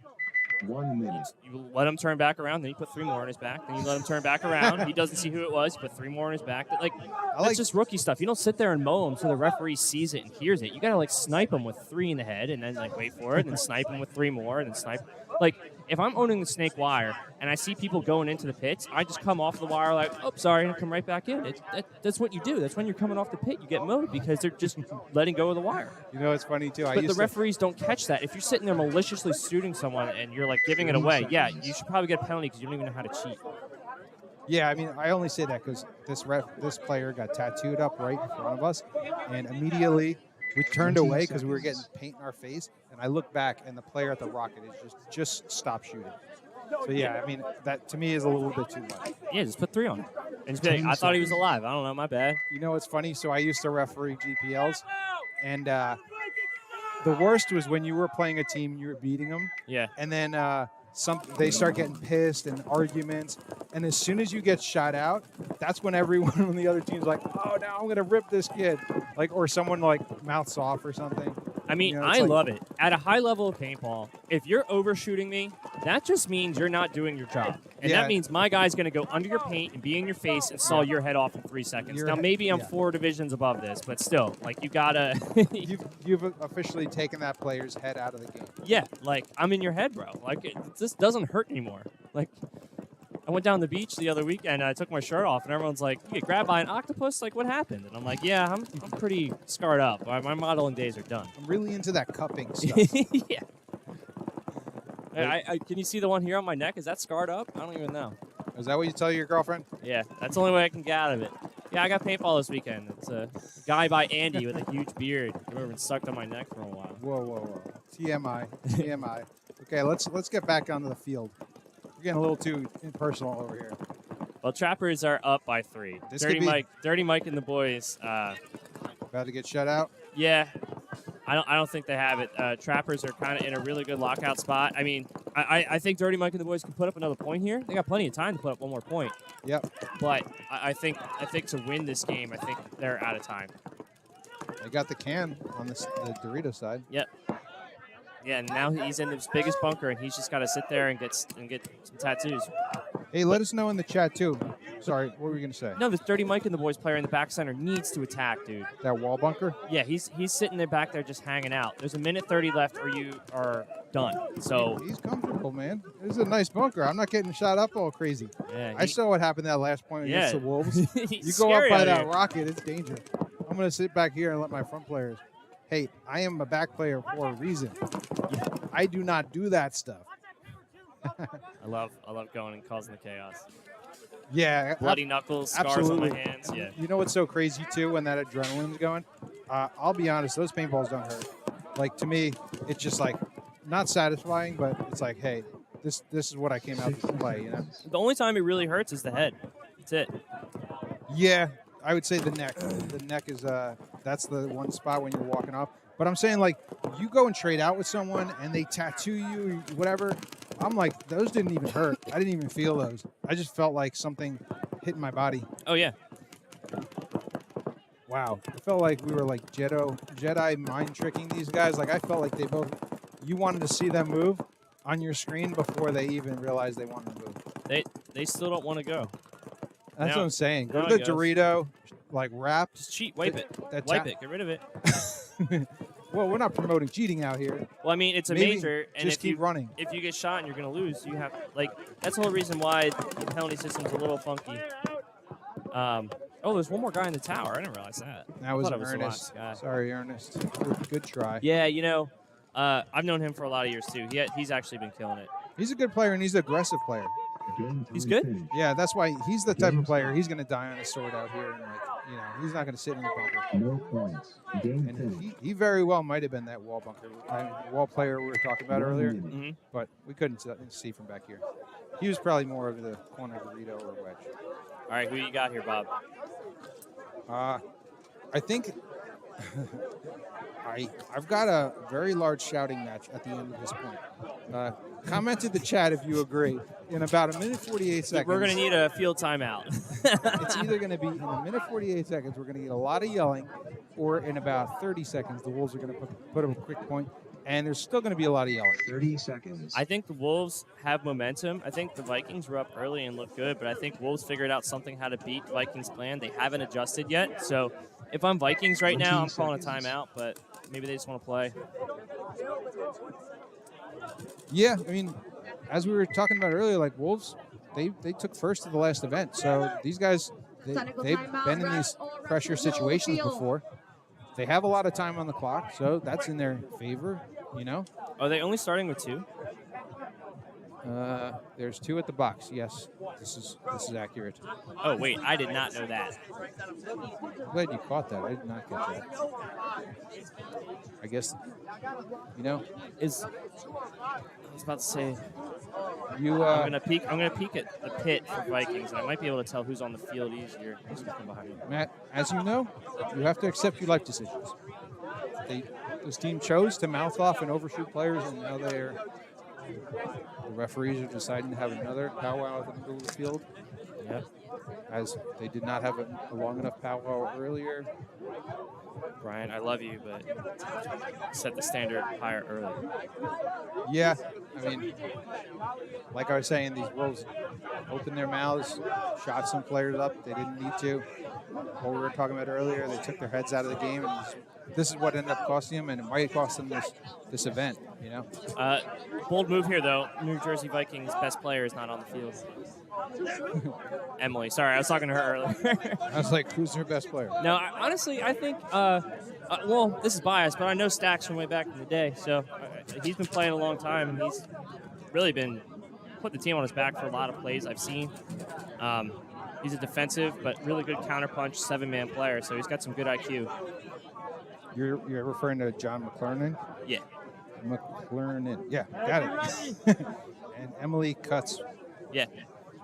1 minute. You let him turn back around, then you put 3 more in his back. Then you let him turn back around. He doesn't see who it was. You put 3 more in his back. That's just rookie stuff. You don't sit there and mow him so the referee sees it and hears it. You got to snipe him with 3 in the head and then wait for it and then snipe him with 3 more and then snipe. If I'm owning the snake wire and I see people going into the pits, I just come off the wire oh, sorry, and come right back in. That's what you do. That's when you're coming off the pit. You get mowed because they're just letting go of the wire. It's funny, too. But the referees don't catch that. If you're sitting there maliciously shooting someone and you're, giving it away, yeah, you should probably get a penalty because you don't even know how to cheat. Yeah, I mean, I only say that because this player got tattooed up right in front of us, and immediately We turned away because we were getting paint in our face, and I looked back, and the player at the Rocket is just stopped shooting. So yeah, I mean that to me is a little bit too much. Yeah, just put 3 on it. And just be like, I thought he was alive. I don't know, my bad. You know what's funny? So I used to referee GPLs, and the worst was when you were playing a team, you were beating them. Yeah. And then they start getting pissed and arguments. And as soon as you get shot out, that's when everyone on the other team's like, oh, now I'm going to rip this kid. Like, or someone like mouths off or something. I mean, You know, I it's love it. At a high level of paintball, if you're overshooting me, that just means you're not doing your job. And Yeah. that means my guy's going to go under your paint and be in your face and saw your head off in 3 seconds. Your Now, head- maybe I'm yeah. 4 divisions above this, but still, like, you got to... You've officially taken that player's head out of the game. Yeah, like, I'm in your head, bro. Like, this doesn't hurt anymore. Like, I went down the beach the other weekend, and I took my shirt off, and everyone's like, you get grabbed by an octopus? Like, what happened? And I'm like, yeah, I'm pretty scarred up. My modeling days are done. I'm really into that cupping stuff. Yeah. Can you see the one here on my neck? Is that scarred up? I don't even know. Is that what you tell your girlfriend? Yeah, that's the only way I can get out of it. Yeah, I got paintball this weekend. It's a guy by Andy with a huge beard. Came over and sucked on my neck for a while. Whoa. TMI. TMI. Okay, let's get back onto the field. We're getting a little too impersonal over here. Well, Trappers are up by 3. This could be- Dirty Mike and the boys. About to get shut out. Yeah, I don't think they have it. Trappers are kind of in a really good lockout spot. I mean, I think Dirty Mike and the boys can put up another point here. They got plenty of time to put up one more point. Yep. But I think to win this game, I think they're out of time. They got the can on the Dorito side. Yep. Yeah, and now he's in his biggest bunker, and he's just got to sit there and get some tattoos. Hey, let us know in the chat too. Sorry, what were you gonna say? No, this Dirty Mike and the boys player in the back center needs to attack, dude. That wall bunker? Yeah, he's sitting there back there just hanging out. There's a minute 30 left, or you are done. So He's comfortable, man. This is a nice bunker. I'm not getting shot up all crazy. yeah, I saw what happened that last point against the Wolves. You go up by that rocket, it's danger. I'm gonna sit back here and let my front players. Hey, I am a back player for a reason. I do not do that stuff. I love going and causing the chaos. Yeah, Bloody knuckles, scars absolutely. on my hands. Yeah. You know what's so crazy too when that adrenaline's going? I'll be honest, those paintballs don't hurt. Like to me, it's just like not satisfying, but it's like, hey, this is what I came out to play. You know? The only time it really hurts is the head. That's it. Yeah, I would say the neck. The neck is that's the one spot when you're walking off. But I'm saying like you go and trade out with someone and they tattoo you, whatever. I'm like, those didn't even hurt. I didn't even feel those. I just felt like something hit my body. Oh yeah. Wow. I felt like we were like Jedi mind tricking these guys. Like I felt like you wanted to see them move on your screen before they even realized they wanted to move. They still don't want to go. That's Now- what I'm saying. Go now to it the goes. Dorito, like wrap. Just cheat, wipe it. That Wipe it. Get rid of it. Well, we're not promoting cheating out here. Well, I mean, it's a Maybe major, and just if keep you running. if you get shot and you're gonna lose, you have that's the whole reason why the penalty system's a little funky. Oh, there's one more guy in the tower. I didn't realize that. That was I thought it the Ernest. last guy. Sorry, Ernest. Good try. Yeah, you know, I've known him for a lot of years too. He's actually been killing it. He's a good player and he's an aggressive player. He's good? Yeah, that's why he's the type of player. He's going to die on his sword out here, and he's not going to sit in the bunker. No points. Game And he very well might have been that wall bunker, wall player we were talking about earlier, Mm-hmm. but we couldn't see from back here. He was probably more of the corner Dorito or wedge. All right, who you got here, Bob? I think I've got a very large shouting match at the end of this point. Comment in the chat if you agree. In about a minute 48 seconds. We're gonna need a field timeout. It's either going to be in a minute 48 seconds, we're going to get a lot of yelling, or in about 30 seconds, the Wolves are going to put up a quick point, and there's still going to be a lot of yelling. 30 seconds. I think the Wolves have momentum. I think the Vikings were up early and looked good, but I think Wolves figured out something how to beat Vikings' plan. They haven't adjusted yet. So if I'm Vikings right now, I'm calling a timeout, but maybe they just want to play. Yeah, I mean, as we were talking about earlier, like Wolves, they took first to the last event. So these guys, they've been in these pressure situations before. They have a lot of time on the clock, so that's in their favor, you know? Are they only starting with 2? There's 2 at the box. Yes, this is accurate. Oh wait, I did not know that. I'm glad you caught that. I did not get that. I guess, you know, I was about to say. you. I'm gonna peek at the pit for Vikings, and I might be able to tell who's on the field easier. Who's coming behind me? Matt, as you know, you have to accept your life decisions. This team chose to mouth off and overshoot players, and now the referees are deciding to have another powwow in the middle of the field. Yeah. As they did not have a long enough powwow earlier. Brian, I love you, but set the standard higher early. Yeah, I mean, like I was saying, these Wolves opened their mouths, shot some players up. They didn't need to. What we were talking about earlier, they took their heads out of the game, and this is what ended up costing them, and it might cost them this event. You know. Bold move here, though. New Jersey Vikings' best player is not on the field. Emily, sorry, I was talking to her earlier. I was like, who's her best player? No, honestly, I think, well, this is biased, but I know Stacks from way back in the day. So he's been playing a long time, and he's really been putting the team on his back for a lot of plays I've seen. He's a defensive but really good counterpunch 7-man player, so he's got some good IQ. You're referring to John McClurnan? Yeah. McClurnan. Yeah, got it. And Emily Cuts. Yeah.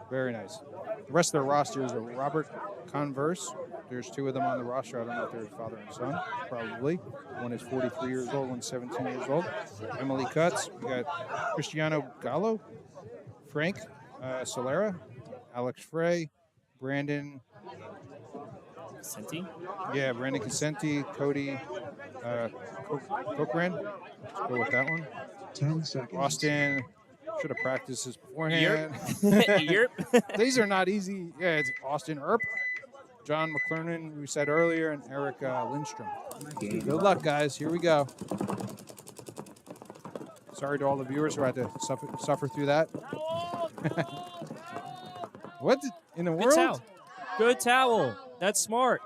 Very nice. The rest of their rosters are Robert Converse. There's 2 of them on the roster. I don't know if they're father and son, probably. One is 43 years old, one's 17 years old. Emily Cuts. We got Cristiano Gallo, Frank Solera, Alex Frey, Brandon Consenti? Yeah, Brandon Consenti, Cody Cochran. Let's go with that one. 10 seconds. Austin. Should have practiced this beforehand. Yerp. These are not easy. Yeah, it's Austin Earp, John McClurnan, we said earlier, and Eric Lindstrom. Good luck, guys. Here we go. Sorry to all the viewers who had to suffer through that. What in the world? Towel. Good towel. That's smart.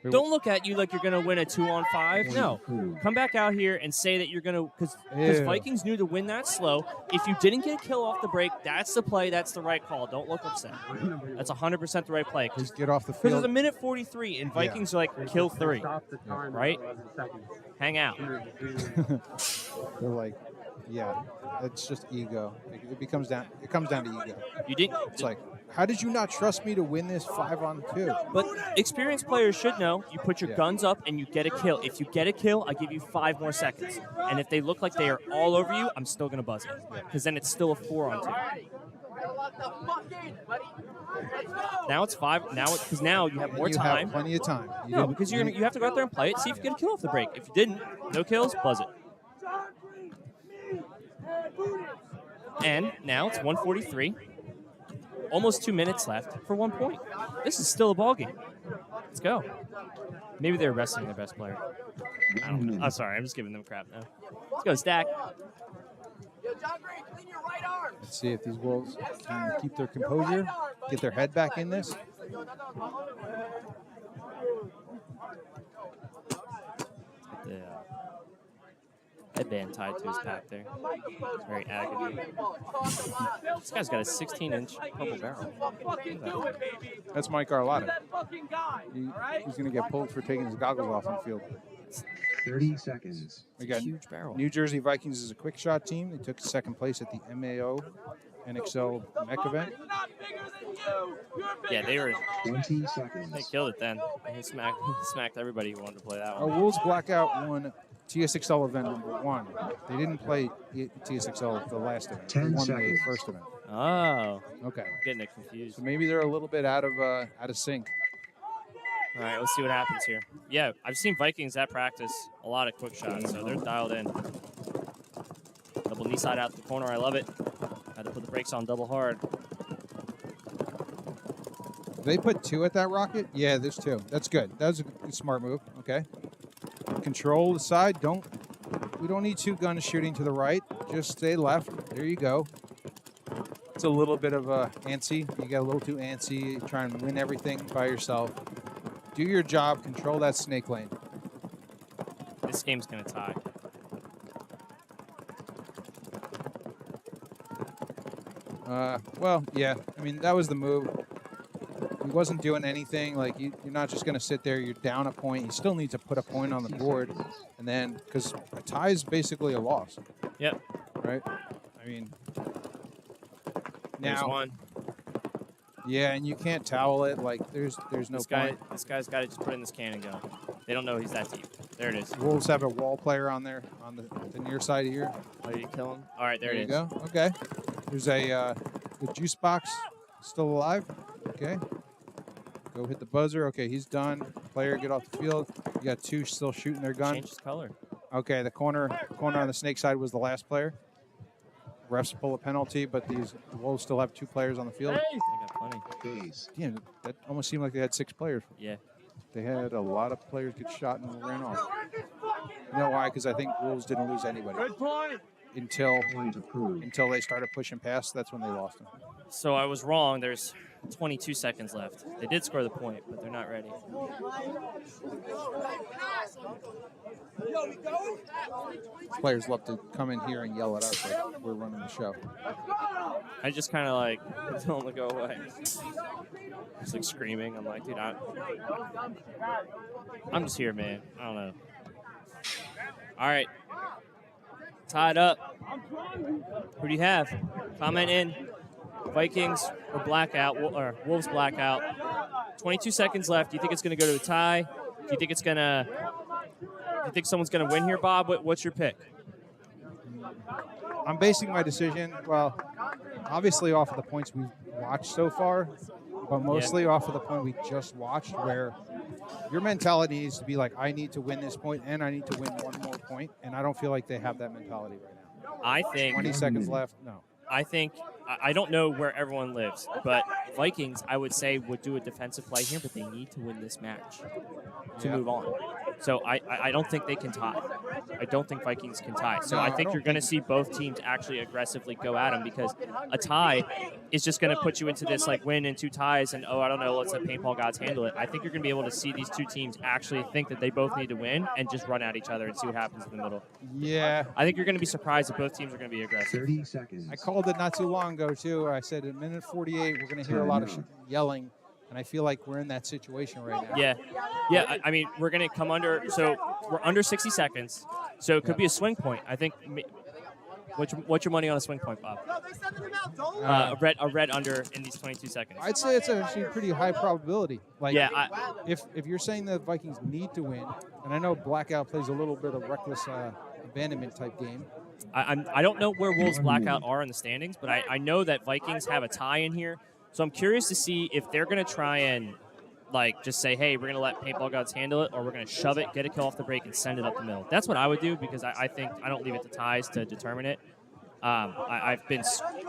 Don't look at you like you're going to win a 2-on-5. No. Come back out here and say that you're going to, because Vikings knew to win that slow. If you didn't get a kill off the break, that's the play. That's the right call. Don't look upset. That's 100% the right play. Just get off the field. Because it's a minute 43, and Vikings are like, kill 3. Right? Hang out. They're like, yeah, it's just ego. It comes down to ego. You didn't. It's like, how did you not trust me to win this 5-on-2? But experienced players should know you put your guns up and you get a kill. If you get a kill, I give you 5 more seconds. And if they look like they are all over you, I'm still going to buzz it. Because then it's still a 4-on-2. Now it's 5. Now, because now you have more time. Have plenty of time. No, because you have to go out there and play it. See if you get a kill off the break. If you didn't, no kills, buzz it. And now it's 143. Almost 2 minutes left for 1 point. This is still a ball game. Let's go. Maybe they're resting their best player. I don't know. I'm sorry. I'm just giving them crap now. Let's go, Stack. Let's see if these Wolves can keep their composure, get their head back in this. Yeah. Headband tied to his pack there. It's very agony. This guy's got a 16-inch purple barrel. That's Mike Arlotta. He's going to get pulled for taking his goggles off on the field. 30 seconds. We got huge barrel. New Jersey Vikings is a quick shot team. They took second place at the MAO NXL MEC event. Yeah, they were. 20 seconds. They killed it then. He smacked everybody who wanted to play that Oh, one. Wolves Blackout won TSXL event #1. They didn't play TSXL the last event. 10 they won seconds. the first event. Oh. Okay. I'm getting it confused. So maybe they're a little bit out of sync. All right, let's see what happens here. Yeah, I've seen Vikings at practice a lot of quick shots, so they're dialed in. Double knee side out the corner. I love it. Had to put the brakes on double hard. They put 2 at that rocket? Yeah, there's 2. That's good. That was a smart move. Okay. Control the side. We don't need 2 guns shooting to the right. Just stay left. There you go. It's a little bit of antsy. You get a little too antsy. Try and win everything by yourself. Do your job. Control that snake lane. This game's going to tie. Well, yeah. I mean, that was the move. He wasn't doing anything. Like, you're not just going to sit there. You're down a point. You still need to put a point on the board. And then, because a tie is basically a loss. Yep. Right? I mean, There's now. one. Yeah, and you can't towel it. Like, there's no point. This guy's got to just put in this can and go. They don't know he's that deep. There it is. Wolves have a wall player on there on the near side here. Oh, did you kill him? All right, there it is. There you go. Okay. There's a the juice box still alive. Okay. Go hit the buzzer. Okay, he's done. Player, get off the field. You got two still shooting their gun. Change his color. Okay, the corner on the snake side was the last player. Refs pull a penalty, but the Wolves still have 2 players on the field. They got plenty. Damn, that almost seemed like they had 6 players. Yeah. They had a lot of players get shot and ran off. You know why? Because I think Wolves didn't lose anybody. Good point. Until they started pushing past. That's when they lost them. So I was wrong. There's 22 seconds left. They did score the point, but they're not ready. Players love to come in here and yell at us like we're running the show. I just kind of like tell them to go away. Just like screaming. I'm like, dude, I'm just here, man. I don't know. All right. Tied up. Who do you have? Comment in. Vikings or blackout, or Wolves blackout. 22 seconds left. Do you think it's going to go to a tie? Do you think it's going to? Do you think someone's going to win here, Bob? What's your pick? I'm basing my decision, well, obviously off of the points we've watched so far, but mostly off of the point we just watched, where your mentality needs to be like, I need to win this point and I need to win one more point, and I don't feel like they have that mentality right now. I think 20 seconds left. No. I don't know where everyone lives, but Vikings, I would say, would do a defensive play here, but they need to win this match to move on. So I don't think they can tie. I don't think Vikings can tie. So I think you're going to see both teams actually aggressively go at them, because a tie is just going to put you into this like win and 2 ties and, oh, I don't know, let's let paintball gods handle it. I think you're going to be able to see these 2 teams actually think that they both need to win and just run at each other and see what happens in the middle. Yeah. I think you're going to be surprised if both teams are going to be aggressive. 30 seconds. I called it not too long ago, too. I said at minute 48, we're going to hear a lot of yelling, and I feel like we're in that situation right now. Yeah. I mean, we're going to come under, so we're under 60 seconds, so it could be a swing point. I think, what's your money on a swing point, Bob? A red under in these 22 seconds. I'd say it's actually a pretty high probability. Like, yeah, if you're saying the Vikings need to win, and I know Blackout plays a little bit of reckless abandonment type game. I don't know where Wolves Blackout are in the standings, but I know that Vikings have a tie in here. So I'm curious to see if they're going to try and like just say, hey, we're going to let paintball gods handle it, or we're going to shove it, get a kill off the break, and send it up the middle. That's what I would do, because I think I don't leave it to ties to determine it. I've been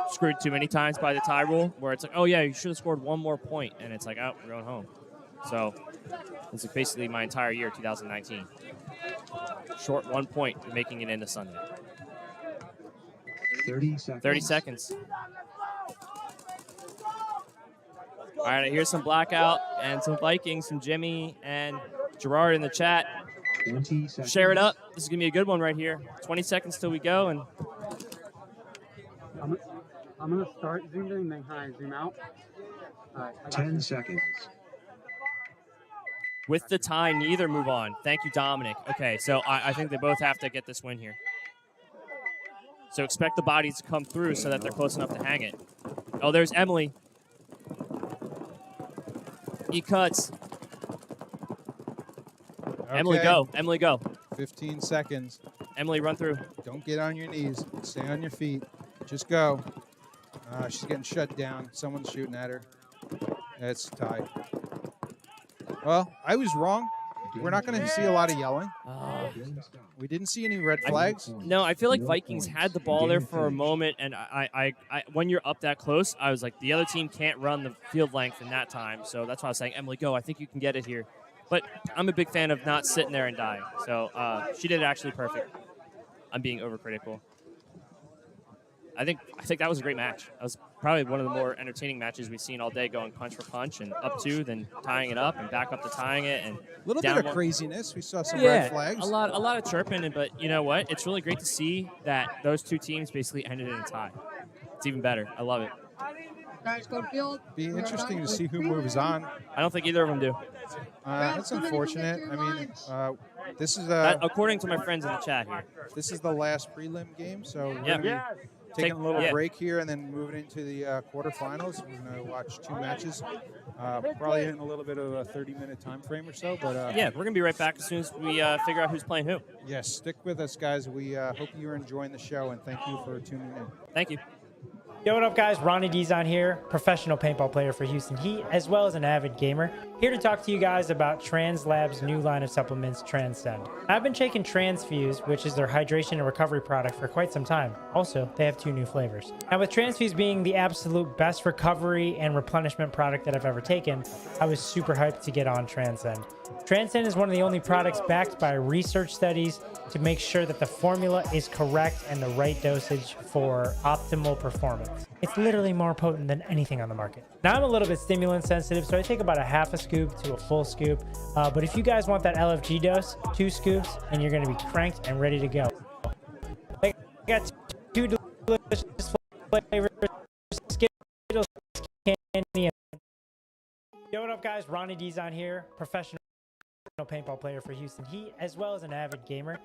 screwed too many times by the tie rule, where it's like, oh, yeah, you should have scored one more point, and it's like, oh, we're going home. So it's like basically my entire year, 2019. Short 1 point, making it into Sunday. 30 seconds. 30 seconds. All right, here's some Blackout and some Vikings from Jimmy and Gerard in the chat. 20 seconds. Share it up. This is going to be a good one right here. 20 seconds till we go. And I'm going to start zoom in, then kind of zoom out. All right, 10 seconds. With the tie, neither move on. Thank you, Dominic. Okay, so I think they both have to get this win here. So expect the bodies to come through so that they're close enough to hang it. Oh, there's Emily. He cuts. Okay. Emily, go. Emily, go. 15 seconds. Emily, run through. Don't get on your knees. Stay on your feet. Just go. She's getting shut down. Someone's shooting at her. It's tied. Well, I was wrong. We're not going to see a lot of yelling. We didn't see any red flags. No, I feel like Vikings had the ball there for a moment, and I when you're up that close, I was like, the other team can't run the field length in that time. So that's why I was saying, Emily, go. I think you can get it here. But I'm a big fan of not sitting there and dying. So she did it actually perfect. I'm being overcritical. I think that was a great match. That was probably one of the more entertaining matches we've seen all day, going punch for punch and up 2, then tying it up and back up to tying it, and a little bit of craziness. We saw some red flags. A lot of chirping, but you know what? It's really great to see that those 2 teams basically ended in a tie. It's even better. I love it. Be interesting to see who moves on. I don't think either of them do. That's unfortunate. I mean, this is according to my friends in the chat here. This is the last prelim game, so we're Yeah. gonna be taking a little break here and then moving into the quarterfinals. We're gonna watch 2 matches, probably in a little bit of a 30-minute time frame or so. But yeah, we're gonna be right back as soon as we figure out who's playing who. Yes, stick with us, guys. We hope you're enjoying the show, and thank you for tuning in. Thank you. Yo, what up, guys? Ronnie D's on here, professional paintball player for Houston Heat, as well as an avid gamer. Here to talk to you guys about TransLab's new line of supplements, Transcend. I've been taking Transfuse, which is their hydration and recovery product, for quite some time. Also, they have 2 new flavors. Now, with Transfuse being the absolute best recovery and replenishment product that I've ever taken, I was super hyped to get on Transcend. Transcend is one of the only products backed by research studies to make sure that the formula is correct and the right dosage for optimal performance. It's literally more potent than anything on the market. Now, I'm a little bit stimulant sensitive, so I take about a half a scoop to a full scoop. But if you guys want that LFG dose, 2 scoops, and you're going to be cranked and ready to go. I got 2 delicious flavors, Skittles, candy. Yo, what up, guys? Ronnie D's on here, professional paintball player for Houston Heat, as well as an avid gamer.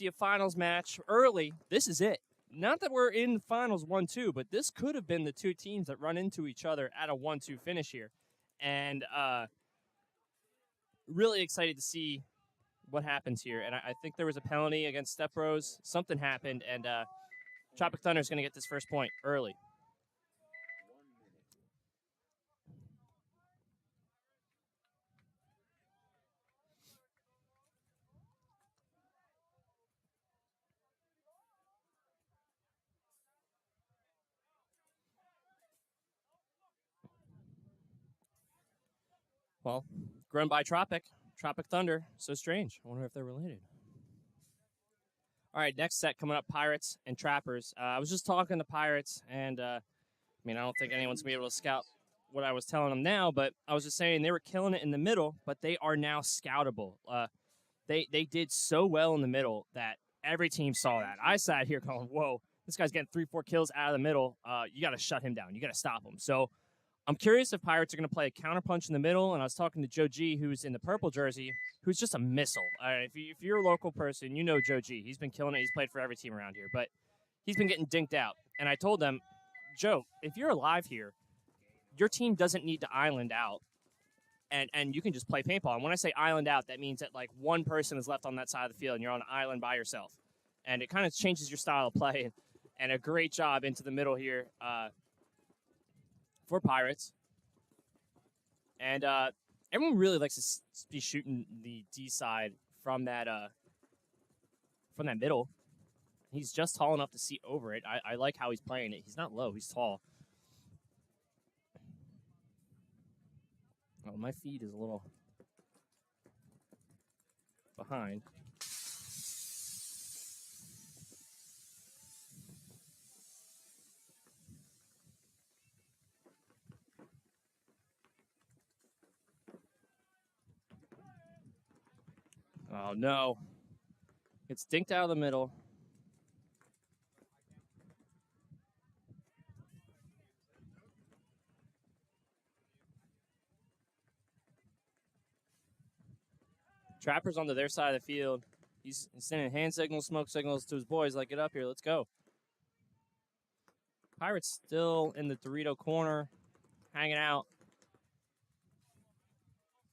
see a finals match early. This is it. Not that we're in finals 1-2, but this could have been the two teams that run into each other at a 1-2 finish here. And really excited to see what happens here. And I think there was a penalty against Step Bros. Something happened, and Tropic Thunder is going to get this first point early. Well, grown by Tropic Thunder. So strange. I wonder if they're related. All right, next set coming up, Pirates and Trappers. I was just talking to Pirates, and I don't think anyone's going to be able to scout what I was telling them now, but I was just saying they were killing it in the middle, but they are now scoutable. They did so well in the middle that every team saw that. I sat here going, whoa, this guy's getting 3-4 kills out of the middle. You got to shut him down. You got to stop him. So I'm curious if Pirates are going to play a counterpunch in the middle, and I was talking to Joe G, who's in the purple jersey, who's just a missile. If you're a local person, you know Joe G. He's been killing it. He's played for every team around here, but he's been getting dinked out. And I told them, Joe, if you're alive here, your team doesn't need to island out, and you can just play paintball. And when I say island out, that means that like one person is left on that side of the field, and you're on an island by yourself. And it kind of changes your style of play, and a great job into the middle here for Pirates. And everyone really likes to be shooting the D side from that middle. He's just tall enough to see over it. I like how he's playing it. He's not low. He's tall. Oh, my feed is a little behind. Oh, no. It's dinked out of the middle. Trapper's onto their side of the field. He's sending hand signals, smoke signals to his boys, like, get up here, let's go. Pirates still in the Dorito corner, hanging out.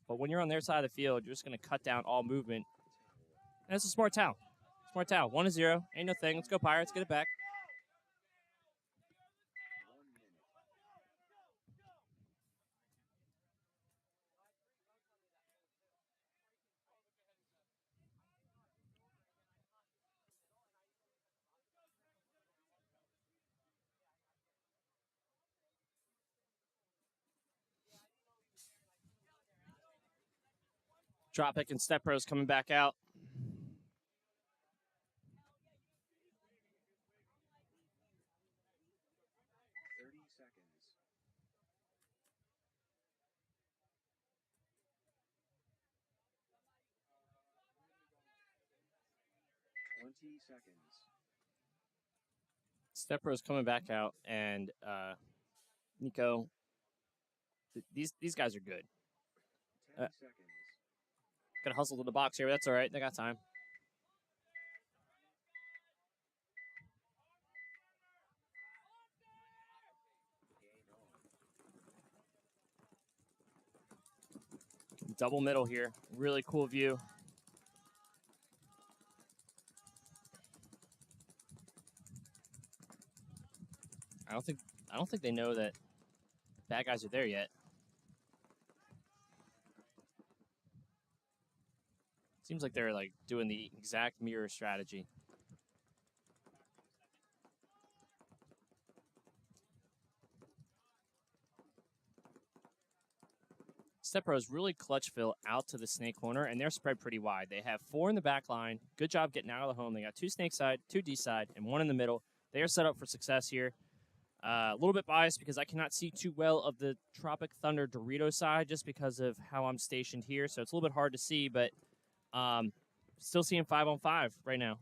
But when you're on their side of the field, you're just going to cut down all movement. And it's a smart towel. Smart towel. 1-0. Ain't no thing. Let's go, Pirates. Get it back. Tropic and Step Bros coming back out. Step Bros coming back out, and Nico, these guys are good. Gotta hustle to the box here, but that's all right. They got time. Double middle here. Really cool view. I don't think they know that bad guys are there yet. Seems like they're like doing the exact mirror strategy. Step Bros really clutch fill out to the snake corner, and they're spread pretty wide. They have 4 in the back line. Good job getting out of the home. They got 2 snake side, 2 D side, and 1 in the middle. They are set up for success here. A little bit biased because I cannot see too well of the Tropic Thunder Dorito side just because of how I'm stationed here. So it's a little bit hard to see, but still seeing 5-on-5 right now.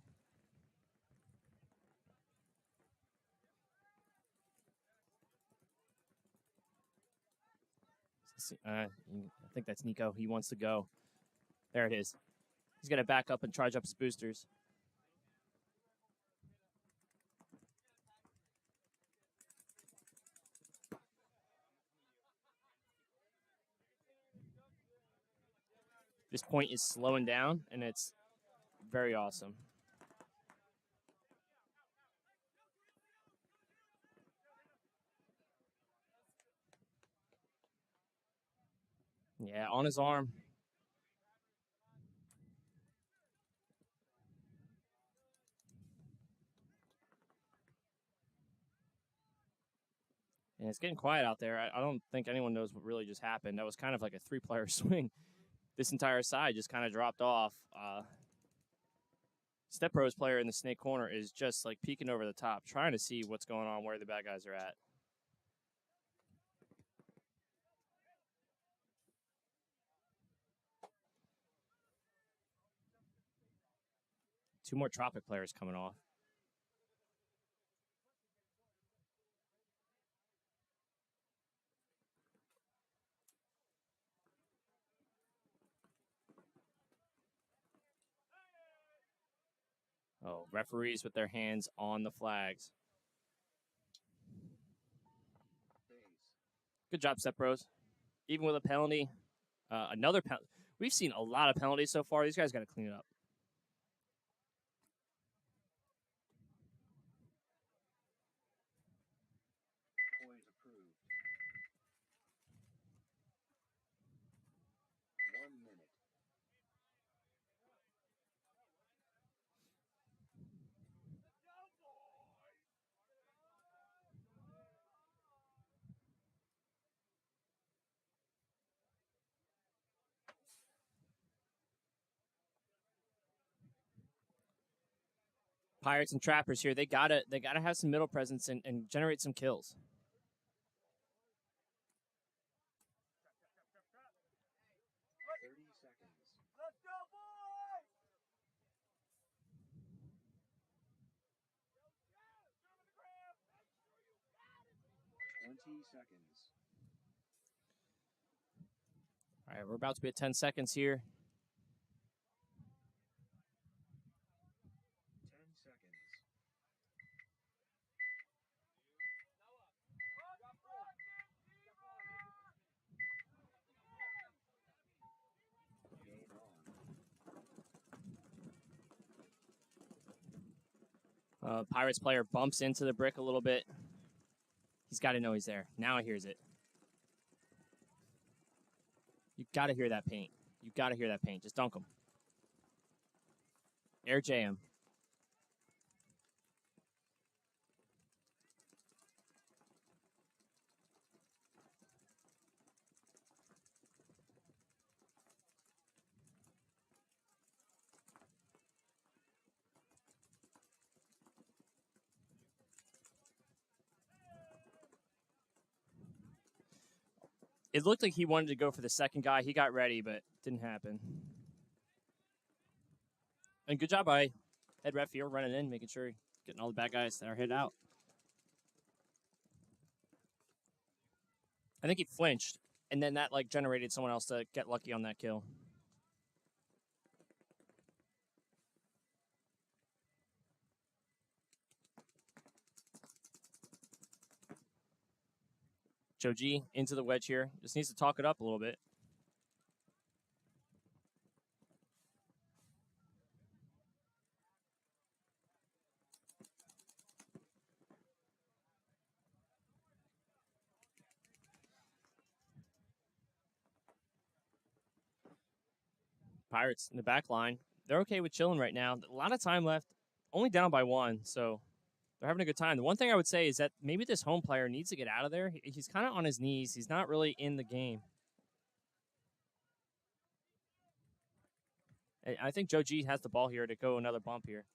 I think that's Nico. He wants to go. There it is. He's going to back up and charge up his boosters. This point is slowing down, and it's very awesome. Yeah, on his arm. And it's getting quiet out there. I don't think anyone knows what really just happened. That was kind of like a three-player swing. This entire side just kind of dropped off. Step Pro's player in the snake corner is just like peeking over the top, trying to see what's going on, where the bad guys are at. Two more Tropic players coming off. Oh, referees with their hands on the flags. Good job, Step Pros. Even with a penalty, another penalty. We've seen a lot of penalties so far. These guys got to clean it up. Point approved. 1 minute. Pirates and Trappers here. They gotta have some middle presence and generate some kills. Let's go, boys! 20 seconds. All right, we're about to be at 10 seconds here. 10 seconds. Game on. Pirates player bumps into the brick a little bit. He's got to know he's there. Now he hears it. You got to hear that paint. You got to hear that paint. Just dunk him. Air J him. It looked like he wanted to go for the second guy. He got ready, but didn't happen. And good job by head ref here running in, making sure getting all the bad guys that are hit out. I think he flinched, and then that like generated someone else to get lucky on that kill. Joe G into the wedge here. Just needs to talk it up a little bit. Pirates in the back line. They're okay with chilling right now. A lot of time left. Only down by one, so they're having a good time. The one thing I would say is that maybe this home player needs to get out of there. He's kind of on his knees. He's not really in the game. I think Joe G has the ball here to go another bump here.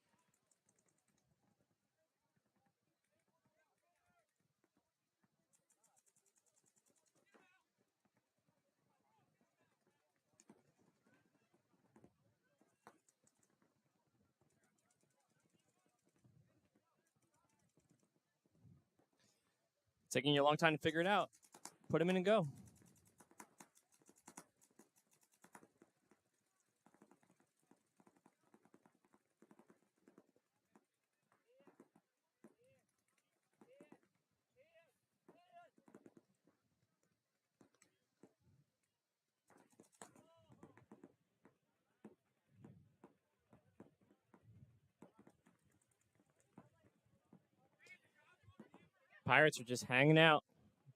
Taking you a long time to figure it out. Put him in and go. Pirates are just hanging out.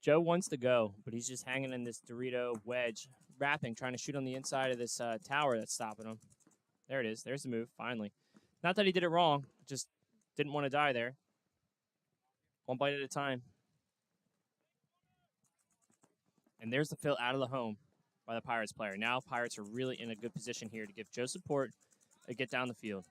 Joe wants to go, but he's just hanging in this Dorito wedge, wrapping, trying to shoot on the inside of this tower that's stopping him. There it is. There's the move, finally. Not that he did it wrong, just didn't want to die there. One bite at a time. And there's the fill out of the home by the Pirates player. Now Pirates are really in a good position here to give Joe support and get down the field.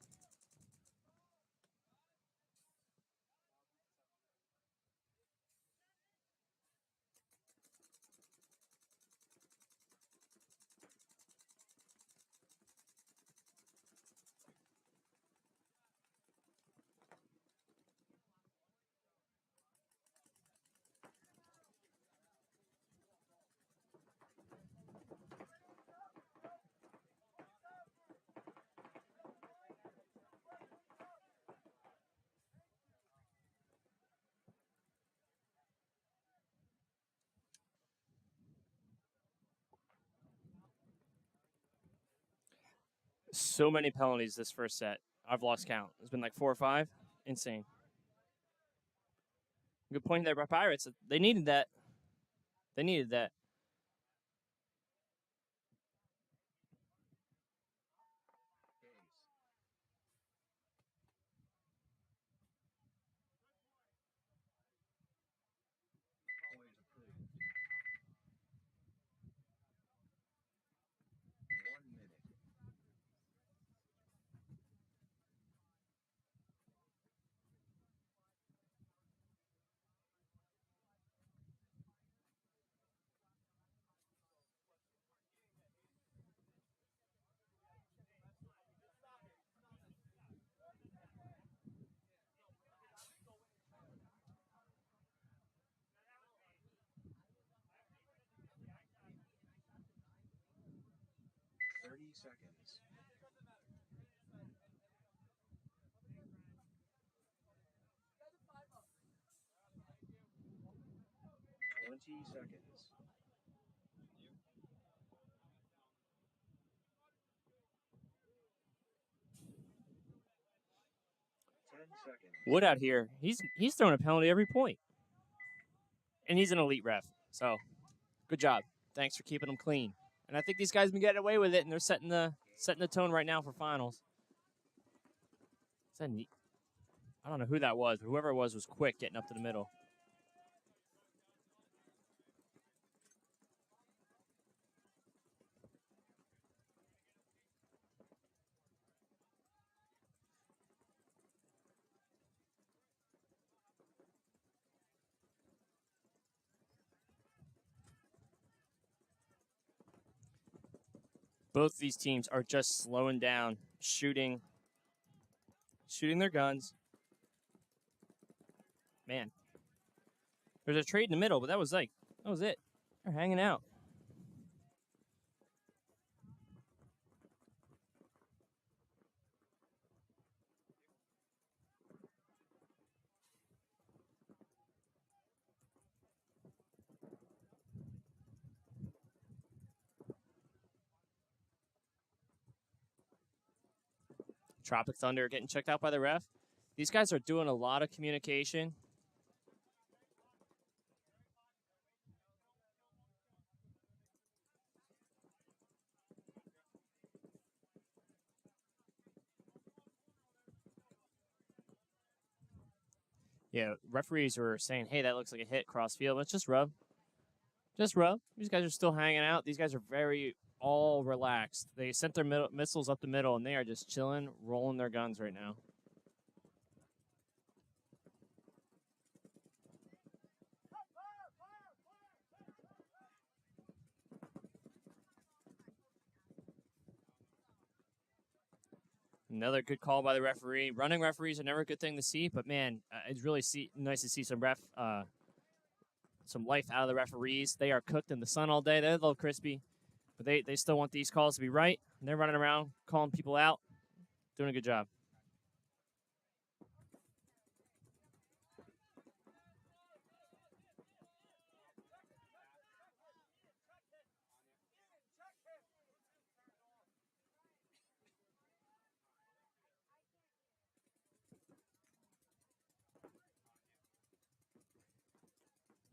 So many penalties this first set. I've lost count. It's been like 4 or 5. Insane. Good point there by Pirates. They needed that. They needed that. Point approved. 1 minute. Seconds. 20 seconds. 10 seconds. Wood out here, he's throwing a penalty every point. And he's an elite ref. So, good job. Thanks for keeping them clean. And I think these guys have been getting away with it, and they're setting the tone right now for finals. Is that neat? I don't know who that was, but whoever it was quick getting up to the middle. Both these teams are just slowing down, shooting their guns. Man. There's a trade in the middle, but that was it. They're hanging out. Tropic Thunder getting checked out by the ref. These guys are doing a lot of communication. Yeah, referees were saying, hey, that looks like a hit cross field. Let's just rub. Just rub. These guys are still hanging out. These guys are very all relaxed. They sent their missiles up the middle, and they are just chilling, rolling their guns right now. Another good call by the referee. Running referees are never a good thing to see, but man, it's really nice to see some life out of the referees. They are cooked in the sun all day. They're a little crispy, but they still want these calls to be right. And they're running around calling people out, doing a good job.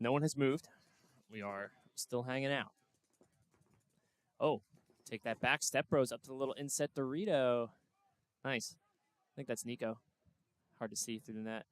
No one has moved. We are still hanging out. Oh, take that back. Step Bros up to the little inset Dorito. Nice. I think that's Nico. Hard to see through the net.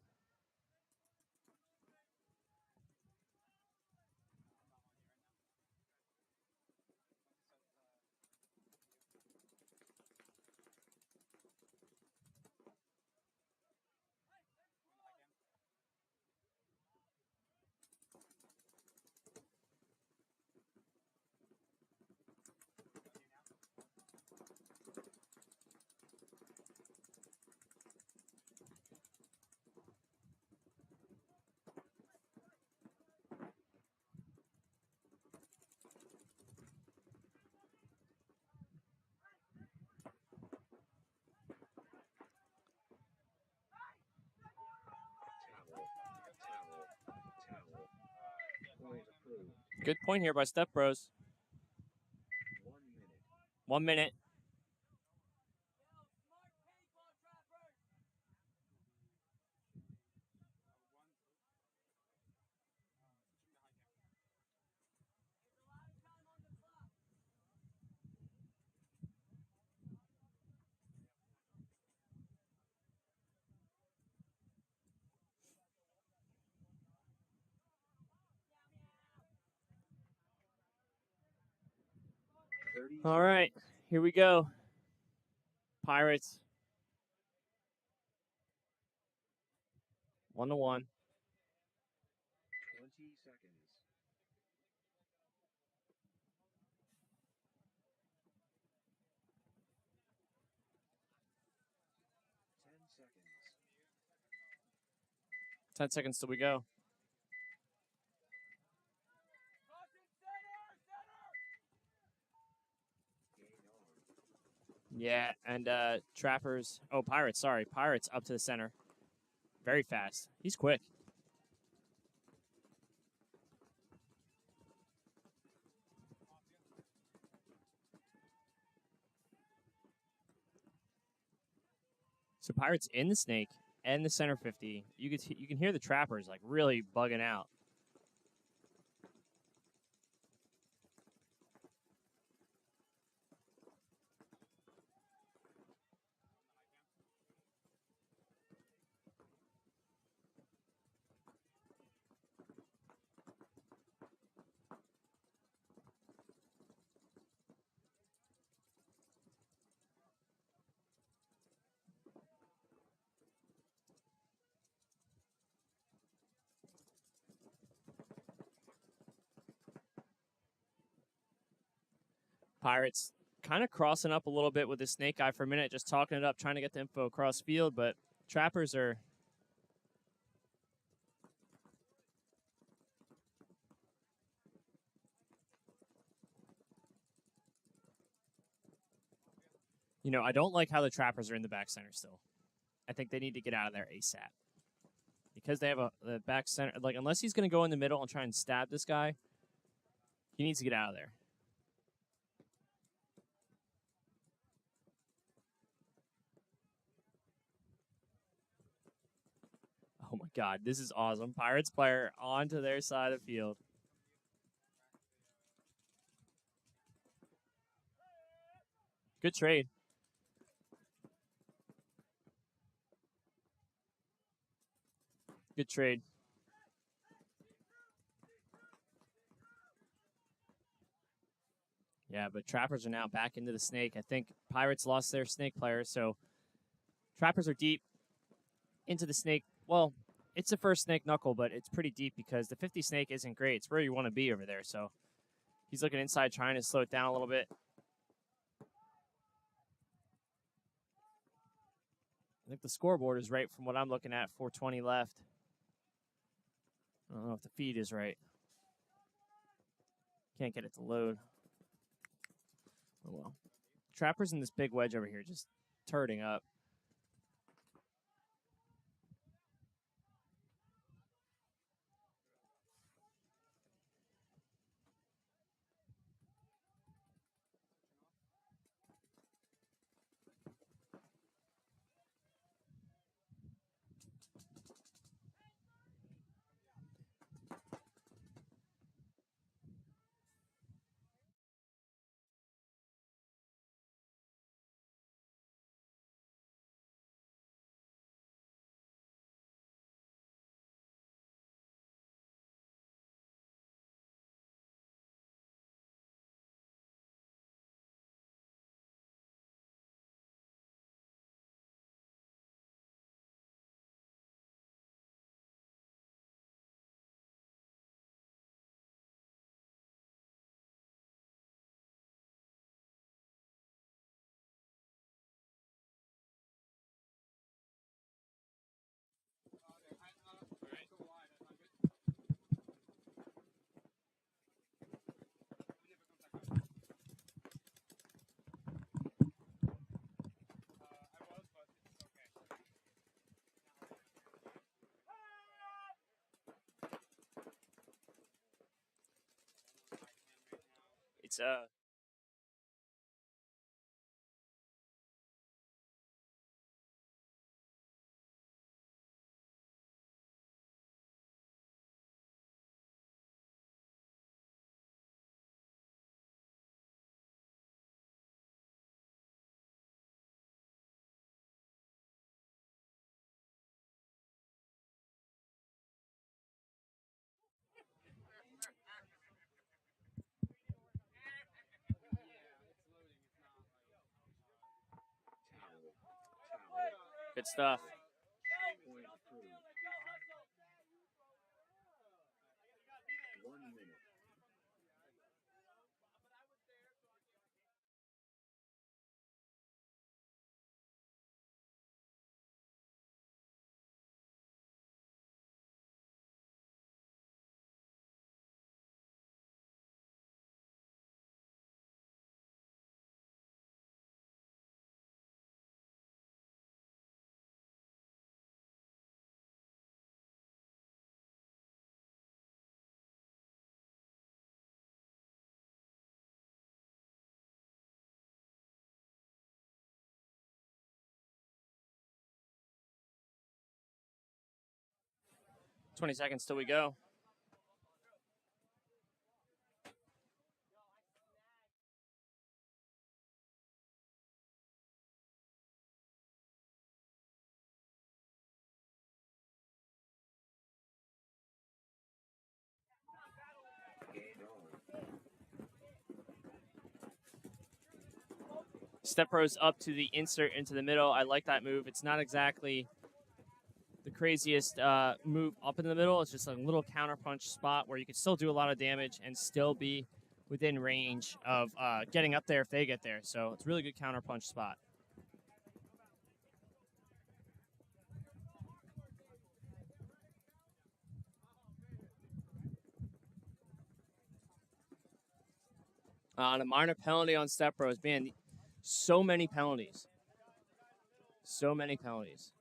Good point here by Step Bros. 1 minute. All right, here we go. Pirates. 1-1. 20 seconds. Seconds. 10 seconds till we go. Yeah, and Trappers. Oh, Pirates, sorry. Pirates up to the center. Very fast. He's quick. So Pirates in the snake and the center 50. You can hear the Trappers like really bugging out. Pirates kind of crossing up a little bit with the snake eye for a minute, just talking it up, trying to get the info across field, but Trappers are... You know, I don't like how the Trappers are in the back center still. I think they need to get out of there ASAP. Because they have the back center, like, unless he's going to go in the middle and try and stab this guy, he needs to get out of there. Oh my God, this is awesome. Pirates player onto their side of the field. Good trade. Good trade. Yeah, but Trappers are now back into the snake. I think Pirates lost their snake player, so Trappers are deep into the snake. Well, it's the first snake knuckle, but it's pretty deep because the 50 snake isn't great. It's where you want to be over there, so he's looking inside, trying to slow it down a little bit. I think the scoreboard is right from what I'm looking at, 4:20 left. I don't know if the feed is right. Can't get it to load. Oh, well. Trappers in this big wedge over here just turning up. It's 'Good stuff. Point approved. 1 minute. Twenty seconds till we go. Step Bros up to the insert into the middle. I like that move. It's not exactly the craziest move up in the middle. It's just a little counterpunch spot where you can still do a lot of damage and still be within range of getting up there if they get there. So it's a really good counterpunch spot. On a minor penalty on Step Bros. Man, so many penalties. So many penalties.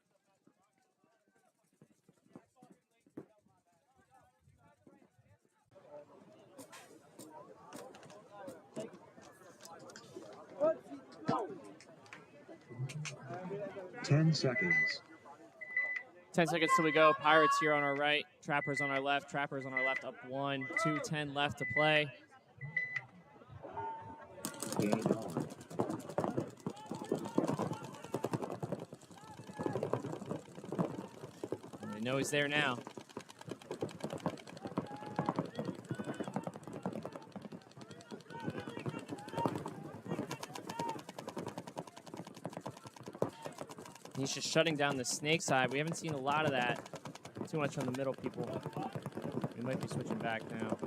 Ten seconds. 10 seconds till we go. Pirates here on our right. Trappers on our left. Trappers on our left up 1, 2, 10 left to play. Game on. We know he's there now. He's just shutting down the snake side. We haven't seen a lot of that too much on the middle people. We might be switching back now.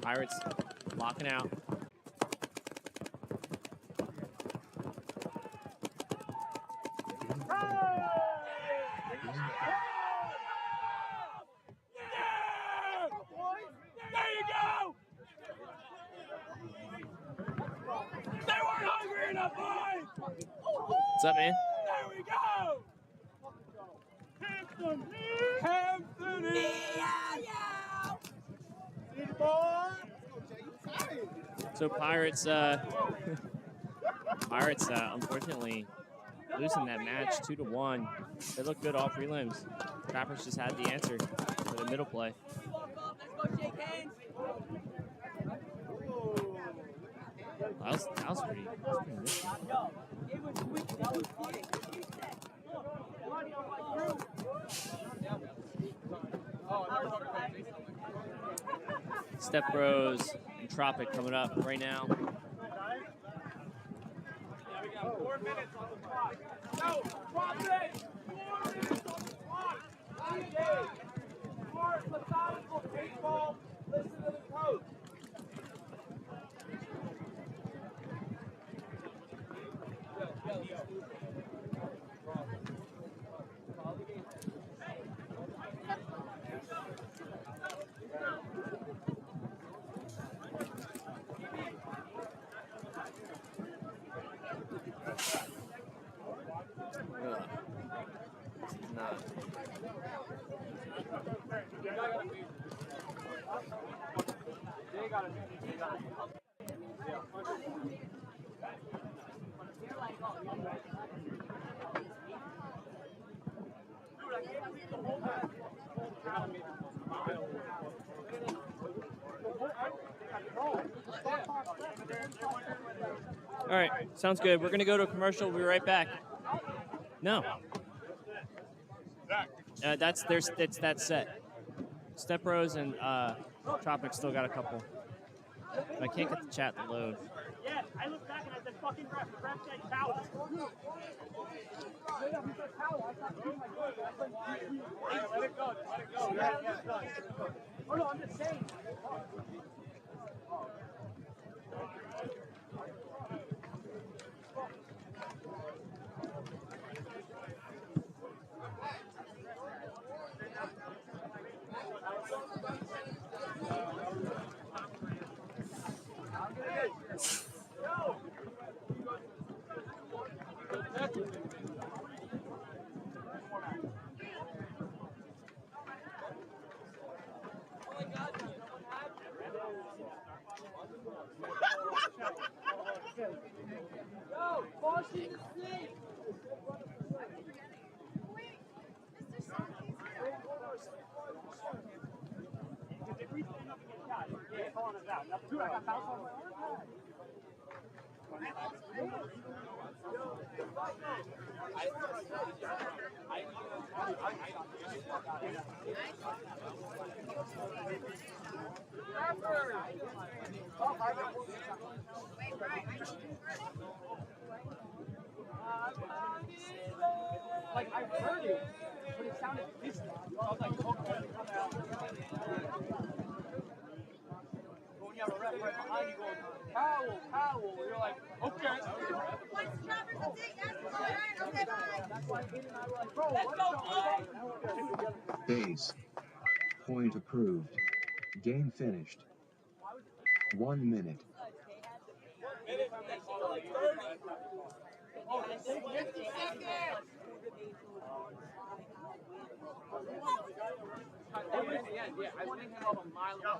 Pirates locking out. What's up, man? There we go! Anthony! So Pirates, unfortunately losing that match 2-1. They look good all prelims. Trappers just had the answer for the middle play. That was pretty risky. Step Bros and Tropic coming up right now. Yeah, we got 4 minutes on the clock. Go, Tropic! 4 minutes on the clock. Smart, methodical paintball. Listen to the coach. All right, sounds good. We're gonna go to a commercial. We'll be right back. No. It's that set. Step Bros and Tropic still got a couple. But I can't get the chat to load. Yeah, I looked back and I said, fucking ref. The ref said foul. Let it go. Let it go. Oh, no, I'm just saying. Like, I heard it, but it sounded distant. I was like, okay, when you have a ref right behind you going, Powell, you're like, okay. What's Trevor's update? Yes, all right, okay, bye. That's why Hayden and I were like, bro, let's go. Base. Point approved. Game finished. 1 minute. Yeah, I went in here a mile ago.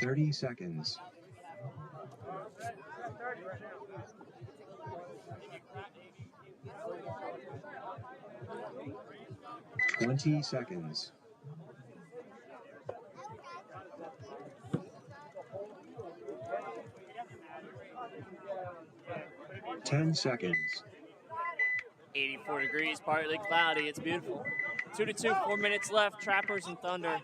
30 seconds. 20 seconds. 10 seconds. 84 degrees, partly cloudy. It's beautiful. 2-2, 4 minutes left. Trappers and Thunder.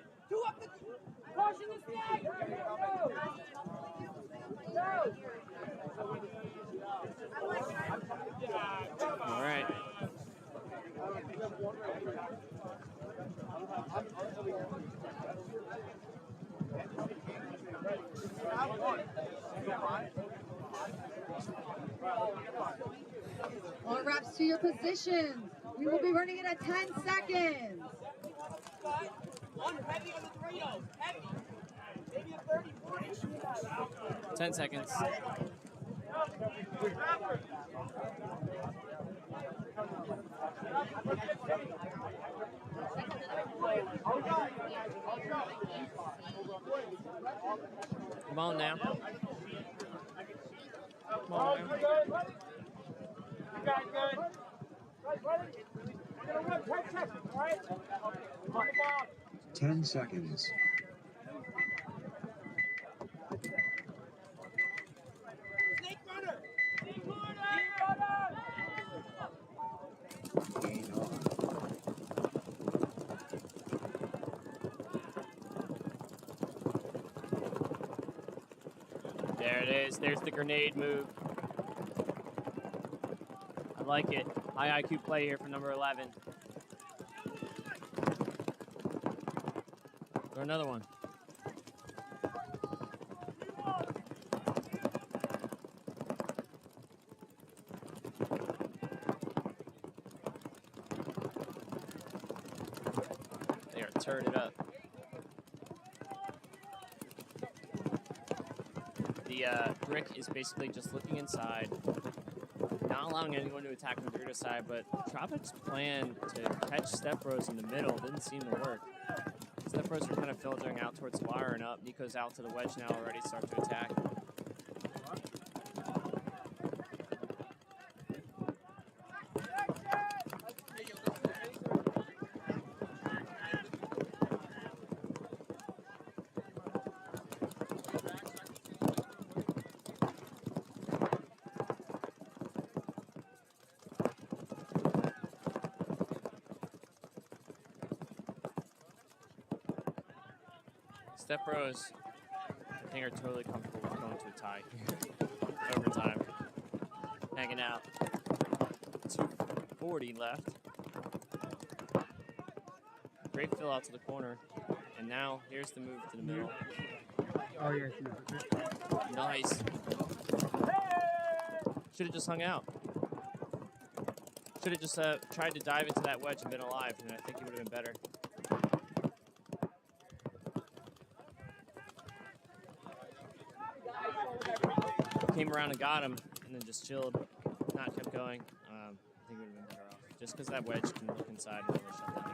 All right. All reps to your positions. We will be running it at 10 seconds. One heavy on the Dorito. Heavy. Maybe a 30, 40. 10 seconds. Come on now. Come on now. You guys good? We're going to run 10 seconds, all right? 10 seconds. Snake runner. Snake runner. Game on. There it is. There's the grenade move. I like it. High IQ play here for number 11. Or another one. They are turning it up. The brick is basically just looking inside, not allowing anyone to attack on the Dorito side, but Tropic's plan to catch Step Bros in the middle didn't seem to work. Step Bros are kind of filtering out towards the wire and up. Nico's out to the wedge now already, start to attack. Step Bros, I think, are totally comfortable with going to a tie. Overtime. Hanging out. 2:40 left. Great fill out to the corner. And now, here's the move to the middle. Oh, yeah. Nice. Should have just hung out. Should have just tried to dive into that wedge and been alive, and I think he would have been better. Came around and got him, and then just chilled, not kept going. I think it would have been better off. Just because that wedge can look inside and really shut that down.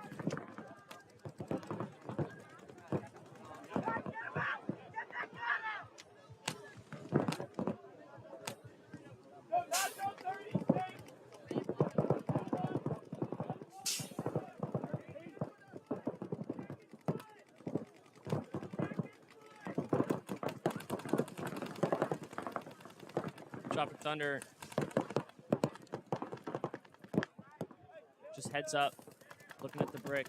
Tropic Thunder just heads up, looking at the brick.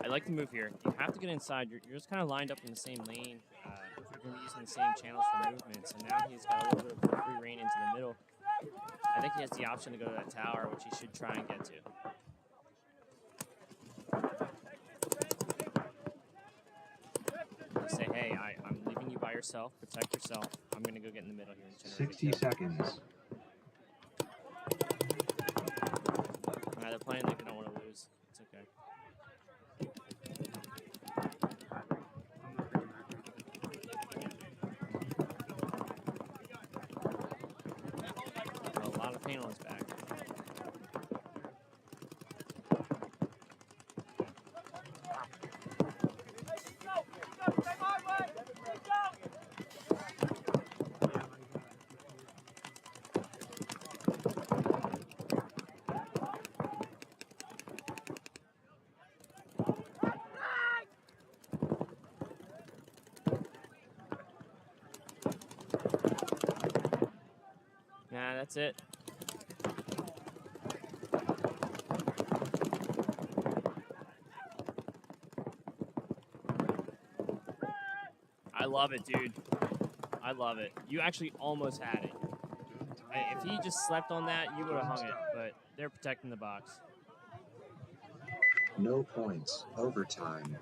I like the move here. You have to get inside. You're just kind of lined up in the same lane. You're going to be using the same channels for movements, and now he's got a little bit of free reign into the middle. I think he has the option to go to that tower, which he should try and get to. Say, hey, I'm leaving you by yourself. Protect yourself. I'm going to go get in the middle here. And 60 seconds. They're playing like they don't want to lose. It's okay. A lot of pain on his back. Nah, that's it. I love it, dude. I love it. You actually almost had it. If he just slept on that, you would have hung it, but they're protecting the box. No points. Overtime.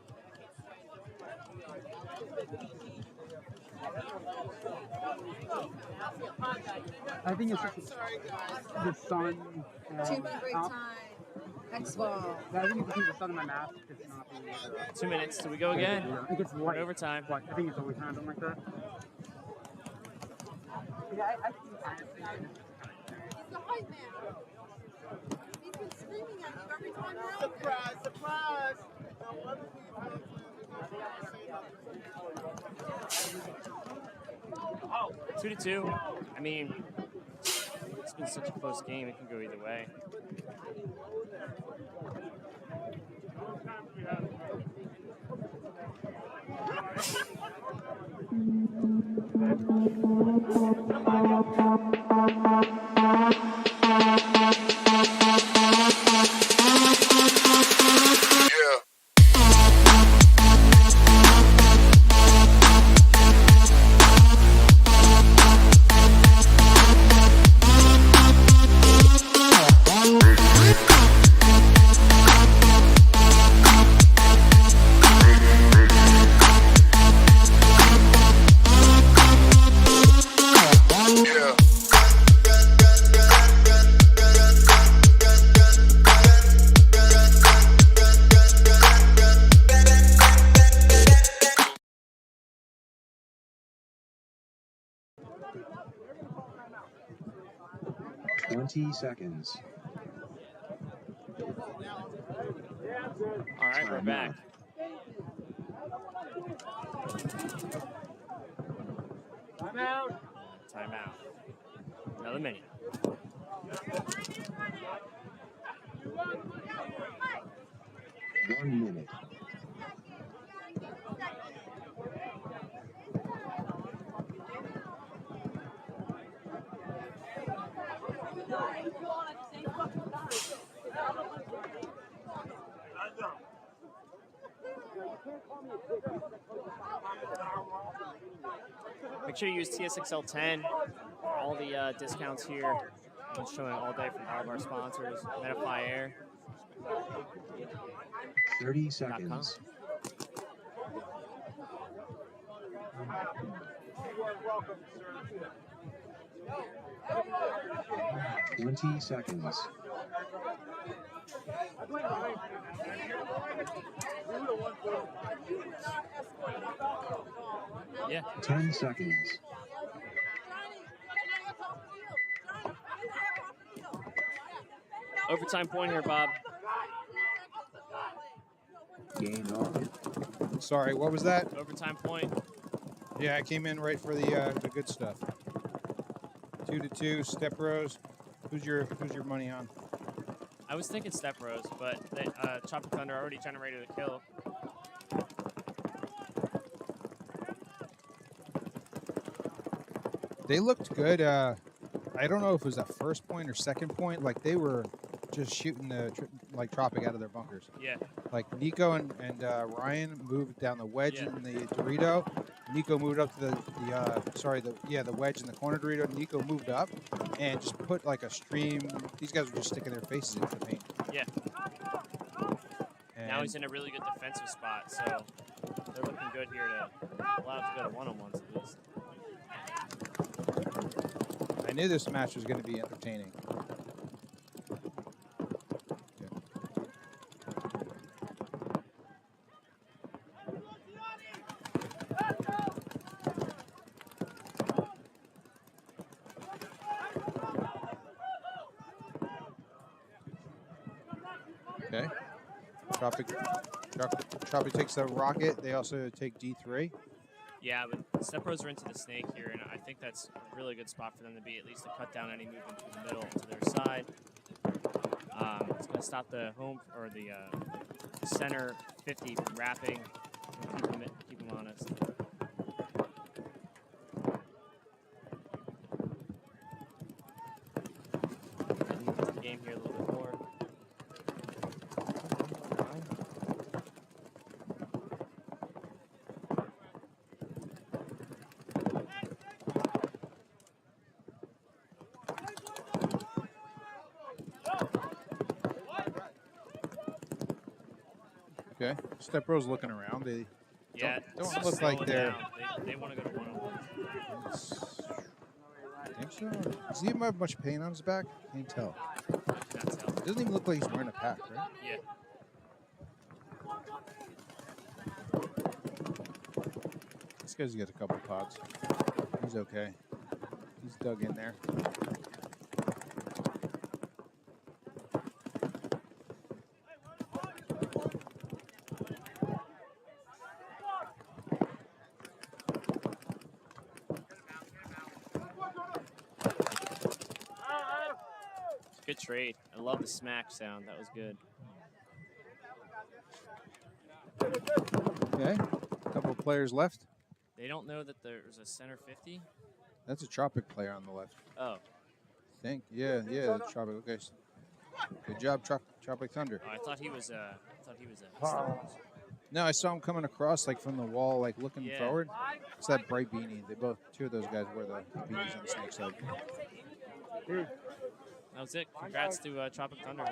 I think it's just the sun. 2 minute break time. X-ball. I think it's between the sun and my mask. It's not being 2 minutes till we go again. I think it's what? Overtime. What? I think it's overtime, something like that. Yeah, I He's the hype man. He's been screaming at you every time you're out Surprise, surprise! 2-2. I mean, it's been such a close game. It can go either way. Yeah. 20 seconds. All right, we're Time back. Timeout. Timeout. Another minute. One minute. Make sure you use TSXL 10 for all the discounts here. Been showing all day from all of our sponsors. Metafy Air. 30 seconds. 20 seconds. Yeah. 10 seconds. Overtime point here, Bob. Game on. Sorry, what was that? Overtime point. Yeah, I came in right for the good stuff. 2-2 step rows. Who's your money on? I was thinking step rows, but they, Chopper Thunder already generated a kill. They looked good. I don't know if it was that first point or second point. Like they were just shooting the Tropic out of their bunkers. Yeah. Like Nico and Ryan moved down the wedge in the Dorito. Nico moved up to the wedge in the corner Dorito. Nico moved up and just put like a stream. These guys were just sticking their faces into the paint. Yeah. And Now he's in a really good defensive spot, so they're looking good here to allow him to go to one-on-ones at least. I knew this match was going to be entertaining. Okay. Tropic takes the rocket. They also take D3. Yeah, but step rows are into the snake here, and I think that's a really good spot for them to be, at least to cut down any movement from the middle to their side. It's going to stop the home or the center 50 from wrapping and keep them honest. Getting into the game here a little bit more. Okay. Step Bro's looking around. They don't look slowing like they're. down. They want to go to one-on-one. Think so? Does he have much paint on his back? Can't tell. Cannot tell. It doesn't even look like he's wearing a pack, right? Yeah. This guy's got a couple pods. He's okay. He's dug in there. Good trade. I love the smack sound. That was good. Okay. Couple of players left. They don't know that there's a center 50. That's a Tropic player on the left. Oh. I think. Yeah, that's Tropic. Okay. Good job, Tropic Thunder. Oh, I thought he was a. No, I saw him coming across like from the wall, like looking Yeah. forward. It's that bright beanie. Two of those guys wear the beanies on the snake side. That was it. Congrats to Tropic Thunder.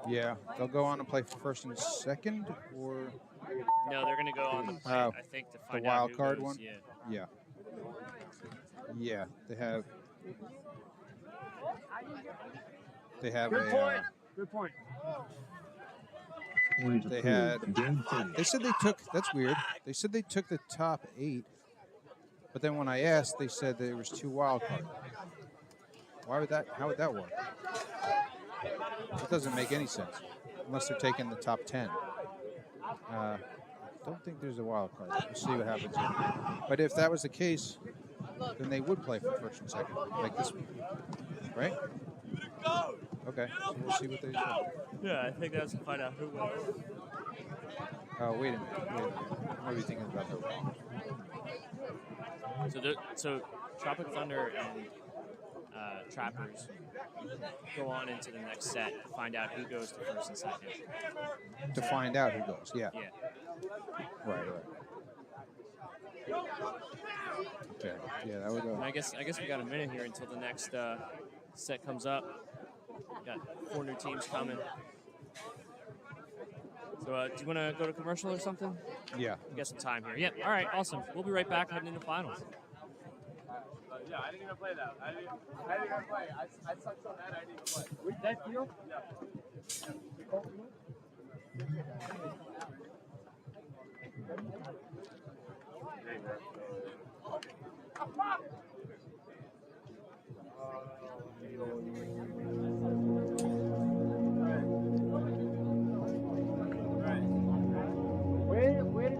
Yeah, they'll go on and play for first and second, or No, they're going to go on the play, I think, to find the out wild who card goes. one. Yeah. Yeah. They have. They have Good a. point. Good point. They had. They said they took. That's weird. They said they took the top 8, but then when I asked, they said there was 2 wild cards. Why would that? How would that work? It doesn't make any sense unless they're taking the top 10. Don't think there's a wild card. We'll see what happens here. But if that was the case, then they would play for first and second, like this week, right? Okay, so we'll see what they say. Yeah, I think that's to find out who wins. Oh, wait a minute. What are we thinking about that? So Tropic Thunder and Trappers go on into the next set to find out who goes to first and second. To find out who goes, yeah. Yeah. Right. Okay. Yeah, that would go. And I guess we got a minute here until the next set comes up. We got 4 new teams coming. So do you want to go to commercial or something? Yeah. We got some time here. Yep. All right. Awesome. We'll be right back heading into finals. Yeah, I didn't even play that. I didn't even play. I sucked so bad I didn't even play. With that field? Yeah. Where did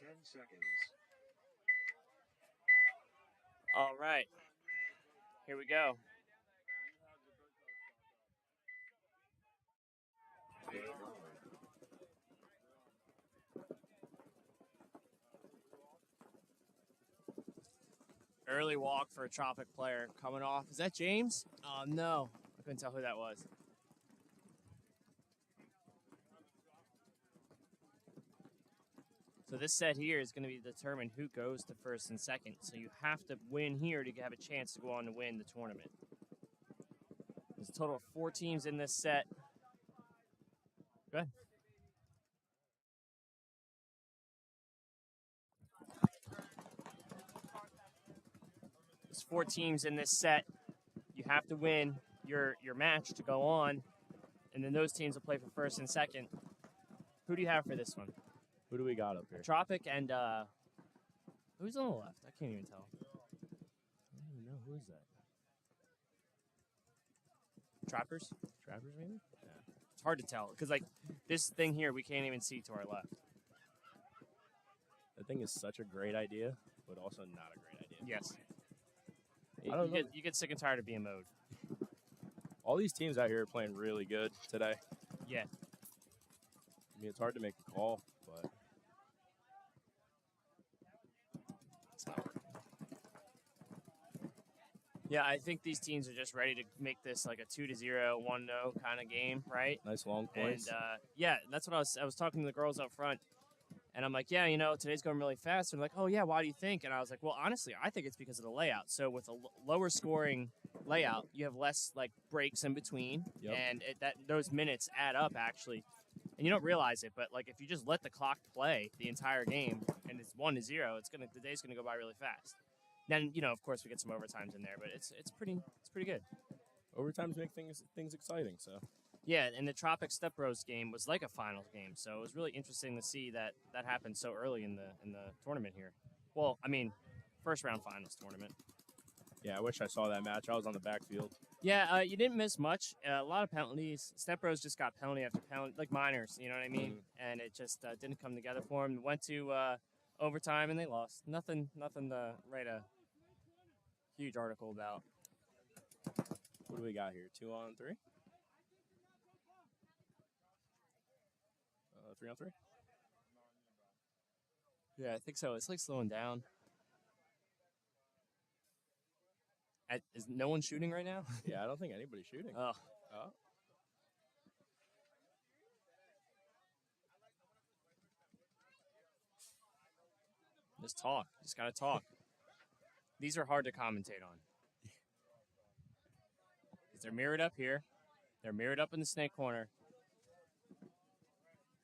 10 seconds. All right. Here we go. Early walk for a Tropic player coming off. Is that James? Oh, no. I couldn't tell who that was. So this set here is going to be determined who goes to first and second. So you have to win here to have a chance to go on to win the tournament. There's a total of 4 teams in this set. Go ahead. There's 4 teams in this set. You have to win your match to go on, and then those teams will play for first and second. Who do you have for this one? Who do we got up here? Tropic and who's on the left? I can't even tell. I don't even know. Who is that? Trappers? Trappers, maybe? Yeah. It's hard to tell because, like, this thing here, we can't even see to our left. That thing is such a great idea, but also not a great idea. Yes. I don't know. You get sick and tired of being mowed. All these teams out here are playing really good today. Yeah. I mean, it's hard to make a call, but it's not working. Yeah, I think these teams are just ready to make this like a 2-0, 1-0 kind of game, right? Nice long points. And yeah, that's what I was talking to the girls up front. And I'm like, yeah, you know, today's going really fast. And they're like, oh, yeah, why do you think? And I was like, well, honestly, I think it's because of the layout. So with a lower scoring layout, you have less, like, breaks in between. Yep. And those minutes add up, actually. And you don't realize it, but, like, if you just let the clock play the entire game and it's 1-0, the day's going to go by really fast. Then, you know, of course, we get some overtimes in there, but it's pretty good. Overtimes make things exciting, so. Yeah, and the Tropic Step Bros game was like a finals game, so it was really interesting to see that happened so early in the tournament here. Well, I mean, first round finals tournament. Yeah, I wish I saw that match. I was on the backfield. Yeah, you didn't miss much. A lot of penalties. Step Bros just got penalty after penalty, like minors, you know what I mean? And it just didn't come together for them. Went to overtime and they lost. Nothing to write a huge article about. What do we got here? 2 on 3? 3 on 3? Yeah, I think so. It's like slowing down. Is no one shooting right now? Yeah, I don't think anybody's shooting. Oh. Just talk. Just gotta talk. These are hard to commentate on. They're mirrored up here. They're mirrored up in the snake corner.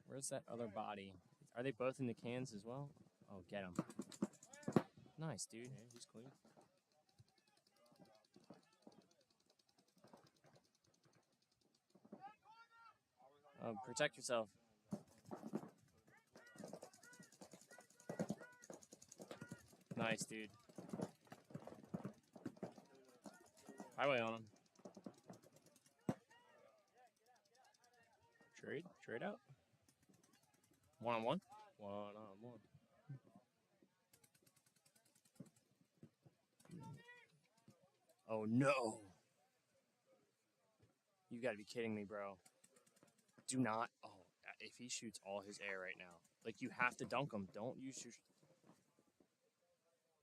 Where's that other body? Are they both in the cans as well? Oh, get him. Nice, dude. Yeah, he's clean. Protect yourself. Nice, dude. Highway on him. Trade out? 1-on-1? 1-on-1. Oh, no. You gotta be kidding me, bro. Do not. Oh, if he shoots all his air right now. Like, you have to dunk him. Don't use your...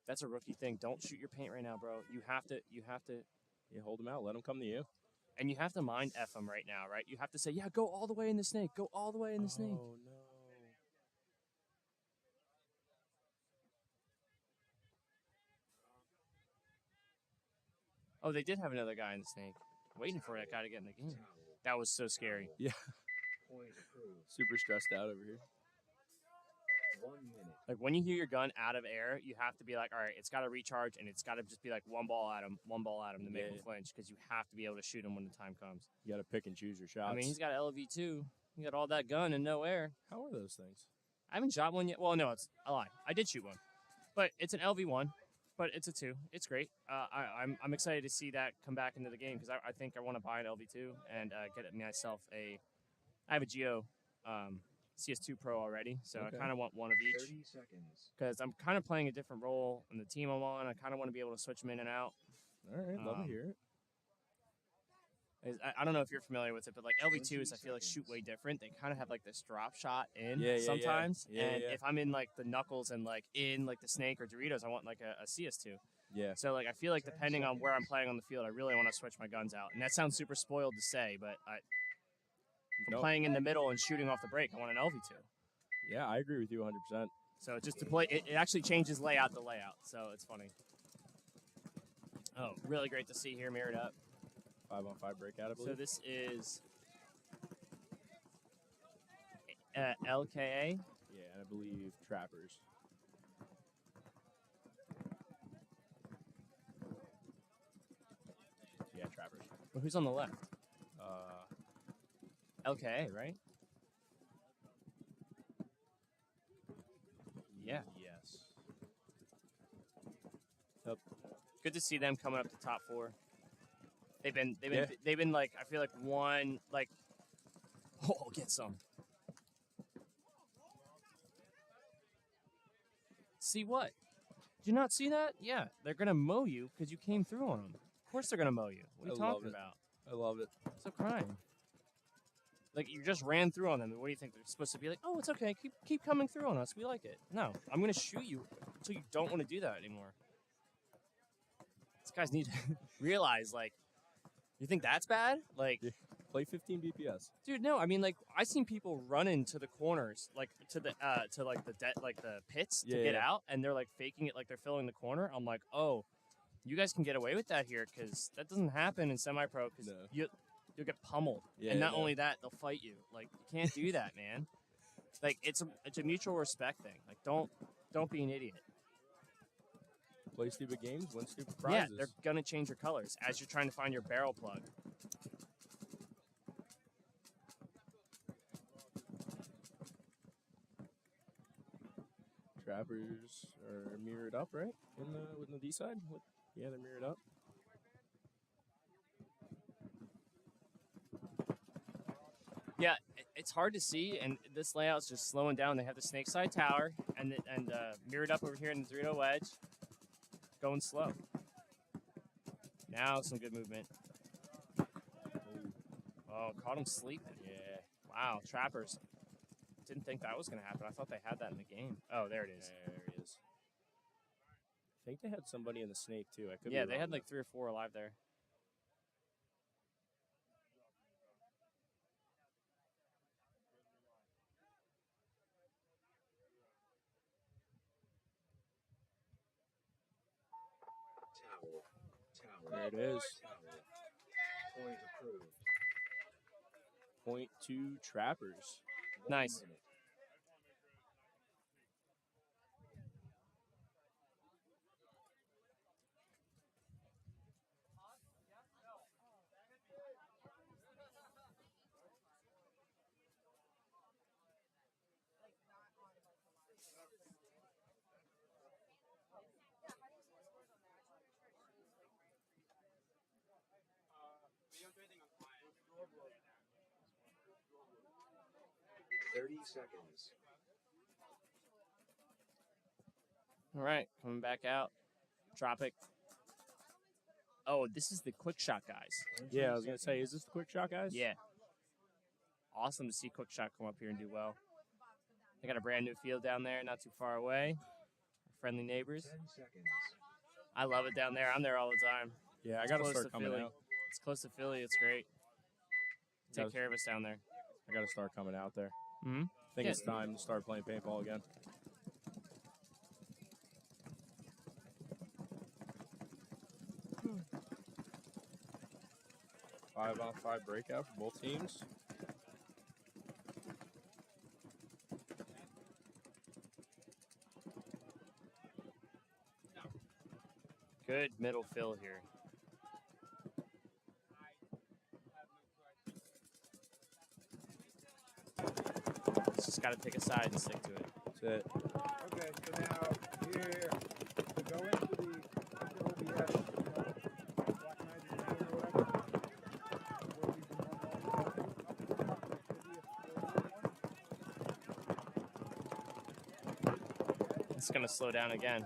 That's a rookie thing. Don't shoot your paint right now, bro. You have to... Yeah, hold him out. Let him come to you. And you have to mind F him right now, right? You have to say, yeah, go all the way in the snake. Go all the way in the snake. Oh, no. Oh, they did have another guy in the snake. Waiting for that guy to get in the game. That was so scary. Yeah. Super stressed out over here. 1 minute. Like, when you hear your gun out of air, you have to be like, all right, it's got to recharge, and it's got to just be like one ball at him to make him flinch, because you have to be able to shoot him when the time comes. You got to pick and choose your shots. I mean, he's got an LV2. He got all that gun and no air. How are those things? I haven't shot one yet. Well, no, it's a lie. I did shoot one. But it's an LV1, but it's a 2. It's great. I'm excited to see that come back into the game, because I think I want to buy an LV2 and get myself I have a Geo CS2 Pro already, so Okay. I kind of want one of each. 30 seconds. Because I'm kind of playing a different role in the team I'm on. I kind of want to be able to switch them in and out. All right, love to hear it. I don't know if you're familiar with it, but like LV2s, I feel like shoot way different. They kind of have like this drop shot in sometimes. And if I'm in like the Knuckles and like in like the Snake or Doritos, I want like a CS2. Yeah. So like I feel like depending on where I'm playing on the field, I really want to switch my guns out. And that sounds super spoiled to say, but if I'm playing in the middle and shooting off the break, I want an LV2. Yeah, I agree with you 100%. So just to play, it actually changes layout to layout. So it's funny. Oh, really great to see here mirrored up. 5-on-5 breakout, I believe. So this is LKA. Yeah, and I believe Trappers. Yeah, Trappers. Well, who's on the left? LKA, right? Yeah. Yes. Yep. Good to see them coming up to top 4. They've been like, I feel like one like, oh, get some. See what? Did you not see that? Yeah, they're gonna mow you because you came through on them. Of course they're gonna mow you. What are you talking about? I love it. Stop crying. Like you just ran through on them. And what do you think they're supposed to be like? Oh, it's okay. Keep coming through on us. We like it. No, I'm gonna shoot you until you don't want to do that anymore. These guys need to realize, like, you think that's bad? Like, play 15 BPS, dude. No, I mean, like, I seen people running to the corners, like to the the pits to get out, and they're like faking it, like they're filling the corner. I'm like, oh, you guys can get away with that here because that doesn't happen in semi-pro because you'll get pummeled, and not only that, they'll fight you. Like, you can't do that, man. Like, it's a mutual respect thing. Like, don't be an idiot. Play stupid games, win stupid prizes. Yeah, they're gonna change your colors as you're trying to find your barrel plug. Trappers are mirrored up, right? With the D side? Yeah, they're mirrored up. Yeah, it's hard to see, and this layout's just slowing down. They have the snake side tower and mirrored up over here in the Dorito wedge. Going slow. Now some good movement. Oh, caught him sleeping. Yeah. Wow, Trappers. Didn't think that was going to happen. I thought they had that in the game. Oh, there it is. There he is. I think they had somebody in the snake, too. I could yeah, be they wrong had like though. 3 or 4 alive there. There it is. Point approved. Point to Trappers. Nice. Seconds. All right, coming back out. Tropic. Oh, this is the quick shot guys. Yeah, I was going to say, is this the quick shot guys? Yeah. Awesome to see quick shot come up here and do well. They got a brand new field down there, not too far away. Friendly neighbors. 10 seconds. I love it down there. I'm there all the time. Yeah, I It's got to close start coming Philly. out. It's close to Philly. It's great. Take care of us down there. I got to start coming out there. Mm-hmm. I think it's time to start playing paintball again. Five-on-5 breakout for both teams. Good middle fill here. Just got to pick a side and stick to it. That's it. Okay, so now here, to go into the OBS, Black Magic Name or whatever, where we can run all the it's going to slow down again.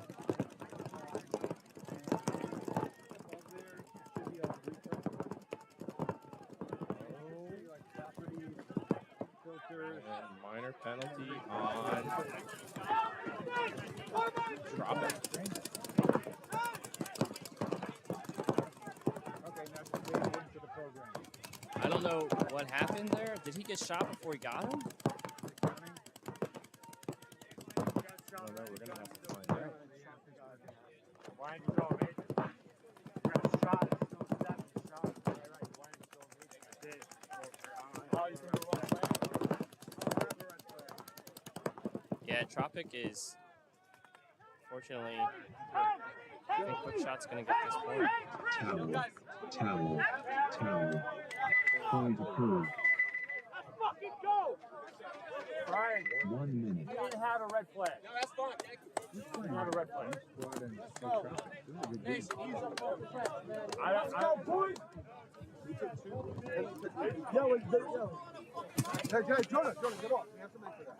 And minor penalty on Tropic. I don't know what happened there. Did he get shot before he got him? I don't know. We're going to have to find out. Why didn't you go, mate? You got shot. Yeah, Tropic is, fortunately, I think Quick Shot's going to get this point. Towel. Point approved. Let's fucking go! Brian, 1 minute. you didn't have a red flag. No, that's fine. Thank you. You didn't have a red flag. Let's go. Mason, use up all the flags, man. Let's go, boys! Yo, hey, Jordan, get off. You have to make for that.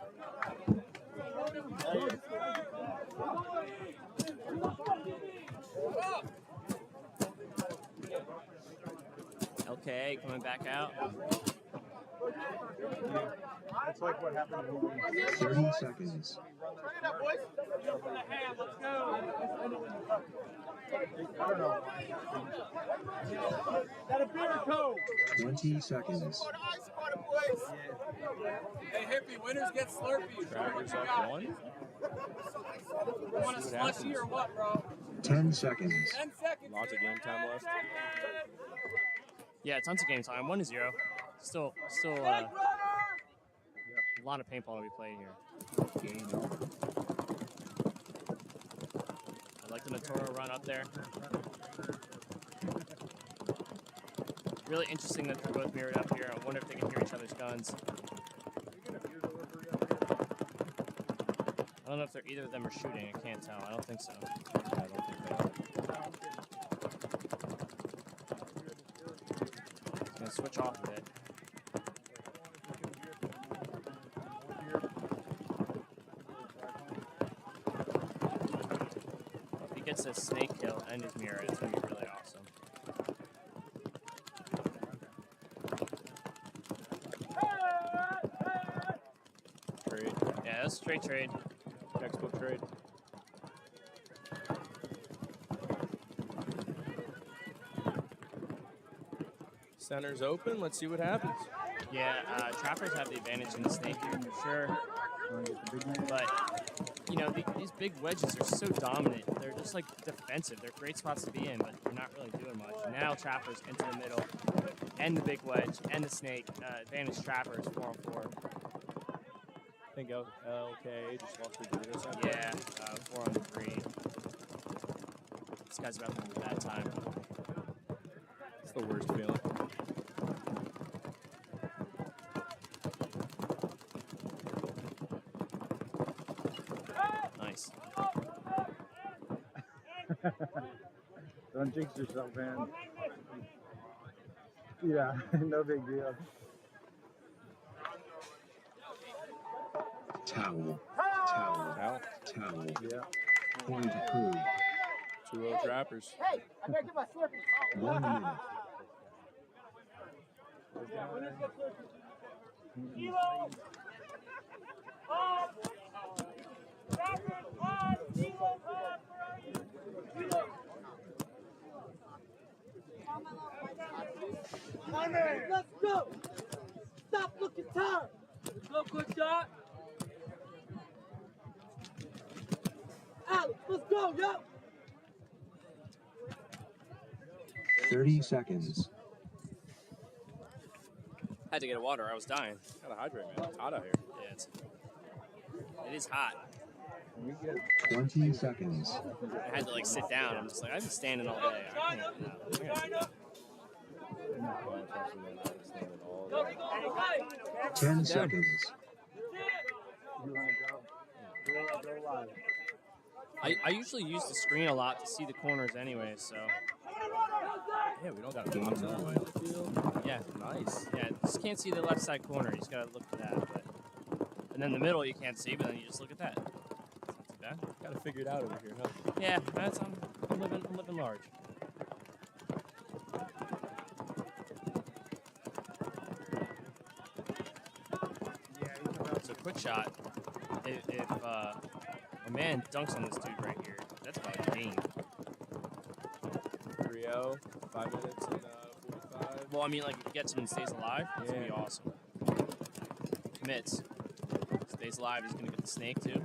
Okay, coming back out. That's like what happened when we 30 seconds. Bring it up, boys. Up in the hand, let's go. I don't know. Got a beer code. 20 seconds. Hey, Hippie, winners get Slurpees. Trappers up 1. You want a slushy or what, bro? 10 seconds. 10 seconds. Lots of game time left. Yeah, tons of game time. 1-0. Still, a lot of paintball to be played here. Game over. I like the Natoro run up there. Really interesting that they're both mirrored up here. I wonder if they can hear each other's guns. I don't know if either of them are shooting. I can't tell. I don't think so. I don't think they are. It's going to switch off a bit. If he gets a snake kill and his mirror, it's going to be really awesome. Trade. Yeah, that's straight trade. Textbook trade. Center's open. Let's see what happens. Yeah, Trappers have the advantage in the snake here for sure. But, you know, these big wedges are so dominant. They're just, like, defensive. They're great spots to be in, but they're not really doing much. Now Trappers into the middle, and the big wedge, and the snake. Advantage Trappers, 4-on-4. I think LK just lost the grid or something. Yeah, 4-on-3. This guy's about to have a bad time. It's the worst feeling. Nice. Don't jinx yourself, man. Yeah, no big deal. Towel. Yeah. Point approved. 2-0 Trappers. Hey, I gotta get my Slurpee. 1 minute. Kilo. Up. Trappers on. Kilo on. Kilo. Let's go. Stop looking tired. Go, quick shot. Alex, let's go, yo. 30 seconds. Had to get a water. I was dying. Gotta hydrate, man. It's hot out here. Yeah, it is hot. 20 seconds. I had to, like, sit down. I'm just like, I've been standing all day. I can't. 10 seconds. I usually use the screen a lot to see the corners anyway, so. Yeah, we don't got a box on the field. Yeah. Nice. Yeah, just can't see the left side corner. You just gotta look for that. And then the middle you can't see, but then you just look at that. It's not too that. Got to figure it out over here, huh? Yeah, I'm living large. So quick shot. If a man dunks on this dude right here, that's about a game. 3-0, 5 minutes and 45. Well, I mean, like, if he gets him and stays alive, it's going to be awesome. Commits. Stays alive, he's going to get the snake, too.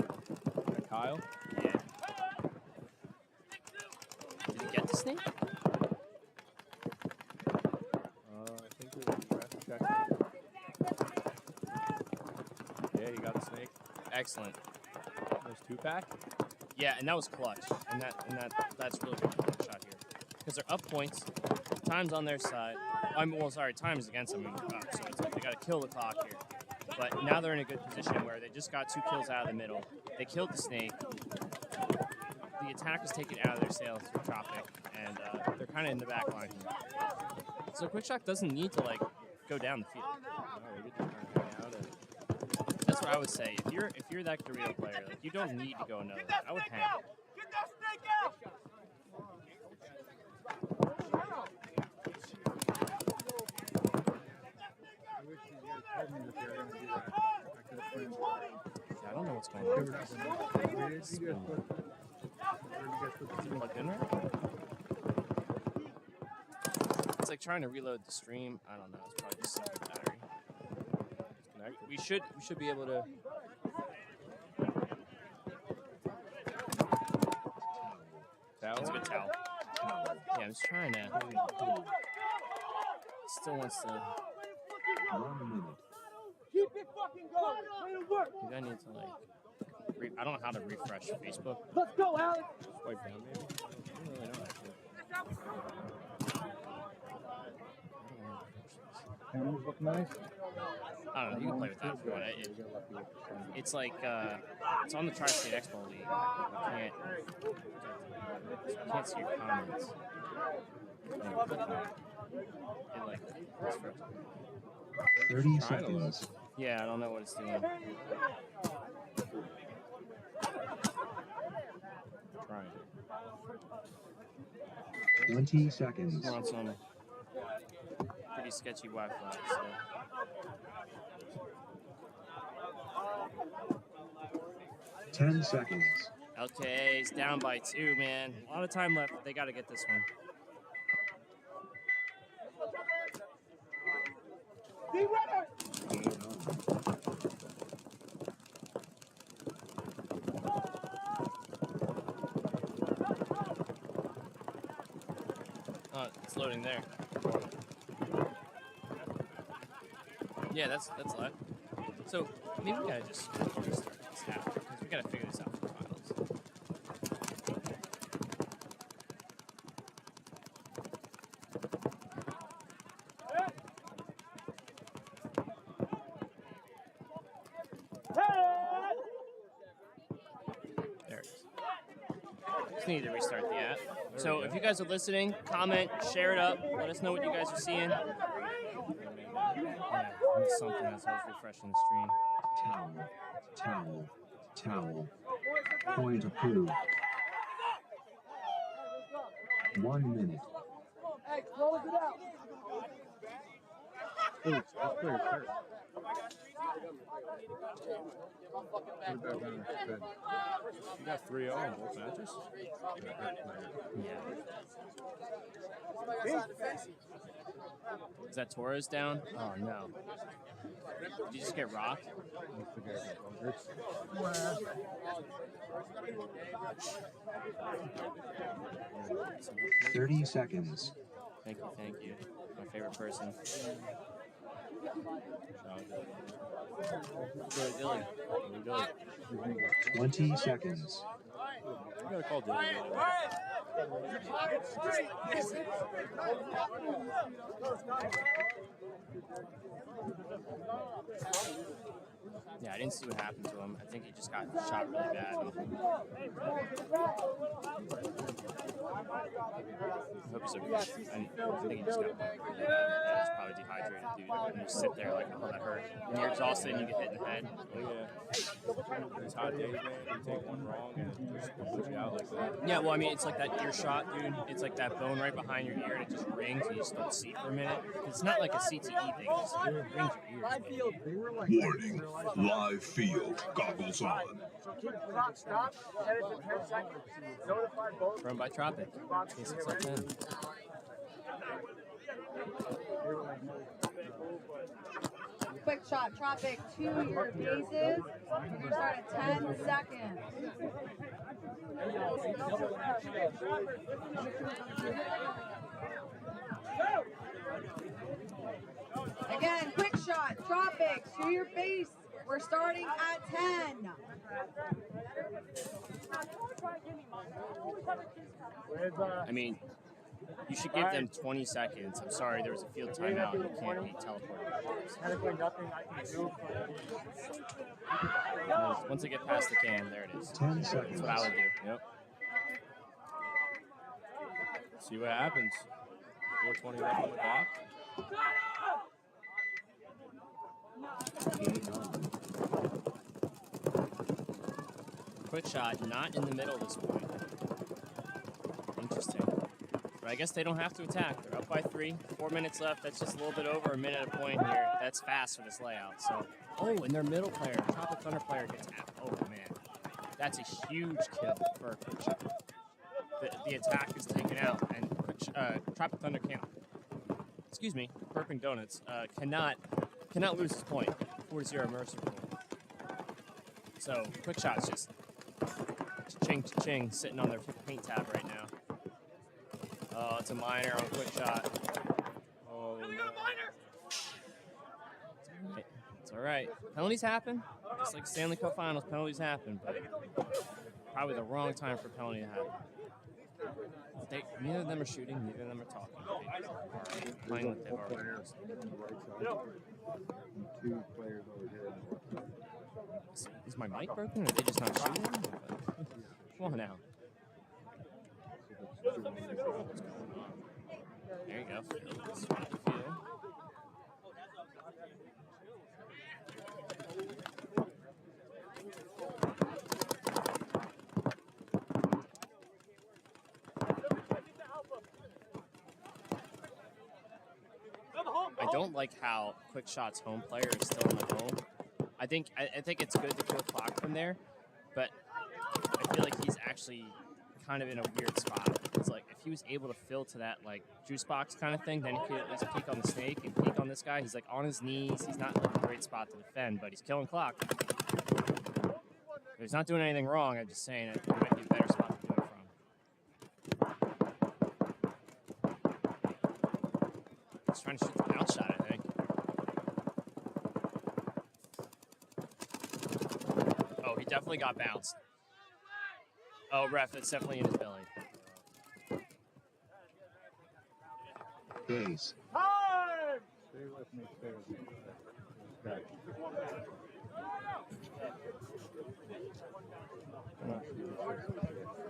Kyle? Yeah. Did he get the snake? I think it was ref check. Yeah, he got a snake. Excellent. There's 2-pack. Yeah, and that was clutch. And that's really good shot here. Because they're up points. Time's on their side. Time is against them. So it's like they got to kill the clock here. But now they're in a good position where they just got 2 kills out of the middle. They killed the snake. The attack was taken out of their sails through traffic, and they're kind of in the back line here. So Quickshot doesn't need to like go down the field. That's what I would say. If you're that Dorito player, like you don't need to go another. I would hang. Get that snake out! I wish you guys told me that they were going to do that. I could have planned I don't know what's going They on. were not going to. Where did you guys put the Plugged in right? It's like trying to reload the stream. I don't know. It's probably just the battery. We should be able to. That's a good towel. Yeah, I'm just trying to. Still wants to. 1 minute. Keep it fucking going. Way to work. Maybe I need to like. I don't know how to refresh Facebook. Let's go, Alex. Swipe down, maybe. I don't really know actually. cameras look nice? I don't know. You can play with that if you want. It's like it's on the Tri-State Expo League. You can't see your comments. It like 30 seconds. Yeah, I don't know what it's doing. Trying. 20 seconds. We're on some pretty sketchy Wi-Fi. So. Ten seconds. Okay, he's down by 2, man. A lot of time left. They got to get this one. Oh, it's loading there. Yeah, that's live. So maybe we gotta just restart this half because we gotta figure this out for the finals. There it is. Just need to restart the app. So if you guys are listening, comment, share it up, let us know what you guys are seeing. Yeah, it's something as I was refreshing the stream. Towel. Point approved. 1 minute. Hey, close it out. Ooh, that's pretty hurt. Put it back down. Good. You got 3-0 on both matches? Is that Torres down? Oh no. Did you just get rocked? 30 seconds. Thank you. My favorite person. Dilly. 20 seconds. You gotta call Dilly. Yeah, I didn't see what happened to him. I think he just got shot really bad. I hope he's okay. I think he just got bumped really bad. He's probably dehydrated, dude. And you sit there like, oh, that hurt. When you're exhausted and you get hit in the head. Oh, yeah. These hot days, man, you take one wrong and it just puts you out like that. Yeah, well, I mean, it's like that ear shot, dude. It's like that bone right behind your ear, and it just rings, and you just don't see for a minute. It's not like a CTE thing. It just rings your ears. Warning, live field, goggles on. So keep the clock stopped, set it to 10 seconds. Notify both. Run by Tropic. Tsxl 10. Quick shot, Tropic to your bases. We're going to start at 10 seconds. Again, quick shot, Tropic to your base. We're starting at 10. I mean, you should give them 20 seconds. I'm sorry, there was a field timeout. You can't be teleported. Technically nothing I can do. Once they get past the can, there it is. 10 seconds. That's what I would do. Yep. See what happens. 4:20 left on the clock. Quick shot, not in the middle at this point. Interesting. But I guess they don't have to attack. They're up by 3. 4 minutes left. That's just a little bit over a minute a point here. That's fast for this layout. So, oh, and their middle player, Tropic Thunder player, gets out. Oh man, that's a huge kill for a quick shot. The attack is taken out, and Tropic Thunder can't. Excuse me, Burping Donuts cannot lose his point. 4-0 Mercer point. So quick shot's just cha-ching, sitting on their paint tab right now. Oh, it's a minor on quick shot. Oh, no. It's all right. Penalties happen. Just like Stanley Cup Finals, penalties happen, but probably the wrong time for a penalty to happen. Neither of them are shooting, neither of them are talking. They are playing with their players. Two players over here. Is my mic broken, or are they just not shooting? Come on now. There you go. I don't like how Quick Shot's home player is still in the home. I think it's good to kill clock from there, but I feel like he's actually kind of in a weird spot. It's like if he was able to fill to that like juice box kind of thing, then he could at least peek on the snake and peek on this guy. He's like on his knees. He's not in like, a great spot to defend, but he's killing clock. He's not doing anything wrong. I'm just saying it might be a better spot to do it from. He's trying to shoot the bounce shot, I think. Oh, he definitely got bounced. Oh, ref, it's definitely in his belly. Base. Time! Stay with me, stay with me.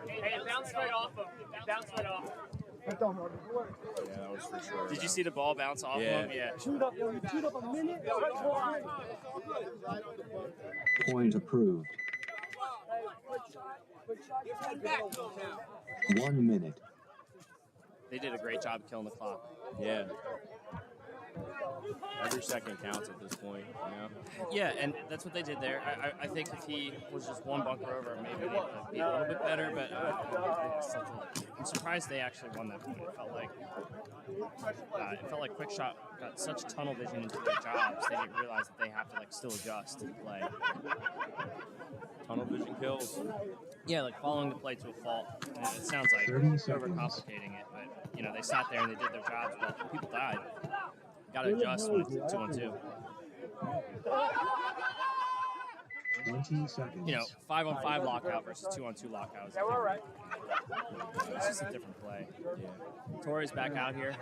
Hey, it bounced right off him. It bounced right off. That don't hurt. Yeah, that was for sure. Did you see the ball bounce off him? Yeah. Chewed up, yo. You chewed up a minute. Point approved. 1 minute. They did a great job killing the clock. Yeah. Every second counts at this point, you know? Yeah, and that's what they did there. I think if he was just one bunker over, maybe they would be a little bit better, but I'm surprised they actually won that point. It felt like Quick Shot got such tunnel vision into their jobs, they didn't realize that they have to like still adjust to the play. Tunnel vision kills. Yeah, like following the play to a fault. And it sounds like 30 seconds. overcomplicating it, but you know, they sat there and they did their jobs, but people died. Got to adjust when it's 2-on-2. 20 seconds. You know, 5-on-5 lockout versus 2-on-2 lockout is a different, it's just a different play. Yeah. Torres back out here.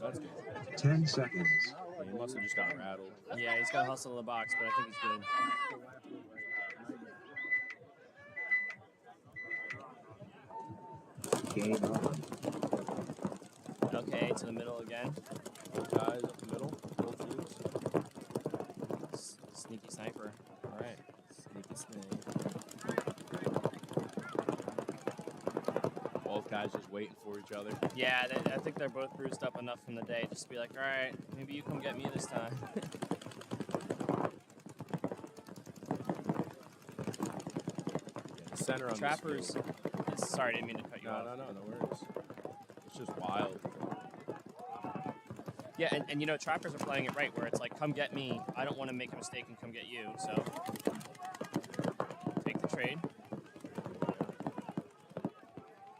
That's good. 10 seconds. Yeah. He must have just got rattled. Yeah, he's got to hustle the box, but I think he's good. Game on. Okay, to the middle again. Both guys up the middle. Both teams. Sneaky sniper. All right. Sneaky snake. Both guys just waiting for each other. Yeah, I think they're both bruised up enough from the day just to be like, all right, maybe you come get me this time. The center on Trappers. This field. Sorry, I didn't mean to cut you off. No worries. It's just wild. Yeah, and you know, Trappers are playing it right, where it's like, come get me. I don't want to make a mistake and come get you. So take the trade.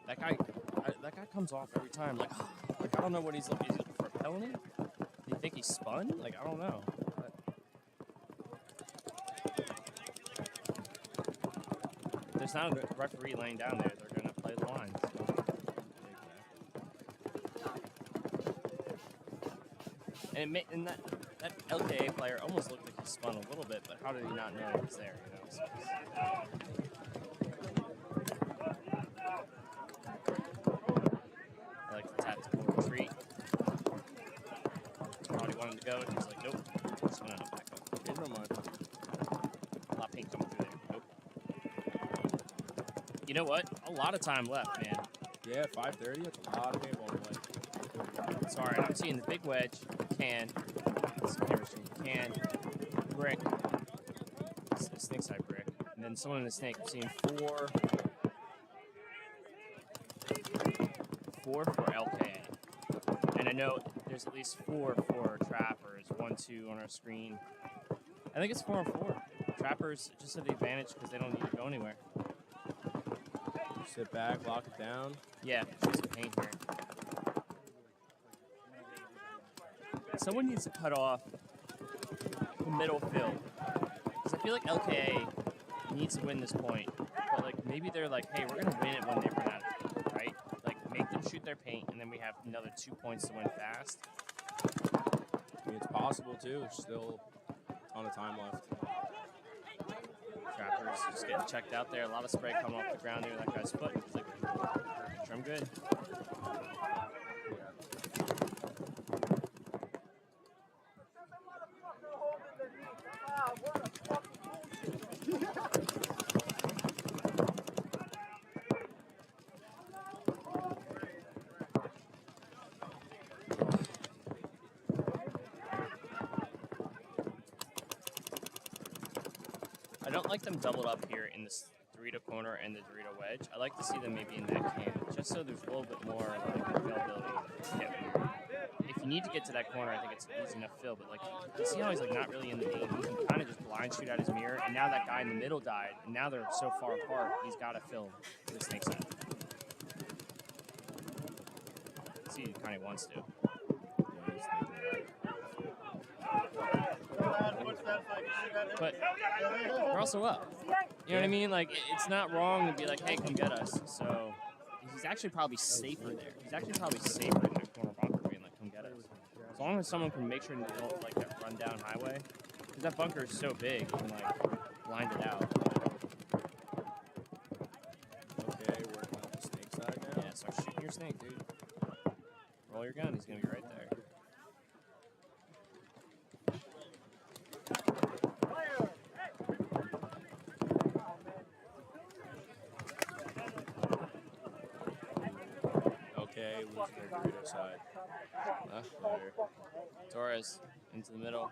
That guy comes off every time. Like I don't know what he's looking. Is it for a penalty? Do you think he's spun? Like, I don't know. If there's not a referee laying down there, they're gonna play the lines. And that LKA player almost looked like he spun a little bit, but how did he not know he was there? You know. So I like the tactical retreat. Thought he wanted to go, and he's like, nope. Just went on back up. Never mind. A lot of paint coming through there. Nope. You know what? A lot of time left, man. Yeah, 5:30. That's a lot of paintball play. Sorry, I'm seeing the big wedge, can, brick, snake side brick, and then someone in the snake. I'm seeing four for LKA, and I know there's at least 4 for Trappers. 1, 2 on our screen. I think it's 4 and 4. Trappers just have the advantage because they don't need to go anywhere. Sit back, lock it down. Yeah, shoot some paint here. Someone needs to cut off the middle field. Because I feel like LKA needs to win this point. But like maybe they're like, hey, we're going to win it when they run out of paint, right? Like make them shoot their paint and then we have another 2 points to win fast. I mean, it's possible too. There's still a ton of time left. Trappers just getting checked out there. A lot of spray coming off the ground near that guy's foot. He's like, sure, I'm good. I don't like them doubled up here in this Dorito corner and the Dorito wedge. I like to see them maybe in that can, just so there's a little bit more like availability. Yeah. If you need to get to that corner, I think it's easy enough fill, but like, you see how he's like not really in the game. He can kind of just blind shoot out his mirror, and now that guy in the middle died, and now they're so far apart, he's got to fill the snake side. See, he kind of wants to. But we're also up. You know what I mean? Like, it's not wrong to be like, hey, come get us. So he's actually probably safer there. He's actually probably safer in that corner bunker being like, come get us. As long as someone can make sure they don't like that run down highway. Because that bunker is so big, you can like blind it out. Okay, working on the snake side now. Yeah, start shooting your snake, dude. Roll your gun, he's going to be right there. Okay, losing their Dorito side. There. Torres into the middle.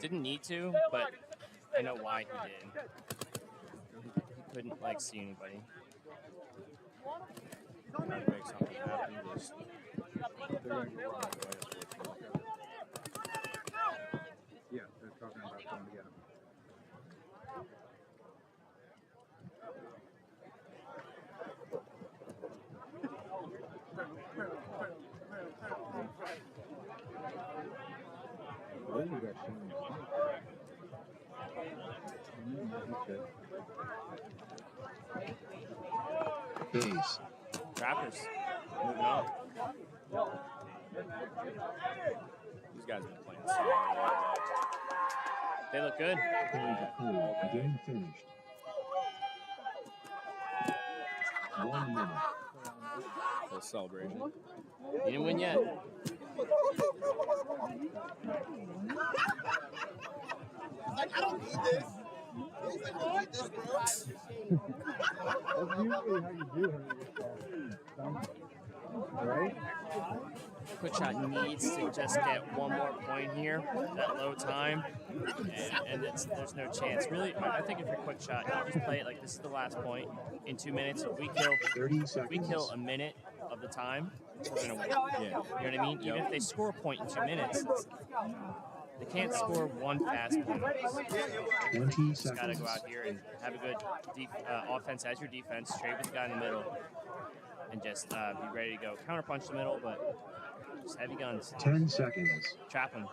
Didn't need to, but I know why he did. He couldn't like see anybody. Trying to make something happen. Just Yeah, they're talking about going to get him. we got Shannon. Base. Trappers. Moving on. These guys have been playing solid. They look good. Point approved. Game finished. 1 minute. Little celebration. You didn't win yet. Like, I don't need this. He's like, I don't need this, bro. That's usually how you do it. Right? Quick Shot needs to just get one more point here, that low time, and there's no chance. Really, I think if you're Quick Shot, you just play it like this is the last point. In 2 minutes, if we kill 30 seconds. if we kill a minute of the time, we're gonna win. Yeah. You know what I mean? Even if they score a point in 2 minutes, they can't score one fast point. 20 You just gotta seconds. go out here and have a good offense as your defense, trade with the guy in the middle, and just be ready to go. Counterpunch the middle, but just heavy guns. 10 seconds. Trap him.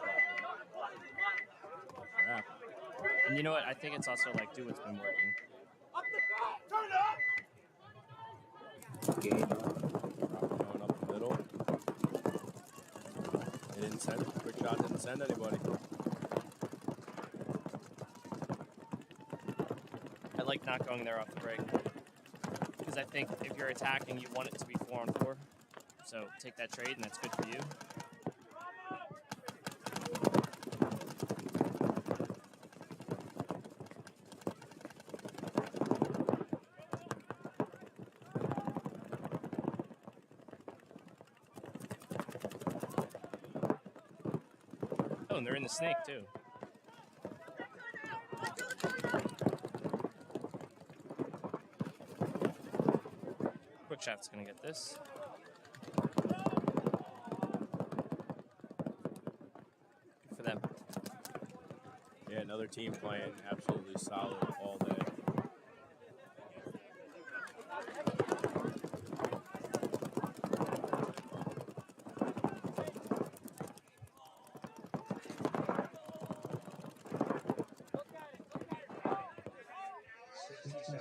Trap. And you know what? I think it's also like do what's been working. Game on. Going up the middle. They didn't send. Quick Shot didn't send anybody. I like not going there off the break. Because I think if you're attacking, you want it to be 4-on-4. So take that trade, and that's good for you. Oh, and they're in the snake, too. Quick Shot's gonna get this. Good for them. Yeah, another team playing absolutely solid all day.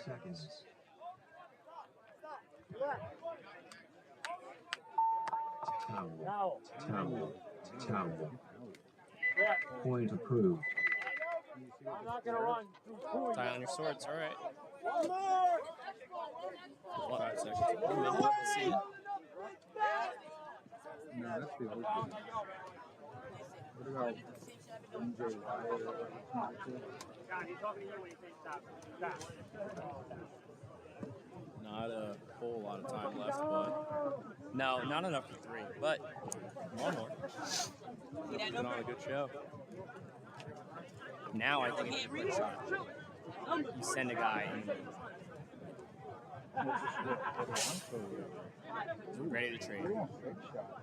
Seconds. Towel. Towel. Towel. Point approved. I'm not gonna run. Die on your swords, all right. One more. 5 seconds. 1 minute. Let's see. No, that's the old thing. What about MJ Wyatt or something? God, he's talking to you when he says stop. Stop. Not a whole lot of time left, but No, not enough for 3, but one more. put on a good show. Now I think it's a Quick Shot. You send a guy and ready to trade. They want big shots.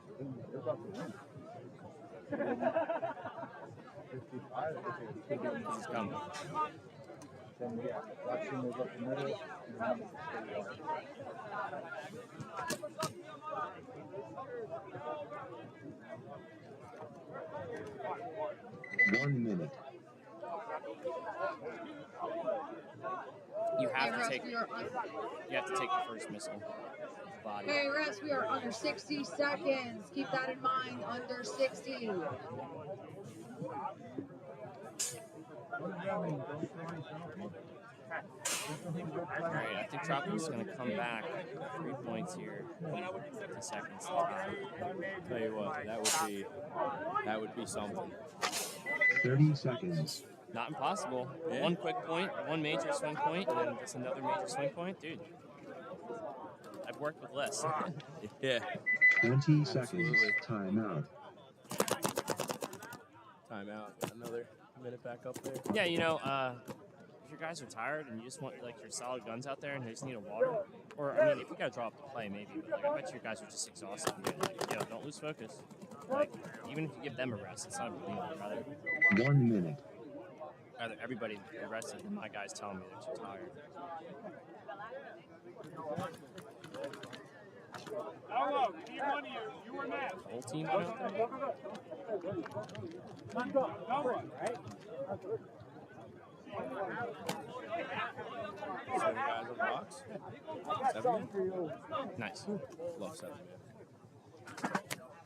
They're about to win. 55, This is coming. then yeah, watch him move up the middle. And then One minute. You have Hey, to Russ, take we are the first missile. Body. Hey, Russ, we are under 60 seconds. Keep that in mind, under 60. All right, I think Tropico's going to come back. 3 points here. 50 seconds. to tie. Tell you what, that would be something. 30 seconds. Not impossible. Yeah. One quick point, one major swing point, and then just another major swing point. Dude, I've worked with less. Yeah. 20 seconds. Timeout. Timeout. Another minute back up there. Yeah, you know, if your guys are tired and you just want like your solid guns out there and they just need a water, or I mean, if you gotta draw up the play, maybe. But like, I bet your guys are just exhausted. And you're like, yo, don't lose focus. Like, even if you give them a rest, it's not a big deal. I'd 1 minute. rather everybody be rested than my guys telling me they're too tired. Hello, we need one of you. You or Matt. Whole team out there. No one, right? 7 guys on box. 7 man. Nice. Love 7 man.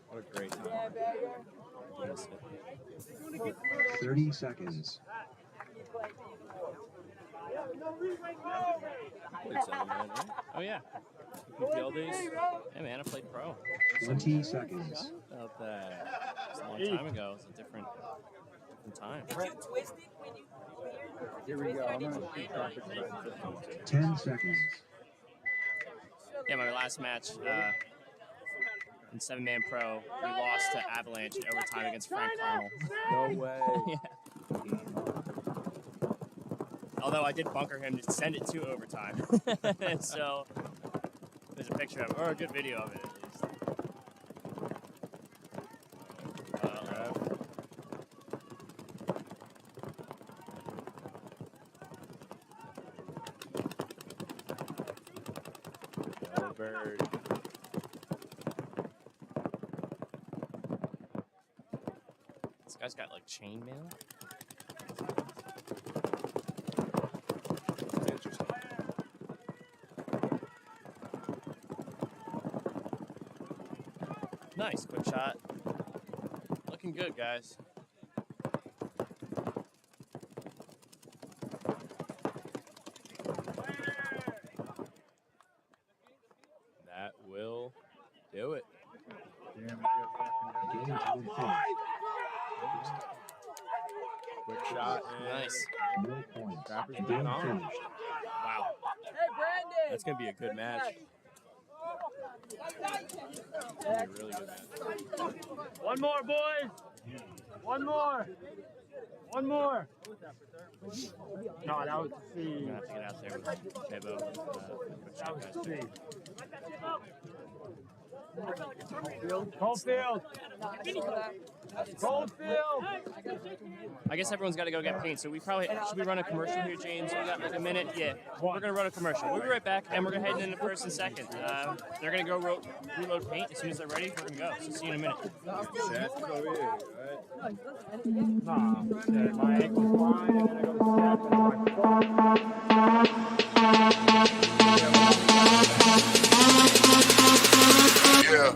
What a great time. 30 seconds. Played 7 man, right? Oh yeah. PPL days. Hey man, I played pro. 20 seconds. About that. It's a long time ago. It's a different time. Here we go. I'm going to keep track of 10 seconds. Yeah, my last match in 7-man pro, we lost to Avalanche in overtime against Frank Connell. No way. Yeah. Although I did bunker him to send it to overtime. So there's a picture of it, or a good video of it at least. Bird. This guy's got like chainmail. Interesting. Nice, quick shot. Looking good, guys. That will do it. Game time finished. Quick shot. And Nice. No points. Trappers Game moving on. finished. Wow. Hey, Brandon. That's going to be a good match. It's gonna be a really good match. One more, boys. One more. One more. No, that was the I'm gonna have to get out there with Bebo. Quick That shot, was guys. the Coldfield. Coldfield. I guess everyone's got to go get paint, so we probably should we run a commercial here, James? We got like a minute. Yeah, we're gonna run a commercial. We'll be right back, and we're gonna head into first and second. They're gonna go reload paint as soon as they're ready. We're gonna go. So see you in a minute. Nah, my ankle's fine, and then I go to step, and Yeah.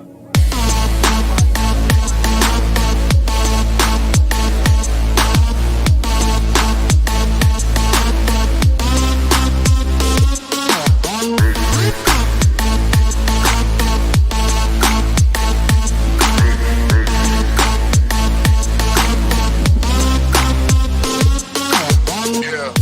Yeah.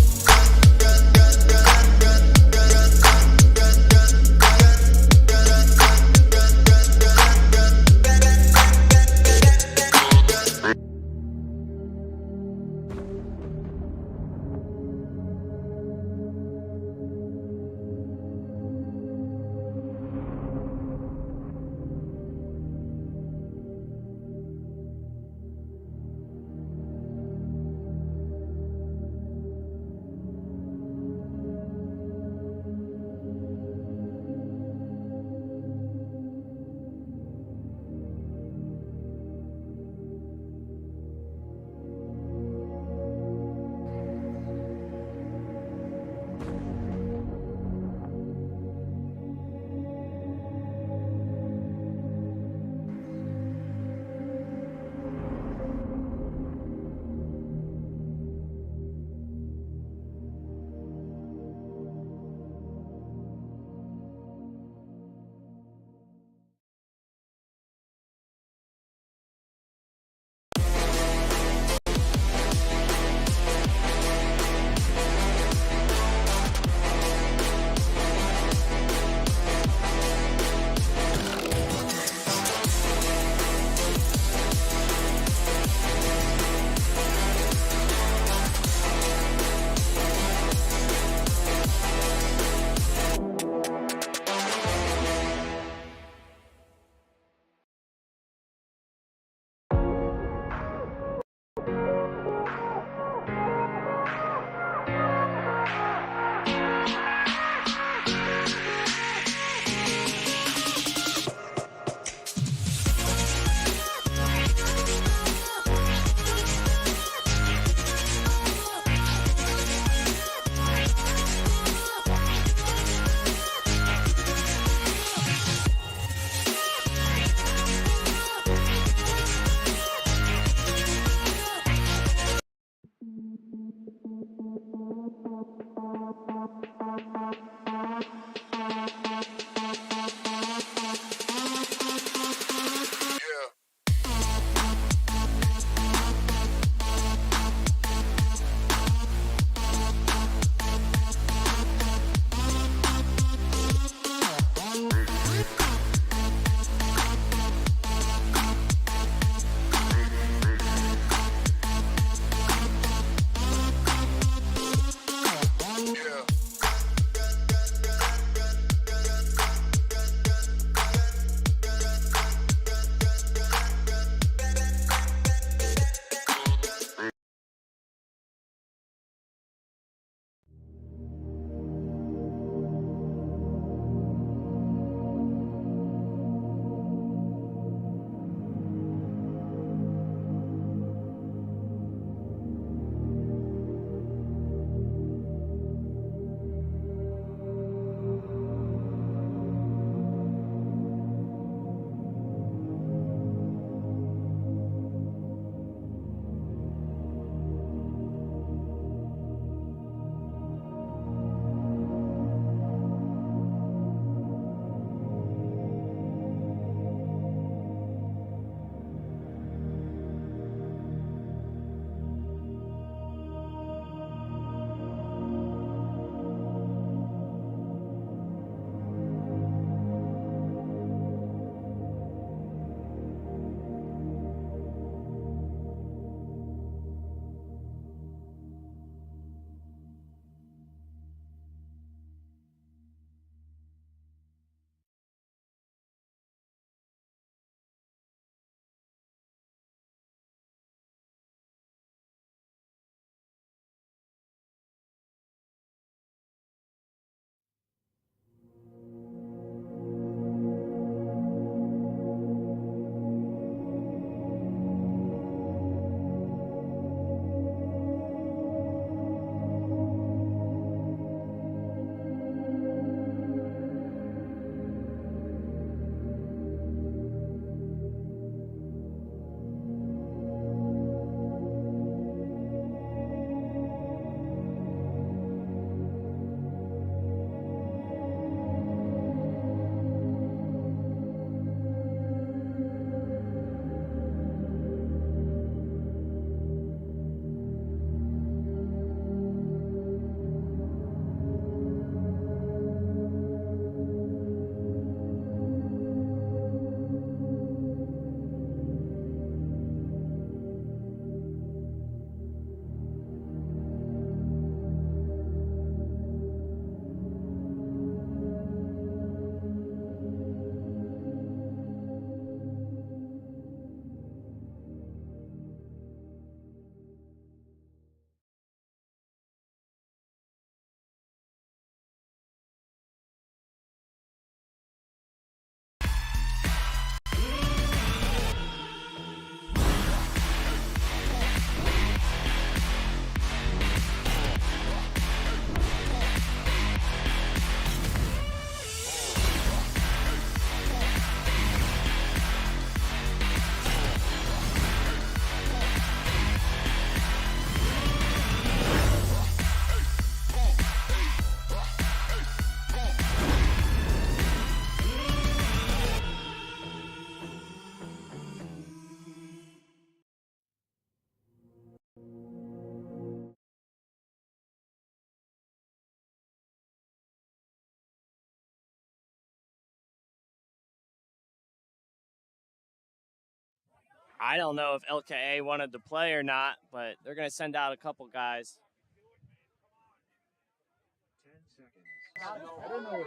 I don't know if LKA wanted to play or not, but they're going to send out a couple guys. 10 seconds. I don't know.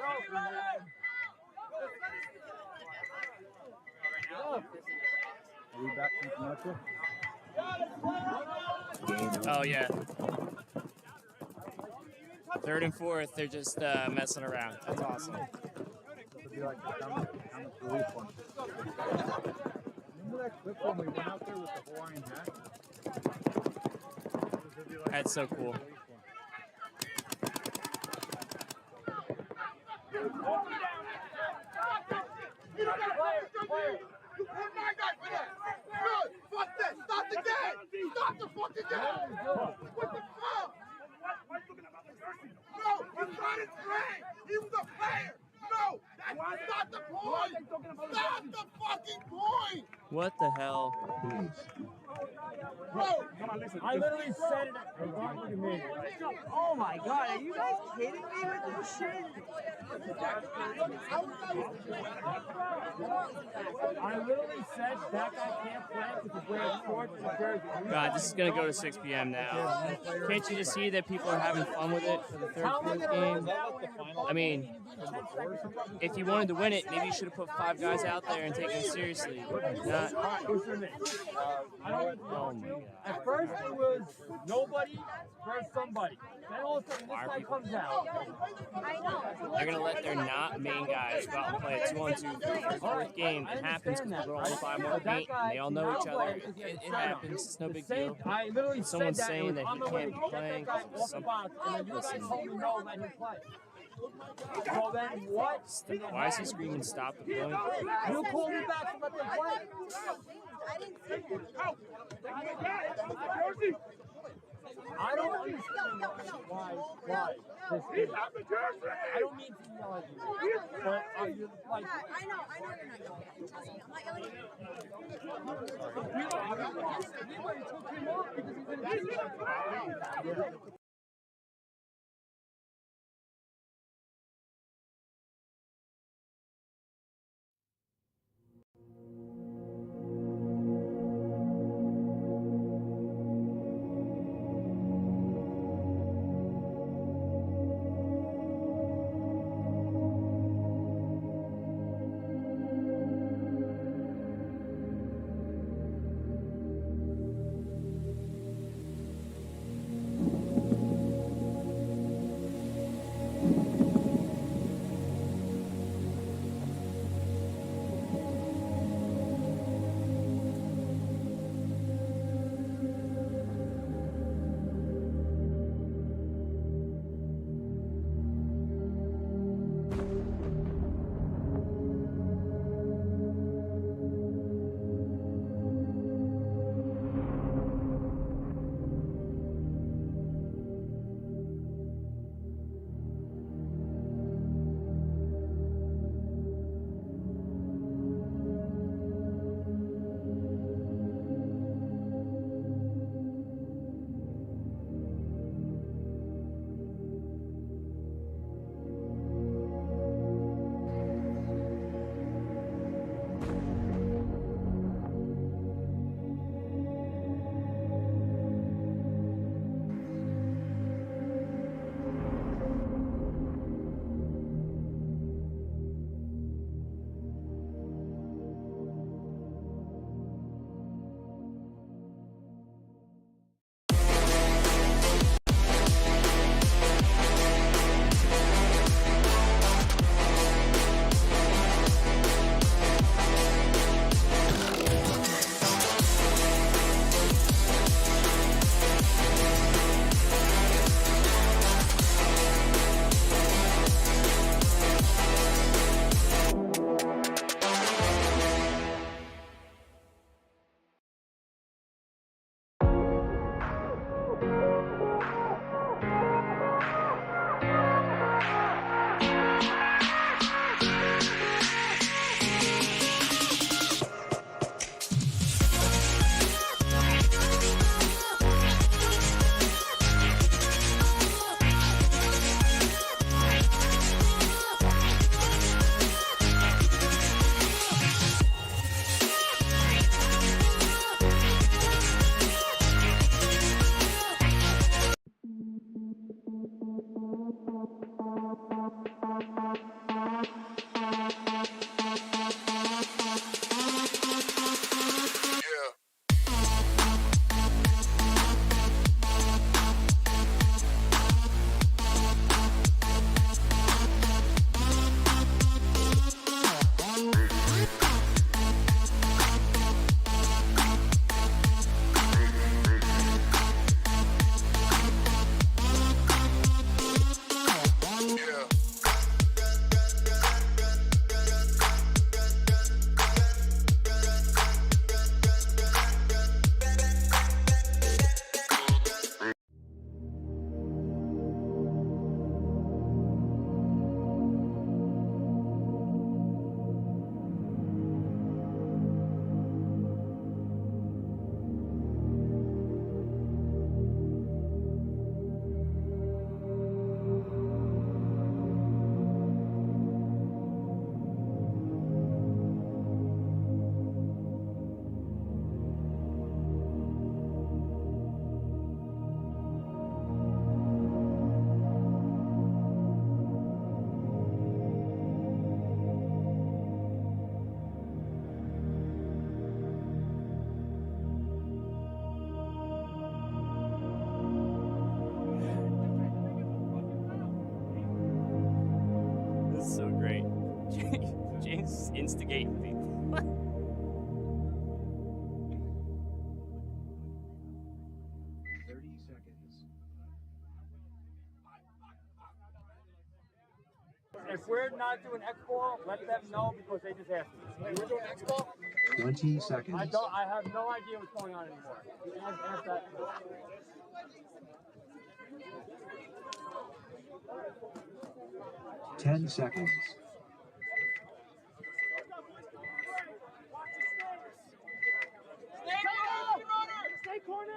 Are we back from commercial? Oh, yeah. 3rd and 4th, they're just messing around. That's awesome. It'll be like the comic relief one. Remember that clip when we went out there with the Hawaiian hat? That's so cool. Fuck this! Stop the game! Stop the fucking game! What the fuck? No, he's not his friend! He was a player! No! That's not the point! Stop the fucking point! What the hell? Bro! I literally said it. Look at me. Oh my god, are you guys kidding me with this shit? I literally said that guy can't play because he's wearing shorts and a jersey. God, this is going to go to 6 p.m. now. Can't you just see that people are having fun with it for the 3rd, 4th game? I mean, if you wanted to win it, maybe you should have put 5 guys out there and taken it seriously. Not. Oh my God. At first it was nobody versus somebody. Then all of a sudden this guy comes out. They're going to let their not main guys go out and play a 2-on-2 for the 4th game. It happens because they're only 5 more paint. They all know each other. It happens. It's no big deal. I literally Someone's said that saying that on he the way can't to be get playing that guy because off the box, and then you guys told me no, let him play. So then what? Why is he screaming stop the point? You called me back to let them play. I didn't see him. I don't understand why this is. I don't mean to yell at you, but are you like? I know you're not yelling at me. Trust me, I'm not yelling at you. We went and took him off because he's in a instigating people. 30 seconds. If we're not doing X-ball, let them know because they just asked me. Hey, we're doing X-ball? 20 seconds. I have no idea what's going on anymore. Ask that. 10 seconds. Stay corner!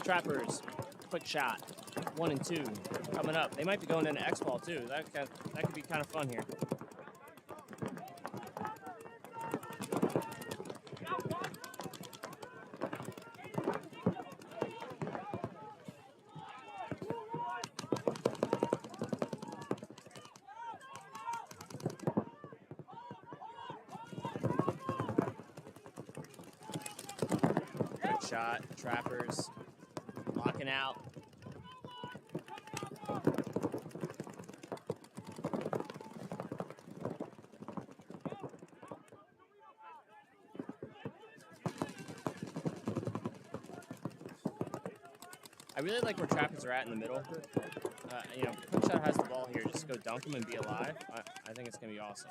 Trappers, quick shot. 1 and 2 coming up. They might be going into X-ball too. That could be kind of fun here. Quick shot. Trappers locking out. I really like where Trappers are at in the middle. You know, quick shot has the ball here. Just go dunk him and be alive. I think it's going to be awesome.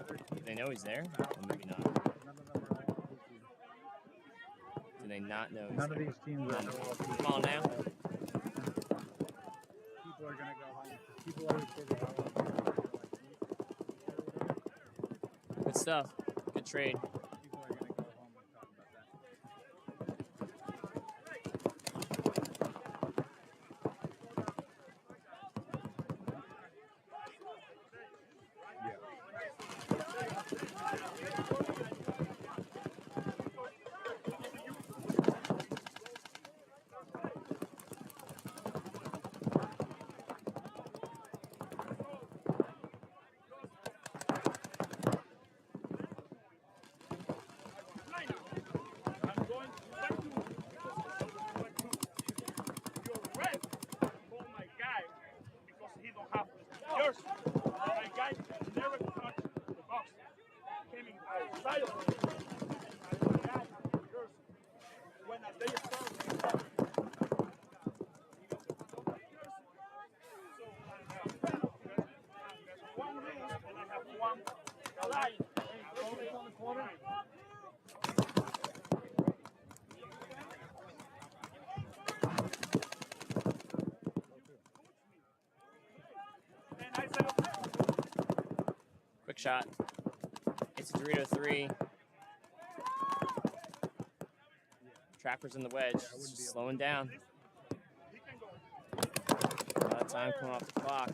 Do they know he's there? Or maybe not. Do they not know he's None there? of these teams are Come on now. People are going to go home. People always say they don't want to. Good stuff. Good trade. People are going to go home and talk about Quick shot. It's a Dorito 3. Trappers in the wedge. Just slowing down. A lot of time coming off the clock.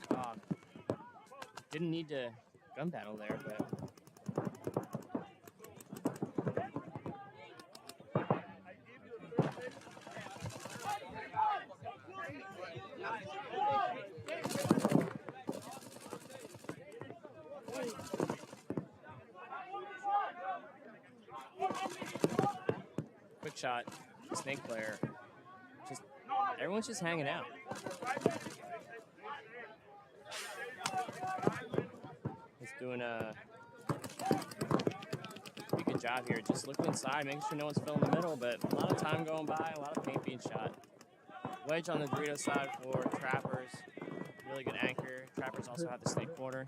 Didn't need to gun battle there, but. Quick shot, snake player. Everyone's just hanging out. He's doing a pretty good job here. Just looking inside, making sure no one's filling the middle, but a lot of time going by, a lot of paint being shot. Wedge on the Dorito side for Trappers. Really good anchor. Trappers also have the snake corner.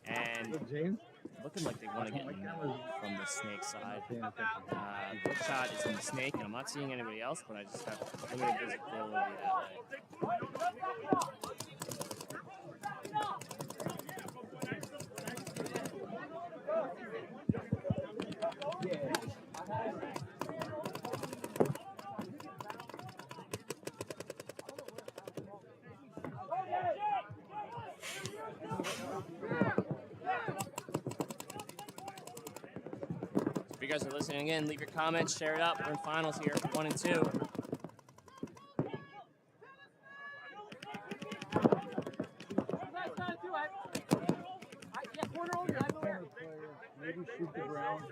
And looking like they want to get in from the snake side. Quick shot is in the snake, and I'm not seeing anybody else, but I just have limited visibility that way. If you guys are listening in, leave your comments, share it up. We're in finals here, 1 and 2. Maybe shoot the ground.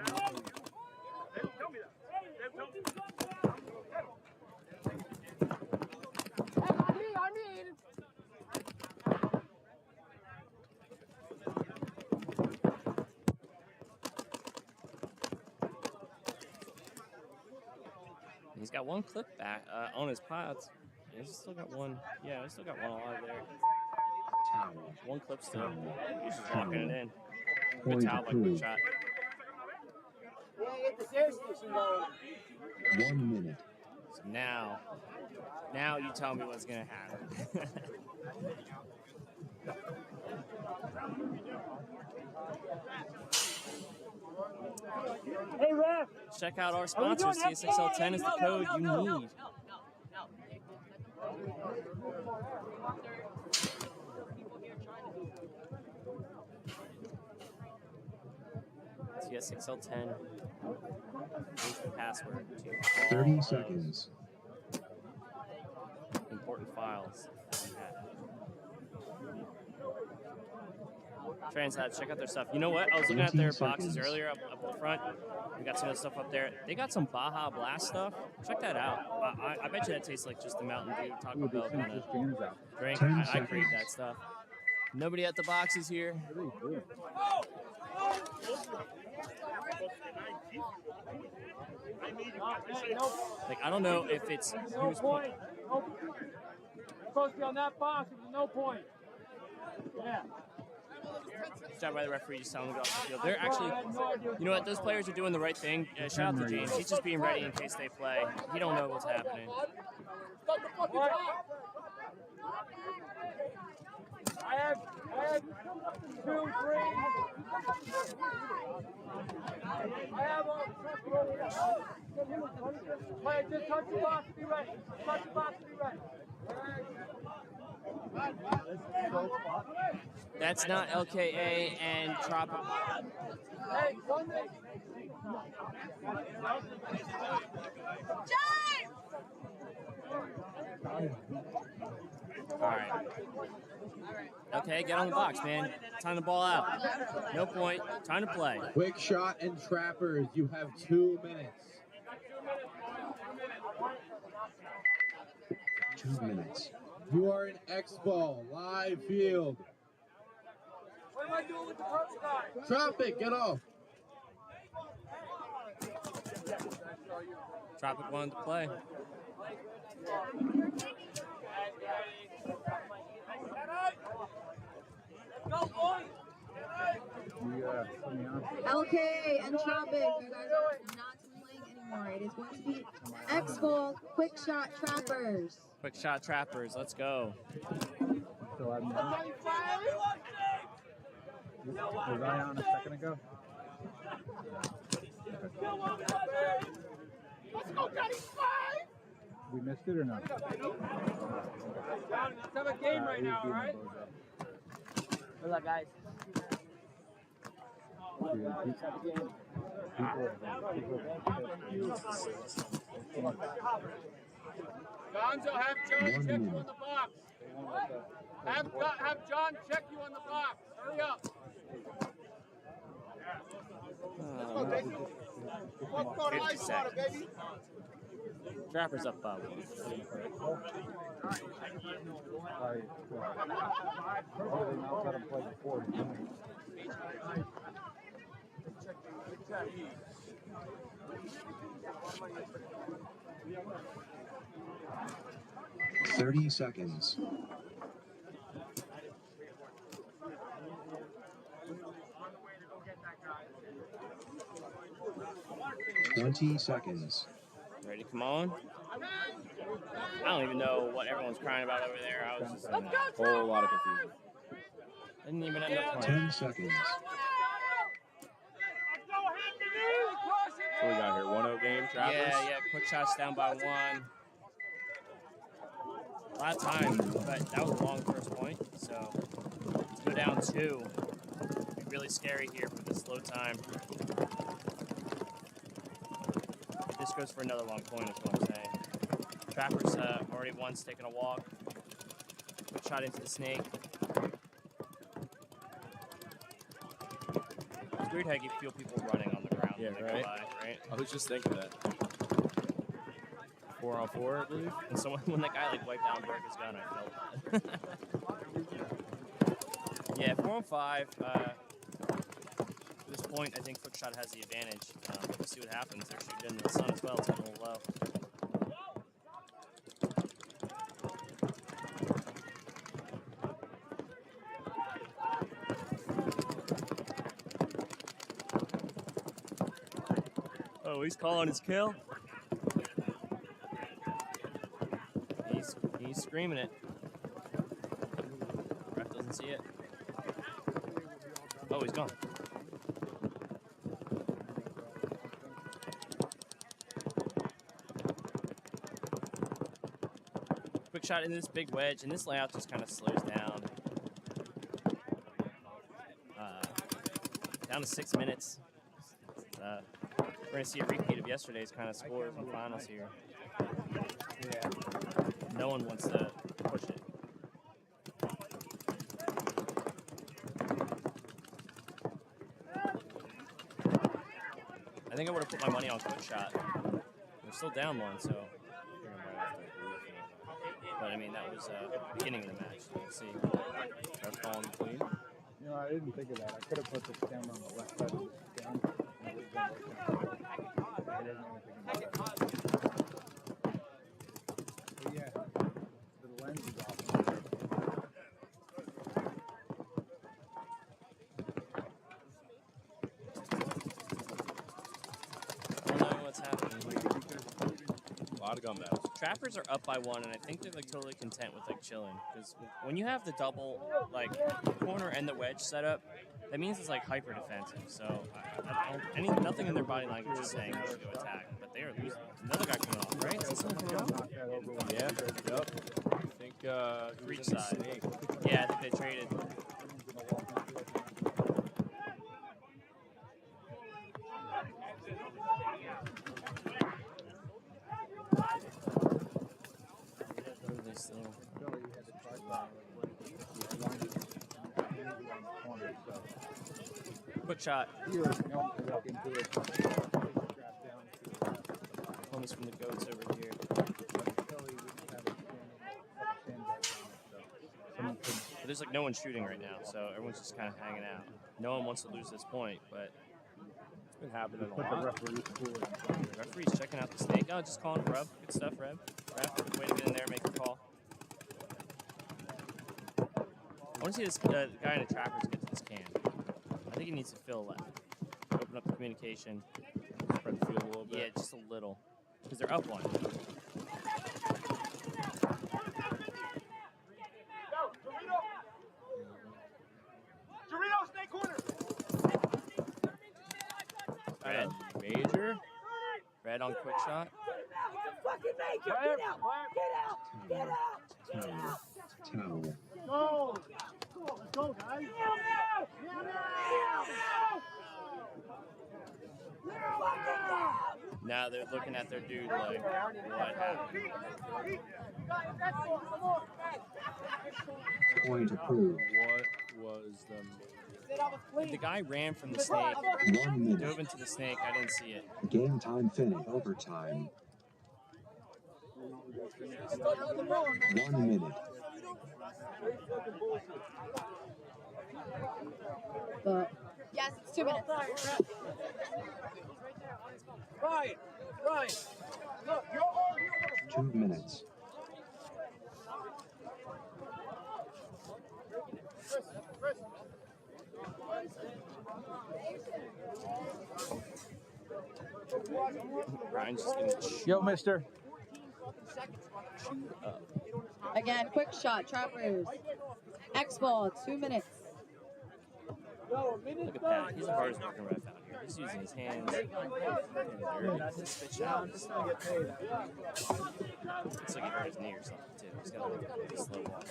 He's got one clip back on his pods. He's still got one. Yeah, he's still got one alive there. One clip still. He's just locking it in. Good towel by Quick Shot. Yeah, get the stair station going. 1 minute. So now you tell me what's gonna happen. Hey, ref. Check out our sponsor. CSXL10 is the code you need. CSXL10 is the password to 30 seconds. important files that we have. Translabs, check out their stuff. You know what? I was looking at their boxes earlier up the front. We got some of the stuff up there. They got some Baja Blast stuff. Check that out. I bet you that tastes like just the Mountain Dew Taco Bell kind of drink. I crave that stuff. Nobody at the boxes here. Like, I don't know if it's No point. You're supposed to be on that box. There's no point. Yeah. Good job by the referee, just telling them to get off the field. They're actually, you know what, those players are doing the right thing. Shout out to James. He's just being ready in case they play. He don't know what's happening. I have 2, 3. I have play, just touch the box to be ready. Touch the box to be ready. That's not LKA and Tropical. Hey, Sunday. All right. Okay, get on the box, man. Time to ball out. No point. Time to play. Quick Shot and Trappers, you have 2 minutes. 2 minutes. You are in X-Ball, live field. What am I doing with the purple guy? Tropic, get off. Tropic wanted to play. Go, boy! LK and Tropic, you guys are not playing anymore. It is going to be X-Ball Quick Shot Trappers. Quick Shot Trappers, let's go. Was I on a second ago? Let's go, Daddy! 5! We missed it or not? Let's have a game right now, all right? Good luck, guys. Gonzo, have John check you on the box. Have John check you on the box. Hurry up. Let's go, baby. Let's go to ice water, baby. Trappers up, Bob. – 30 seconds. $20 seconds. Ready to come on? I don't even know what everyone's crying about over there. I was just in a whole lot of confusion. Didn't even end up playing. 10 seconds. So we got here 1-0 game, Trappers. Yeah, Quick Shots down by 1. A lot of time, but that was a long first point. So to go down 2 would be really scary here for this low time. This goes for another long point, is what I'm saying. Trappers already once taken a walk. Quick Shot into the snake. It's weird how you feel people running on the ground when they go by, right? I was just thinking that. 4-on-4, I believe. And someone, when that guy like wiped out and broke his gun, I felt that. Yeah, 4-on-5. At this point, I think Quick Shot has the advantage. We'll see what happens. They're shooting into the sun as well. It's getting a little low. he's calling his kill. He's screaming it. Ref doesn't see it. Oh, he's gone. Quick shot into this big wedge, and this layout just kind of slows down. Down to 6 minutes. We're going to see a repeat of yesterday's kind of scores and finals here. Yeah. No one wants to push it. I think I would have put my money on quick shot. We're still down one, so. But I mean, that was the beginning of the match. Let's see. Ref calling clean. You know, I didn't think of that. I could have put this camera on the left side of the stand. And it would have been working. I didn't even think about that. But yeah, the lens is off. I don't know what's happening. A lot of gun battles. Trappers are up by 1, and I think they're like totally content with like chilling. Because when you have the double, like corner and the wedge set up, that means it's like hyper defensive. So nothing in their body language is saying you should go attack, but they are losing. Another guy coming off, right? Is this someone coming off? Yeah. Yep. I think Reach side. Yeah, I think they traded. Quick shot. Almost from the goats over here. But there's like no one shooting right now, so everyone's just kind of hanging out. No one wants to lose this point, but it's been happening a lot. Referee's checking out the snake. Oh, just calling Reb. Good stuff, Reb. Ref, way to get in there, make a call. I want to see this guy in the trappers get to this can. I think he needs to fill left. Open up the communication. Spread the field a little bit. Yeah, just a little. Because they're up 1. Dorito, stay corner. Alright, Major. Red on quick shot. Fucking Major, get out! Get out! Get out! Get out! Towel. Go! Let's go, guys! Now they're looking at their dude like, what happened? Point approved. What was the... The guy ran from the snake, 1 minute. dove into the snake. I didn't see it. Game time finish. Overtime. 1 minute. Yes, it's 2 minutes. Right. Look, you're all here. 2 minutes. Brian's just gonna Yo, mister. Again, quick shot, trappers. X-ball, 2 minutes. look at Pat. He's the hardest working ref out here. He's using his hands. Spit shot. Looks like he hurt his knee or something too. He's got like a slow walk.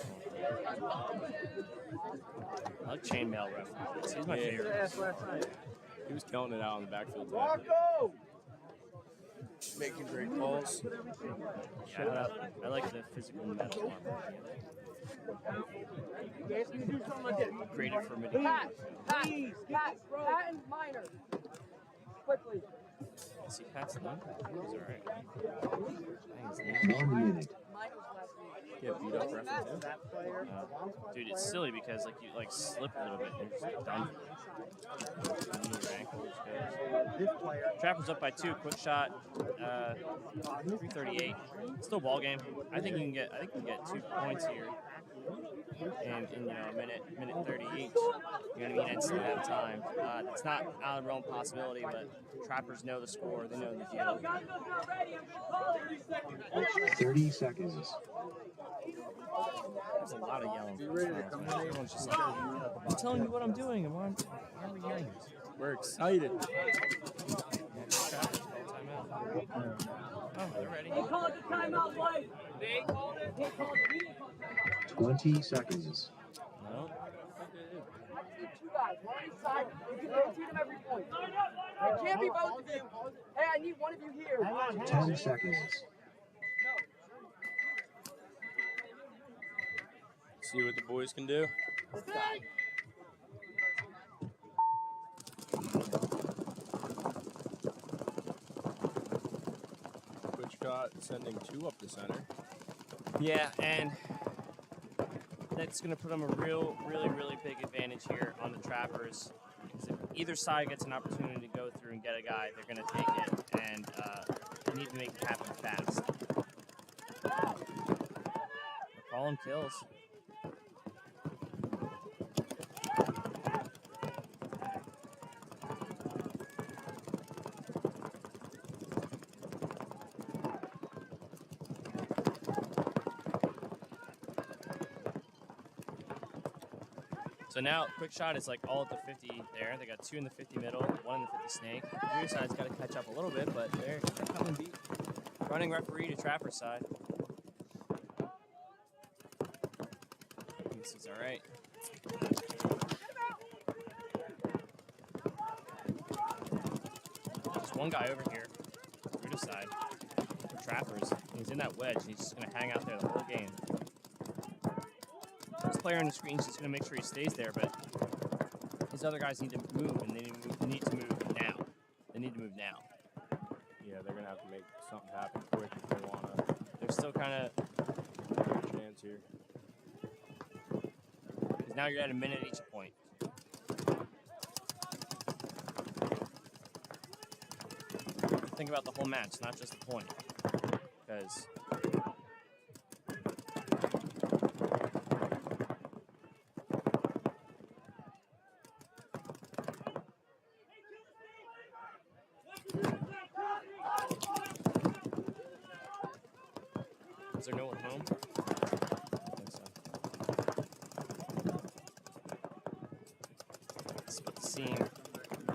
I like chainmail referees. He's my favorite. He was killing it out on the backfield. Marco! Making great calls. Yeah, I like the physical metal armor. Graded for mid. Pat, and minor. Quickly. See Pat's done. He's alright. 1 minute. Yeah, beat up referee. Dude, it's silly because like you like slip a little bit and you're just done. Trappers up by 2. Quick shot. 338. Still ball game. I think you can get 2 points here. and in a minute 30 each, you're going to need instant half time. It's not out of the realm of possibility, but trappers know the score, they know the deal. 30 seconds. There's a lot of yelling. Everyone's just like, I'm telling you what I'm doing, and why are we hearing this? We're excited. Oh, they're ready. They called the timeout light. They called it. They called it. We didn't call timeout. 20 seconds. No. Two guys, one on each side. You can rotate them every point. It can't be both of you. Hey, I need one of you here. 10 seconds. See what the boys can do. Quick sending 2 up the center. Yeah, and that's going to put them a really big advantage here on the trappers. Because if either side gets an opportunity to go through and get a guy, they're going to take it, and they need to make it happen fast. They're calling kills. So now, quick shot is like all at the 50 there. They got 2 in the 50 middle, 1 in the 50 snake. The other side's got to catch up a little bit, but they're coming deep. Running referee to trapper side. This is all right. Just one guy over here, through the side, for trappers. He's in that wedge. He's just going to hang out there the whole game. This player on the screen is just going to make sure he stays there, but his other guys need to move, and they need to move now. They need to move now. Yeah, they're going to have to make something happen quick if they want to. They're still kind of chance here. Because now you're at a minute each point. Think about the whole match, not just the point. Because is there no one home? I think so. Let's split the seam.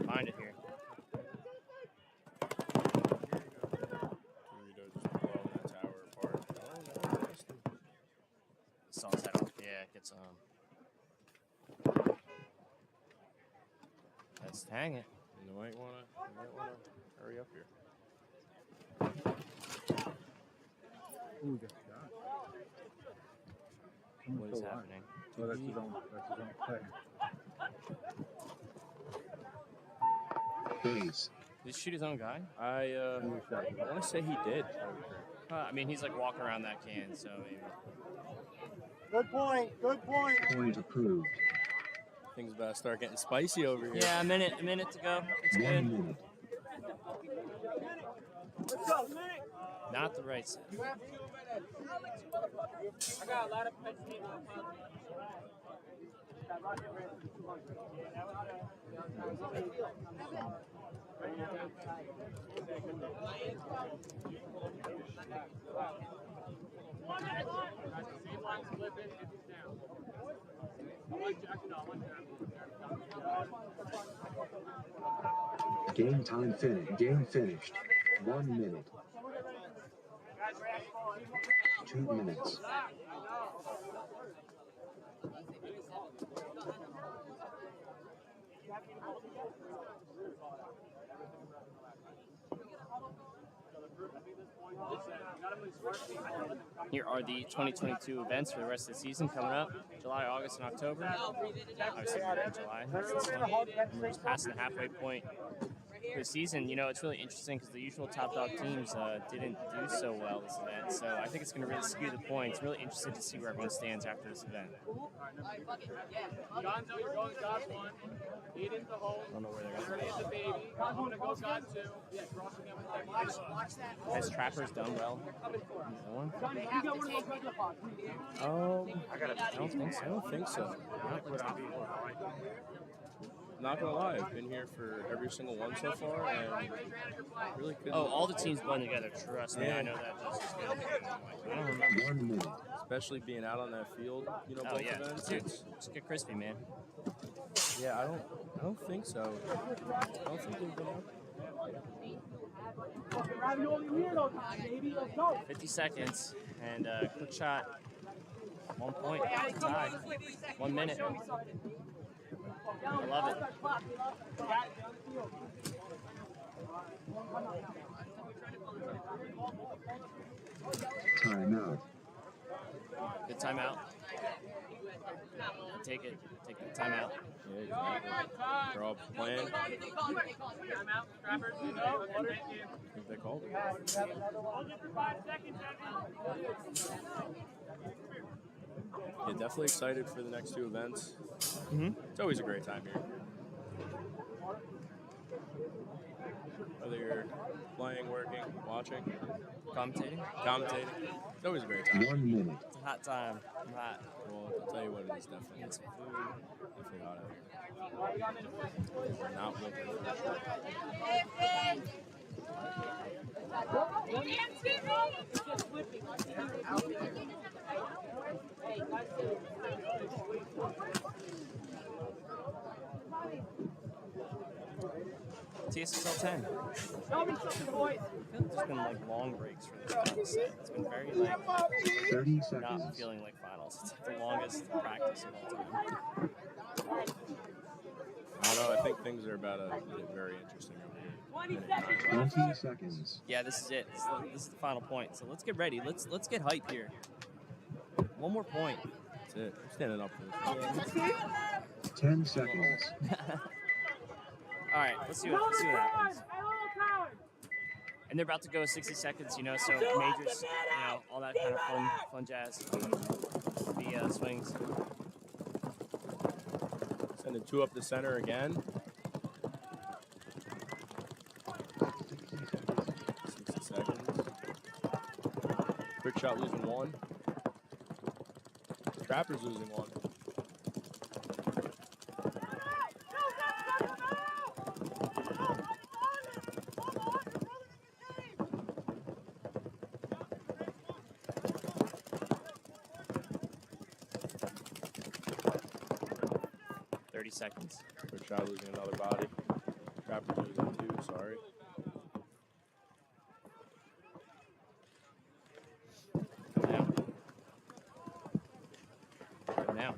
Find it here. Dorito just blowing that tower apart. Oh, no, Saws that off. Yeah, it gets Let's hang it. You might want to hurry up here. Ooh, good shot. What is happening? Oh, that's his own play. Base. Did he shoot his own guy? I want to say he did. I mean, he's like walking around that can, so maybe. Good point. Good point. Point approved. Things about to start getting spicy over here. Yeah, a minute to go. It's 1 good. minute. Let's go. Minute. Not the right side. You have 2 minutes. I got a lot of pets named Game time finished. Game finished. 1 minute. 2 minutes. Here are the 2022 events for the rest of the season coming up. July, August, and October. Obviously, we're in July. We're just passing the halfway point the season, you know, it's really interesting because the usual top dog teams didn't do so well this event. So I think it's going to really skew the points. Really interested to see where everyone stands after this event. Gonzo, you're going God 1. Eat into hole. I don't know where they're Turn going into baby. I'm going to go God 2. Yeah, crossing them with to go. Has Trappers done well? One? You got one of those regular pods. I don't think so. Not gonna lie, I've been here for every single one so far, and really couldn't. Oh, all the teams blend together. Trust me, I know that just as good. I don't remember. 1 minute. Especially being out on that field, you know, Oh both yeah, events. dude, just get crispy, man. Yeah, I don't think so. I don't think they've been out. 50 seconds and quick shot. 1 point. Tie. 1 minute. I love it. Timeout. Good timeout. Take it. Take the timeout. Yeah, exactly. Draw up a plan. I think they called it. Yeah, definitely excited for the next two events. It's always a great time here. Whether you're playing, working, watching, commentating. It's always a great time. 1 minute. It's a hot time. I'm hot. Well, I'll tell you what, it is definitely. Get some food. Definitely hot out here. We're not winter for sure. 10. There's been like long breaks for this final set. It's been very like 30 not seconds. feeling like finals. It's like the longest practice of all time. I don't know. I think things are about to get very interesting over here. 20 seconds. Yeah, this is it. This is the final point. So let's get ready. Let's get hype here. One more point. That's it. I'm standing up for this. 10 seconds. All right, let's see what happens. And they're about to go 60 seconds, you know, so majors, you know, all that kind of fun jazz. The swings. Sending two up the center again. 60 seconds. Quick shot losing one. Trapper's losing one. Seconds. Quick shot losing another body. Trapper's losing two, sorry. Come now.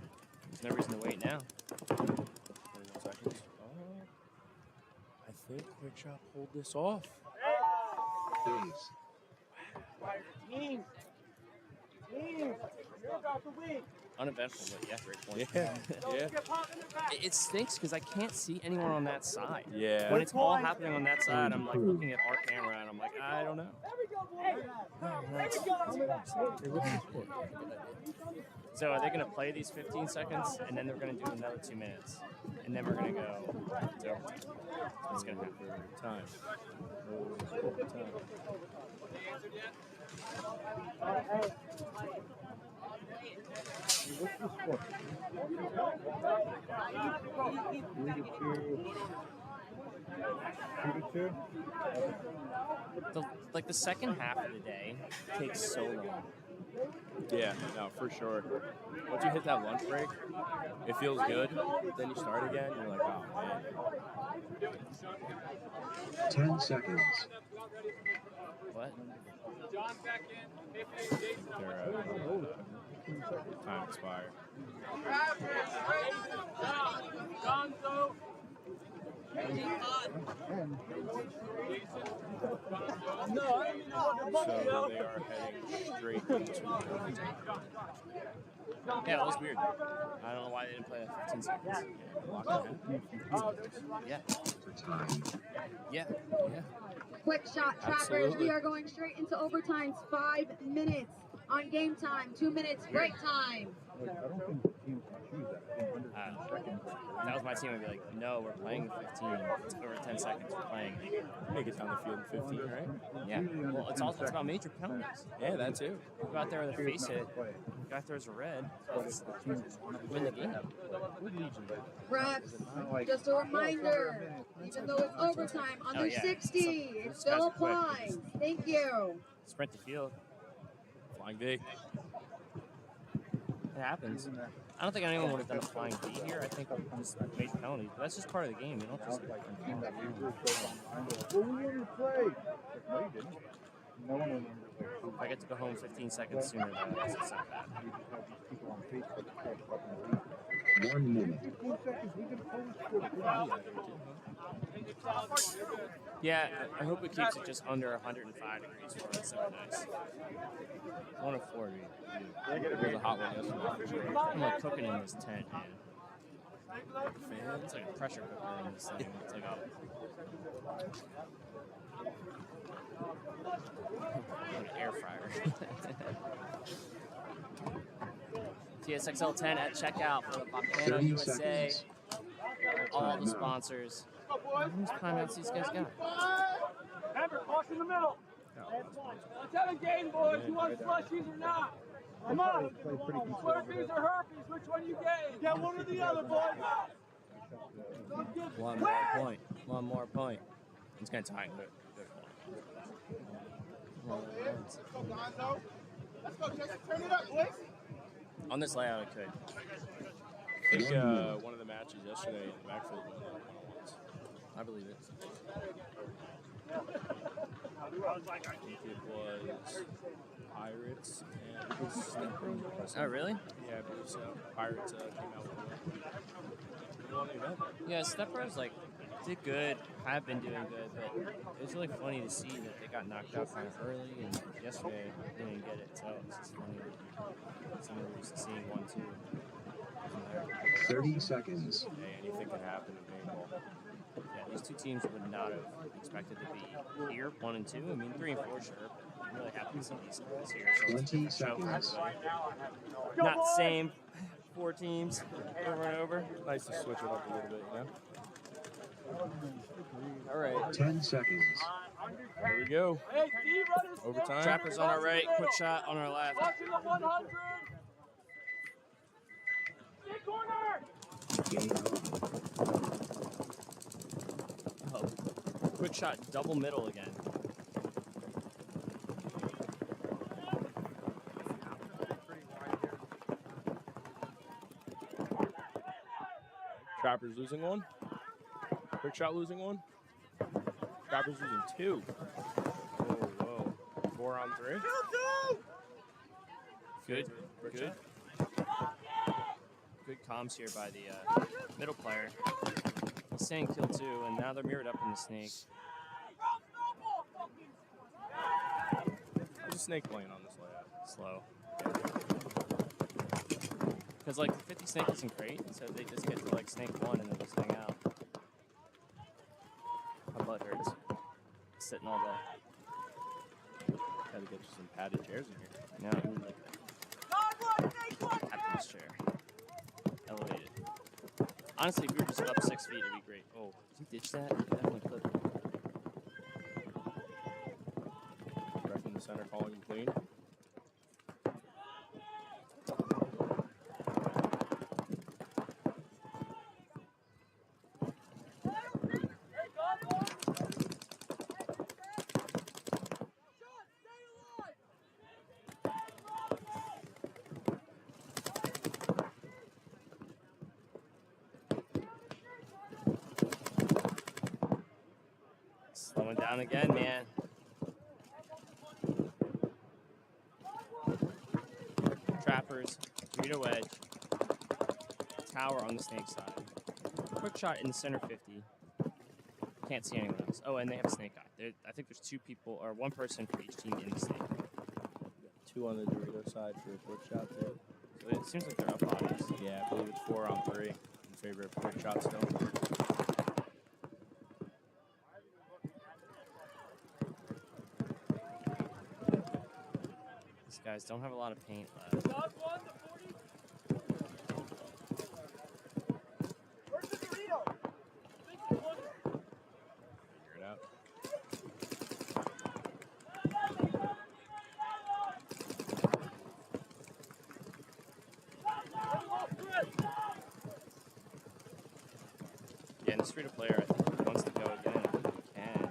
There's no reason to wait now. 21 seconds. I think Quick Shot pulled this off. Please. You're about to win. Uneventful, but yeah, great point. Yeah. It stinks because I can't see anyone on that side. Yeah. When it's all happening on that side, I'm like looking at our camera and I'm like, I don't know. So are they going to play these 15 seconds and then they're going to do another 2 minutes? And then we're going to go to overtime. What's going to happen? Time. The second half of the day takes so long. Yeah, no, for sure. Once you hit that lunch break, it feels good. Then you start again, you're like, oh man. 10 seconds. What? Their time expired. So they are heading straight into overtime. Yeah, it was weird. I don't know why they didn't play that 15 seconds. Lock it in. Yeah. overtime. Yeah. Quick shot, Trappers. Absolutely. We are going straight into overtime. 5 minutes on game time. 2 minutes break time. Like, I don't think teams can choose that. I think under 10 seconds. If that was my team, I'd be like, no, we're playing 15 or 10 seconds. We're playing. Make it down the field in 15, right? Yeah. Well, it's also about major penalties. Yeah, that too. You go out there with a face hit. Guy throws a red. Win the game. Refs, just a reminder, even though it's overtime, under 60, it still applies. Thank you. Sprint the field. Flying V. It happens. I don't think anyone would have done a flying V here. I think just major penalties. But that's just part of the game. You don't just Well, we didn't play. No, you didn't. No one remembers. if I get to go home 15 seconds sooner, then it's not bad. You just have these people on Facebook that talk about the league. 1 minute. 15 seconds, we can post it. Yeah, I hope it keeps it just under 105 degrees for it's so nice. 104 would be It was a hot one yesterday for sure. I'm like cooking in this tent, man. It's like a pressure cooker in this thing. It's like an air fryer. Tsxl 10 at checkout for the Popcano 30 USA. seconds. All the sponsors. How many timeouts these guys got? Remember, cross in the middle. Let's have a game, boys. You want slushies or not? Come on. Slurpees or herpes, which one you get? Get one or the other, boys. One more point. One more point. It's going to tie it. Good point. Let's go, Jason. Turn it up, boys. On this layout, I could. I think one of the matches yesterday in the backfield was one-on-ones. I believe it. I think it was Pirates and Steppers. Oh, really? Yeah, I believe so. Pirates came out with one. Yeah, Steppers did good, have been doing good, but it was really funny to see that they got knocked out kind of early, and yesterday they didn't get it, so it's just funny that someone we're used to seeing 1-2. 30 seconds. Hey, anything can happen in paintball. Yeah, these two teams would not have expected to be here, 1 and 2. I mean, 3 and 4, sure, but I'm really happy to see these guys here. So 20 it's a show for seconds. everybody. Not the same 4 teams over and over. Nice to switch it up a little bit, you know? All right. 10 seconds. Here we go. Hey, D, runners. Overtime. Trappers on our right, quick shot on our left. Watching the 100. Big corner. Oh, quick shot, double middle again. Trappers losing one. Quick shot losing one. Trappers losing 2. Whoa. 4 on 3. Good. Quick Good. shot. Good comms here by the middle player. He's saying kill 2, and now they're mirrored up in the snake. There's a snake playing on this layout. Slow. Because the 50 snake isn't great, so they just get to snake 1 and then just hang out. My butt hurts. Sitting all day. Gotta get you some padded chairs in here. No, I need captain's chair. Elevated. Honestly, if we were just up 6 feet, it'd be great. Oh, did you ditch that? You definitely could. Ref in the center calling him clean. Slowing down again, man. Trappers, 3 to wedge. Tower on the snake side. Quick shot in the center 50. Can't see anyone else. Oh, and they have a snake eye. I think there's 2 people, or 1 person for each team in the snake. 2 on the Dorito side for a quick shot too. So it seems like they're up bodies. Yeah, I believe it's 4 on 3 in favor of quick shot still. These guys don't have a lot of paint left. Figure it out. Yeah, and this free-to-player, I think, wants to go again. I think he can.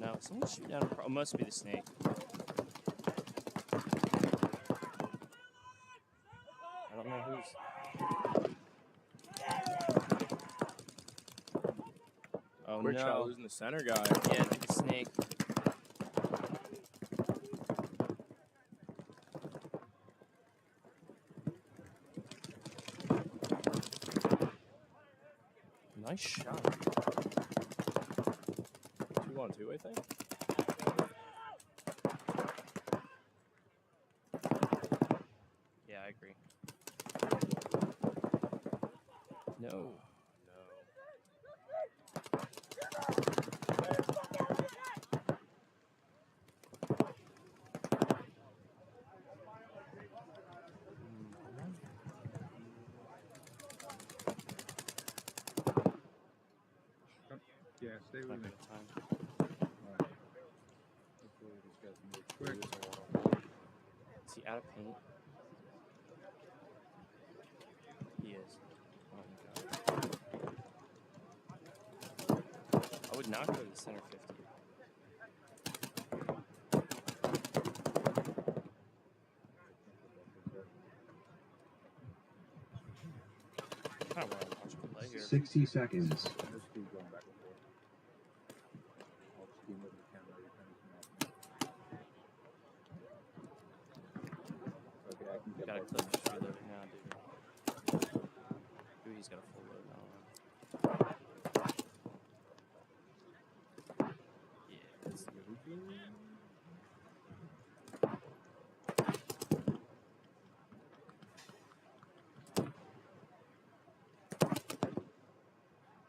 No, someone's shooting down. It must be the snake. I don't know who's. Oh Quick no! shot losing the center guy. Yeah, like a snake. Nice shot. 2-on-2, I think. Yeah, I agree. No. Yeah, stay with me. Hopefully this guy's move quick. Is he out of paint? He is. Oh my god. I would not go to the center 50. I don't want to watch him play here. 60 seconds. Just keep going back and forth. I'll just keep moving the camera every time you come off. Okay, I can get Gotta both. clip just reloading now, dude. Dude, he's got a full load now. Yeah, that's really good.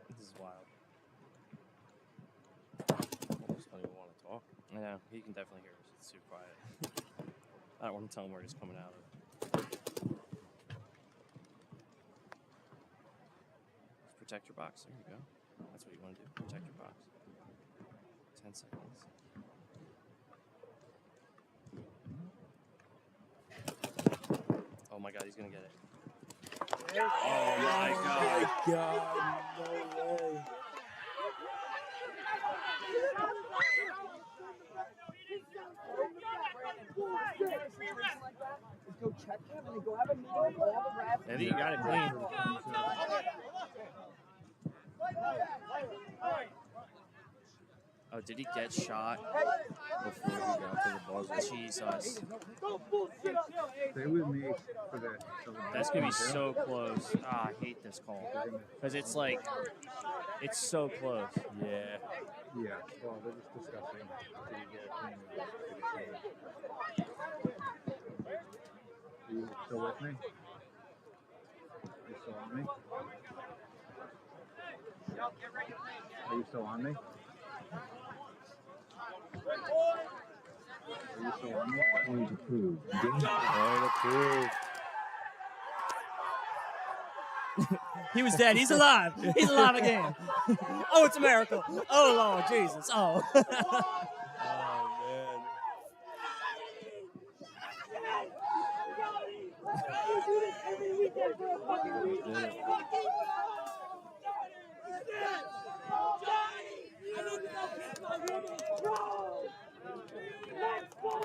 This is wild. I just don't even want to talk. I know, he can definitely hear us. It's too quiet. I don't want to tell him where he's coming out of. Just protect your box. There you go. That's what you want to do. Protect your box. 10 seconds. Oh my god, he's going to get it. Oh my god. God, no way. Let's go check him and then go have a meeting with all the refs. I think you got it clean. Oh, did he get shot Before he got to the buzzer. Jesus. Stay with me for that. That's going to be so close. Ah, I hate this call. Because it's like, it's so close. Yeah. Yeah, well, they're just discussing. Did he get a clean or did he Are you still with me? You still on me? Are you still on me? Are you still on me? Point approved. Game Point approved. He was dead. He's alive. He's alive again. Oh, it's a miracle. Oh, Lord Jesus. Oh. Oh, man.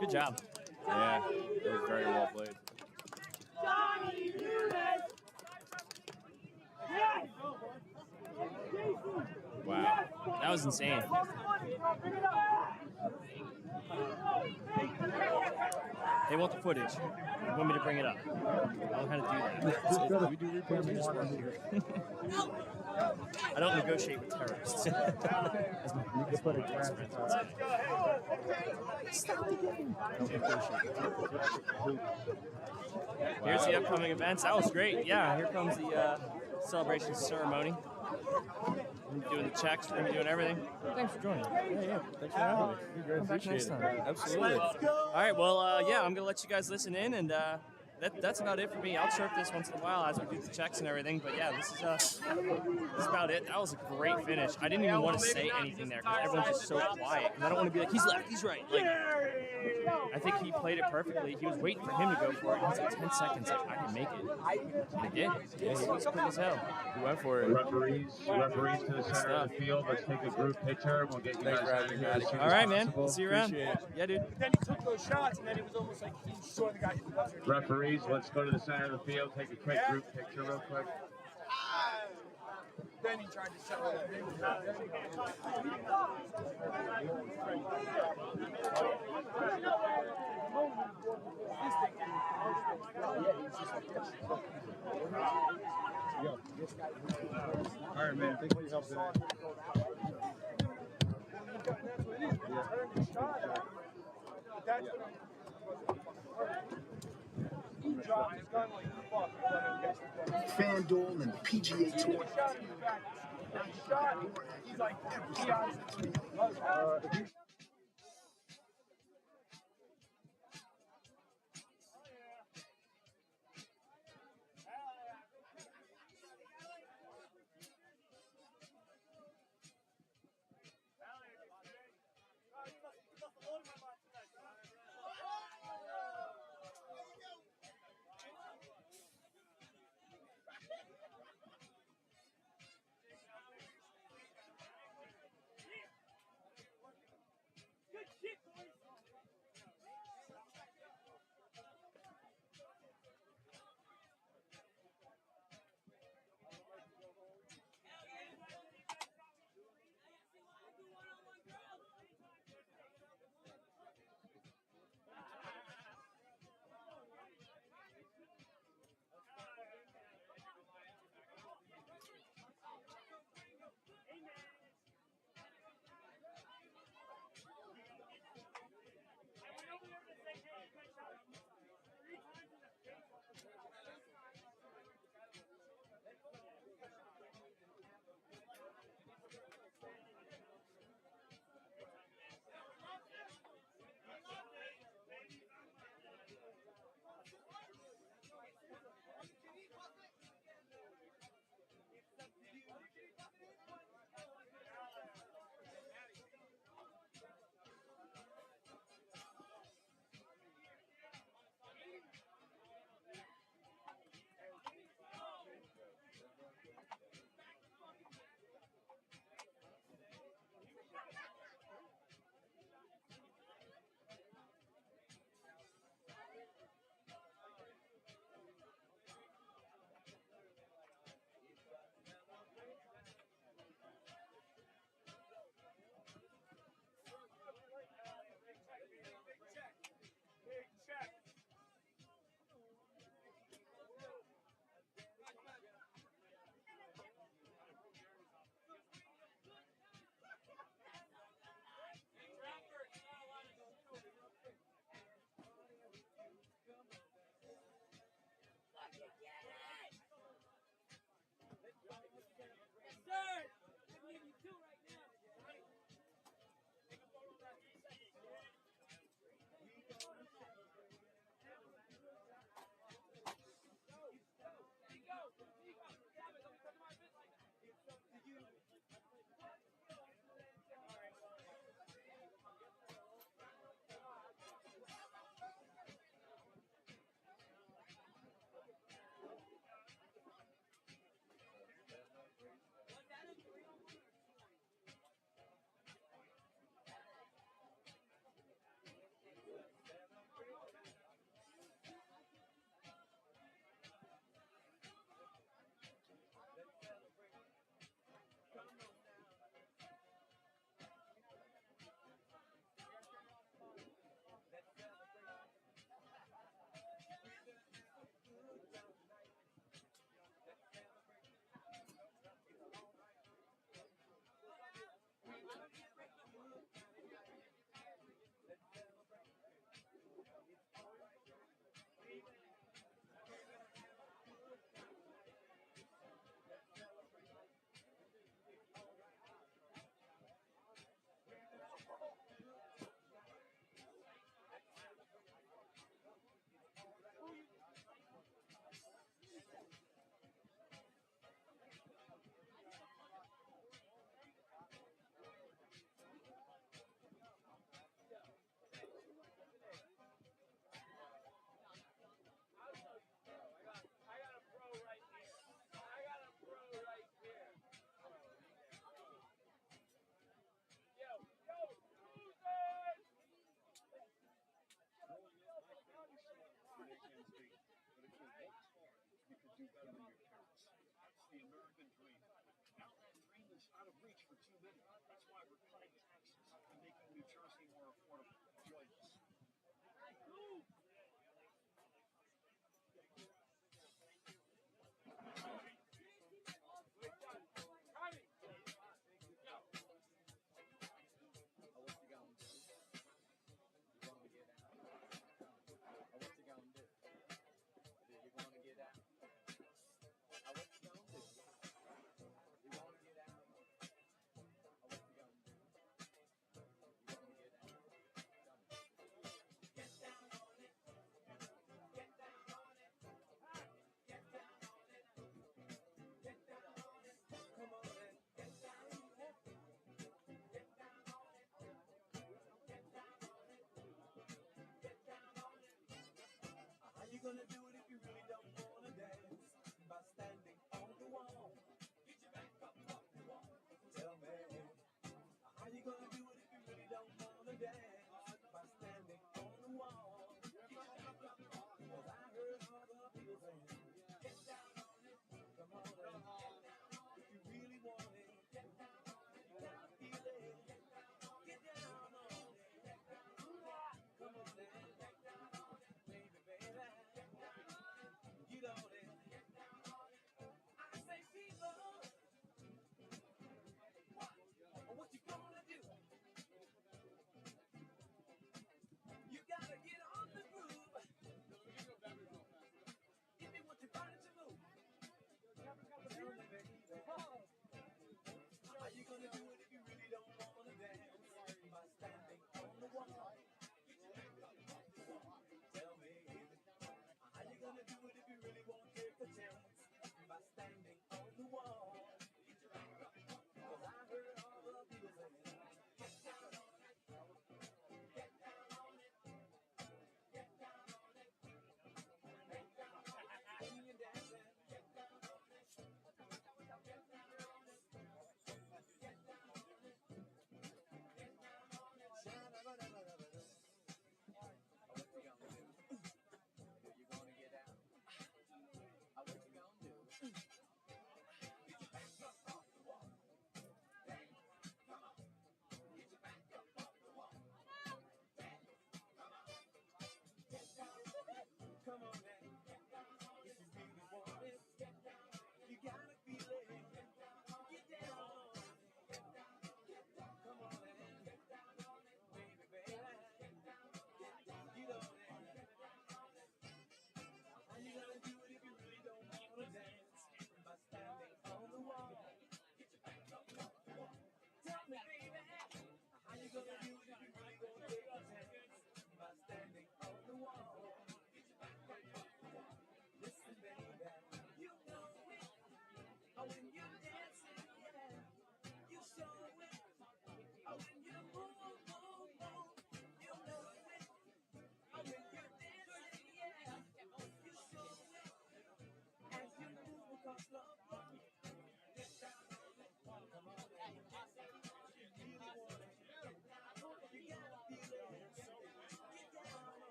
Good job. Yeah, it was very well played. Wow. That was insane. They want the footage. They want me to bring it up. I don't know how to do that. We do replays in water here. I don't negotiate with terrorists. As my You can put a graph. Stop the game. Here's the upcoming events. That was great. Yeah, here comes the celebration ceremony. doing the checks. We're gonna be doing everything. Thanks for joining. Yeah. Thanks for having me. Come back next time. Absolutely. All right. Well, yeah, I'm gonna let you guys listen in, and that's about it for me. I'll chirp this once in a while as we do the checks and everything. But yeah, this is about it. That was a great finish. I didn't even want to say anything there because everyone's just so quiet. And I don't want to be like, he's left, he's right. Like, I think he played it perfectly. He was waiting for him to go for it. He was like 10 seconds. Like, I can make it. And he did. Yeah, he was quick as hell. He went for it. Referees to the center of the field. Let's take a group picture. We'll get you guys out of here as soon All as right, man. possible. We'll see you around. Yeah, dude. But then he took those shots, and then it was almost like he saw the guy hit the buzzer. Referees, let's go to the center of the field. Take a quick group picture real quick. Then he tried to settle it. All right, man. Thanks for your help today. FanDuel and the PGA Tour. He's like, do better than your parents. That's the American dream. Now that dream is out of reach for too many. That's why we're cutting taxes and making New Jersey more affordable.